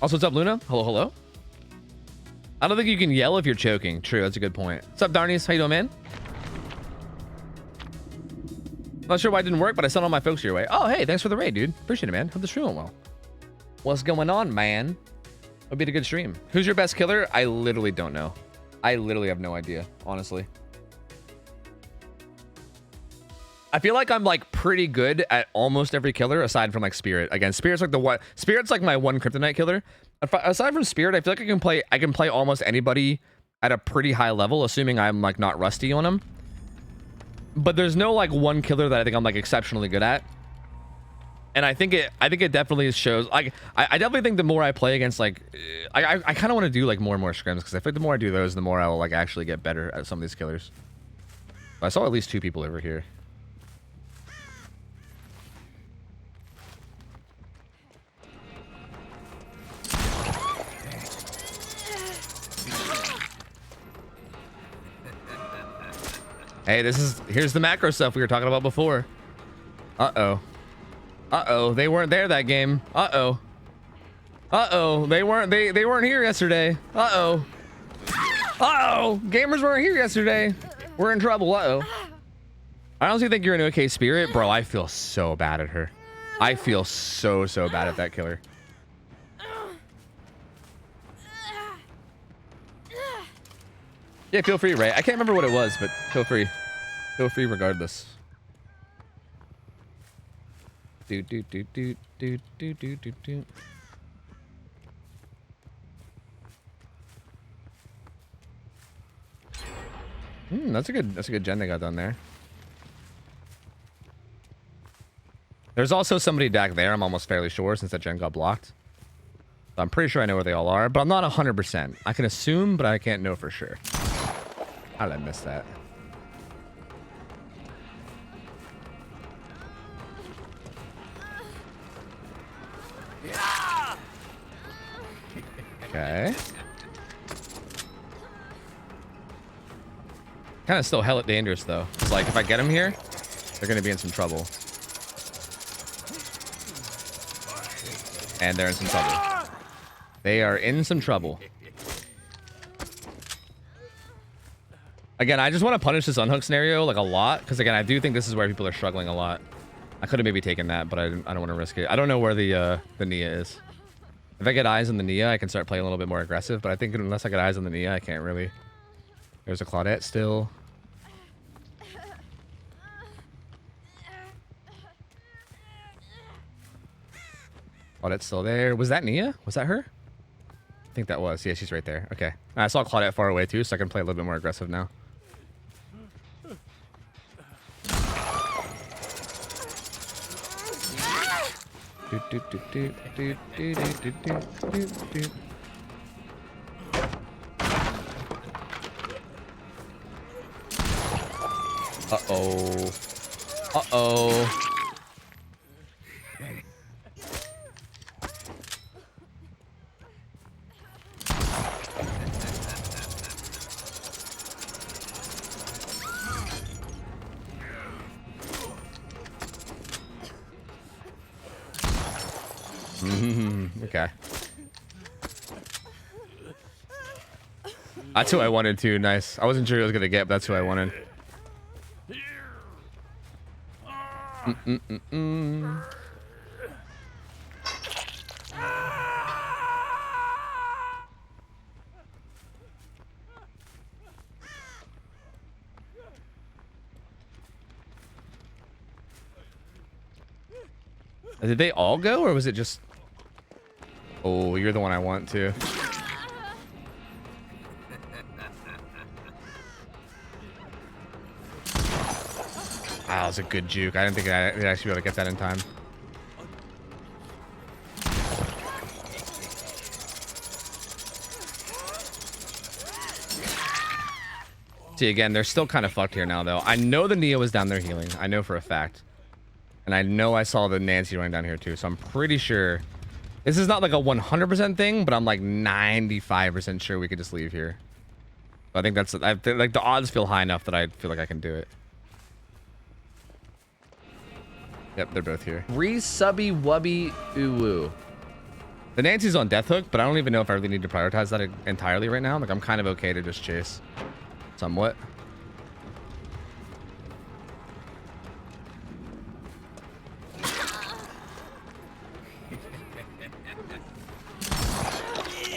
Also, what's up, Luna? Hello. I don't think you can yell if you're choking. True, that's a good point. What's up, Darnies? How you doing, man? Not sure why it didn't work, but I sent all my folks your way. Oh, hey, thanks for the raid, dude. Appreciate it, man. Hope the stream went well. What's going on, man? It'll be a good stream. Who's your best killer? I literally don't know. I literally have no idea, honestly. I feel like I'm like pretty good at almost every killer aside from like Spirit. Again, Spirit's like my one kryptonite killer. Aside from Spirit, I feel like I can play almost anybody at a pretty high level, assuming I'm like not rusty on them. But there's no like one killer that I think I'm like exceptionally good at. And I think it definitely shows. Like I definitely think the more I play against like I kind of want to do like more and more scrims, because I feel like the more I do those, the more I will like actually get better at some of these killers. But I saw at least 2 people over here. Hey, here's the macro stuff we were talking about before. Uh-oh. Uh-oh, they weren't there that game. Uh-oh. Uh-oh, they weren't here yesterday. Uh-oh. Uh-oh, gamers weren't here yesterday. We're in trouble. Uh-oh. I honestly think you're an okay Spirit. Bro, I feel so bad at her. I feel so bad at that killer. Yeah, feel free, Ray. I can't remember what it was, but feel free. Feel free regardless. Do. That's a good gen they got done there. There's also somebody back there, I'm almost fairly sure, since that gen got blocked. I'm pretty sure I know where they all are, but I'm not 100%. I can assume, but I can't know for sure. How did I miss that? Okay. Kind of still hella dangerous though. is like if I get them here, they're gonna be in some trouble. And they're in some trouble. They are in some trouble. Again, I just want to punish this unhook scenario like a lot, because again, I do think this is where people are struggling a lot. I could have maybe taken that, but I don't want to risk it. I don't know where the Nia is. If I get eyes on the Nia, I can start playing a little bit more aggressive, but I think unless I get eyes on the Nia, I can't really. There's a Claudette still. Claudette's still there. Was that Nia? Was that her? I think that was. Yeah, she's right there. Okay. I saw Claudette far away too, so I can play a little bit more aggressive now. Uh-oh. Uh-oh. Okay. That's who I wanted to. Nice. I wasn't sure he was gonna get, but that's who I wanted. Did they all go, or was it just... Oh, you're the one I want to. Wow, that was a good juke. I didn't think I'd actually be able to get that in time. See, again, they're still kind of fucked here now, though. I know the Nia was down there healing. I know for a fact. And I know I saw the Nancy running down here, too. So I'm pretty sure... This is not like a 100% thing, but I'm like 95% sure we could just leave here. I think that's... like, the odds feel high enough that I feel like I can do it. Yep, they're both here. Re-subby wubby uwu. The Nancy's on death hook, but I don't even know if I really need to prioritize that entirely right now. Like, I'm kind of okay to just chase. Somewhat.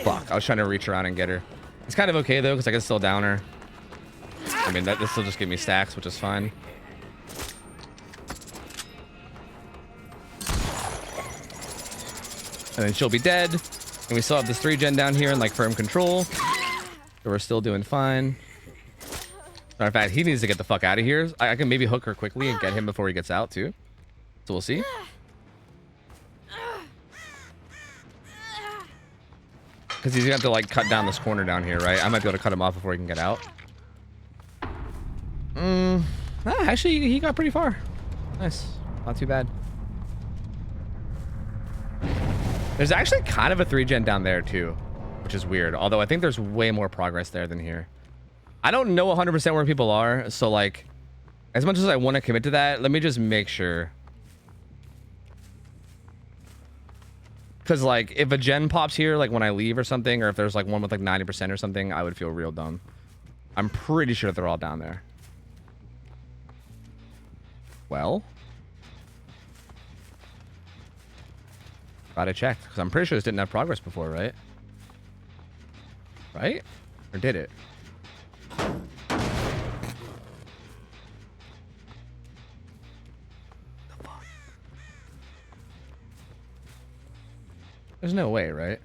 Fuck, I was trying to reach around and get her. It's kind of okay, though, because I can still down her. I mean, this will just give me stacks, which is fine. And then she'll be dead. And we still have this 3-gen down here in, like, firm control. So we're still doing fine. Matter of fact, he needs to get the fuck out of here. I can maybe hook her quickly and get him before he gets out, too. So we'll see. Because he's going to have to, like, cut down this corner down here, right? I might be able to cut him off before he can get out. Actually, he got pretty far. Nice. Not too bad. There's actually kind of a 3-gen down there, too. Which is weird. Although, I think there's way more progress there than here. I don't know 100% where people are. So, like, as much as I want to commit to that, let me just make sure. Because, like, if a gen pops here, like, when I leave or something, or if there's, like, one with, like, 90% or something, I would feel real dumb. I'm pretty sure they're all down there. Well. Gotta check. Because I'm pretty sure this didn't have progress before, right? Right? Or did it? There's no way, right?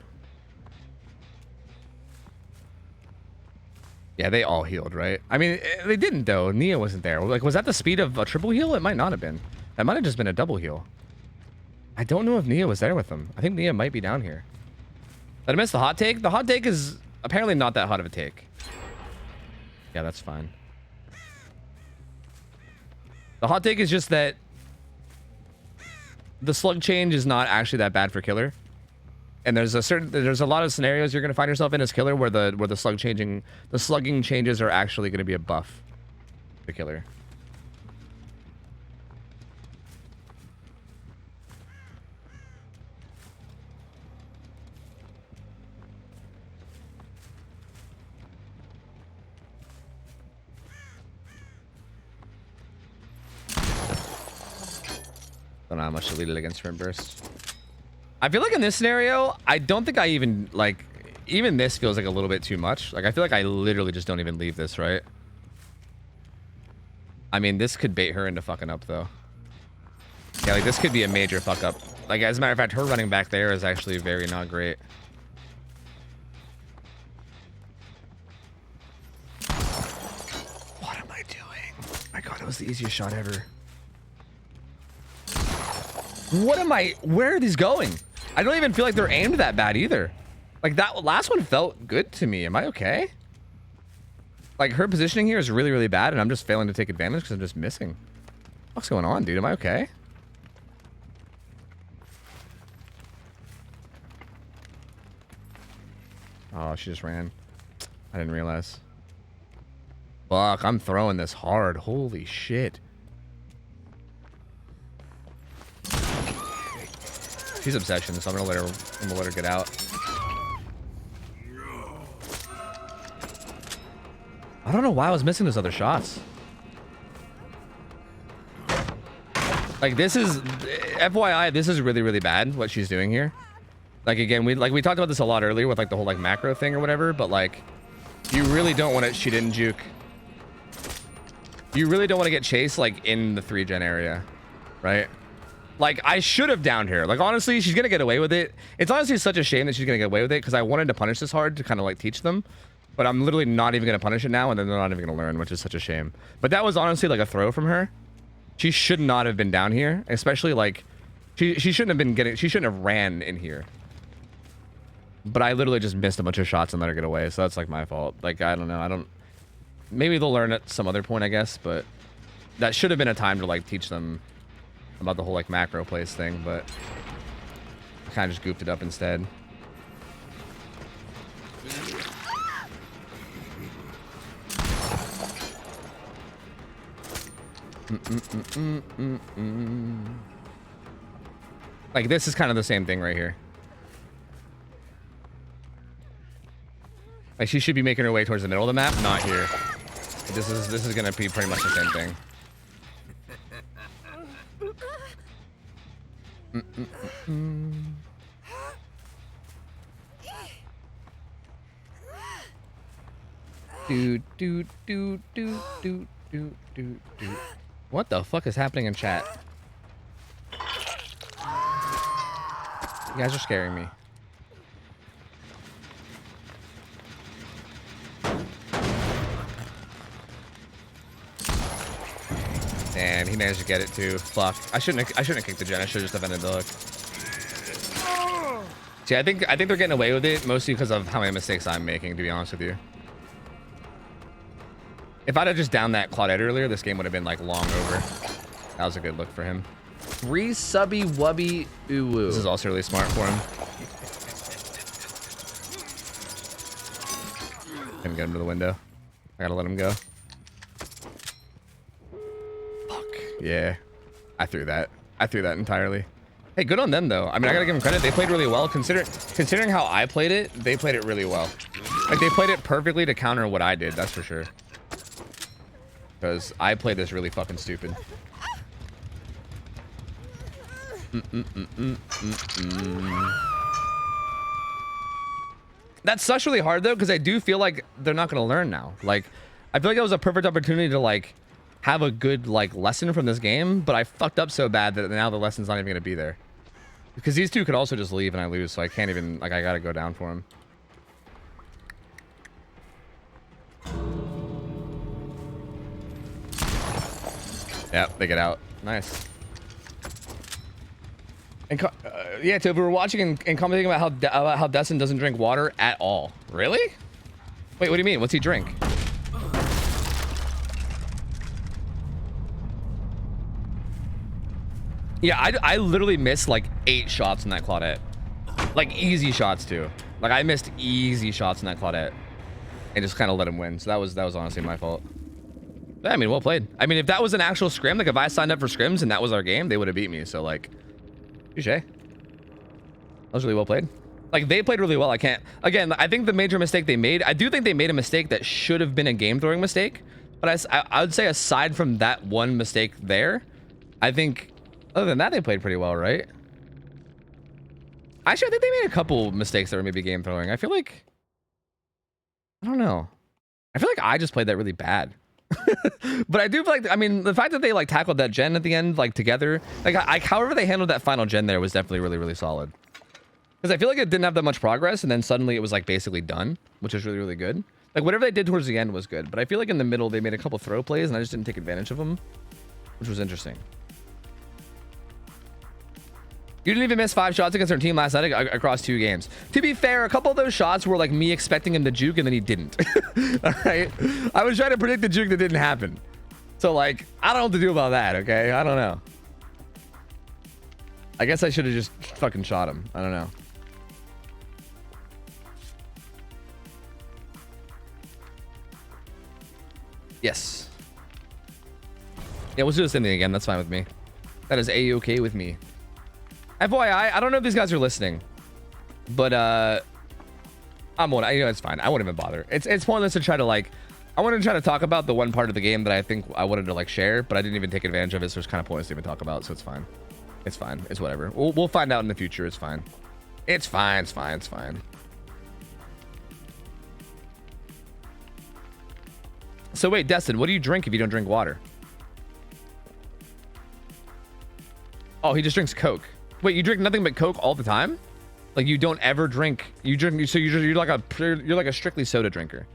Yeah, they all healed, right? I mean, they didn't, though. Nia wasn't there. Like, was that the speed of a triple heal? It might not have been. That might have just been a double heal. I don't know if Nia was there with them. I think Nia might be down here. Did I miss the hot take? The hot take is apparently not that hot of a take. Yeah, that's fine. The hot take is just that the slug change is not actually that bad for killer. And there's a lot of scenarios you're gonna find yourself in as killer where the slugging changes are actually gonna be a buff for killer. Don't know how much to lead it against sprint burst. I feel like in this scenario, I don't think I even like, even this feels like a little bit too much. Like I feel like I literally just don't even leave this, right? I mean, this could bait her into fucking up though. Yeah, like this could be a major fuck up. Like as a matter of fact, her running back there is actually very not great. What am I doing? My God, it was the easiest shot ever. What am I? Where are these going? I don't even feel like they're aimed that bad either. Like that last one felt good to me. Am I okay? Like her positioning here is really, really bad, and I'm just failing to take advantage because I'm just missing. What's going on, dude? Am I okay? Oh, she just ran. I didn't realize. Fuck, I'm throwing this hard. Holy shit. She's obsession, so I'm gonna let her get out. I don't know why I was missing those other shots. Like this is, FYI, this is really, really bad what she's doing here. Like again, we talked about this a lot earlier with like the whole like macro thing or whatever, but like you really don't want it. She didn't juke. You really don't want to get chased like in the 3-gen area, right? Like I should have downed her. Like honestly, she's gonna get away with it. It's honestly such a shame that she's gonna get away with it because I wanted to punish this hard to kind of like teach them, but I'm literally not even gonna punish it now, and then they're not even gonna learn, which is such a shame. But that was honestly like a throw from her. She should not have been down here, especially like she shouldn't have been getting. She shouldn't have ran in here. But I literally just missed a bunch of shots and let her get away, so that's like my fault. Like I don't know. Maybe they'll learn at some other point, I guess, but that should have been a time to like teach them about the whole like macro plays thing, but I kind of just goofed it up instead. Like this is kind of the same thing right here. Like she should be making her way towards the middle of the map, not here. This is gonna be pretty much the same thing. What the fuck is happening in chat? You guys are scaring me. And he managed to get it too. Fuck. I shouldn't have kicked the gen. I should have just defended the hook. See, I think they're getting away with it mostly because of how many mistakes I'm making, to be honest with you. If I'd have just downed that Claudette earlier, this game would have been like long over. That was a good look for him. Free subby wubby ooh. This is also really smart for him. Couldn't get him to the window. I gotta let him go. Yeah, I threw that entirely. Hey, good on them though. I mean, I gotta give them credit. They played really well. Considering how I played it, they played it really well. Like they played it perfectly to counter what I did. That's for sure. Because I played this really fucking stupid. That sucks really hard though, because I do feel like they're not gonna learn now. Like, I feel like it was a perfect opportunity to like have a good like lesson from this game, but I fucked up so bad that now the lesson's not even gonna be there. Because these two could also just leave and I lose, so I can't even, like, I gotta go down for him. Yep, they get out. Nice. And yeah, Tofu, we're watching and commenting about how Destin doesn't drink water at all. Really? Wait, what do you mean? What's he drink? Yeah, I literally missed like 8 shots in that Claudette. Like easy shots too. Like I missed easy shots in that Claudette. And just kind of let him win. So that was honestly my fault. But, I mean, well played. I mean, if that was an actual scrim, like if I signed up for scrims and that was our game, they would have beat me. So like, touche. That was really well played. Like they played really well. I can't, again, I think the major mistake they made, I do think they made a mistake that should have been a game throwing mistake. But I would say aside from that one mistake there, I think Other than that, they played pretty well, right? Actually, I think they made a couple mistakes that were maybe game throwing. I feel like, I don't know. I feel like I just played that really bad. But I do feel like, I mean, the fact that they like tackled that gen at the end, like together, like however they handled that final gen there was definitely really, really solid. Because I feel like it didn't have that much progress, and then suddenly it was like basically done, which is really, really good. Like whatever they did towards the end was good, but I feel like in the middle they made a couple throw plays and I just didn't take advantage of them, which was interesting. You didn't even miss 5 shots against our team last night across 2 games. To be fair, a couple of those shots were like me expecting him to juke and then he didn't. All right. I was trying to predict the juke that didn't happen. So like, I don't know what to do about that. Okay. I don't know. I guess I should have just fucking shot him. I don't know. Yes. Yeah, we'll do the same thing again. That's fine with me. That is A-okay with me. FYI, I don't know if these guys are listening, but you know, it's fine. I won't even bother. It's pointless to try to like, I wanted to try to talk about the one part of the game that I think I wanted to like share, but I didn't even take advantage of it, so it's kind of pointless to even talk about. So it's fine. It's fine. It's whatever. We'll find out in the future. It's fine. It's fine. It's fine. It's fine. So wait, Destin, what do you drink if you don't drink water? Oh, he just drinks Coke. Wait, you drink nothing but Coke all the time? Like you don't ever drink? You drink? So you're like a strictly soda drinker.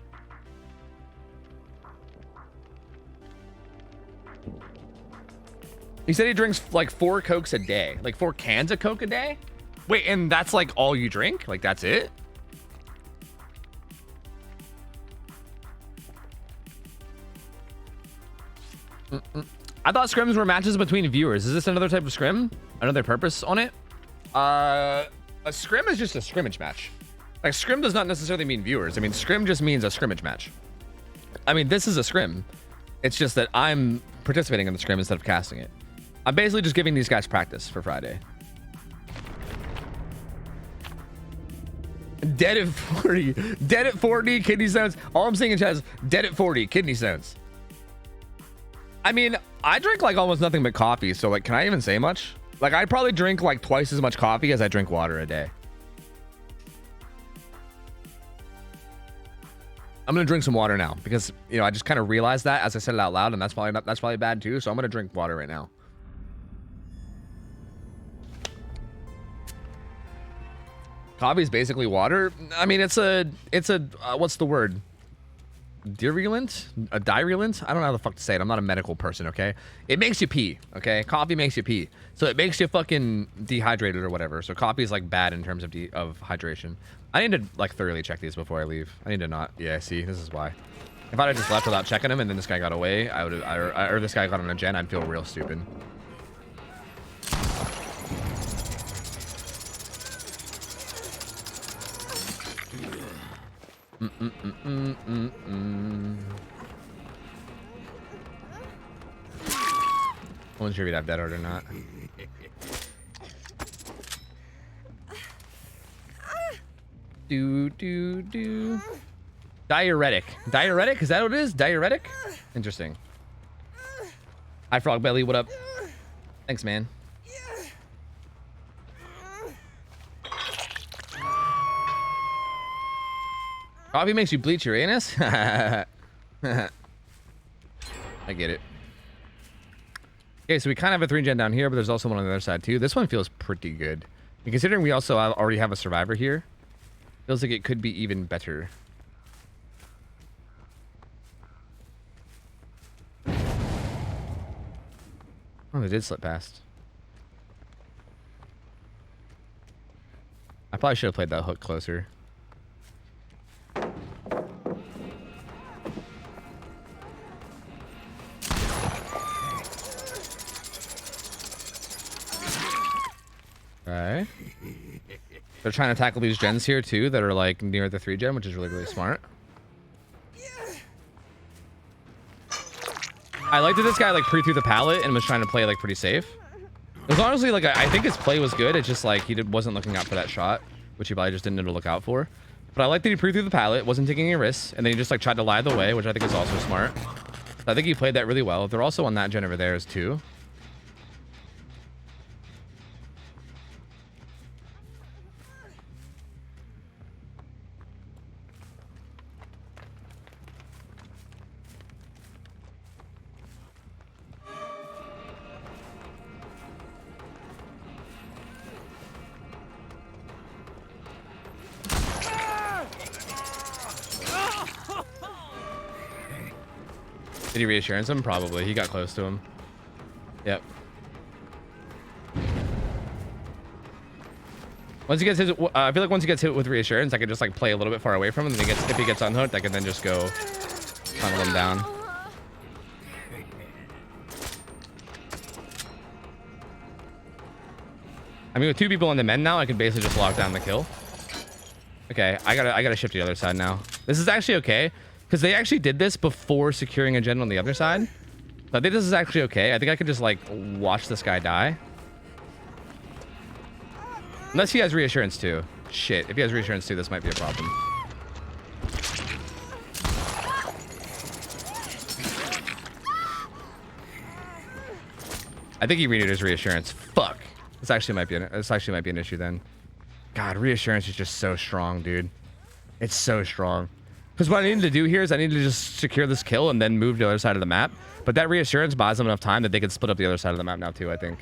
He said he drinks like 4 Cokes a day, like 4 cans of Coke a day. Wait, and that's like all you drink? Like that's it? I thought scrims were matches between viewers. Is this another type of scrim? Another purpose on it? A scrim is just a scrimmage match. Like scrim does not necessarily mean viewers. I mean, scrim just means a scrimmage match. I mean, this is a scrim. It's just that I'm participating in the scrim instead of casting it. I'm basically just giving these guys practice for Friday. Dead at 40. Dead at 40, kidney stones. All I'm seeing in chat is dead at 40, kidney stones. I mean, I drink like almost nothing but coffee, so like, can I even say much? Like, I probably drink like twice as much coffee as I drink water a day. I'm gonna drink some water now because, you know, I just kind of realized that as I said it out loud, and that's probably bad too. So I'm gonna drink water right now. Coffee is basically water. I mean, it's a what's the word? Diurulent? A diurulent? I don't know how the fuck to say it. I'm not a medical person, okay? It makes you pee, okay? Coffee makes you pee. So it makes you fucking dehydrated or whatever. So coffee is like bad in terms of hydration. I need to like thoroughly check these before I leave. I need to not. Yeah, see, this is why. If I'd have just left without checking them and then this guy got away, I would have, or this guy got on a gen, I'd feel real stupid. I wasn't sure if you'd have dead art or not. Do. Diuretic. Diuretic? Is that what it is? Diuretic? Interesting. Hi, Frog Belly. What up? Thanks, man. Coffee makes you bleach your anus? I get it. Okay, so we kind of have a 3-gen down here, but there's also one on the other side too. This one feels pretty good. And considering we also already have a survivor here, feels like it could be even better. Oh, they did slip past. I probably should have played that hook closer. Okay. They're trying to tackle these gens here too that are like near the 3-gen, which is really, really smart. I liked that this guy like pre-threw the pallet and was trying to play like pretty safe. It was honestly like, I think his play was good. It's just like he wasn't looking out for that shot, which he probably just didn't know to look out for. But I like that he pre-threw the pallet, wasn't taking any risks, and then he just like tried to lie the way, which I think is also smart. I think he played that really well. They're also on that gen over there as too. Did he reassurance him? Probably. He got close to him. Yep. Once he gets his, I feel like once he gets hit with reassurance, I can just like play a little bit far away from him. And then if he gets unhooked, I can then just go tunnel him down. I mean, with 2 people on the men now, I can basically just lock down the kill. Okay, I gotta shift to the other side now. This is actually okay because they actually did this before securing a gen on the other side. So I think this is actually okay. I think I could just like watch this guy die. Unless he has reassurance too. Shit, if he has reassurance too, this might be a problem. I think he renewed his reassurance. Fuck. This actually might be an issue then. God, reassurance is just so strong, dude. It's so strong. Because what I needed to do here is I needed to just secure this kill and then move to the other side of the map. But that reassurance buys them enough time that they can split up the other side of the map now too, I think.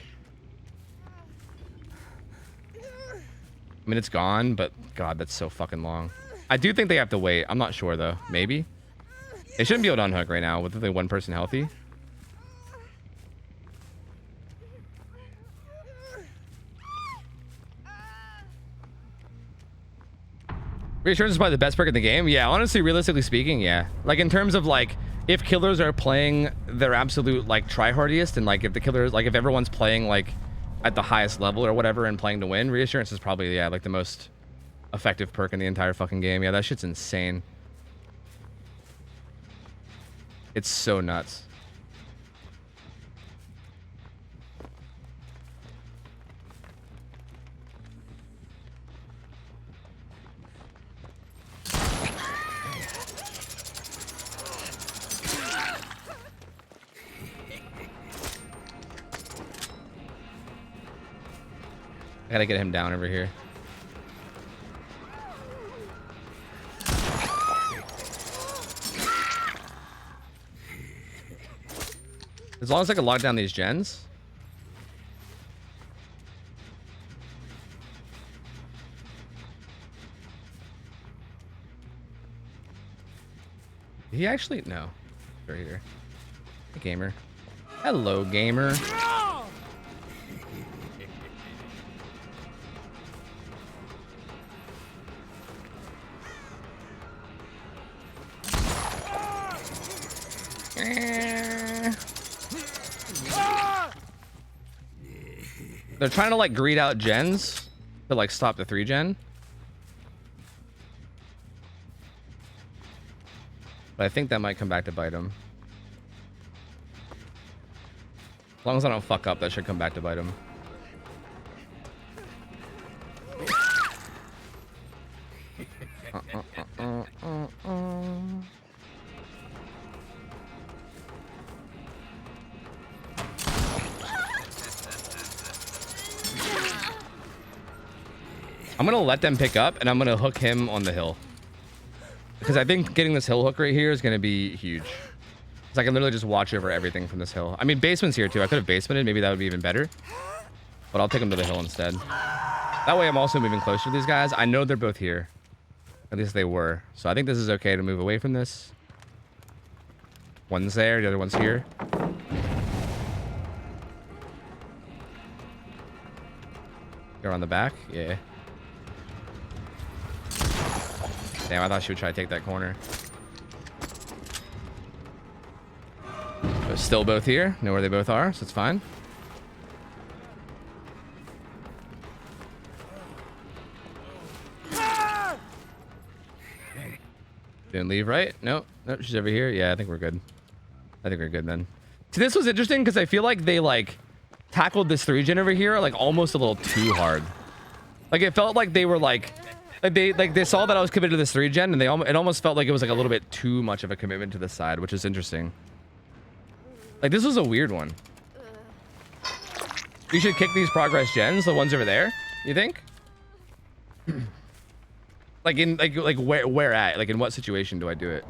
I mean, it's gone, but God, that's so fucking long. I do think they have to wait. I'm not sure though. Maybe. They shouldn't be able to unhook right now with only 1 person healthy. Reassurance is probably the best perk in the game. Yeah, honestly, realistically speaking, yeah. Like in terms of like, if killers are playing their absolute like tryhardiest, and like if the killers, like if everyone's playing like at the highest level or whatever and playing to win, reassurance is probably, yeah, like the most effective perk in the entire fucking game. Yeah, that shit's insane. It's so nuts. I gotta get him down over here. As long as I can lock down these gens. Did he actually? No. Right here. Hey, gamer. Hello, gamer. They're trying to like greed out gens to like stop the 3-gen. But I think that might come back to bite them. As long as I don't fuck up, that should come back to bite them. I'm gonna let them pick up, and I'm gonna hook him on the hill. Because I think getting this hill hook right here is gonna be huge. Because I can literally just watch over everything from this hill. I mean, basement's here too. I could have basemented. Maybe that would be even better. But I'll take him to the hill instead. That way I'm also moving closer to these guys. I know they're both here. At least they were. So I think this is okay to move away from this. One's there, the other one's here. Go on the back? Yeah. Damn, I thought she would try to take that corner. They're still both here. Know where they both are, so it's fine. Didn't leave, right? Nope. Nope, she's over here. Yeah, I think we're good. I think we're good then. See, this was interesting because I feel like they like tackled this 3-gen over here like almost a little too hard. Like it felt like they were like they saw that I was committed to this 3-gen, and it almost felt like it was like a little bit too much of a commitment to this side, which is interesting. Like this was a weird one. You should kick these progress gens, the ones over there. You think? Like in like where at? Like in what situation do I do it?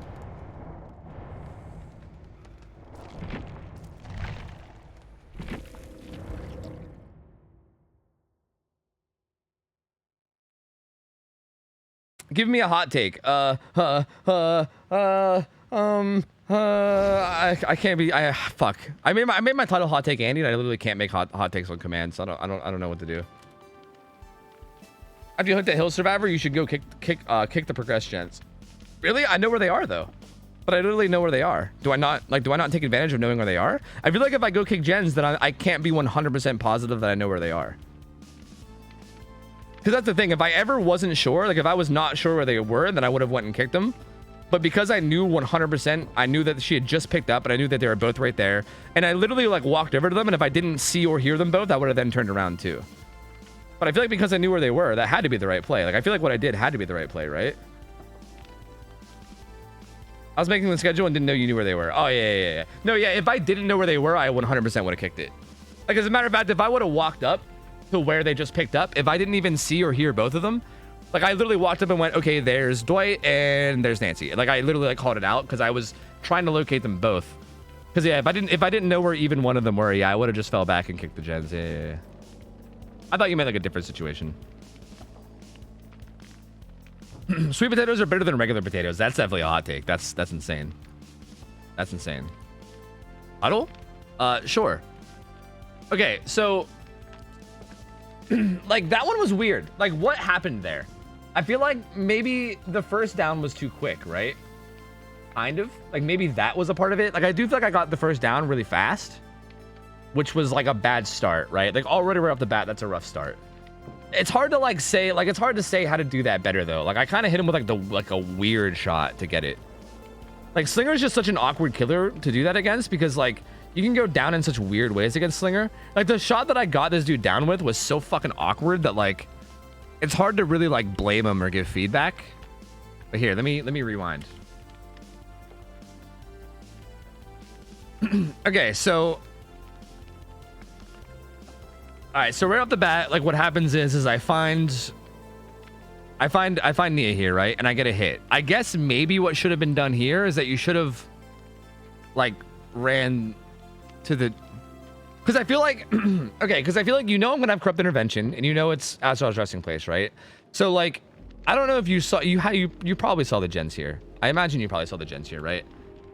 Give me a hot take. I can't be. Fuck. I made my title hot take Andy, and I literally can't make hot takes on command. So I don't know what to do. After you hooked at Hill Survivor, you should go kick the progress gens. Really? I know where they are though. But I literally know where they are. Do I not take advantage of knowing where they are? I feel like if I go kick gens, then I can't be 100% positive that I know where they are. Because that's the thing. If I ever wasn't sure, like if I was not sure where they were, then I would have went and kicked them. But because I knew 100%, I knew that she had just picked up, and I knew that they were both right there. And I literally like walked over to them, and if I didn't see or hear them both, I would have then turned around too. But I feel like because I knew where they were, that had to be the right play. Like I feel like what I did had to be the right play, right? I was making the schedule and didn't know you knew where they were. Oh, yeah. No, yeah, if I didn't know where they were, I 100% would have kicked it. Like, as a matter of fact, if I would have walked up to where they just picked up, if I didn't even see or hear both of them, like, I literally walked up and went, okay, there's Dwight and there's Nancy. Like, I literally, like, called it out because I was trying to locate them both. Because, yeah, if I didn't know where even one of them were, yeah, I would have just fell back and kicked the gens. Yeah. I thought you meant, like, a different situation. Sweet potatoes are better than regular potatoes. That's definitely a hot take. That's insane. That's insane. Huddle? Sure. Okay, so like that one was weird. Like what happened there? I feel like maybe the first down was too quick, right? Kind of. Like maybe that was a part of it. Like I do feel like I got the first down really fast, which was like a bad start, right? Like already right off the bat, that's a rough start. It's hard to like say, like it's hard to say how to do that better though. Like I kind of hit him with like a weird shot to get it. Like Slinger is just such an awkward killer to do that against because like you can go down in such weird ways against Slinger. Like the shot that I got this dude down with was so fucking awkward that like it's hard to really like blame him or give feedback. But here, let me rewind. Okay, so all right, so right off the bat, like what happens is I find Nia here, right? And I get a hit. I guess maybe what should have been done here is that you should have like ran to the, because I feel like okay, because I feel like you know I'm gonna have corrupt intervention and you know it's Azrael's resting place, right? So like I don't know if you saw you probably saw the gens here. I imagine you probably saw the gens here, right?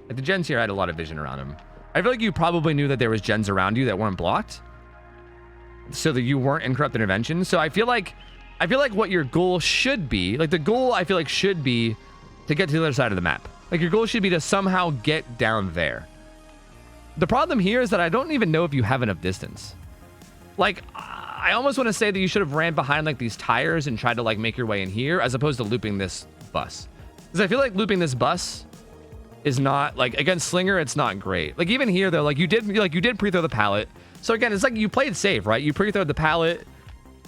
Like the gens here had a lot of vision around them. I feel like you probably knew that there was gens around you that weren't blocked, so that you weren't in corrupt intervention. So I feel like what your goal should be, like the goal I feel like should be to get to the other side of the map. Like your goal should be to somehow get down there. The problem here is that I don't even know if you have enough distance. Like I almost want to say that you should have ran behind like these tires and tried to like make your way in here as opposed to looping this bus. Because I feel like looping this bus is not like against Slinger, it's not great. Like even here though, like you did pre-throw the pallet. So again, it's like you played safe, right? You pre-throwed the pallet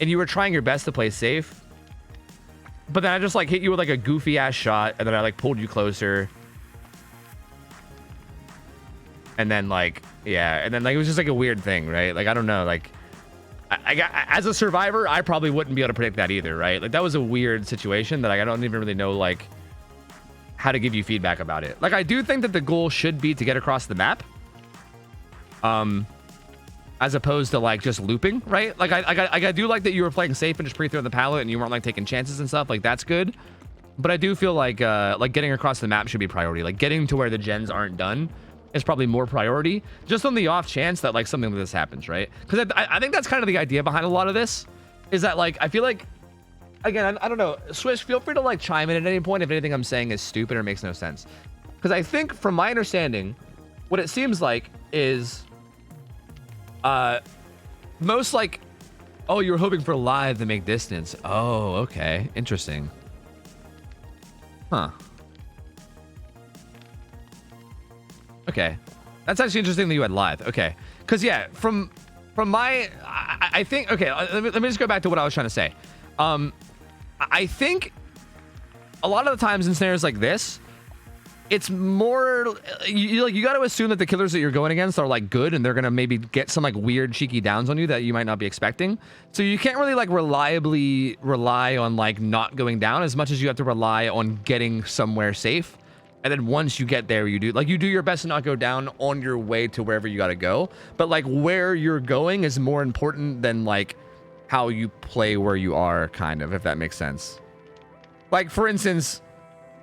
and you were trying your best to play safe. But then I just like hit you with like a goofy ass shot and then I like pulled you closer. And then like, yeah. And then like, it was just like a weird thing, right? Like, I don't know. Like I got, as a survivor, I probably wouldn't be able to predict that either, right? Like that was a weird situation that like, I don't even really know like how to give you feedback about it. Like I do think that the goal should be to get across the map. As opposed to like just looping, right? Like I do like that you were playing safe and just pre-throwing the pallet and you weren't like taking chances and stuff. Like that's good. But I do feel like getting across the map should be priority. Like getting to where the gens aren't done is probably more priority, just on the off chance that like something like this happens, right? Because I think that's kind of the idea behind a lot of this, is that like I feel like, again, I don't know, Swish, feel free to like chime in at any point if anything I'm saying is stupid or makes no sense. Because I think from my understanding, what it seems like is most like, oh, you were hoping for live to make distance. Oh, okay, interesting. Huh. Okay, that's actually interesting that you had live. Okay, because yeah, from my, I think, okay, let me just go back to what I was trying to say. I think a lot of the times in scenarios like this, it's more you got to assume that the killers that you're going against are like good and they're gonna maybe get some like weird cheeky downs on you that you might not be expecting. So you can't really like reliably rely on like not going down as much as you have to rely on getting somewhere safe. And then once you get there, you do your best to not go down on your way to wherever you got to go. But like where you're going is more important than like how you play where you are, kind of, if that makes sense. Like for instance,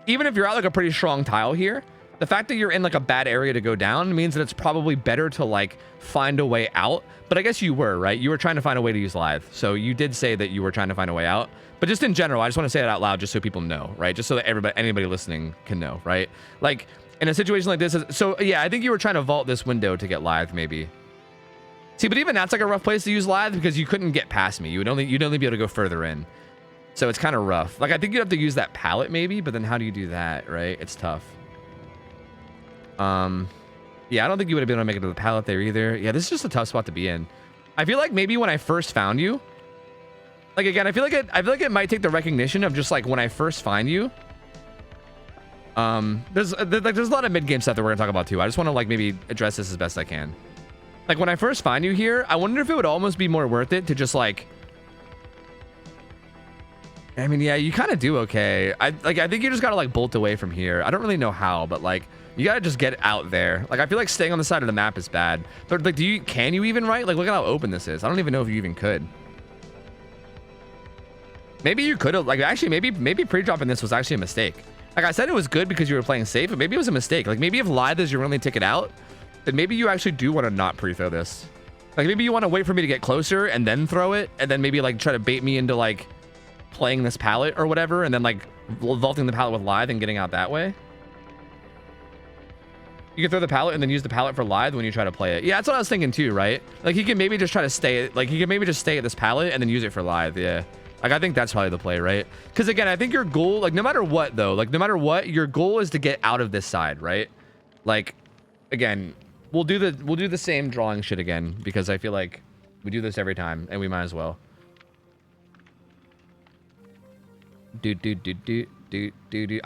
even if you're at like a pretty strong tile here, the fact that you're in like a bad area to go down means that it's probably better to like find a way out. But I guess you were, right? You were trying to find a way to use live. So you did say that you were trying to find a way out. But just in general, I just want to say it out loud just so people know, right? Just so that anybody listening can know, right? Like in a situation like this, so yeah, I think you were trying to vault this window to get live maybe. See, but even that's like a rough place to use live because you couldn't get past me. You'd only be able to go further in. So it's kind of rough. Like I think you'd have to use that pallet maybe, but then how do you do that, right? It's tough. Yeah, I don't think you would have been able to make it to the pallet there either. Yeah, this is just a tough spot to be in. I feel like maybe when I first found you, like again, I feel like it might take the recognition of just like when I first find you. There's a lot of mid-game stuff that we're gonna talk about too. I just want to like maybe address this as best I can. Like when I first find you here, I wonder if it would almost be more worth it to just like. I mean, yeah, you kind of do okay. I think you just gotta like bolt away from here. I don't really know how, but like you gotta just get out there. Like I feel like staying on the side of the map is bad. But like, can you even right? Like look at how open this is. I don't even know if you even could. Maybe you could have like actually maybe pre-dropping this was actually a mistake. Like I said, it was good because you were playing safe, but maybe it was a mistake. Like maybe if live is your only ticket out, then maybe you actually do want to not pre-throw this. Like maybe you want to wait for me to get closer and then throw it, and then maybe like try to bait me into like playing this pallet or whatever, and then like vaulting the pallet with live and getting out that way. You can throw the pallet and then use the pallet for live when you try to play it. Yeah, that's what I was thinking too, right? Like he can maybe just try to stay, like he can maybe just stay at this pallet and then use it for live. Yeah. Like I think that's probably the play, right? Because again, I think your goal, like no matter what though, like no matter what, your goal is to get out of this side, right? Like again, we'll do the same drawing shit again because I feel like we do this every time and we might as well. I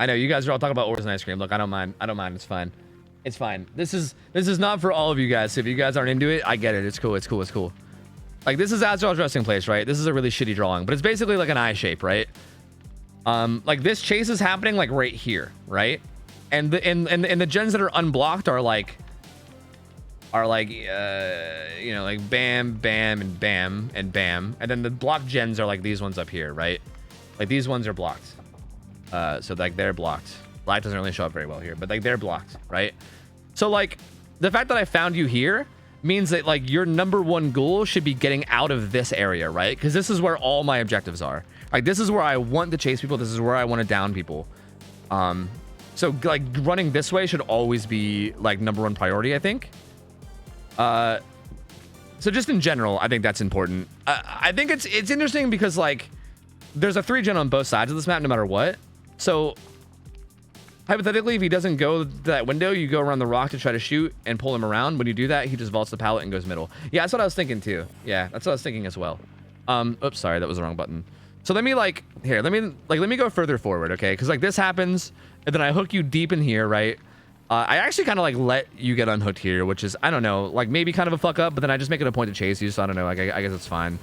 know you guys are all talking about Oars and ice cream. Look, I don't mind. It's fine. It's fine. This is not for all of you guys. So if you guys aren't into it, I get it. It's cool. Like this is Azrael's resting place, right? This is a really shitty drawing, but it's basically like an eye shape, right? Like this chase is happening like right here, right? And the gens that are unblocked are like you know, like bam, bam, and bam, and bam, and then the blocked gens are like these ones up here, right? Like these ones are blocked. So like they're blocked. Light doesn't really show up very well here, but like they're blocked, right? So like the fact that I found you here means that like your number one goal should be getting out of this area, right? Because this is where all my objectives are. Like this is where I want to chase people. This is where I want to down people. So like running this way should always be like number one priority, I think. So just in general, I think that's important. I think it's interesting because like there's a 3-gen on both sides of this map no matter what. So hypothetically, if he doesn't go to that window, you go around the rock to try to shoot and pull him around. When you do that, he just vaults the pallet and goes middle. Yeah, that's what I was thinking too. Yeah, that's what I was thinking as well. Oops, sorry, that was the wrong button. So let me like here, let me go further forward, okay? Because like this happens, and then I hook you deep in here, right? I actually kind of like let you get unhooked here, which is, I don't know, like maybe kind of a fuck up, but then I just make it a point to chase you, so I don't know, like I guess it's fine.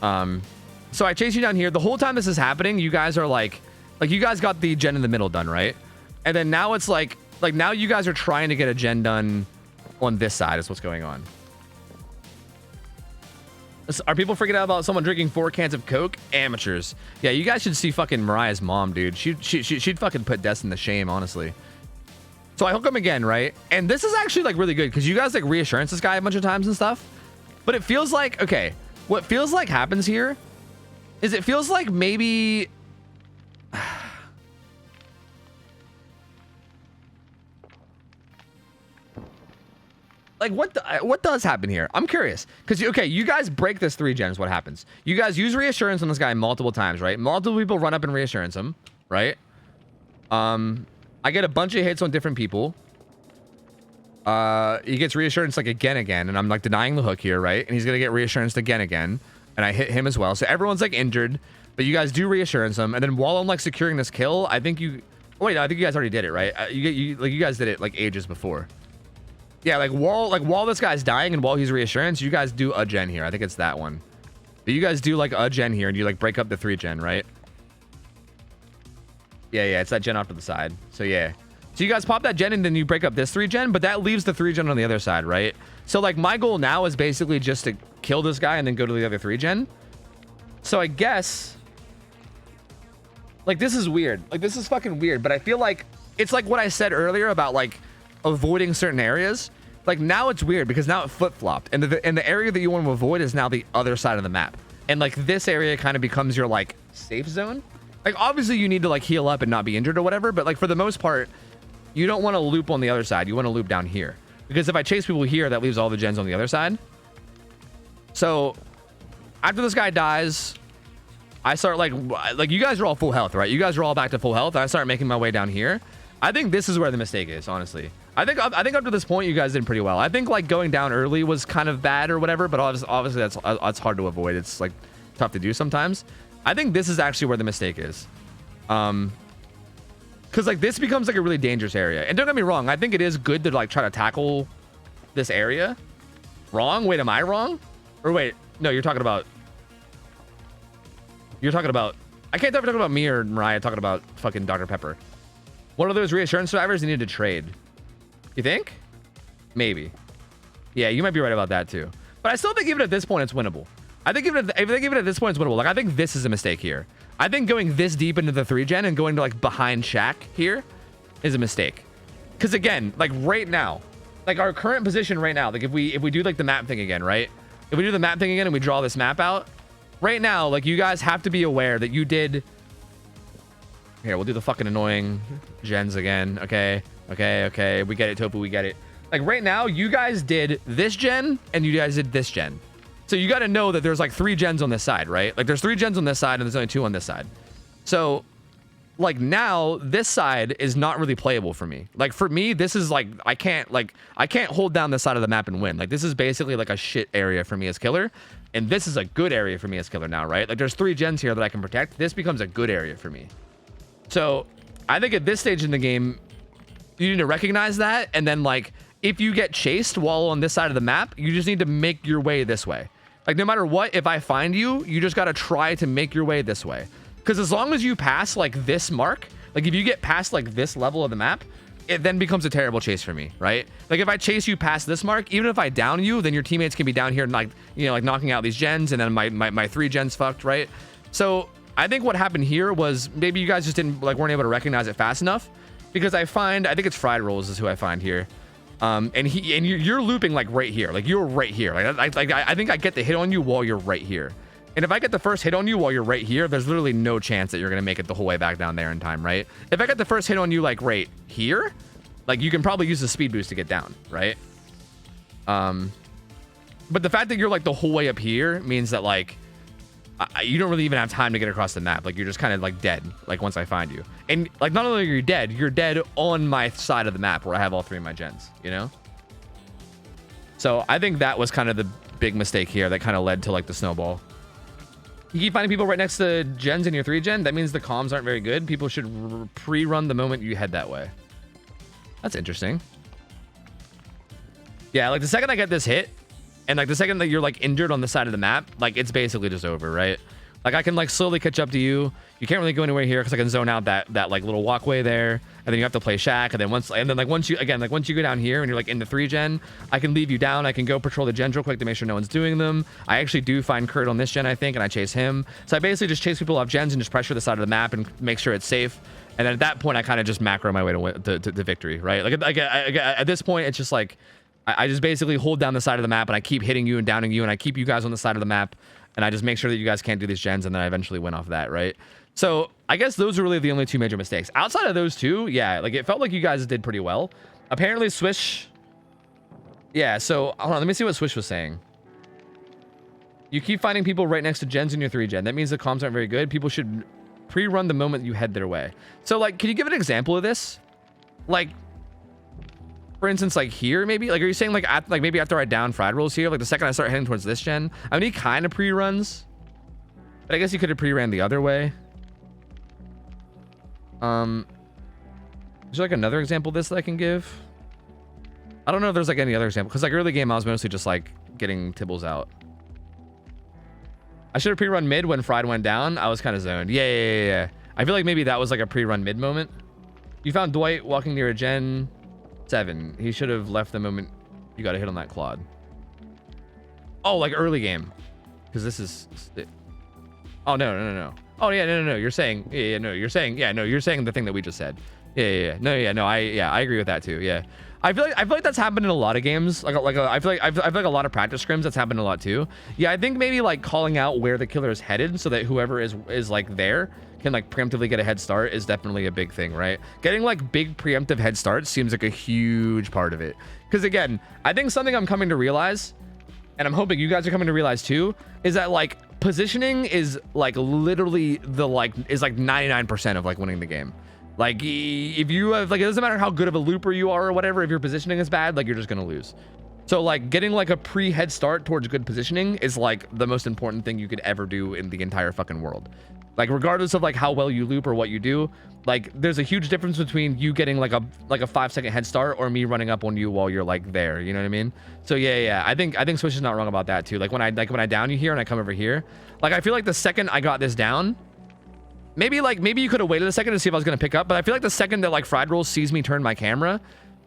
So I chase you down here. The whole time this is happening, you guys are like you guys got the gen in the middle done, right? And then now it's like now you guys are trying to get a gen done on this side is what's going on. Are people freaking out about someone drinking 4 cans of Coke? Amateurs. Yeah, you guys should see fucking Mariah's mom, dude. She'd fucking put Destin to shame, honestly. So I hook him again, right? And this is actually like really good because you guys like reassurance this guy a bunch of times and stuff. But it feels like, okay, what feels like happens here is it feels like maybe... like what does happen here? I'm curious because okay, you guys break this 3 gens. What happens? You guys use reassurance on this guy multiple times, right? Multiple people run up and reassurance him, right? I get a bunch of hits on different people. He gets reassurance like again, and I'm like denying the hook here, right? And he's gonna get reassurance again, and I hit him as well. So everyone's like injured, but you guys do reassurance him, and then while I'm like securing this kill, I think you. Oh, wait, no, I think you guys already did it, right? You guys did it like ages before. Yeah, like while this guy's dying and while he's reassurance, you guys do a gen here. I think it's that one. But you guys do like a gen here, and you like break up the 3 gen, right? Yeah, it's that gen off to the side. So yeah. So you guys pop that gen and then you break up this 3 gen, but that leaves the 3 gen on the other side, right? So like my goal now is basically just to kill this guy and then go to the other 3 gen. So I guess like this is weird. Like this is fucking weird, but I feel like it's like what I said earlier about like avoiding certain areas. Like now it's weird because now it flip-flopped, and the area that you want to avoid is now the other side of the map, and like this area kind of becomes your like safe zone. Like obviously you need to like heal up and not be injured or whatever, but like for the most part, you don't want to loop on the other side. You want to loop down here, because if I chase people here, that leaves all the gens on the other side. So after this guy dies, I start like you guys are all full health, right? You guys are all back to full health. I start making my way down here. I think this is where the mistake is, honestly. I think up to this point you guys did pretty well. I think like going down early was kind of bad or whatever, but obviously that's hard to avoid. It's like tough to do sometimes. I think this is actually where the mistake is. Because like this becomes like a really dangerous area. And don't get me wrong, I think it is good to like try to tackle this area. Wrong? Wait, am I wrong? Or wait, no, you're talking about I can't tell if you're talking about me or Mariah talking about fucking Dr. Pepper. One of those reassurance survivors you need to trade. You think? Maybe. Yeah, you might be right about that too. But I still think even at this point it's winnable. I think even at this point it's winnable. Like I think this is a mistake here. I think going this deep into the 3-gen and going to like behind Shaq here is a mistake. Because again, like right now, like our current position right now, like if we do like the map thing again, right? If we do the map thing again and we draw this map out, right now, like you guys have to be aware that you did. Here, we'll do the fucking annoying gens again. Okay. We get it, Tofu. We get it. Like right now, you guys did this gen and you guys did this gen. So you got to know that there's like 3 gens on this side, right? Like there's 3 gens on this side and there's only 2 on this side. So like now this side is not really playable for me. Like for me, this is like, I can't hold down this side of the map and win. Like this is basically like a shit area for me as killer. And this is a good area for me as killer now, right? Like there's 3 gens here that I can protect. This becomes a good area for me. So I think at this stage in the game, you need to recognize that. And then like, if you get chased while on this side of the map, you just need to make your way this way. Like no matter what, if I find you, you just got to try to make your way this way. Because as long as you pass like this mark, like if you get past like this level of the map, it then becomes a terrible chase for me, right? Like if I chase you past this mark, even if I down you, then your teammates can be down here and like, you know, like knocking out these gens, and then my 3 gens fucked, right? So I think what happened here was maybe you guys just weren't able to recognize it fast enough, because I think it's Fried Rolls is who I find here. And you're looping like right here, like you're right here. Like I think I get the hit on you while you're right here. And if I get the first hit on you while you're right here, there's literally no chance that you're going to make it the whole way back down there in time, right? If I get the first hit on you like right here, like you can probably use the speed boost to get down, right? But the fact that you're like the whole way up here means that like you don't really even have time to get across the map. Like you're just kind of like dead, like once I find you. And like not only are you dead, you're dead on my side of the map where I have all 3 of my gens, you know? So I think that was kind of the big mistake here that kind of led to like the snowball. You keep finding people right next to gens in your 3-gen. That means the comms aren't very good. People should pre-run the moment you head that way. That's interesting. Yeah, like the second I get this hit, and like the second that you're like injured on the side of the map, like it's basically just over, right? Like I can like slowly catch up to you. You can't really go anywhere here because I can zone out that like little walkway there, and then you have to play Shaq, and then once you go down here and you're like in the 3-gen, I can leave you down. I can go patrol the gens real quick to make sure no one's doing them. I actually do find Kurt on this gen, I think, and I chase him. So I basically just chase people off gens and just pressure the side of the map and make sure it's safe. And then at that point, I kind of just macro my way to victory, right? Like at this point, it's just like I just basically hold down the side of the map and I keep hitting you and downing you, and I keep you guys on the side of the map, and I just make sure that you guys can't do these gens, and then I eventually win off that, right? So I guess those are really the only 2 major mistakes. Outside of those 2, yeah, like it felt like you guys did pretty well. Apparently Swish, yeah, so hold on, let me see what Swish was saying. You keep finding people right next to gens in your 3-gen. That means the comms aren't very good. People should pre-run the moment you head their way. So like, can you give an example of this? Like, for instance, like here, maybe? Like, are you saying like, maybe after I down Fried Rolls here, like the second I start heading towards this gen? I mean, he kind of pre-runs, but I guess he could have pre-ran the other way. Is there like another example of this that I can give? I don't know if there's like any other example, because like early game I was mostly just like getting Tibbles out. I should have pre-run mid when Fried went down. I was kind of zoned. Yeah. I feel like maybe that was like a pre-run mid moment. You found Dwight walking near a gen 7. He should have left the moment you got a hit on that Claude. Oh, like early game, because this is. Oh no. Oh yeah, no. You're saying you're saying the thing that we just said. No, I agree with that too. Yeah. I feel like that's happened in a lot of games. I feel like a lot of practice scrims that's happened a lot too. Yeah, I think maybe like calling out where the killer is headed so that whoever is like there can like preemptively get a head start is definitely a big thing, right? Getting like big preemptive head starts seems like a huge part of it. Because again, I think something I'm coming to realize, and I'm hoping you guys are coming to realize too, is that like positioning is like literally is like 99% of like winning the game. Like if you have like, it doesn't matter how good of a looper you are or whatever, if your positioning is bad, like you're just gonna lose. So like getting like a pre-head start towards good positioning is like the most important thing you could ever do in the entire fucking world. Like regardless of like how well you loop or what you do, like there's a huge difference between you getting like a 5-second head start or me running up on you while you're like there, you know what I mean? So yeah, I think Switch is not wrong about that too. Like when I down you here and I come over here, like I feel like the second I got this down, maybe you could have waited a second to see if I was gonna pick up, but I feel like the second that like Fried Rolls sees me turn my camera,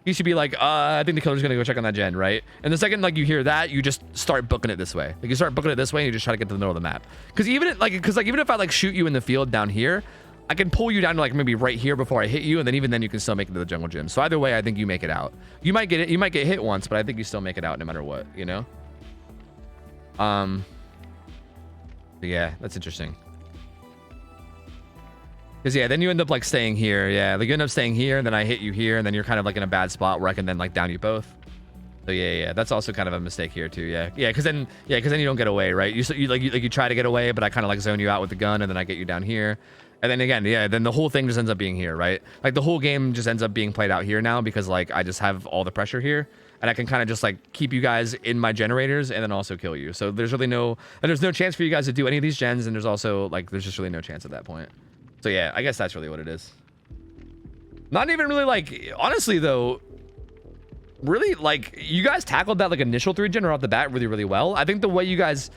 he should be like, I think the killer's gonna go check on that gen, right? And the second like you hear that, you just start booking it this way. Like you start booking it this way and you just try to get to the middle of the map. Because even if I like shoot you in the field down here, I can pull you down to like maybe right here before I hit you, and then even then you can still make it to the jungle gym. So either way, I think you make it out. You might get hit once, but I think you still make it out no matter what, you know? But yeah, that's interesting. Because yeah, then you end up like staying here. Yeah, like you end up staying here, and then I hit you here, and then you're kind of like in a bad spot where I can then like down you both. So yeah, that's also kind of a mistake here too. Yeah, because then you don't get away, right? You try to get away, but I kind of like zone you out with the gun, and then I get you down here, and then again, yeah, then the whole thing just ends up being here, right? Like the whole game just ends up being played out here now because like I just have all the pressure here, and I can kind of just like keep you guys in my generators and then also kill you. So there's no chance for you guys to do any of these gens, and there's just really no chance at that point. So yeah, I guess that's really what it is. Not even really like, honestly though, really like you guys tackled that like initial 3-gen right off the bat really, really well. I think the way you guys,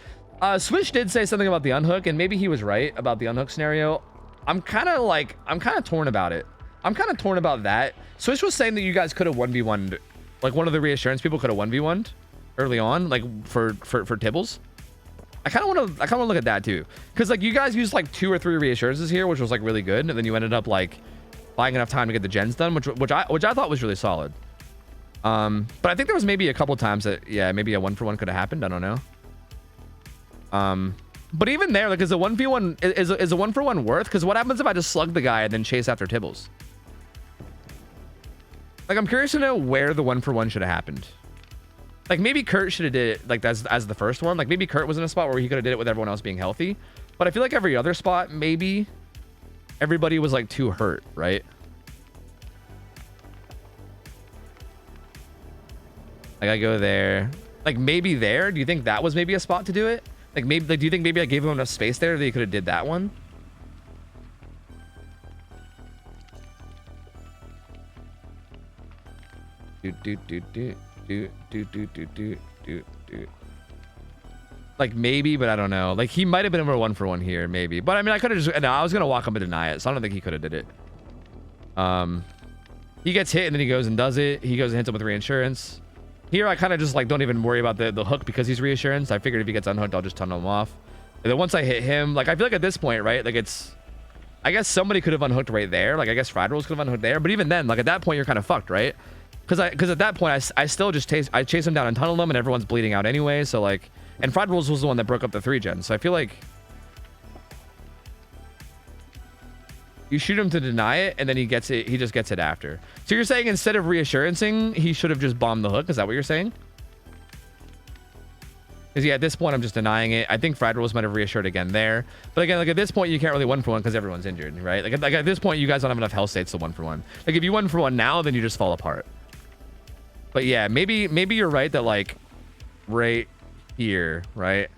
Switch did say something about the unhook, and maybe he was right about the unhook scenario. I'm kind of torn about it. I'm kind of torn about that. Switch was saying that you guys could have 1v1'd, like one of the reassurance people could have 1v1'd early on, like for Tibbles. I kind of want to look at that too, because like you guys used like 2 or 3 reassurances here, which was like really good, and then you ended up like buying enough time to get the gens done, which I thought was really solid. But I think there was maybe a couple times that maybe a 1-for-1 could have happened. I don't know. But even there, like is a 1v1 is a 1-for-1 worth? Because what happens if I just slug the guy and then chase after Tibbles? Like I'm curious to know where the 1-for-1 should have happened. Like maybe Kurt should have did it like as the first one. Like maybe Kurt was in a spot where he could have did it with everyone else being healthy. But I feel like every other spot, maybe everybody was like too hurt, right? Like I go there. Like maybe there. Do you think that was maybe a spot to do it? Like maybe like do you think maybe I gave him enough space there that he could have did that one? Like maybe, but I don't know. Like he might have been over 1-for-1 here, maybe. But I mean, I could have just. No, I was gonna walk up and deny it, so I don't think he could have did it. He gets hit and then he goes and does it. He goes and hits him with reinsurance. Here, I kind of just like don't even worry about the hook because he's reassurance. I figured if he gets unhooked, I'll just tunnel him off. And then once I hit him, like I feel like at this point, right? Like it's. I guess somebody could have unhooked right there. Like I guess Fried Rolls could have unhooked there. But even then, like at that point, you're kind of fucked, right? Because at that point, I still just chase him down and tunnel him, and everyone's bleeding out anyway. So like, and Fried Rolls was the one that broke up the 3-gen. So I feel like you shoot him to deny it, and then he gets it. He just gets it after. So you're saying instead of reassuranceing, he should have just bombed the hook? Is that what you're saying? Because yeah, at this point, I'm just denying it. I think Fried Rolls might have reassured again there. But again, like at this point, you can't really 1-for-1 because everyone's injured, right? Like at this point, you guys don't have enough health states to 1-for-1. Like if you 1-for-1 now, then you just fall apart. But yeah, maybe you're right that like right here, right?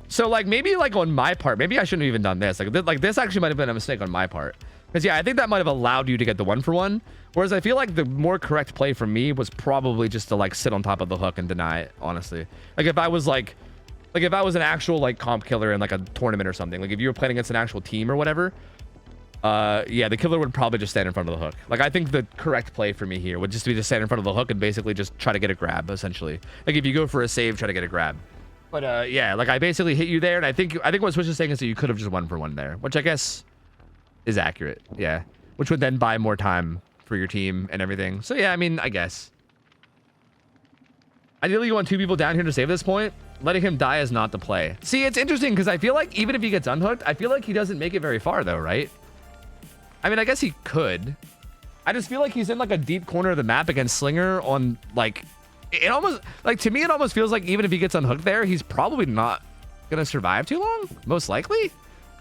So like maybe like on my part, maybe I shouldn't have even done this. Like this actually might have been a mistake on my part. Because yeah, I think that might have allowed you to get the 1-for-1. Whereas I feel like the more correct play for me was probably just to like sit on top of the hook and deny it, honestly. Like if I was like if I was an actual like comp killer in like a tournament or something, like if you were playing against an actual team or whatever, yeah, the killer would probably just stand in front of the hook. Like I think the correct play for me here would just be to stand in front of the hook and basically just try to get a grab, essentially. Like if you go for a save, try to get a grab. But yeah, like I basically hit you there, and I think what Switch is saying is that you could have just 1-for-1 there, which I guess is accurate. Yeah. Which would then buy more time for your team and everything. So yeah, I mean, I guess. Ideally, you want 2 people down here to save this point. Letting him die is not the play. See, it's interesting because I feel like even if he gets unhooked, I feel like he doesn't make it very far though, right? I mean, I guess he could. I just feel like he's in like a deep corner of the map against Slinger on like, it almost, like to me, it almost feels like even if he gets unhooked there, he's probably not going to survive too long. Most likely.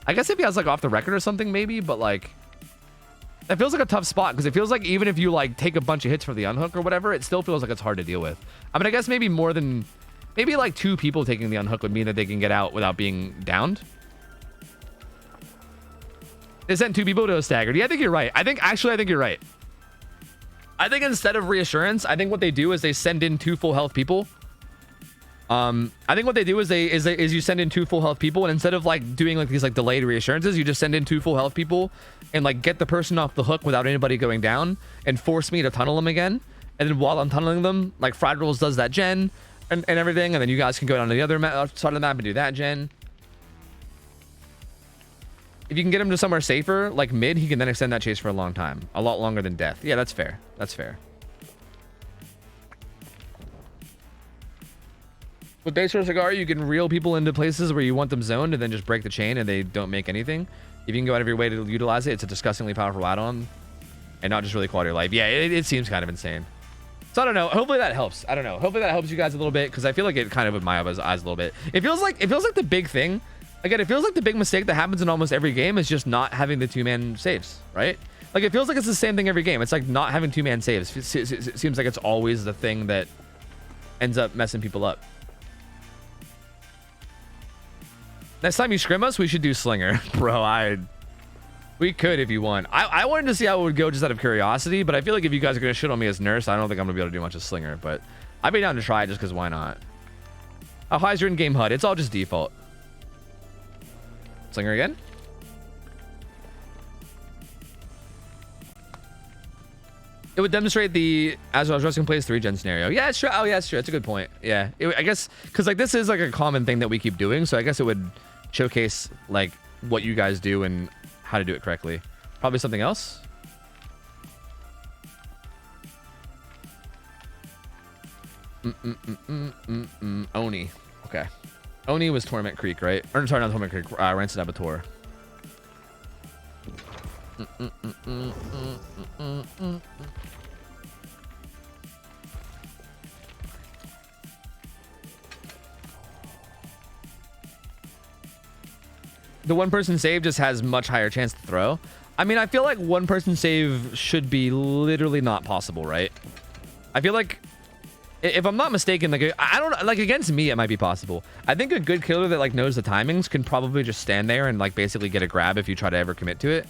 I guess if he has like off the record or something maybe, but like, that feels like a tough spot because it feels like even if you like take a bunch of hits for the unhook or whatever, it still feels like it's hard to deal with. I mean, I guess maybe more than, maybe like 2 people taking the unhook would mean that they can get out without being downed. They sent 2 people to a staggered. Yeah, I think you're right. I think you're right. I think instead of reassurance, I think what they do is they send in 2 full health people. I think what they do is you send in 2 full health people, and instead of like doing like these like delayed reassurances, you just send in 2 full health people and like get the person off the hook without anybody going down and force me to tunnel them again. And then while I'm tunneling them, like Fried Rolls does that gen and everything, and then you guys can go down to the other side of the map and do that gen. If you can get him to somewhere safer, like mid, he can then extend that chase for a long time. A lot longer than death. Yeah, that's fair. That's fair. With base or cigar, you can reel people into places where you want them zoned and then just break the chain and they don't make anything. If you can go out of your way to utilize it, it's a disgustingly powerful add-on and not just really quality of life. Yeah, it seems kind of insane. So I don't know. Hopefully that helps. I don't know. Hopefully that helps you guys a little bit because I feel like it kind of would my eyes a little bit. It feels like the big thing. Again, it feels like the big mistake that happens in almost every game is just not having the 2-man saves, right? Like it feels like it's the same thing every game. It's like not having 2-man saves. It seems like it's always the thing that ends up messing people up. Next time you scrim us, we should do Slinger. Bro, we could if you want. I wanted to see how it would go just out of curiosity, but I feel like if you guys are going to shit on me as Nurse, I don't think I'm going to be able to do much of Slinger, but I'd be down to try it just because why not? How high is your in-game HUD? It's all just default. Slinger again? It would demonstrate the as I was resting plays 3-gen scenario. Yeah, it's true. Oh, yeah, it's true. It's a good point. Yeah, I guess because like this is like a common thing that we keep doing, so I guess it would showcase like what you guys do and how to do it correctly. Probably something else. Oni. Okay. Oni was Torment Creek, right? Or sorry, not Torment Creek. Rancid Abattoir. The 1-person save just has much higher chance to throw. I mean, I feel like 1-person save should be literally not possible, right? I feel like if I'm not mistaken, like I don't like against me, it might be possible. I think a good killer that like knows the timings can probably just stand there and like basically get a grab if you try to ever commit to it.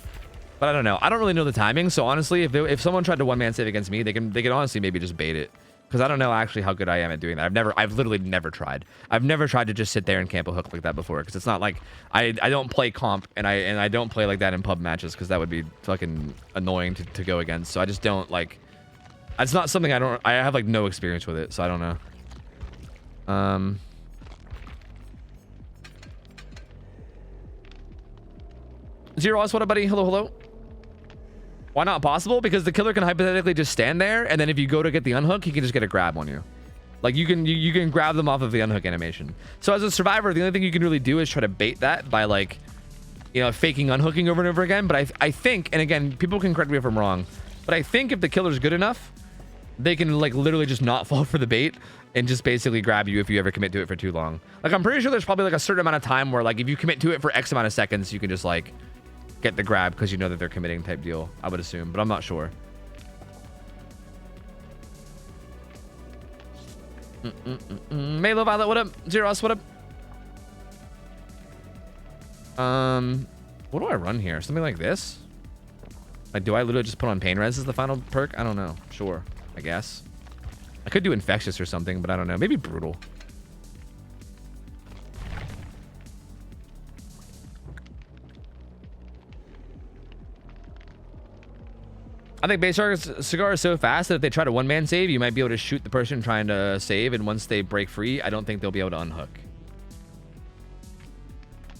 But I don't know. I don't really know the timing. So honestly, if someone tried to 1-man save against me, they can honestly maybe just bait it. Because I don't know actually how good I am at doing that. I've literally never tried. I've never tried to just sit there and camp a hook like that before. Because it's not like I don't play comp and I don't play like that in pub matches because that would be fucking annoying to go against. So I just don't like. It's not something I have like no experience with it, so I don't know. Zero, what up, buddy? Hello, hello. Why not possible? Because the killer can hypothetically just stand there, and then if you go to get the unhook, he can just get a grab on you. Like you can grab them off of the unhook animation. So as a survivor, the only thing you can really do is try to bait that by like, you know, faking unhooking over and over again. But I think, and again, people can correct me if I'm wrong, but I think if the killer's good enough, they can like literally just not fall for the bait and just basically grab you if you ever commit to it for too long. Like I'm pretty sure there's probably like a certain amount of time where like if you commit to it for X amount of seconds, you can just like get the grab because you know that they're committing type deal, I would assume, but I'm not sure. Melo Violet, what up? Zeros, what up? What do I run here? Something like this? Like, do I literally just put on pain res as the final perk? I don't know. Sure, I guess. I could do infectious or something, but I don't know. Maybe brutal. I think base cigar is so fast that if they try to 1-man save, you might be able to shoot the person trying to save, and once they break free, I don't think they'll be able to unhook.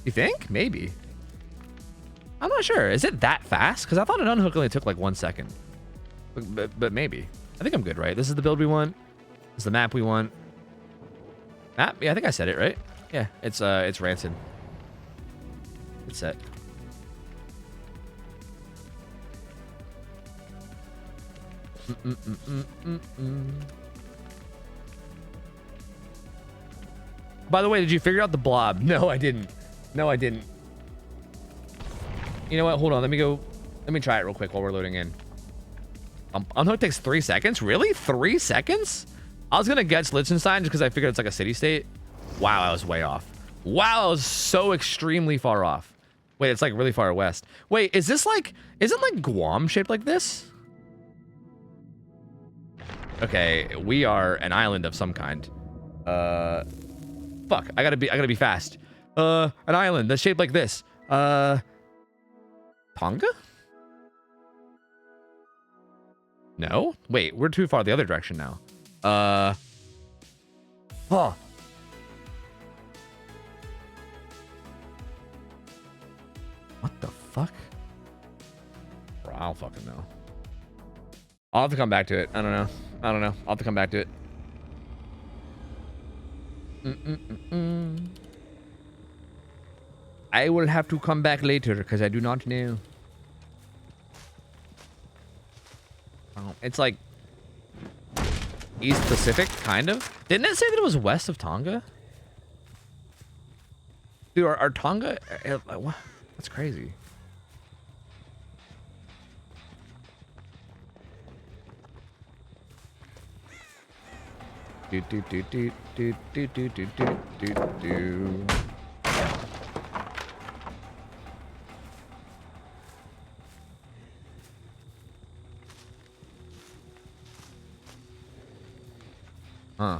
You think? Maybe. I'm not sure. Is it that fast? Because I thought an unhook only took like 1 second. But maybe. I think I'm good, right? This is the build we want. This is the map we want. Map? Yeah, I think I said it, right? Yeah, it's Rancid. It's set. By the way, did you figure out the blob? No, I didn't. No, I didn't. You know what? Hold on. Let me try it real quick while we're loading in. Unhook takes 3 seconds? Really? 3 seconds? I was gonna guess Liechtenstein just because I figured it's like a city state. Wow, I was way off. Wow, I was so extremely far off. Wait, it's like really far west. Wait, is this like, isn't like Guam shaped like this? Okay, we are an island of some kind. Fuck, I gotta be fast. An island that's shaped like this. Tonga? No? Wait, we're too far the other direction now. Huh. What the fuck? Bro, I don't fucking know. I'll have to come back to it. I don't know. I'll have to come back to it. I will have to come back later because I do not know. Oh, it's like East Pacific, kind of. Didn't it say that it was west of Tonga? Dude, our Tonga... what? That's crazy. Do do do do do do do do do do do. Huh.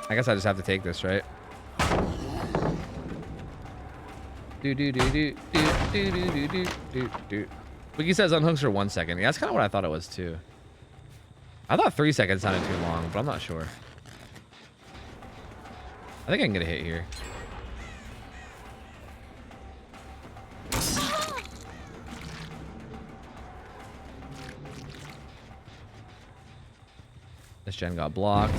I guess I just have to take this, right? Do do do do do do do do do do. Wiki says unhooks for 1 second. Yeah, that's kind of what I thought it was too. I thought 3 seconds sounded too long, but I'm not sure. I think I can get a hit here. This gen got blocked.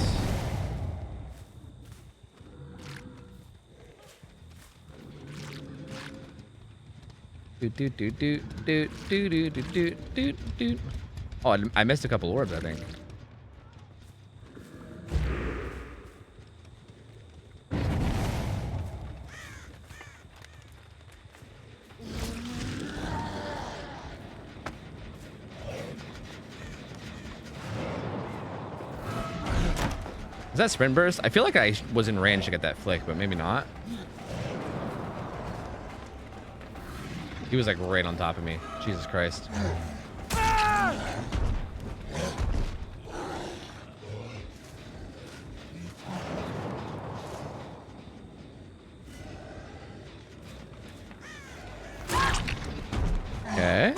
Do, do, do, do, do, do, do, do, do, do. Oh, I missed a couple orbs, I think. Is that sprint burst? I feel like I was in range to get that flick, but maybe not. He was like right on top of me. Jesus Christ. Okay.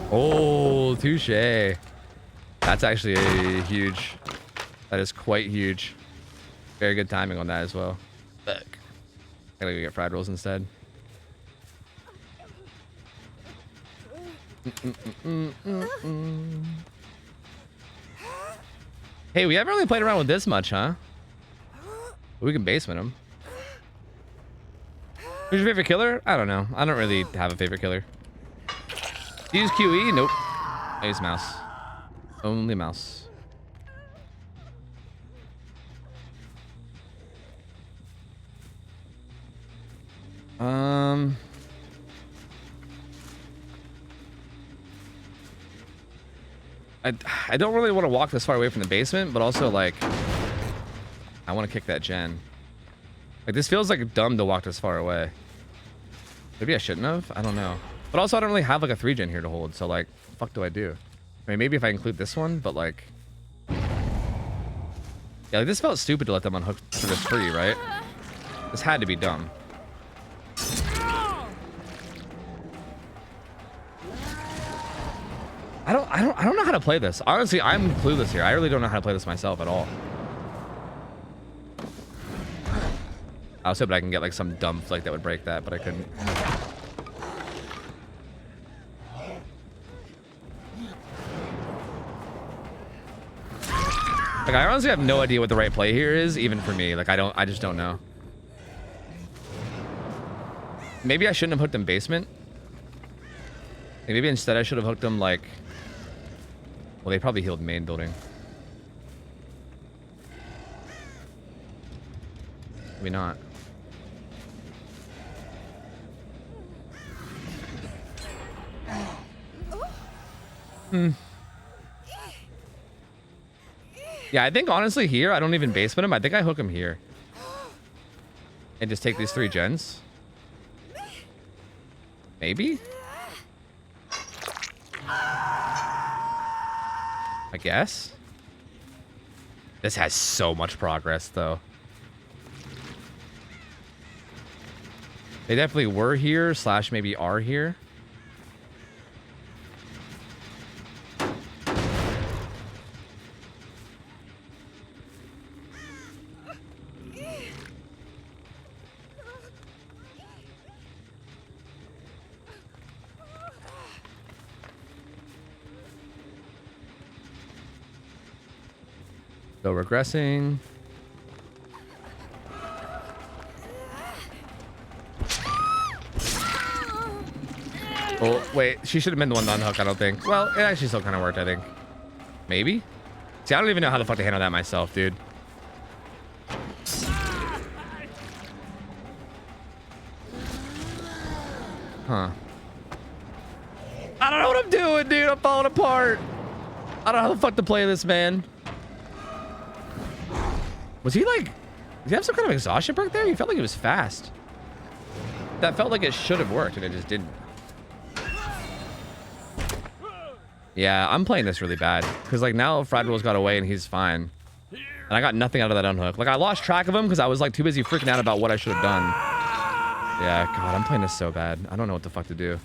Oh, touche. That's actually a huge. That is quite huge. Very good timing on that as well. Fuck. I gotta go get fried rolls instead. Hey, we haven't really played around with this much, huh? We can basement him. Who's your favorite killer? I don't know. I don't really have a favorite killer. Use QE? Nope. I use mouse. Only mouse. I don't really want to walk this far away from the basement, but also like I want to kick that gen. Like this feels like dumb to walk this far away. Maybe I shouldn't have. I don't know. But also, I don't really have like a 3-gen here to hold, so like, fuck do I do? I mean, maybe if I include this one, but like... Yeah, like this felt stupid to let them unhook for this free, right? This had to be dumb. I don't know how to play this. Honestly, I'm clueless here. I really don't know how to play this myself at all. I was hoping I can get like some dumb flick that would break that, but I couldn't. Like, I honestly have no idea what the right play here is, even for me. Like, I just don't know. Maybe I shouldn't have hooked him basement. Like, maybe instead I should have hooked him like... Well, they probably healed main building. Maybe not. Yeah, I think honestly here, I don't even basement him. I think I hook him here. And just take these 3 gens. Maybe? I guess. This has so much progress, though. They definitely were here, / maybe are here. So regressing. Oh, wait. She should have been the one to unhook, I don't think. Well, it actually still kind of worked, I think. Maybe? See, I don't even know how the fuck to handle that myself, dude. Huh. I don't know what I'm doing, dude. I'm falling apart. I don't know how the fuck to play this, man. Was he like... Did he have some kind of exhaustion perk there? He felt like he was fast. That felt like it should have worked, and it just didn't. Yeah, I'm playing this really bad. Because, like, now Fradwell's got away, and he's fine. And I got nothing out of that unhook. Like, I lost track of him because I was, like, too busy freaking out about what I should have done. Yeah, God, I'm playing this so bad. I don't know what the fuck to do.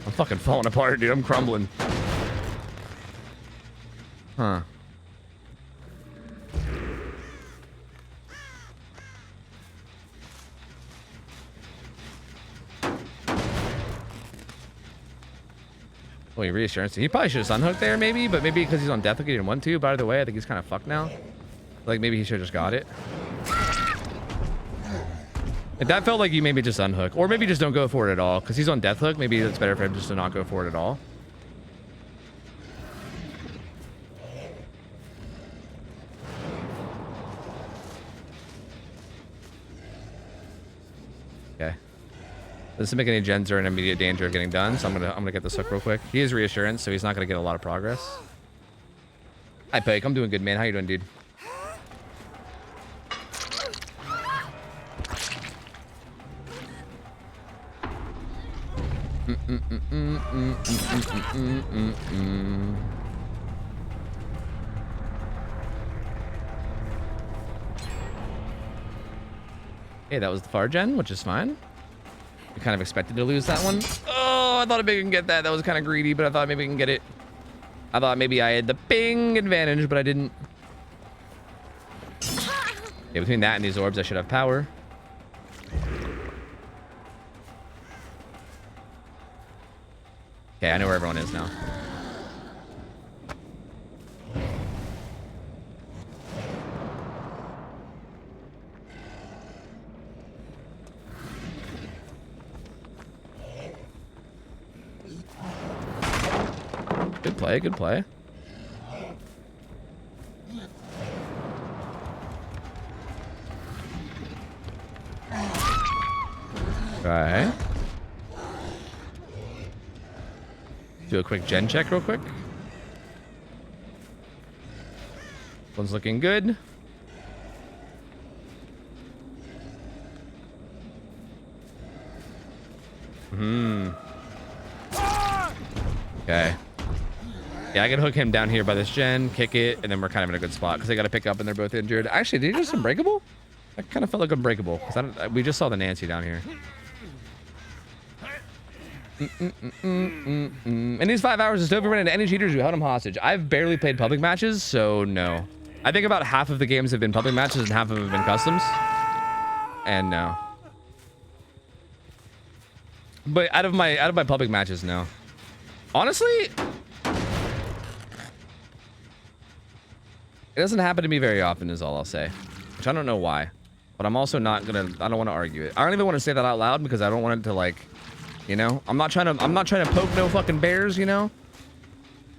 I'm fucking falling apart, dude. I'm crumbling. Huh. Wait, reassurance. He probably should have unhooked there, maybe, but maybe because he's on death hook, he didn't want to. But either way, I think he's kind of fucked now. Like, maybe he should have just got it. If that felt like you maybe just unhook, or maybe just don't go for it at all, because he's on death hook. Maybe it's better for him just to not go for it at all. Okay. Doesn't make any gens are in immediate danger of getting done, so I'm gonna get this hook real quick. He is reassurance, so he's not gonna get a lot of progress. Hi, Pike. I'm doing good, man. How you doing, dude? Okay, that was the far gen, which is fine. I kind of expected to lose that one. Oh, I thought maybe we can get that. That was kind of greedy, but I thought maybe we can get it. I thought maybe I had the ping advantage, but I didn't. Yeah, between that and these orbs, I should have power. Okay, I know where everyone is now. Good play, good play. Okay. Do a quick gen check real quick. One's looking good. Okay. Yeah, I can hook him down here by this gen, kick it, and then we're kind of in a good spot because they got to pick up and they're both injured. Actually, did he just unbreakable? That kind of felt like unbreakable because we just saw the Nancy down here. In these 5 hours, is Tofu running into any cheaters who held him hostage? I've barely played public matches, so no. I think about half of the games have been public matches and half of them have been customs. And no. But out of my public matches, no. Honestly, it doesn't happen to me very often is all I'll say. Which I don't know why. But I'm also not gonna, I don't want to argue it. I don't even want to say that out loud because I don't want it to like, you know, I'm not trying to poke no fucking bears, you know?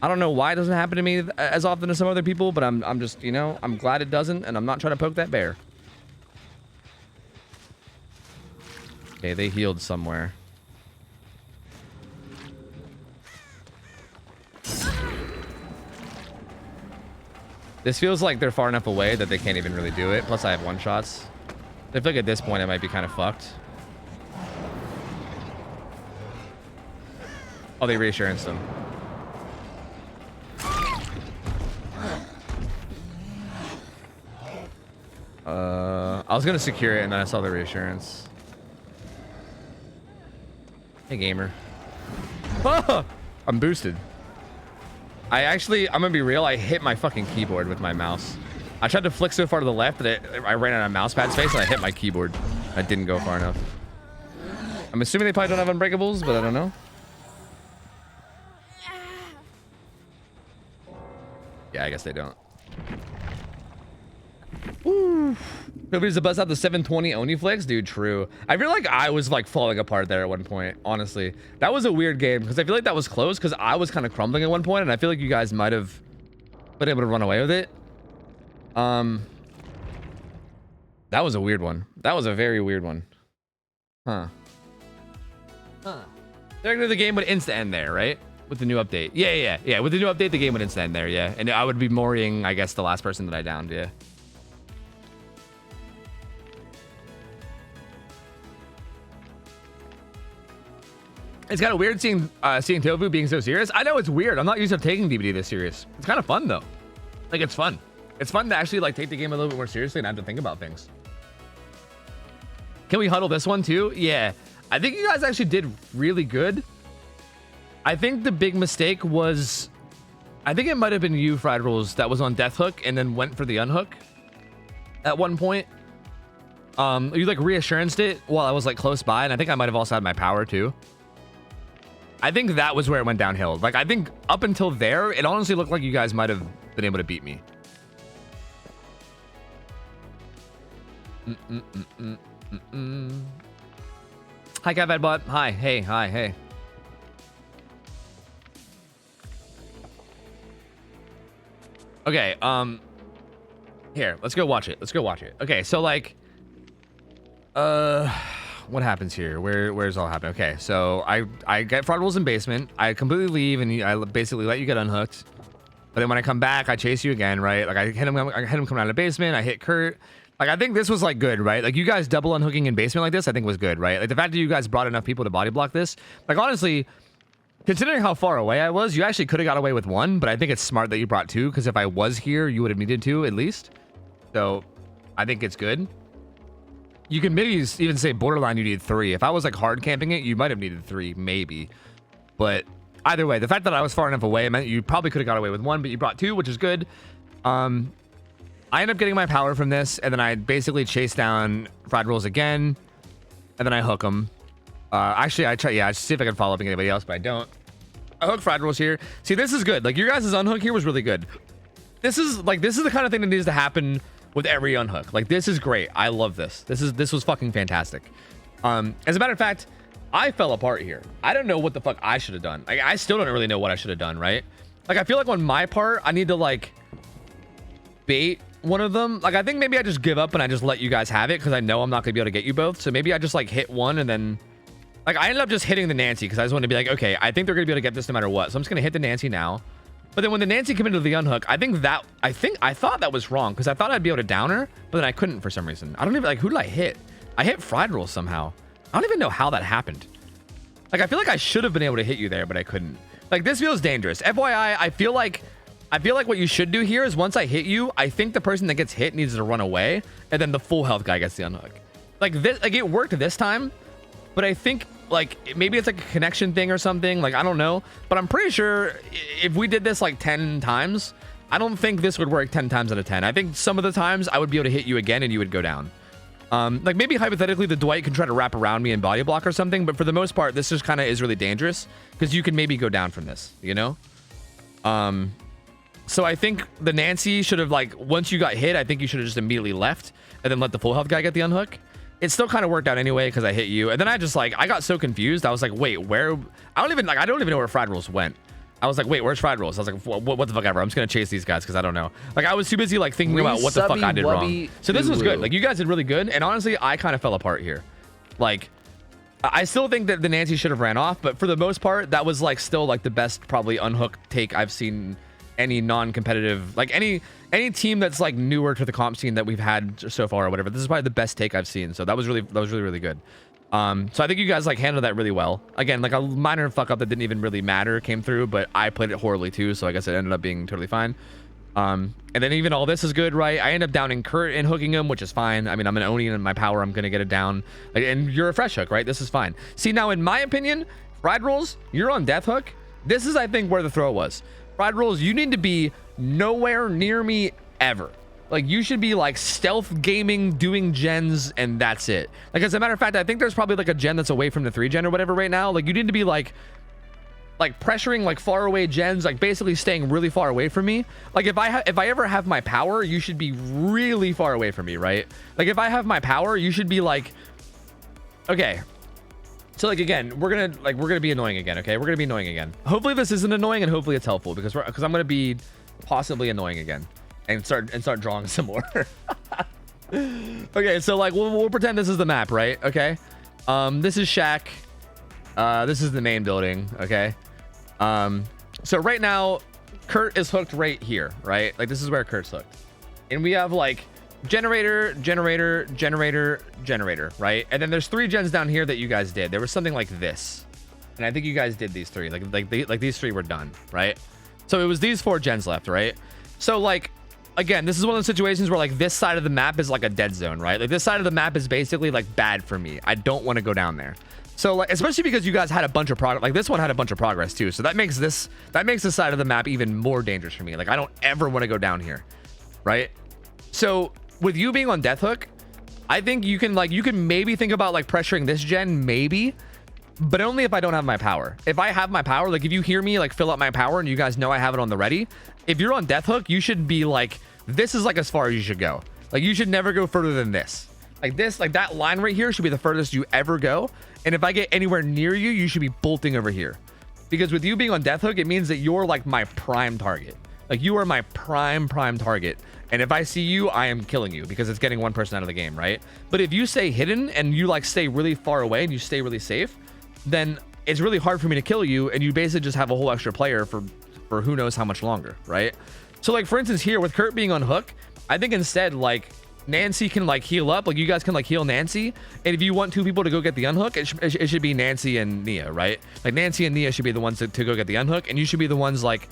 I don't know why it doesn't happen to me as often as some other people, but I'm just, you know, I'm glad it doesn't, and I'm not trying to poke that bear. Okay, they healed somewhere. This feels like they're far enough away that they can't even really do it. Plus, I have one-shots. I feel like at this point, I might be kind of fucked. Oh, they reassurance them. I was gonna secure it, and then I saw the reassurance. Hey, gamer. Oh, I'm boosted. I'm gonna be real, I hit my fucking keyboard with my mouse. I tried to flick so far to the left that I ran out of mouse pad space and I hit my keyboard. I didn't go far enough. I'm assuming they probably don't have unbreakables, but I don't know. Yeah, I guess they don't. Ooh. Nobody's to bust out the 720 Oniflex, dude. True. I feel like I was like falling apart there at one point. Honestly, that was a weird game because I feel like that was close because I was kind of crumbling at one point, and I feel like you guys might have been able to run away with it. That was a weird one. That was a very weird one. Huh. Technically, the game would insta end there, right? With the new update. Yeah. With the new update, the game would insta end there. Yeah, and I would be mooring, I guess, the last person that I downed. Yeah. It's kind of weird seeing Tofu being so serious. I know it's weird. I'm not used to taking DBD this serious. It's kind of fun though. Like it's fun. It's fun to actually like take the game a little bit more seriously and have to think about things. Can we huddle this one too? Yeah. I think you guys actually did really good. I think the big mistake was, I think it might have been you, Fried Rolls, that was on Death Hook and then went for the unhook at one point. You like reassuranced it while I was like close by, and I think I might have also had my power too. I think that was where it went downhill. Like, I think up until there, it honestly looked like you guys might have been able to beat me. Hi, CatFatBot. Hi. Hey. Hi. Hey. Okay. Here, let's go watch it. Okay, so like, what happens here? Where's all happening? Okay, so I get Fraud Rules in basement. I completely leave and I basically let you get unhooked. But then when I come back, I chase you again, right? Like I hit him coming out of the basement. I hit Kurt. Like I think this was like good, right? Like you guys double unhooking in basement like this, I think was good, right? Like the fact that you guys brought enough people to body block this. Like honestly, considering how far away I was, you actually could have got away with one. But I think it's smart that you brought two because if I was here, you would have needed two at least. So I think it's good. You can maybe even say borderline you need three. If I was like hard camping it, you might have needed three, maybe. But either way, the fact that I was far enough away meant you probably could have got away with one, but you brought two, which is good. I end up getting my power from this, and then I basically chase down Fried Rolls again, and then I hook him. Actually, I see if I can follow up anybody else, but I don't. I hook Fried Rolls here. See, this is good. Like your guys' unhook here was really good. This is the kind of thing that needs to happen with every unhook. Like this is great. I love this. This was fucking fantastic. As a matter of fact, I fell apart here. I don't know what the fuck I should have done. Like I still don't really know what I should have done, right? Like I feel like on my part, I need to like bait one of them. Like I think maybe I just give up and I just let you guys have it because I know I'm not gonna be able to get you both. So maybe I just like hit one and then like I ended up just hitting the Nancy because I just wanted to be like, okay, I think they're gonna be able to get this no matter what. So I'm just gonna hit the Nancy now. But then when the Nancy came into the unhook, I thought that was wrong because I thought I'd be able to down her, but then I couldn't for some reason. I don't even like who did I hit? I hit Fried Roll somehow. I don't even know how that happened. Like, I feel like I should have been able to hit you there, but I couldn't. Like, this feels dangerous. FYI, I feel like what you should do here is once I hit you, I think the person that gets hit needs to run away, and then the full health guy gets the unhook. Like, this, like, it worked this time, but I think, like, maybe it's like a connection thing or something. Like, I don't know, but I'm pretty sure if we did this like 10 times, I don't think this would work 10 times out of 10. I think some of the times I would be able to hit you again and you would go down. Like, maybe hypothetically the Dwight can try to wrap around me and body block or something, but for the most part, this just kind of is really dangerous because you can maybe go down from this, you know? So I think the Nancy should have, like, once you got hit, I think you should have just immediately left and then let the full health guy get the unhook. It still kind of worked out anyway because I hit you. And then I just, like, I got so confused. I was like, wait, where? I don't even know where Fried Rules went. I was like, wait, where's Fried Rules? I was like, what the fuck ever. I'm just going to chase these guys because I don't know. Like, I was too busy, like, thinking about what the fuck I did wrong. So this was good. Like, you guys did really good. And honestly, I kind of fell apart here. Like, I still think that the Nancy should have ran off. But for the most part, that was, like, still, like, the best probably unhook take I've seen any non-competitive, like, any team that's, like, newer to the comp scene that we've had so far or whatever. This is probably the best take I've seen. So that was really good. So I think you guys, like, handled that really well. Again, like, a minor fuck up that didn't even really matter came through, but I played it horribly too, so I guess it ended up being totally fine. And then even all this is good, right? I end up downing Kurt and hooking him, which is fine. I mean, I'm an Oni and in my power, I'm gonna get it down. Like, and you're a fresh hook, right? This is fine. See, now in my opinion, Fried Rolls, you're on death hook. This is, I think, where the throw was. Fried Rolls, you need to be nowhere near me ever. Like, you should be, like, stealth gaming, doing gens, and that's it. Like, as a matter of fact, I think there's probably, like, a gen that's away from the 3 gen or whatever right now. Like, you need to be, like pressuring, like, far away gens, like, basically staying really far away from me. Like, if I ever have my power, you should be really far away from me, right? Like, if I have my power, you should be, like... Okay. So, like, again, we're gonna be annoying again, okay? We're gonna be annoying again. Hopefully this isn't annoying, and hopefully it's helpful, because I'm gonna be possibly annoying again. And start drawing some more. Okay, so, like, we'll pretend this is the map, right? Okay. This is Shack. This is the main building. Okay. So right now, Kurt is hooked right here, right? Like, this is where Kurt's hooked, and we have, like, generator, right? And then there's 3 gens down here that you guys did. There was something like this, and I think you guys did these 3. Like these 3 were done, right? So it was these 4 gens left, right? So, like, again, this is one of those situations where, like, this side of the map is like a dead zone, right? Like, this side of the map is basically, like, bad for me. I don't want to go down there. So, like, especially because you guys had a bunch of progress. Like, this one had a bunch of progress too. So that makes this side of the map even more dangerous for me. Like, I don't ever want to go down here, right? So with you being on death hook, I think you can maybe think about, like, pressuring this gen, maybe, but only if I don't have my power. If I have my power, like, if you hear me, like, fill up my power and you guys know I have it on the ready, if you're on death hook, you should be like, this is, like, as far as you should go. Like, you should never go further than this. Like, this, like, that line right here should be the furthest you ever go. And if I get anywhere near you, you should be bolting over here. Because with you being on death hook, it means that you're, like, my prime target. Like, you are my prime target. And if I see you, I am killing you because it's getting one person out of the game, right? But if you stay hidden and you, like, stay really far away and you stay really safe, then it's really hard for me to kill you, and you basically just have a whole extra player for who knows how much longer, right? So, like, for instance, here with Kurt being on hook, I think instead, like, Nancy can, like, heal up. Like, you guys can, like, heal Nancy, and if you want 2 people to go get the unhook, it should be Nancy and Nia, right? Like, Nancy and Nia should be the ones to go get the unhook, and you should be the ones, like,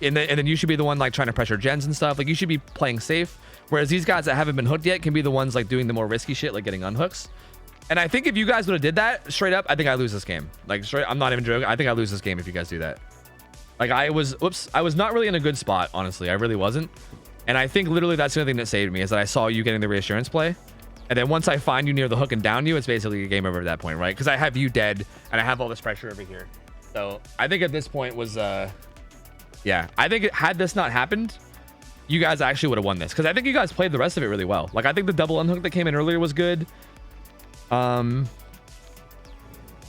and then you should be the one, like, trying to pressure gens and stuff. Like, you should be playing safe, whereas these guys that haven't been hooked yet can be the ones, like, doing the more risky shit, like getting unhooks. And I think if you guys would have did that straight up, I think I lose this game. Like, straight, I'm not even joking. I think I lose this game if you guys do that. Like, I was not really in a good spot, honestly. I really wasn't. And I think literally that's the only thing that saved me, is that I saw you getting the reassurance play. And then once I find you near the hook and down you, it's basically a game over at that point, right? Because I have you dead and I have all this pressure over here. So I think at this point was, yeah, I think had this not happened, you guys actually would have won this. Because I think you guys played the rest of it really well. Like, I think the double unhook that came in earlier was good. I'm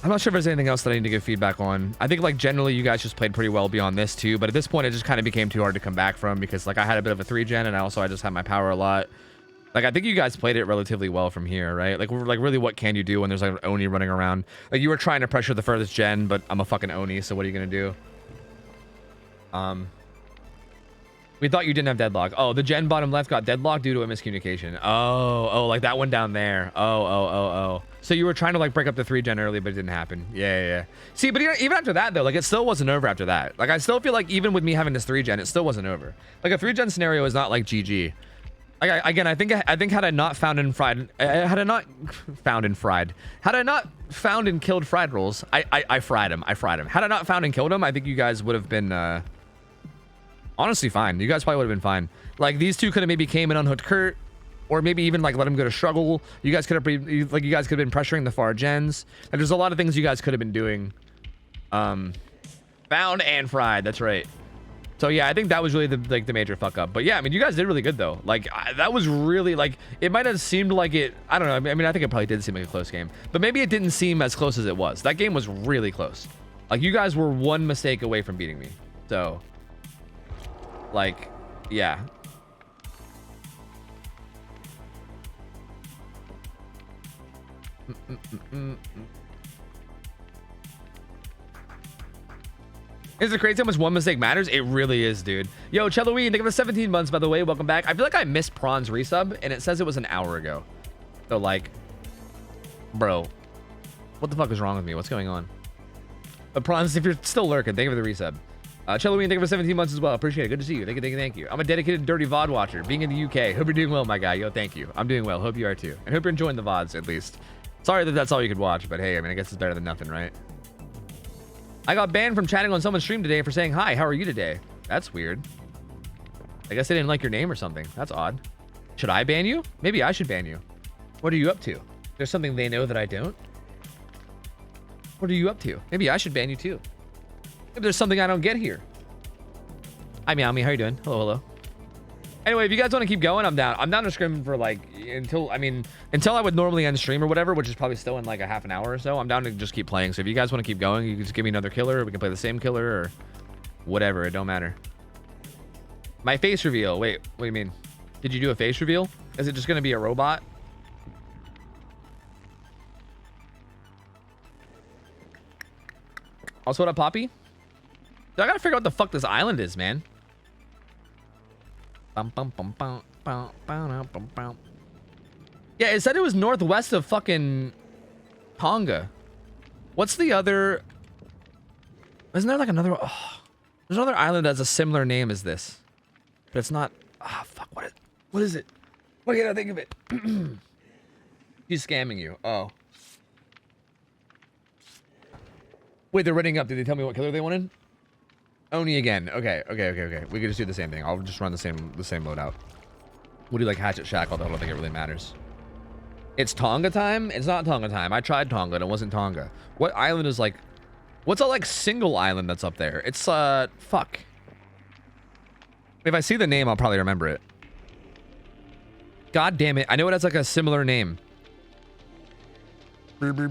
not sure if there's anything else that I need to give feedback on. I think, like, generally you guys just played pretty well beyond this too, but at this point it just kind of became too hard to come back from, because, like, I had a bit of a 3 gen and I just had my power a lot. Like, I think you guys played it relatively well from here, right? Like, really, what can you do when there's, like, an Oni running around? Like, you were trying to pressure the furthest gen, but I'm a fucking Oni, so what are you gonna do? We thought you didn't have deadlock. Oh, the gen bottom left got deadlocked due to a miscommunication. Oh, like that one down there. Oh. So you were trying to like break up the 3 gen early, but it didn't happen. Yeah. See, but even after that though, like it still wasn't over after that. Like I still feel like even with me having this 3 gen, it still wasn't over. Like a 3 gen scenario is not like GG. Like again, I think had I not found and killed fried rolls, I fried him. Had I not found and killed him, I think you guys would have been honestly fine. You guys probably would have been fine. Like these two could have maybe came and unhooked Kurt, or maybe even like let him go to struggle. You guys could have been pressuring the far gens. Like there's a lot of things you guys could have been doing. Found and fried. That's right. So yeah, I think that was really the major fuck up. But yeah, I mean, you guys did really good though. Like that was really like, it might have seemed like it, I don't know. I mean, I think it probably did seem like a close game, but maybe it didn't seem as close as it was. That game was really close. Like you guys were one mistake away from beating me. So like, yeah. Is it crazy how much one mistake matters? It really is, dude. Yo, Chellowe, thank you for 17 months, by the way. Welcome back. I feel like I missed Prawn's resub, and it says it was an hour ago. So, like, bro, what the fuck is wrong with me? What's going on? But Prawns, if you're still lurking, thank you for the resub. Chellowe, thank you for 17 months as well. Appreciate it. Good to see you. Thank you. I'm a dedicated dirty VOD watcher, being in the UK. Hope you're doing well, my guy. Yo, thank you. I'm doing well. Hope you are too. And hope you're enjoying the VODs, at least. Sorry that that's all you could watch, but hey, I mean, I guess it's better than nothing, right? I got banned from chatting on someone's stream today for saying, hi, how are you today? That's weird. I guess they didn't like your name or something. That's odd. Should I ban you? Maybe I should ban you. What are you up to? There's something they know that I don't? What are you up to? Maybe I should ban you too. Maybe there's something I don't get here. Hi, Meow, how you doing? Hello. Anyway, if you guys want to keep going, I'm down. I'm down to scrim for like until I would normally end stream or whatever, which is probably still in like a half an hour or so. I'm down to just keep playing. So if you guys want to keep going, you can just give me another killer, or we can play the same killer or whatever. It don't matter. My face reveal. Wait, what do you mean? Did you do a face reveal? Is it just going to be a robot? Also, what up, Poppy? I gotta figure out what the fuck this island is, man. Yeah, it said it was northwest of fucking Tonga. What's the other? Isn't there like another? Oh, there's another island that has a similar name as this, but it's not. Ah, fuck. What is it? Why can't I think of it? He's scamming you. Oh. Wait, they're running up. Did they tell me what killer they wanted? Oni again. Okay. We could just do the same thing. I'll just run the same loadout. We'll do like Hatchet Shack, although I don't think it really matters. It's Tonga time? It's not Tonga time. I tried Tonga and it wasn't Tonga. What island is like... What's a like single island that's up there? It's fuck. If I see the name, I'll probably remember it. God damn it. I know it has like a similar name. Unless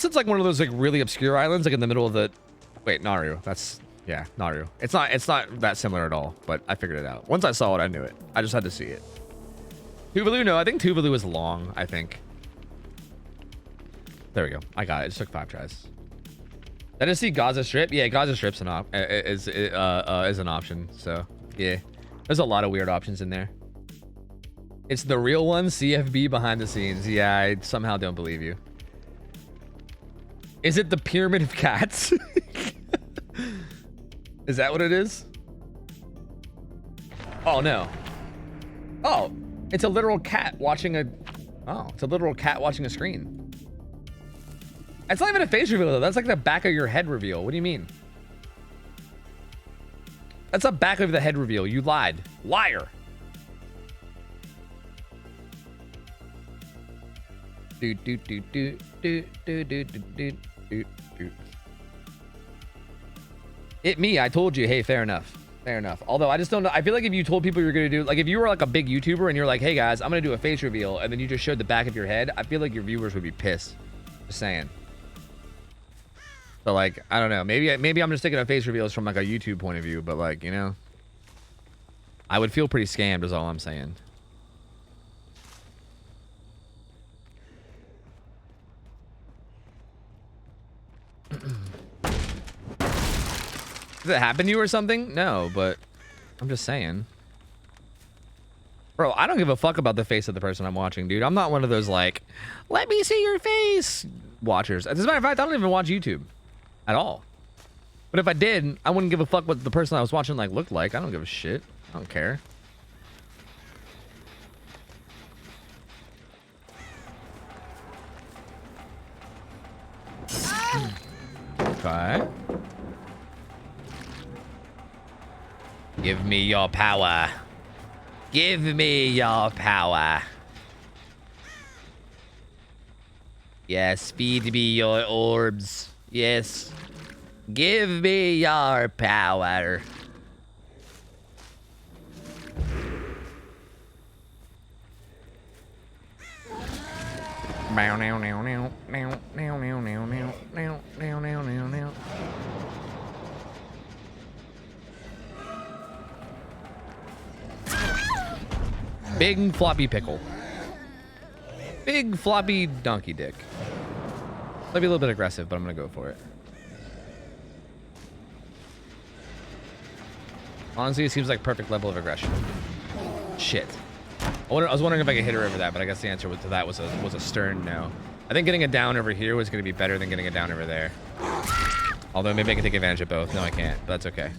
it's like one of those like really obscure islands like in the middle of the... Wait, Naru. That's... Yeah, Naru. It's not that similar at all, but I figured it out. Once I saw it, I knew it. I just had to see it. Tuvalu? No, I think Tuvalu is long, I think. There we go. I got it. It just took 5 tries. Did I see Gaza Strip? Yeah, Gaza Strip's is an option. So, yeah. There's a lot of weird options in there. It's the real one, CFB behind the scenes. Yeah, I somehow don't believe you. Is it the Pyramid of Cats? Is that what it is? Oh, no. Oh, it's a literal cat watching a... Oh, it's a literal cat watching a screen. It's not even a face reveal, though. That's like the back of your head reveal. What do you mean? That's the back of the head reveal. You lied. Liar. It me, I told you. Hey, fair enough. Fair enough. Although I just don't know. I feel like if you told people you're going to do, like if you were like a big YouTuber and you're like, hey guys, I'm going to do a face reveal, and then you just showed the back of your head, I feel like your viewers would be pissed. Just saying. So like, I don't know. Maybe I'm just thinking of face reveals from like a YouTube point of view, but like, you know, I would feel pretty scammed is all I'm saying. Did it happen to you or something? No, but I'm just saying. Bro, I don't give a fuck about the face of the person I'm watching, dude. I'm not one of those, like, let me see your face watchers. As a matter of fact, I don't even watch YouTube at all. But if I did, I wouldn't give a fuck what the person I was watching, like, looked like. I don't give a shit. I don't care. Okay. Give me your power. Give me your power. Yes, feed me your orbs. Yes. Give me your power. Meow, meow, meow, meow, meow, meow, meow, meow, meow, meow, meow, meow, meow, meow. Big floppy pickle. Big floppy donkey dick. Might be a little bit aggressive, but I'm gonna go for it. Honestly, it seems like perfect level of aggression. Shit. I was wondering if I could hit her over that, but I guess the answer to that was a stern no. I think getting it down over here was going to be better than getting it down over there. Although maybe I can take advantage of both. No, I can't, but that's okay.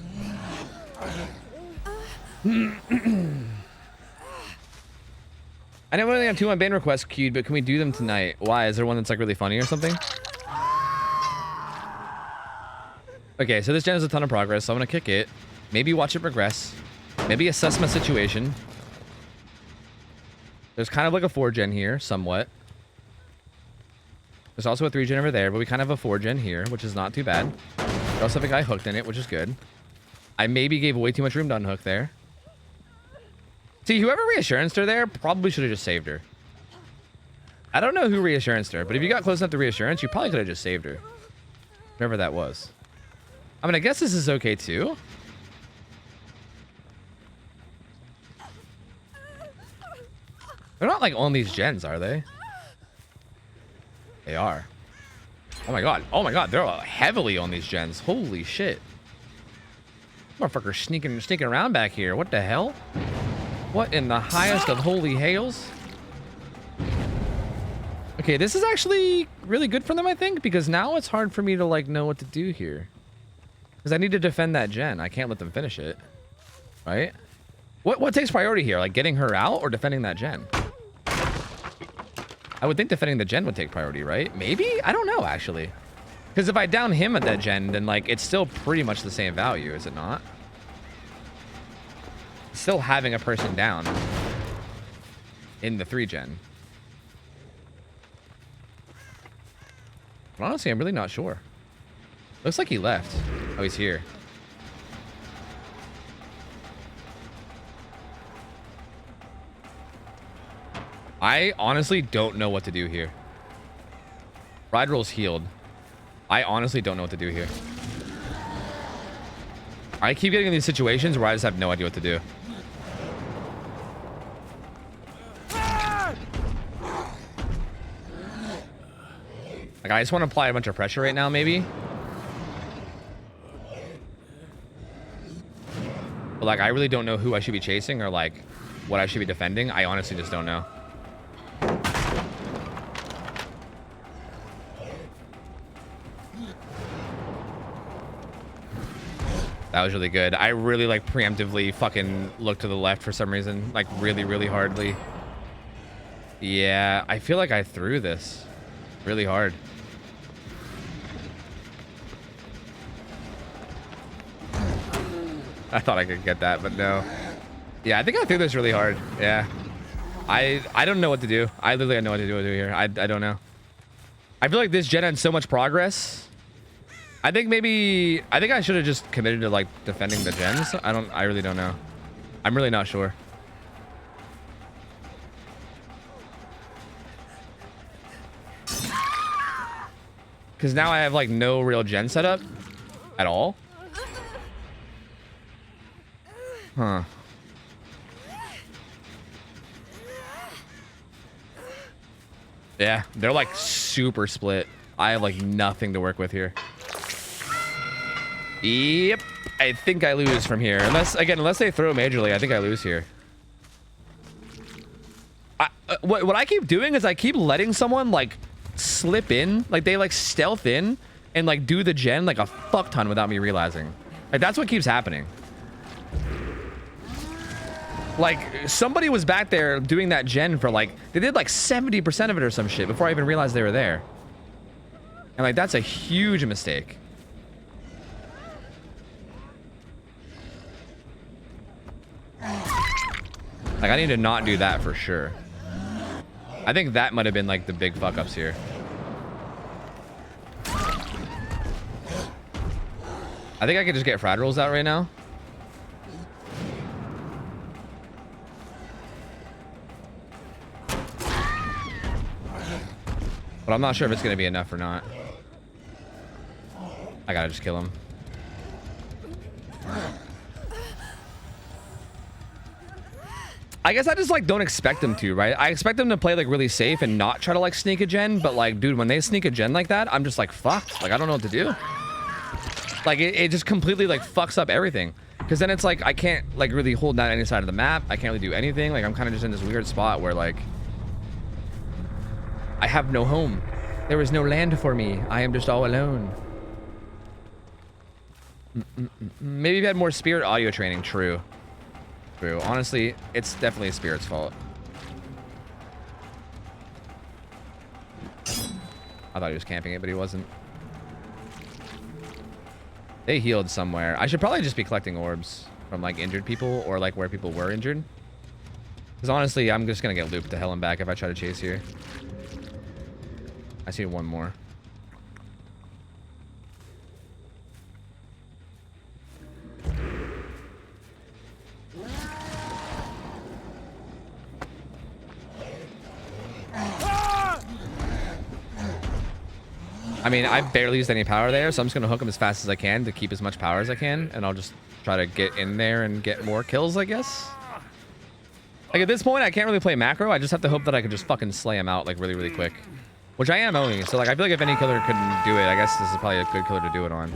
I don't really have 2 unbanned requests queued, but can we do them tonight? Why? Is there one that's like really funny or something? Okay, so this gen has a ton of progress, so I'm going to kick it. Maybe watch it progress. Maybe assess my situation. There's kind of like a 4-gen here, somewhat. There's also a 3-gen over there, but we kind of have a 4-gen here, which is not too bad. We also have a guy hooked in it, which is good. I maybe gave way too much room to unhook there. See, whoever reassuranced her there probably should have just saved her. I don't know who reassuranced her, but if you got close enough to reassurance, you probably could have just saved her. Whoever that was. I mean, I guess this is okay too. They're not like on these gens, are they? They are. Oh my god. Oh my god. They're heavily on these gens. Holy shit. Motherfucker sneaking around back here. What the hell? What in the highest of holy hails? Okay, this is actually really good for them, I think, because now it's hard for me to like know what to do here. Because I need to defend that gen. I can't let them finish it. Right? What takes priority here? Like getting her out or defending that gen? I would think defending the gen would take priority, right? Maybe? I don't know, actually. Because if I down him at that gen, then, like, it's still pretty much the same value, is it not? Still having a person down in the 3-gen. But honestly, I'm really not sure. Looks like he left. Oh, he's here. I honestly don't know what to do here. Ride roll's healed. I honestly don't know what to do here. I keep getting in these situations where I just have no idea what to do. Like, I just want to apply a bunch of pressure right now, maybe. But, like, I really don't know who I should be chasing or, like, what I should be defending. I honestly just don't know. That was really good. I really, like, preemptively fucking looked to the left for some reason. Like, really, really hardly. Yeah, I feel like I threw this really hard. I thought I could get that, but no. Yeah, I think I threw this really hard. Yeah. I don't know what to do. I literally have no idea what to do here. I don't know. I feel like this gen had so much progress. I think I should have just committed to like defending the gens. I really don't know. I'm really not sure. Because now I have like no real gen setup at all. Huh. Yeah, they're like super split. I have like nothing to work with here. Yep. I think I lose from here. Unless they throw majorly, I think I lose here. What I keep doing is I keep letting someone like slip in, like they like stealth in and like do the gen like a fuck ton without me realizing. Like that's what keeps happening. Like somebody was back there doing that gen for like, they did like 70% of it or some shit before I even realized they were there. And like, that's a huge mistake. Like I need to not do that for sure. I think that might have been like the big fuck ups here. I think I could just get frag rolls out right now. But I'm not sure if it's going to be enough or not. I gotta just kill him. I guess I just like don't expect them to, right? I expect them to play like really safe and not try to like sneak a gen, but like, dude, when they sneak a gen like that, I'm just like fucked. Like I don't know what to do. Like it just completely like fucks up everything. Because then it's like I can't like really hold down any side of the map. I can't really do anything. Like I'm kind of just in this weird spot where like I have no home. There is no land for me. I am just all alone. Maybe if you had more spirit audio training. True. True. Honestly, it's definitely Spirit's fault. I thought he was camping it, but he wasn't. They healed somewhere. I should probably just be collecting orbs from like injured people or like where people were injured. Because honestly, I'm just going to get looped to hell and back if I try to chase here. I see one more. I mean, I barely used any power there, so I'm just going to hook him as fast as I can to keep as much power as I can, and I'll just try to get in there and get more kills, I guess. Like, at this point, I can't really play macro. I just have to hope that I can just fucking slay him out, like, really, really quick. Which I am owning, so, like, I feel like if any killer couldn't do it, I guess this is probably a good killer to do it on.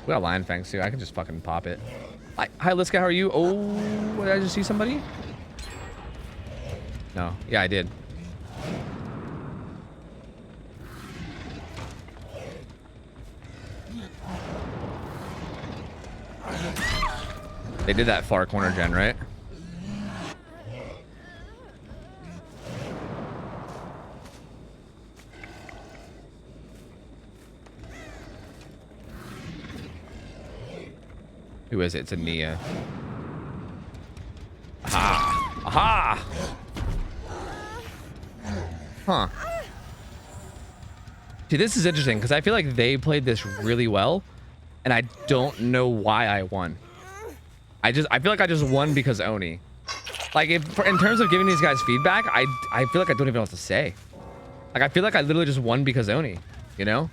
We got Lion Fangs, too. I can just fucking pop it. Hi, Liska, how are you? Oh, did I just see somebody? No. Yeah, I did. They did that far corner gen, right? Who is it? It's a Nia. Aha! Aha! Huh. See, this is interesting because I feel like they played this really well, and I don't know why I won. I feel like I just won because Oni. Like, in terms of giving these guys feedback, I feel like I don't even know what to say. Like, I feel like I literally just won because Oni, you know?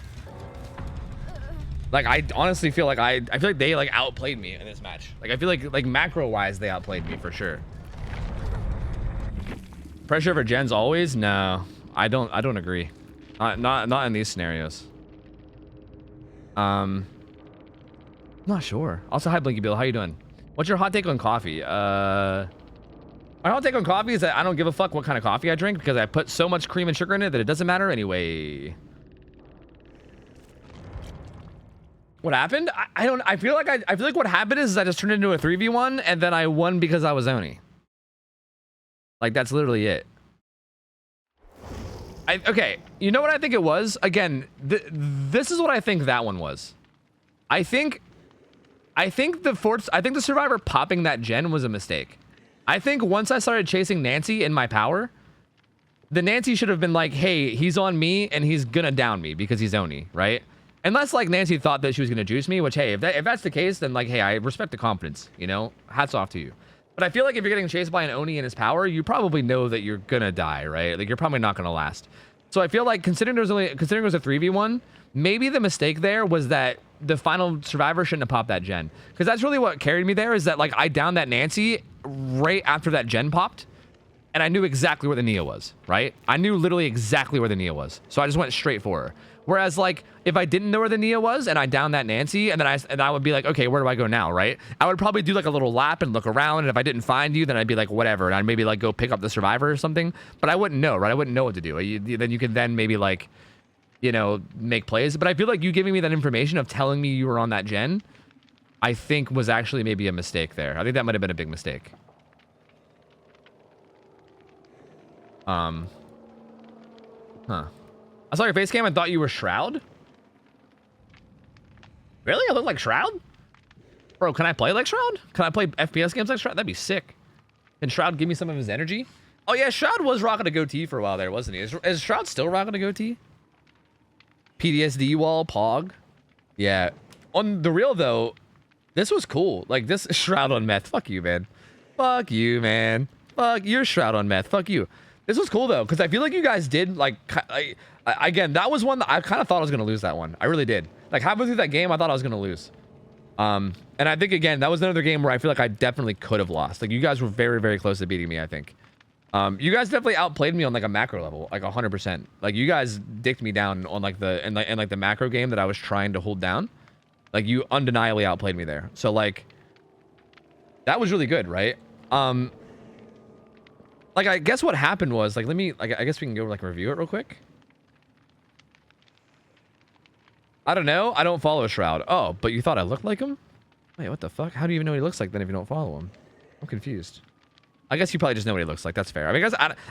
Like, I honestly feel like I feel like they like outplayed me in this match. Like, I feel like macro wise they outplayed me for sure. Pressure over gens always? No, I don't agree. Not in these scenarios. Not sure. Also, hi Blinky Bill, how you doing? What's your hot take on coffee? My hot take on coffee is that I don't give a fuck what kind of coffee I drink because I put so much cream and sugar in it that it doesn't matter anyway. What happened? I feel like what happened is I just turned into a 3v1 and then I won because I was Oni. Like, that's literally it. Okay, you know what I think it was? Again, this is what I think that one was. I think the survivor popping that gen was a mistake. I think once I started chasing Nancy in my power, the Nancy should have been like, hey, he's on me and he's gonna down me because he's Oni, right? Unless like Nancy thought that she was gonna juice me, which hey, if that's the case, then like, hey, I respect the confidence, you know? Hats off to you. But I feel like if you're getting chased by an Oni in his power, you probably know that you're gonna die, right? Like you're probably not gonna last. So I feel like considering it was a 3v1, maybe the mistake there was that the final survivor shouldn't have popped that gen. Because that's really what carried me there, is that like I downed that Nancy right after that gen popped. And I knew exactly where the Nia was, right? I knew literally exactly where the Nia was. So I just went straight for her. Whereas like if I didn't know where the Nia was and I downed that Nancy and then I would be like, okay, where do I go now, right? I would probably do like a little lap and look around, and if I didn't find you, then I'd be like, whatever, and I'd maybe like go pick up the survivor or something. But I wouldn't know, right? I wouldn't know what to do. Then you could then maybe like, you know, make plays. But I feel like you giving me that information of telling me you were on that gen, I think was actually maybe a mistake there. I think that might have been a big mistake. Huh. I saw your face cam and thought you were Shroud. Really? I look like Shroud? Bro, can I play like Shroud? Can I play FPS games like Shroud? That'd be sick. Can Shroud give me some of his energy? Oh yeah, Shroud was rocking a goatee for a while there, wasn't he? Is Shroud still rocking a goatee? PTSD wall, Pog. Yeah. On the real though, this was cool. Like this Shroud on meth. Fuck you, man. Fuck you, man. Fuck, you're Shroud on meth. Fuck you. This was cool though, because I feel like you guys did like, again, that was one that I kind of thought I was gonna lose that one. I really did. Like halfway through that game, I thought I was gonna lose. And I think again, that was another game where I feel like I definitely could have lost. Like you guys were very, very close to beating me, I think. You guys definitely outplayed me on like a macro level, like 100%. Like you guys dicked me down on like the in the macro game that I was trying to hold down. Like you undeniably outplayed me there. So like that was really good, right? Like I guess what happened was like I guess we can go like review it real quick. I don't know. I don't follow Shroud. Oh, but you thought I looked like him? Wait, what the fuck? How do you even know what he looks like then if you don't follow him? I'm confused. I guess you probably just know what he looks like. That's fair. I mean,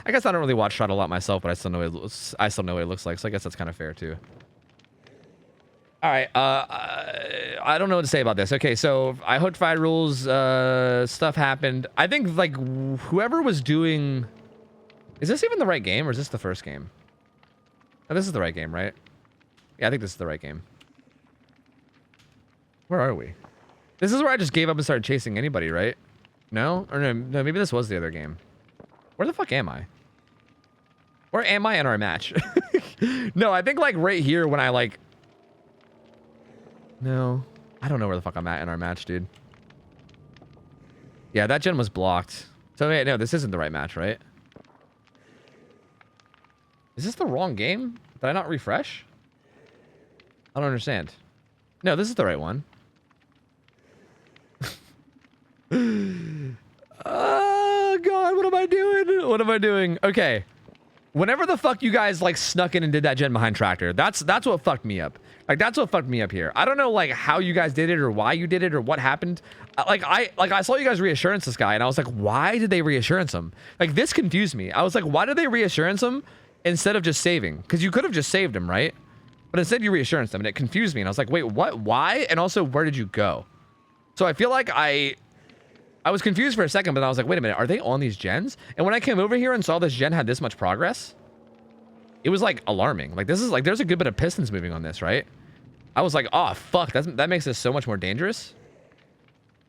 I guess I don't really watch Shroud a lot myself, but I still know what he looks like. So I guess that's kind of fair too. All right. I don't know what to say about this. Okay, so I hooked fight rules. Stuff happened. I think like whoever was doing. Is this even the right game or is this the first game? Oh, this is the right game, right? Yeah, I think this is the right game. Where are we? This is where I just gave up and started chasing anybody, right? No? Or no, maybe this was the other game. Where the fuck am I? Where am I in our match? No, I think like right here when I like... No. I don't know where the fuck I'm at in our match, dude. Yeah, that gen was blocked. So wait, no, this isn't the right match, right? Is this the wrong game? Did I not refresh? I don't understand. No, this is the right one. Oh god, what am I doing? What am I doing? Okay. Whenever the fuck you guys like snuck in and did that gen behind tractor, that's what fucked me up. Like that's what fucked me up here. I don't know like how you guys did it or why you did it or what happened. I saw you guys reassurance this guy and I was like, why did they reassurance him? Like this confused me. I was like, why did they reassurance him instead of just saving? Because you could have just saved him, right? But instead you reassurance them and it confused me and I was like, wait, what? Why? And also, where did you go? So I feel like I was confused for a second, but I was like, wait a minute, are they on these gens? And when I came over here and saw this gen had this much progress, it was like alarming. Like this is like, there's a good bit of pistons moving on this, right? I was like, oh fuck, that makes this so much more dangerous.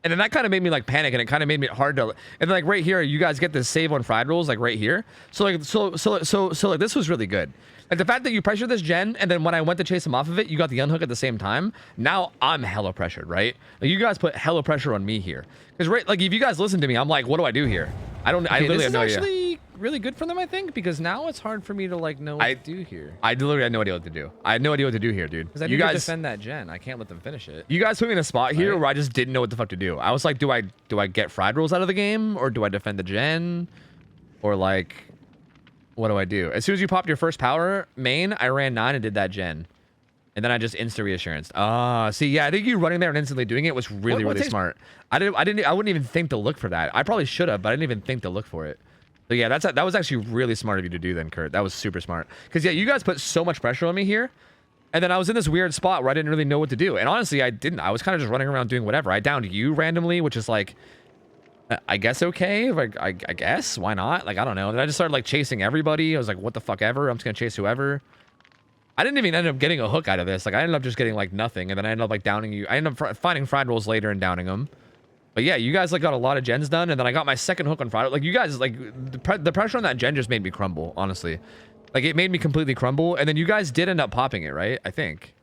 And then that kind of made me like panic and it kind of made me hard to, and then like right here, you guys get this save on fried rolls, like right here. So like, so like this was really good. Like the fact that you pressured this gen and then when I went to chase him off of it, you got the unhook at the same time. Now I'm hella pressured, right? Like you guys put hella pressure on me here. Because right, like if you guys listen to me, I'm like, what do I do here? I literally have no idea. This is actually really good for them, I think, because now it's hard for me to like know what to do here. I literally had no idea what to do. I had no idea what to do here, dude. Because I need to defend that gen. I can't let them finish it. You guys put me in a spot here where I just didn't know what the fuck to do. I was like, do I get fried rolls out of the game or do I defend the gen? Or like, what do I do? As soon as you popped your first power main, I ran 9 and did that gen. And then I just insta reassurance. See, yeah, I think you running there and instantly doing it was really, really smart. I wouldn't even think to look for that. I probably should have, but I didn't even think to look for it. So yeah, that was actually really smart of you to do then, Kurt. That was super smart. Because yeah, you guys put so much pressure on me here. And then I was in this weird spot where I didn't really know what to do. And honestly, I didn't. I was kind of just running around doing whatever. I downed you randomly, which is like, I guess okay. Like, I guess, why not? Like, I don't know. And then I just started like chasing everybody. I was like, what the fuck ever. I'm just going to chase whoever. I didn't even end up getting a hook out of this. Like, I ended up just getting like nothing. And then I ended up like downing you. I ended up finding fried rolls later and downing them. But yeah, you guys like got a lot of gens done. And then I got my second hook on fried. Like, you guys, like, the pressure on that gen just made me crumble, honestly. Like, it made me completely crumble. And then you guys did end up popping it, right? I think.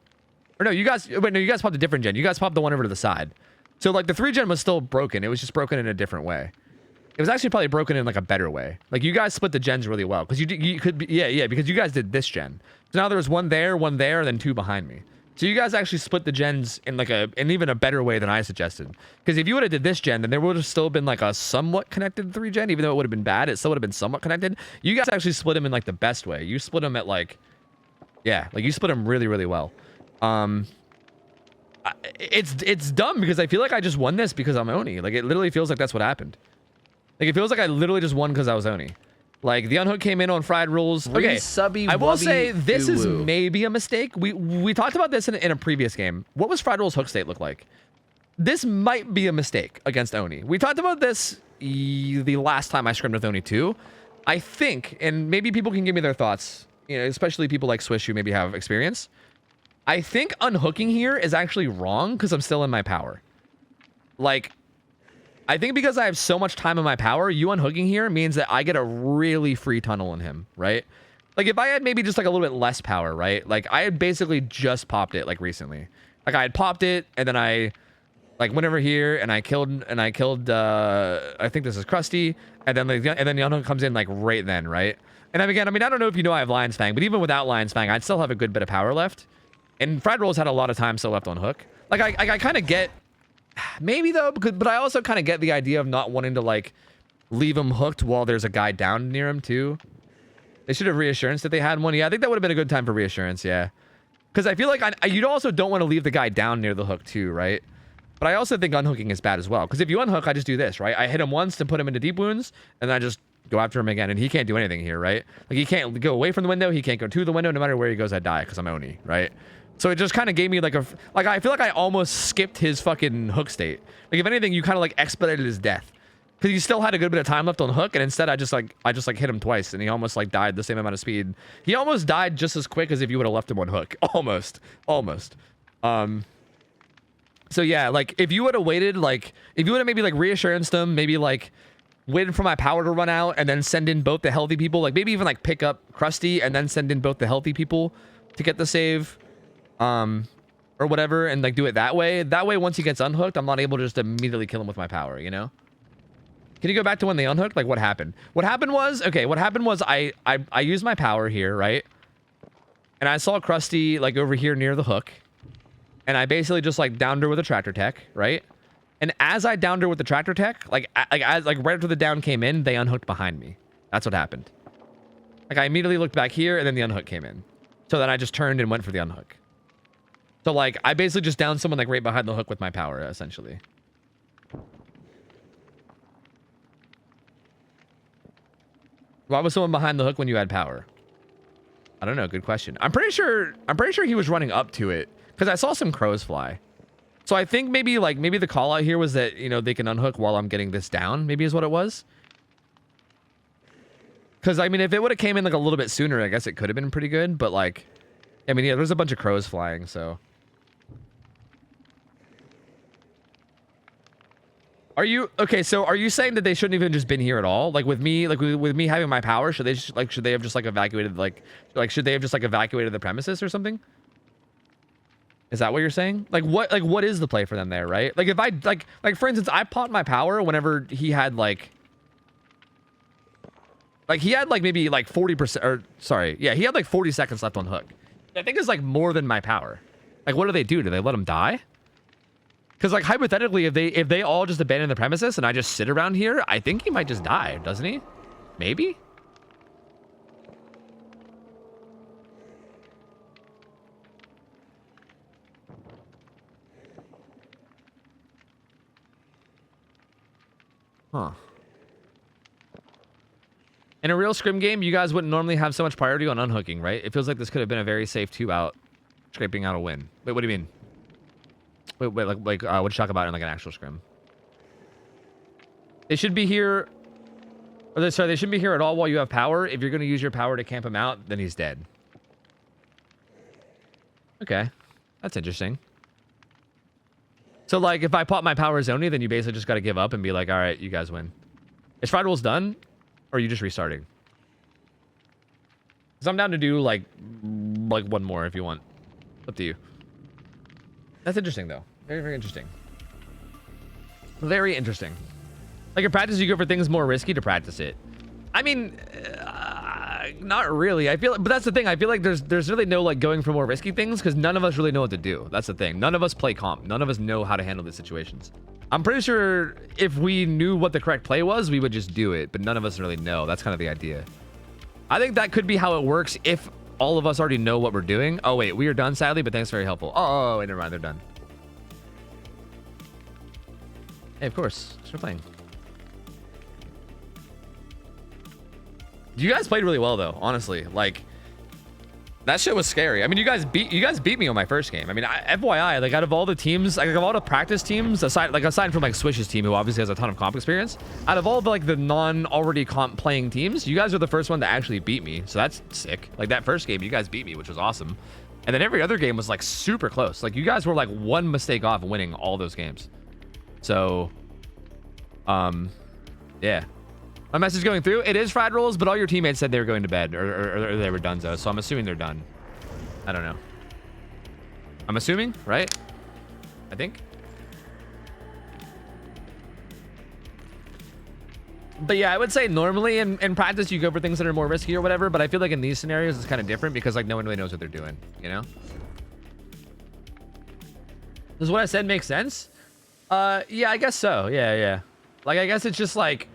Or no, you guys popped a different gen. You guys popped the one over to the side. So, like, the 3 gen was still broken. It was just broken in a different way. It was actually probably broken in like a better way. Like you guys split the gens really well because you could be, yeah, because you guys did this gen. So now there was one there, and then 2 behind me. So you guys actually split the gens in like in even a better way than I suggested. Because if you would have did this gen, then there would have still been like a somewhat connected 3 gen, even though it would have been bad. It still would have been somewhat connected. You guys actually split them in like the best way. You split them at like, yeah, like you split them really, really well. It's dumb because I feel like I just won this because I'm Oni. Like it literally feels like that's what happened. Like it feels like I literally just won because I was Oni. Like the unhook came in on fried rules. Okay, I will say this is maybe a mistake. We talked about this in a previous game. What was fried rules hook state look like? This might be a mistake against Oni. We talked about this the last time I scrimmed with Oni too. I think, and maybe people can give me their thoughts, you know, especially people like Swish who maybe have experience. I think unhooking here is actually wrong because I'm still in my power. Like, I think because I have so much time in my power, you unhooking here means that I get a really free tunnel in him, right? Like if I had maybe just like a little bit less power, right? Like I had basically just popped it like recently. Like I had popped it and then I like went over here and I killed I think this is Krusty, and then the unhook comes in like right then, right? And then again, I mean, I don't know if you know I have Lion's Fang, but even without Lion's Fang, I'd still have a good bit of power left. And Fried Rolls had a lot of time still left on hook. Like I kind of get, maybe though, but I also kind of get the idea of not wanting to like leave him hooked while there's a guy down near him too. They should have reassurance that they had one. Yeah, I think that would have been a good time for reassurance. Yeah, because I feel like you also don't want to leave the guy down near the hook too, right? But I also think unhooking is bad as well. Because if you unhook, I just do this, right? I hit him once to put him into deep wounds, and then I just go after him again, and he can't do anything here, right? Like he can't go away from the window, he can't go to the window. No matter where he goes, I die because I'm Oni, right? So it just kind of gave me like I feel like I almost skipped his fucking hook state. Like if anything, you kind of like expedited his death because he still had a good bit of time left on hook, and instead I just like hit him twice, and he almost like died the same amount of speed. He almost died just as quick as if you would have left him on hook. Almost. So yeah, like if you would have waited, like if you would have maybe like reassurance them, maybe like waited for my power to run out and then send in both the healthy people, like maybe even like pick up Krusty and then send in both the healthy people to get the save. Or whatever, and like do it that way. That way, once he gets unhooked, I'm not able to just immediately kill him with my power, you know? Can you go back to when they unhooked? Like what happened? What happened was I used my power here, right? And I saw Krusty like over here near the hook. And I basically just like downed her with a tractor tech, right? And as I downed her with the tractor tech, like right after the down came in, they unhooked behind me. That's what happened. Like I immediately looked back here and then the unhook came in. So then I just turned and went for the unhook. So like I basically just downed someone like right behind the hook with my power, essentially. Why was someone behind the hook when you had power? I don't know. Good question. I'm pretty sure he was running up to it because I saw some crows fly. So I think maybe the call out here was that, you know, they can unhook while I'm getting this down, maybe is what it was. Because I mean, if it would have came in like a little bit sooner, I guess it could have been pretty good. But like, I mean, yeah, there's a bunch of crows flying, so. Are you okay? So are you saying that they shouldn't even just been here at all? Like with me, with me having my power, should they have just like evacuated should they have just like evacuated the premises or something? Is that what you're saying? Like what is the play for them there, right? Like if I like for instance, I popped my power whenever he had like he had like maybe like 40% or sorry, yeah, he had like 40 seconds left on hook. I think it's like more than my power. Like what do they do? Do they let him die? Because like hypothetically, if they all just abandon the premises and I just sit around here, I think he might just die, doesn't he? Maybe. Huh. In a real scrim game, you guys wouldn't normally have so much priority on unhooking, right? It feels like this could have been a very safe 2-out, scraping out a win. Wait, what do you mean? Wait, what you talk about in like an actual scrim? They should be here. Sorry, they shouldn't be here at all while you have power. If you're going to use your power to camp him out, then he's dead. Okay, that's interesting. So like, if I pop my power Zoni, then you basically just got to give up and be like, all right, you guys win. Is Fried Rules done, or are you just restarting? Because I'm down to do like one more if you want. Up to you. That's interesting, though. Very, very interesting. Very interesting. Like in practice, you go for things more risky to practice it. I mean, not really. I feel, but that's the thing. I feel like there's really no like going for more risky things because none of us really know what to do. That's the thing. None of us play comp. None of us know how to handle these situations. I'm pretty sure if we knew what the correct play was, we would just do it. But none of us really know. That's kind of the idea. I think that could be how it works if all of us already know what we're doing. Oh wait, we are done sadly, but thanks, very helpful. Oh, wait, never mind. They're done. Hey, of course. Thanks for playing. You guys played really well though, honestly. Like that shit was scary. I mean, you guys beat me on my first game. I mean, FYI, like out of all the teams, like of all the practice teams, aside from like Swish's team, who obviously has a ton of comp experience, out of all of like the already comp playing teams, you guys are the first one to actually beat me. So that's sick. Like that first game, you guys beat me, which was awesome. And then every other game was like super close. Like you guys were like one mistake off winning all those games. So, yeah. My message going through, it is fried rolls, but all your teammates said they were going to bed or they were donezo, so I'm assuming they're done. I don't know. I'm assuming, right? I think. But yeah, I would say normally in practice you go for things that are more risky or whatever, but I feel like in these scenarios it's kind of different because like no one really knows what they're doing, you know? Does what I said make sense? Yeah, I guess so. Yeah. Like I guess it's just like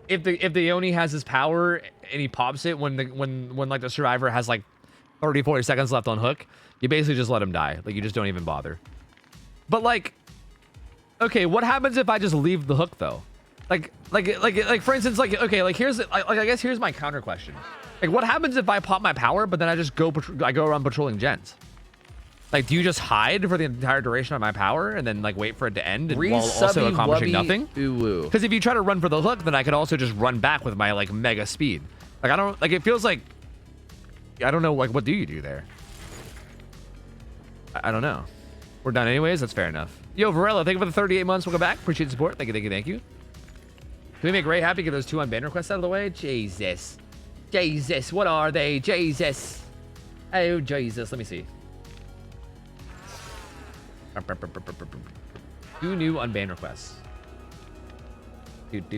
if the Oni has his power and he pops it when like the survivor has like 30-40 seconds left on hook, you basically just let him die. Like you just don't even bother. But like, okay, what happens if I just leave the hook though? Like for instance, like okay, like here's like I guess here's my counter question. Like what happens if I pop my power but then I just go around patrolling gens? Like, do you just hide for the entire duration of my power and then like wait for it to end while also accomplishing nothing? Because if you try to run for the hook, then I could also just run back with my like mega speed. Like I don't like it feels like I don't know like what do you do there? I don't know. We're done anyways. That's fair enough. Yo, Varela, thank you for the 38 months. Welcome back. Appreciate the support. Thank you. Can we make Ray happy? Get those 2 unban requests out of the way. Jesus, what are they? Jesus. Oh Jesus. Let me see. 2 new unban requests. If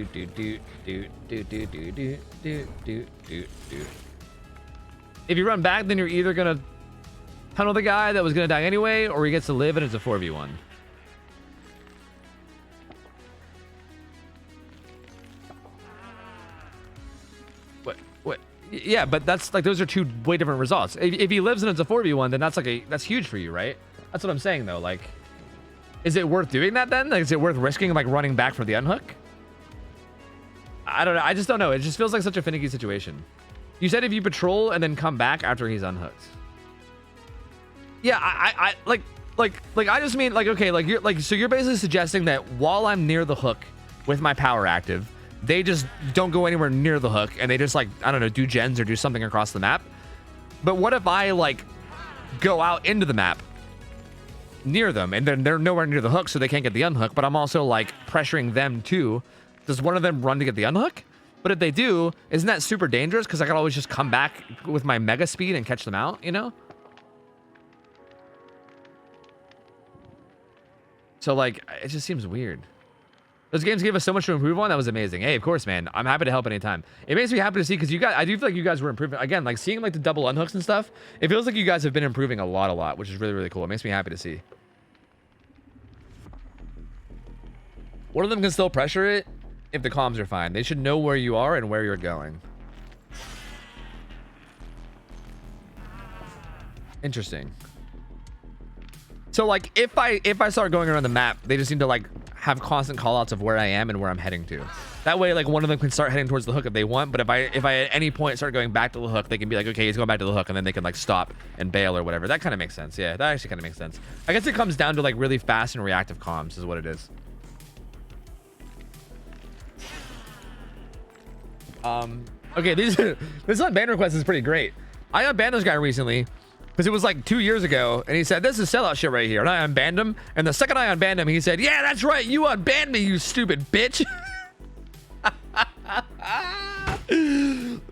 you run back, then you're either gonna tunnel the guy that was gonna die anyway, or he gets to live and it's a 4v1. What? Yeah, but that's like those are 2 way different results. If he lives and it's a 4v1, then that's huge for you, right? That's what I'm saying though. Like, is it worth doing that then? Like, is it worth risking like running back for the unhook? I don't know. I just don't know. It just feels like such a finicky situation. You said if you patrol and then come back after he's unhooked. Yeah, I just mean like, okay, like you're like, so you're basically suggesting that while I'm near the hook with my power active, they just don't go anywhere near the hook and they just like, I don't know, do gens or do something across the map. But what if I like go out into the map near them and then they're nowhere near the hook so they can't get the unhook, but I'm also like pressuring them too? Does one of them run to get the unhook? But if they do, isn't that super dangerous? Because I could always just come back with my mega speed and catch them out, you know? So like, it just seems weird. Those games gave us so much to improve on. That was amazing. Hey, of course, man. I'm happy to help anytime. It makes me happy to see because you guys, I do feel like you guys were improving. Again, like seeing like the double unhooks and stuff. It feels like you guys have been improving a lot, which is really, really cool. It makes me happy to see. One of them can still pressure it if the comms are fine. They should know where you are and where you're going. Interesting. So like if I start going around the map, they just need to like have constant callouts of where I am and where I'm heading to. That way like one of them can start heading towards the hook if they want, but if I at any point start going back to the hook, they can be like, okay, he's going back to the hook, and then they can like stop and bail or whatever. That kind of makes sense. Yeah, that actually kind of makes sense. I guess it comes down to like really fast and reactive comms is what it is. Okay, this unban request is pretty great. I unbanned this guy recently because it was like 2 years ago, and he said, this is sellout shit right here, and I unbanned him, and the second I unbanned him, he said, yeah, that's right, you unbanned me, you stupid bitch.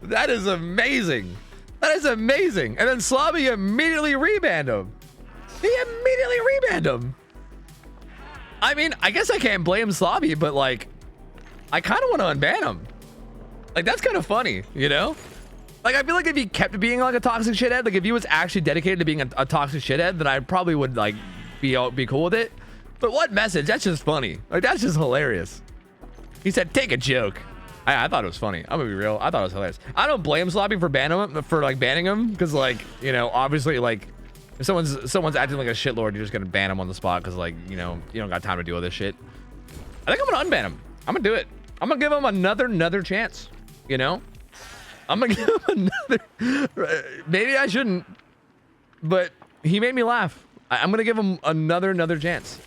That is amazing. That is amazing. And then Slobby immediately rebanned him. He immediately rebanned him. I mean, I guess I can't blame Slobby, but like, I kind of want to unban him. Like, that's kind of funny, you know? Like, I feel like if he kept being like a toxic shithead, like if he was actually dedicated to being a toxic shithead, then I probably would like be cool with it. But what message? That's just funny. Like, that's just hilarious. He said, take a joke. I thought it was funny. I'm gonna be real. I thought it was hilarious. I don't blame Sloppy for banning him, because like, you know, obviously like if someone's acting like a shitlord, you're just gonna ban him on the spot because like, you know, you don't got time to deal with this shit. I think I'm gonna unban him. I'm gonna do it. I'm gonna give him another chance. You know, I'm gonna give him another. Maybe I shouldn't, but he made me laugh. I'm gonna give him another chance.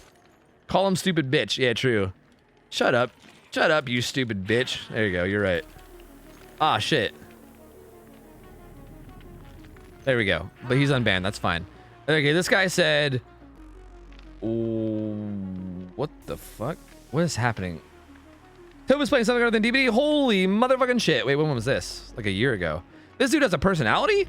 Call him stupid bitch. Yeah, true. Shut up. Shut up, you stupid bitch. There you go. You're right. Ah, shit. There we go. But he's unbanned. That's fine. Okay, this guy said... Ooh, what the fuck? What is happening? Toba's playing something other than DVD? Holy motherfucking shit. Wait, when was this? Like a year ago. This dude has a personality?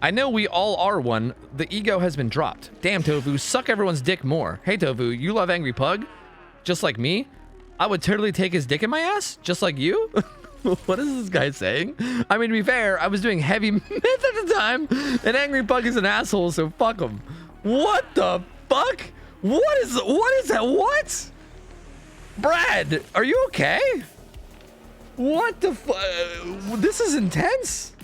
I know we all are one. The ego has been dropped. Damn, Tofu. Suck everyone's dick more. Hey, Tofu. You love Angry Pug? Just like me? I would totally take his dick in my ass, just like you. What is this guy saying? I mean, to be fair, I was doing heavy meth at the time, and Angry Pug is an asshole, so fuck him. What the fuck? What is that? What? Brad, are you okay? What the fuck? This is intense.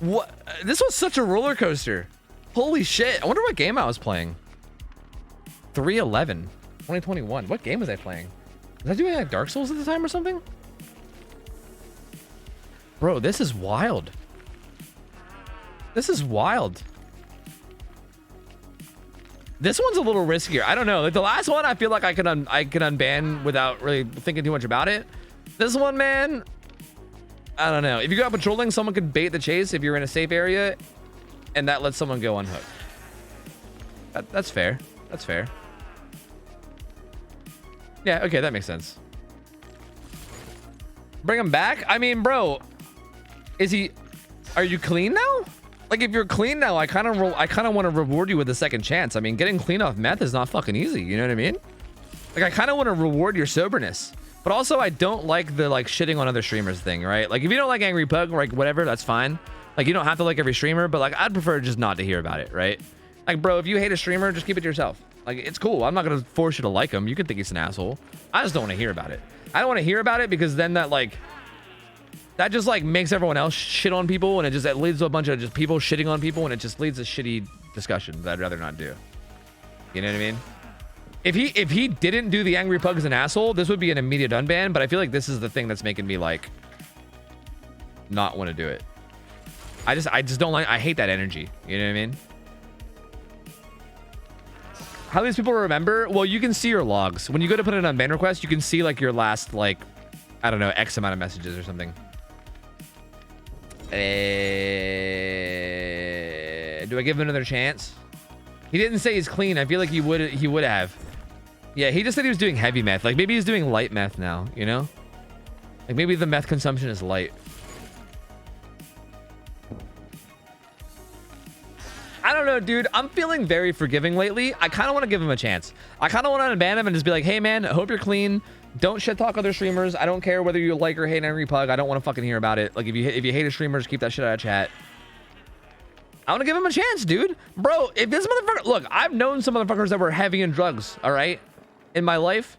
What? This was such a roller coaster. Holy shit. I wonder what game I was playing. 3/11 2021. What game was I playing? Was I doing like Dark Souls at the time or something? Bro, this is wild. This is wild. This one's a little riskier. I don't know. Like the last one, I feel like I can unban without really thinking too much about it. This one, man, I don't know. If you go out patrolling, someone could bait the chase if you're in a safe area, and that lets someone go unhooked. That's fair. That's fair. Yeah, okay, that makes sense. Bring him back? I mean, bro, are you clean now? Like, if you're clean now, I kind of want to reward you with a second chance. I mean, getting clean off meth is not fucking easy. You know what I mean? Like, I kind of want to reward your soberness. But also, I don't like the, like, shitting on other streamers thing, right? Like, if you don't like Angry Pug, like, whatever, that's fine. Like, you don't have to like every streamer, but, like, I'd prefer just not to hear about it, right? Like, bro, if you hate a streamer, just keep it to yourself. Like, it's cool. I'm not going to force you to like him. You can think he's an asshole. I just don't want to hear about it. I don't want to hear about it because then that, like... That just, like, makes everyone else shit on people, and it leads to a bunch of just people shitting on people, and it just leads to shitty discussions that I'd rather not do. You know what I mean? If he didn't do the Angry Pug as an asshole, this would be an immediate unban, but I feel like this is the thing that's making me, like, not want to do it. I just don't like... I hate that energy. You know what I mean? How these people remember? Well, you can see your logs. When you go to put in an unban request, you can see, like, your last, like, I don't know, X amount of messages or something. Do I give him another chance? He didn't say he's clean. I feel like he would have. Yeah, he just said he was doing heavy meth. Like, maybe he's doing light meth now, you know? Like, maybe the meth consumption is light. I don't know, dude. I'm feeling very forgiving lately. I kind of want to give him a chance. I kind of want to unban him and just be like, hey, man, I hope you're clean. Don't shit talk other streamers. I don't care whether you like or hate Angry Pug. I don't want to fucking hear about it. Like, if you hate a streamer, just keep that shit out of chat. I want to give him a chance, dude. Bro, if this motherfucker... Look, I've known some motherfuckers that were heavy in drugs, all right? In my life.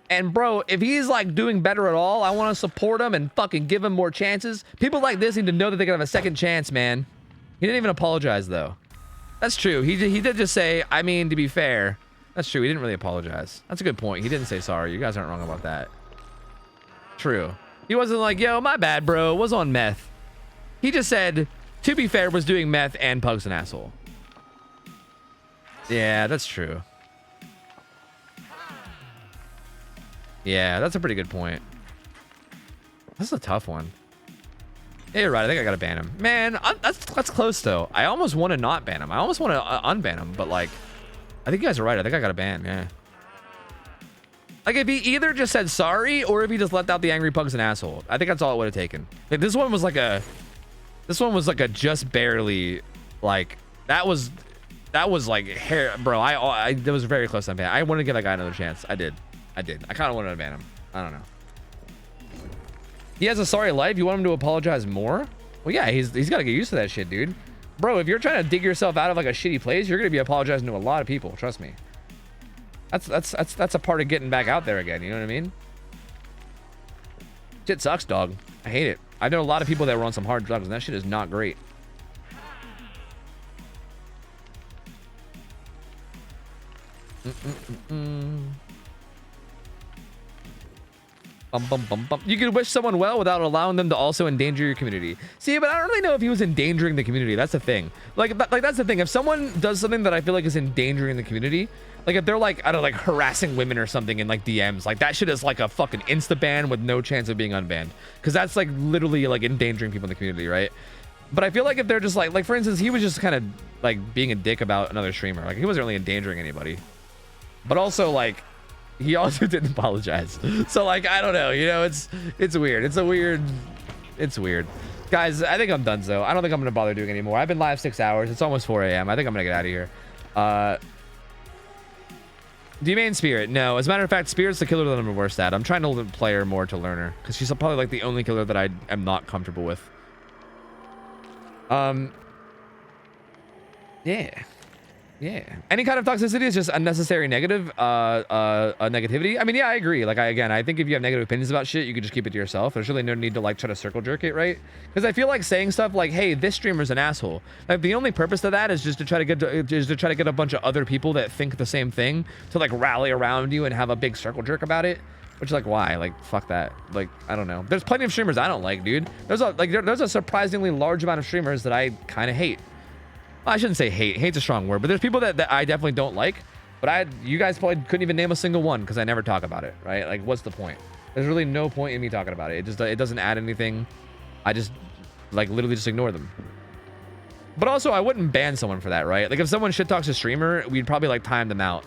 And, bro, if he's, like, doing better at all, I want to support him and fucking give him more chances. People like this need to know that they can have a second chance, man. He didn't even apologize, though. That's true. He did just say, I mean, to be fair... That's true. He didn't really apologize. That's a good point. He didn't say sorry. You guys aren't wrong about that. True. He wasn't like, yo, my bad, bro. It was on meth. He just said, to be fair, was doing meth and Pug's an asshole. Yeah, that's true. Yeah, that's a pretty good point. This is a tough one. Yeah, you're right. I think I gotta ban him. Man, that's close, though. I almost want to not ban him. I almost want to unban him, but, like... I think you guys are right. I think I got a ban, yeah. Like, if he either just said sorry or if he just left out the Angry Pug's an asshole. I think that's all it would have taken. Like, this one was like a just barely, like, that was That was like hair, bro. I that was very close to ban. I wanted to give that guy another chance. I did. I kind of wanted to ban him. I don't know. He has a sorry life. You want him to apologize more? Well, yeah, he's got to get used to that shit, dude. Bro, if you're trying to dig yourself out of like a shitty place, you're gonna be apologizing to a lot of people. Trust me. That's a part of getting back out there again. You know what I mean? Shit sucks, dog. I hate it. I know a lot of people that were on some hard drugs, and that shit is not great. You could wish someone well without allowing them to also endanger your community. See, but I don't really know if he was endangering the community. That's the thing. Like that's the thing. If someone does something that I feel like is endangering the community, like if they're like, I don't know, like harassing women or something in like DMs, like that shit is like a fucking insta ban with no chance of being unbanned. Because that's like literally like endangering people in the community, right? But I feel like if they're just like for instance, he was just kind of like being a dick about another streamer. Like he wasn't really endangering anybody. But also like, he also didn't apologize. So like, I don't know, you know, it's weird. It's weird. Guys, I think I'm done though. I don't think I'm gonna bother doing anymore. I've been live 6 hours. It's almost 4 a.m. I think I'm gonna get out of here. Do you main Spirit? No. As a matter of fact, Spirit's the killer that I'm the worst at. I'm trying to play her more to learn her, because she's probably like the only killer that I am not comfortable with. Yeah. Any kind of toxicity is just unnecessary negativity. I mean, yeah, I agree. Like, I think if you have negative opinions about shit, you can just keep it to yourself. There's really no need to like try to circle jerk it, right? Because I feel like saying stuff like, "Hey, this streamer's an asshole." Like, the only purpose of that is just to try to get a bunch of other people that think the same thing to like rally around you and have a big circle jerk about it. Which, like, why? Like, fuck that. Like, I don't know. There's plenty of streamers I don't like, dude. There's a surprisingly large amount of streamers that I kind of hate. Well, I shouldn't say hate. Hate's a strong word, but there's people that I definitely don't like. But you guys probably couldn't even name a single one because I never talk about it, right? Like, what's the point? There's really no point in me talking about it. It doesn't add anything. I just, like, literally just ignore them. But also, I wouldn't ban someone for that, right? Like, if someone shit talks a streamer, we'd probably, like, time them out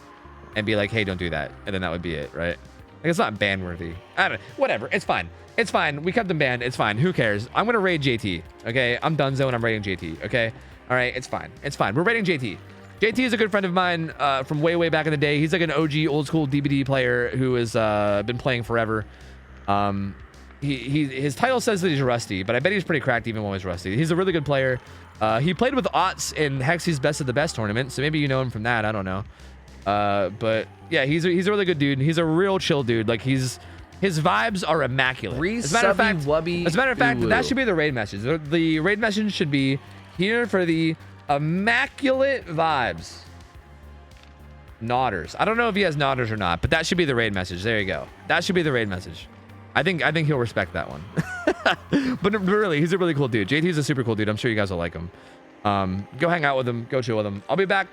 and be like, "Hey, don't do that." And then that would be it, right? Like, it's not ban worthy. I don't know. Whatever. It's fine. It's fine. We kept them banned. It's fine. Who cares? I'm going to raid JT, okay? I'm donezo and I'm raiding JT, okay? All right, it's fine. It's fine. We're rating JT. JT is a good friend of mine from way back in the day. He's like an OG old school DBD player who has been playing forever. His title says that he's rusty, but I bet he's pretty cracked even when he's rusty. He's a really good player. He played with Ots in Hexy's Best of the Best tournament, so maybe you know him from that. I don't know. But yeah, he's a really good dude. He's a real chill dude. Like his vibes are immaculate. As a matter of fact, that should be the raid message. The raid message should be here for the immaculate vibes. Nodders. I don't know if he has nodders or not, but that should be the raid message. There you go. That should be the raid message. I think he'll respect that one. But really, he's a really cool dude. JT's a super cool dude. I'm sure you guys will like him. Go hang out with him. Go chill with him. I'll be back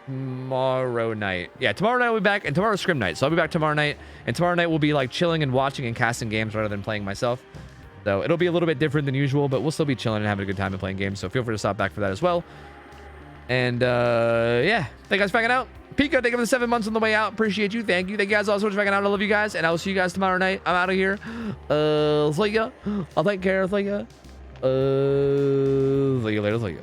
tomorrow night. Yeah, tomorrow night I'll be back, and tomorrow's scrim night. So I'll be back tomorrow night, and tomorrow night we'll be like chilling and watching and casting games rather than playing myself. So it'll be a little bit different than usual, but we'll still be chilling and having a good time and playing games. So feel free to stop back for that as well. And yeah, thank you guys for hanging out. Pico, thank you for the 7 months on the way out. Appreciate you. Thank you. Thank you guys all so much for hanging out. I love you guys, and I will see you guys tomorrow night. I'm out of here. See ya. I'll take care. See ya. See you later. See ya.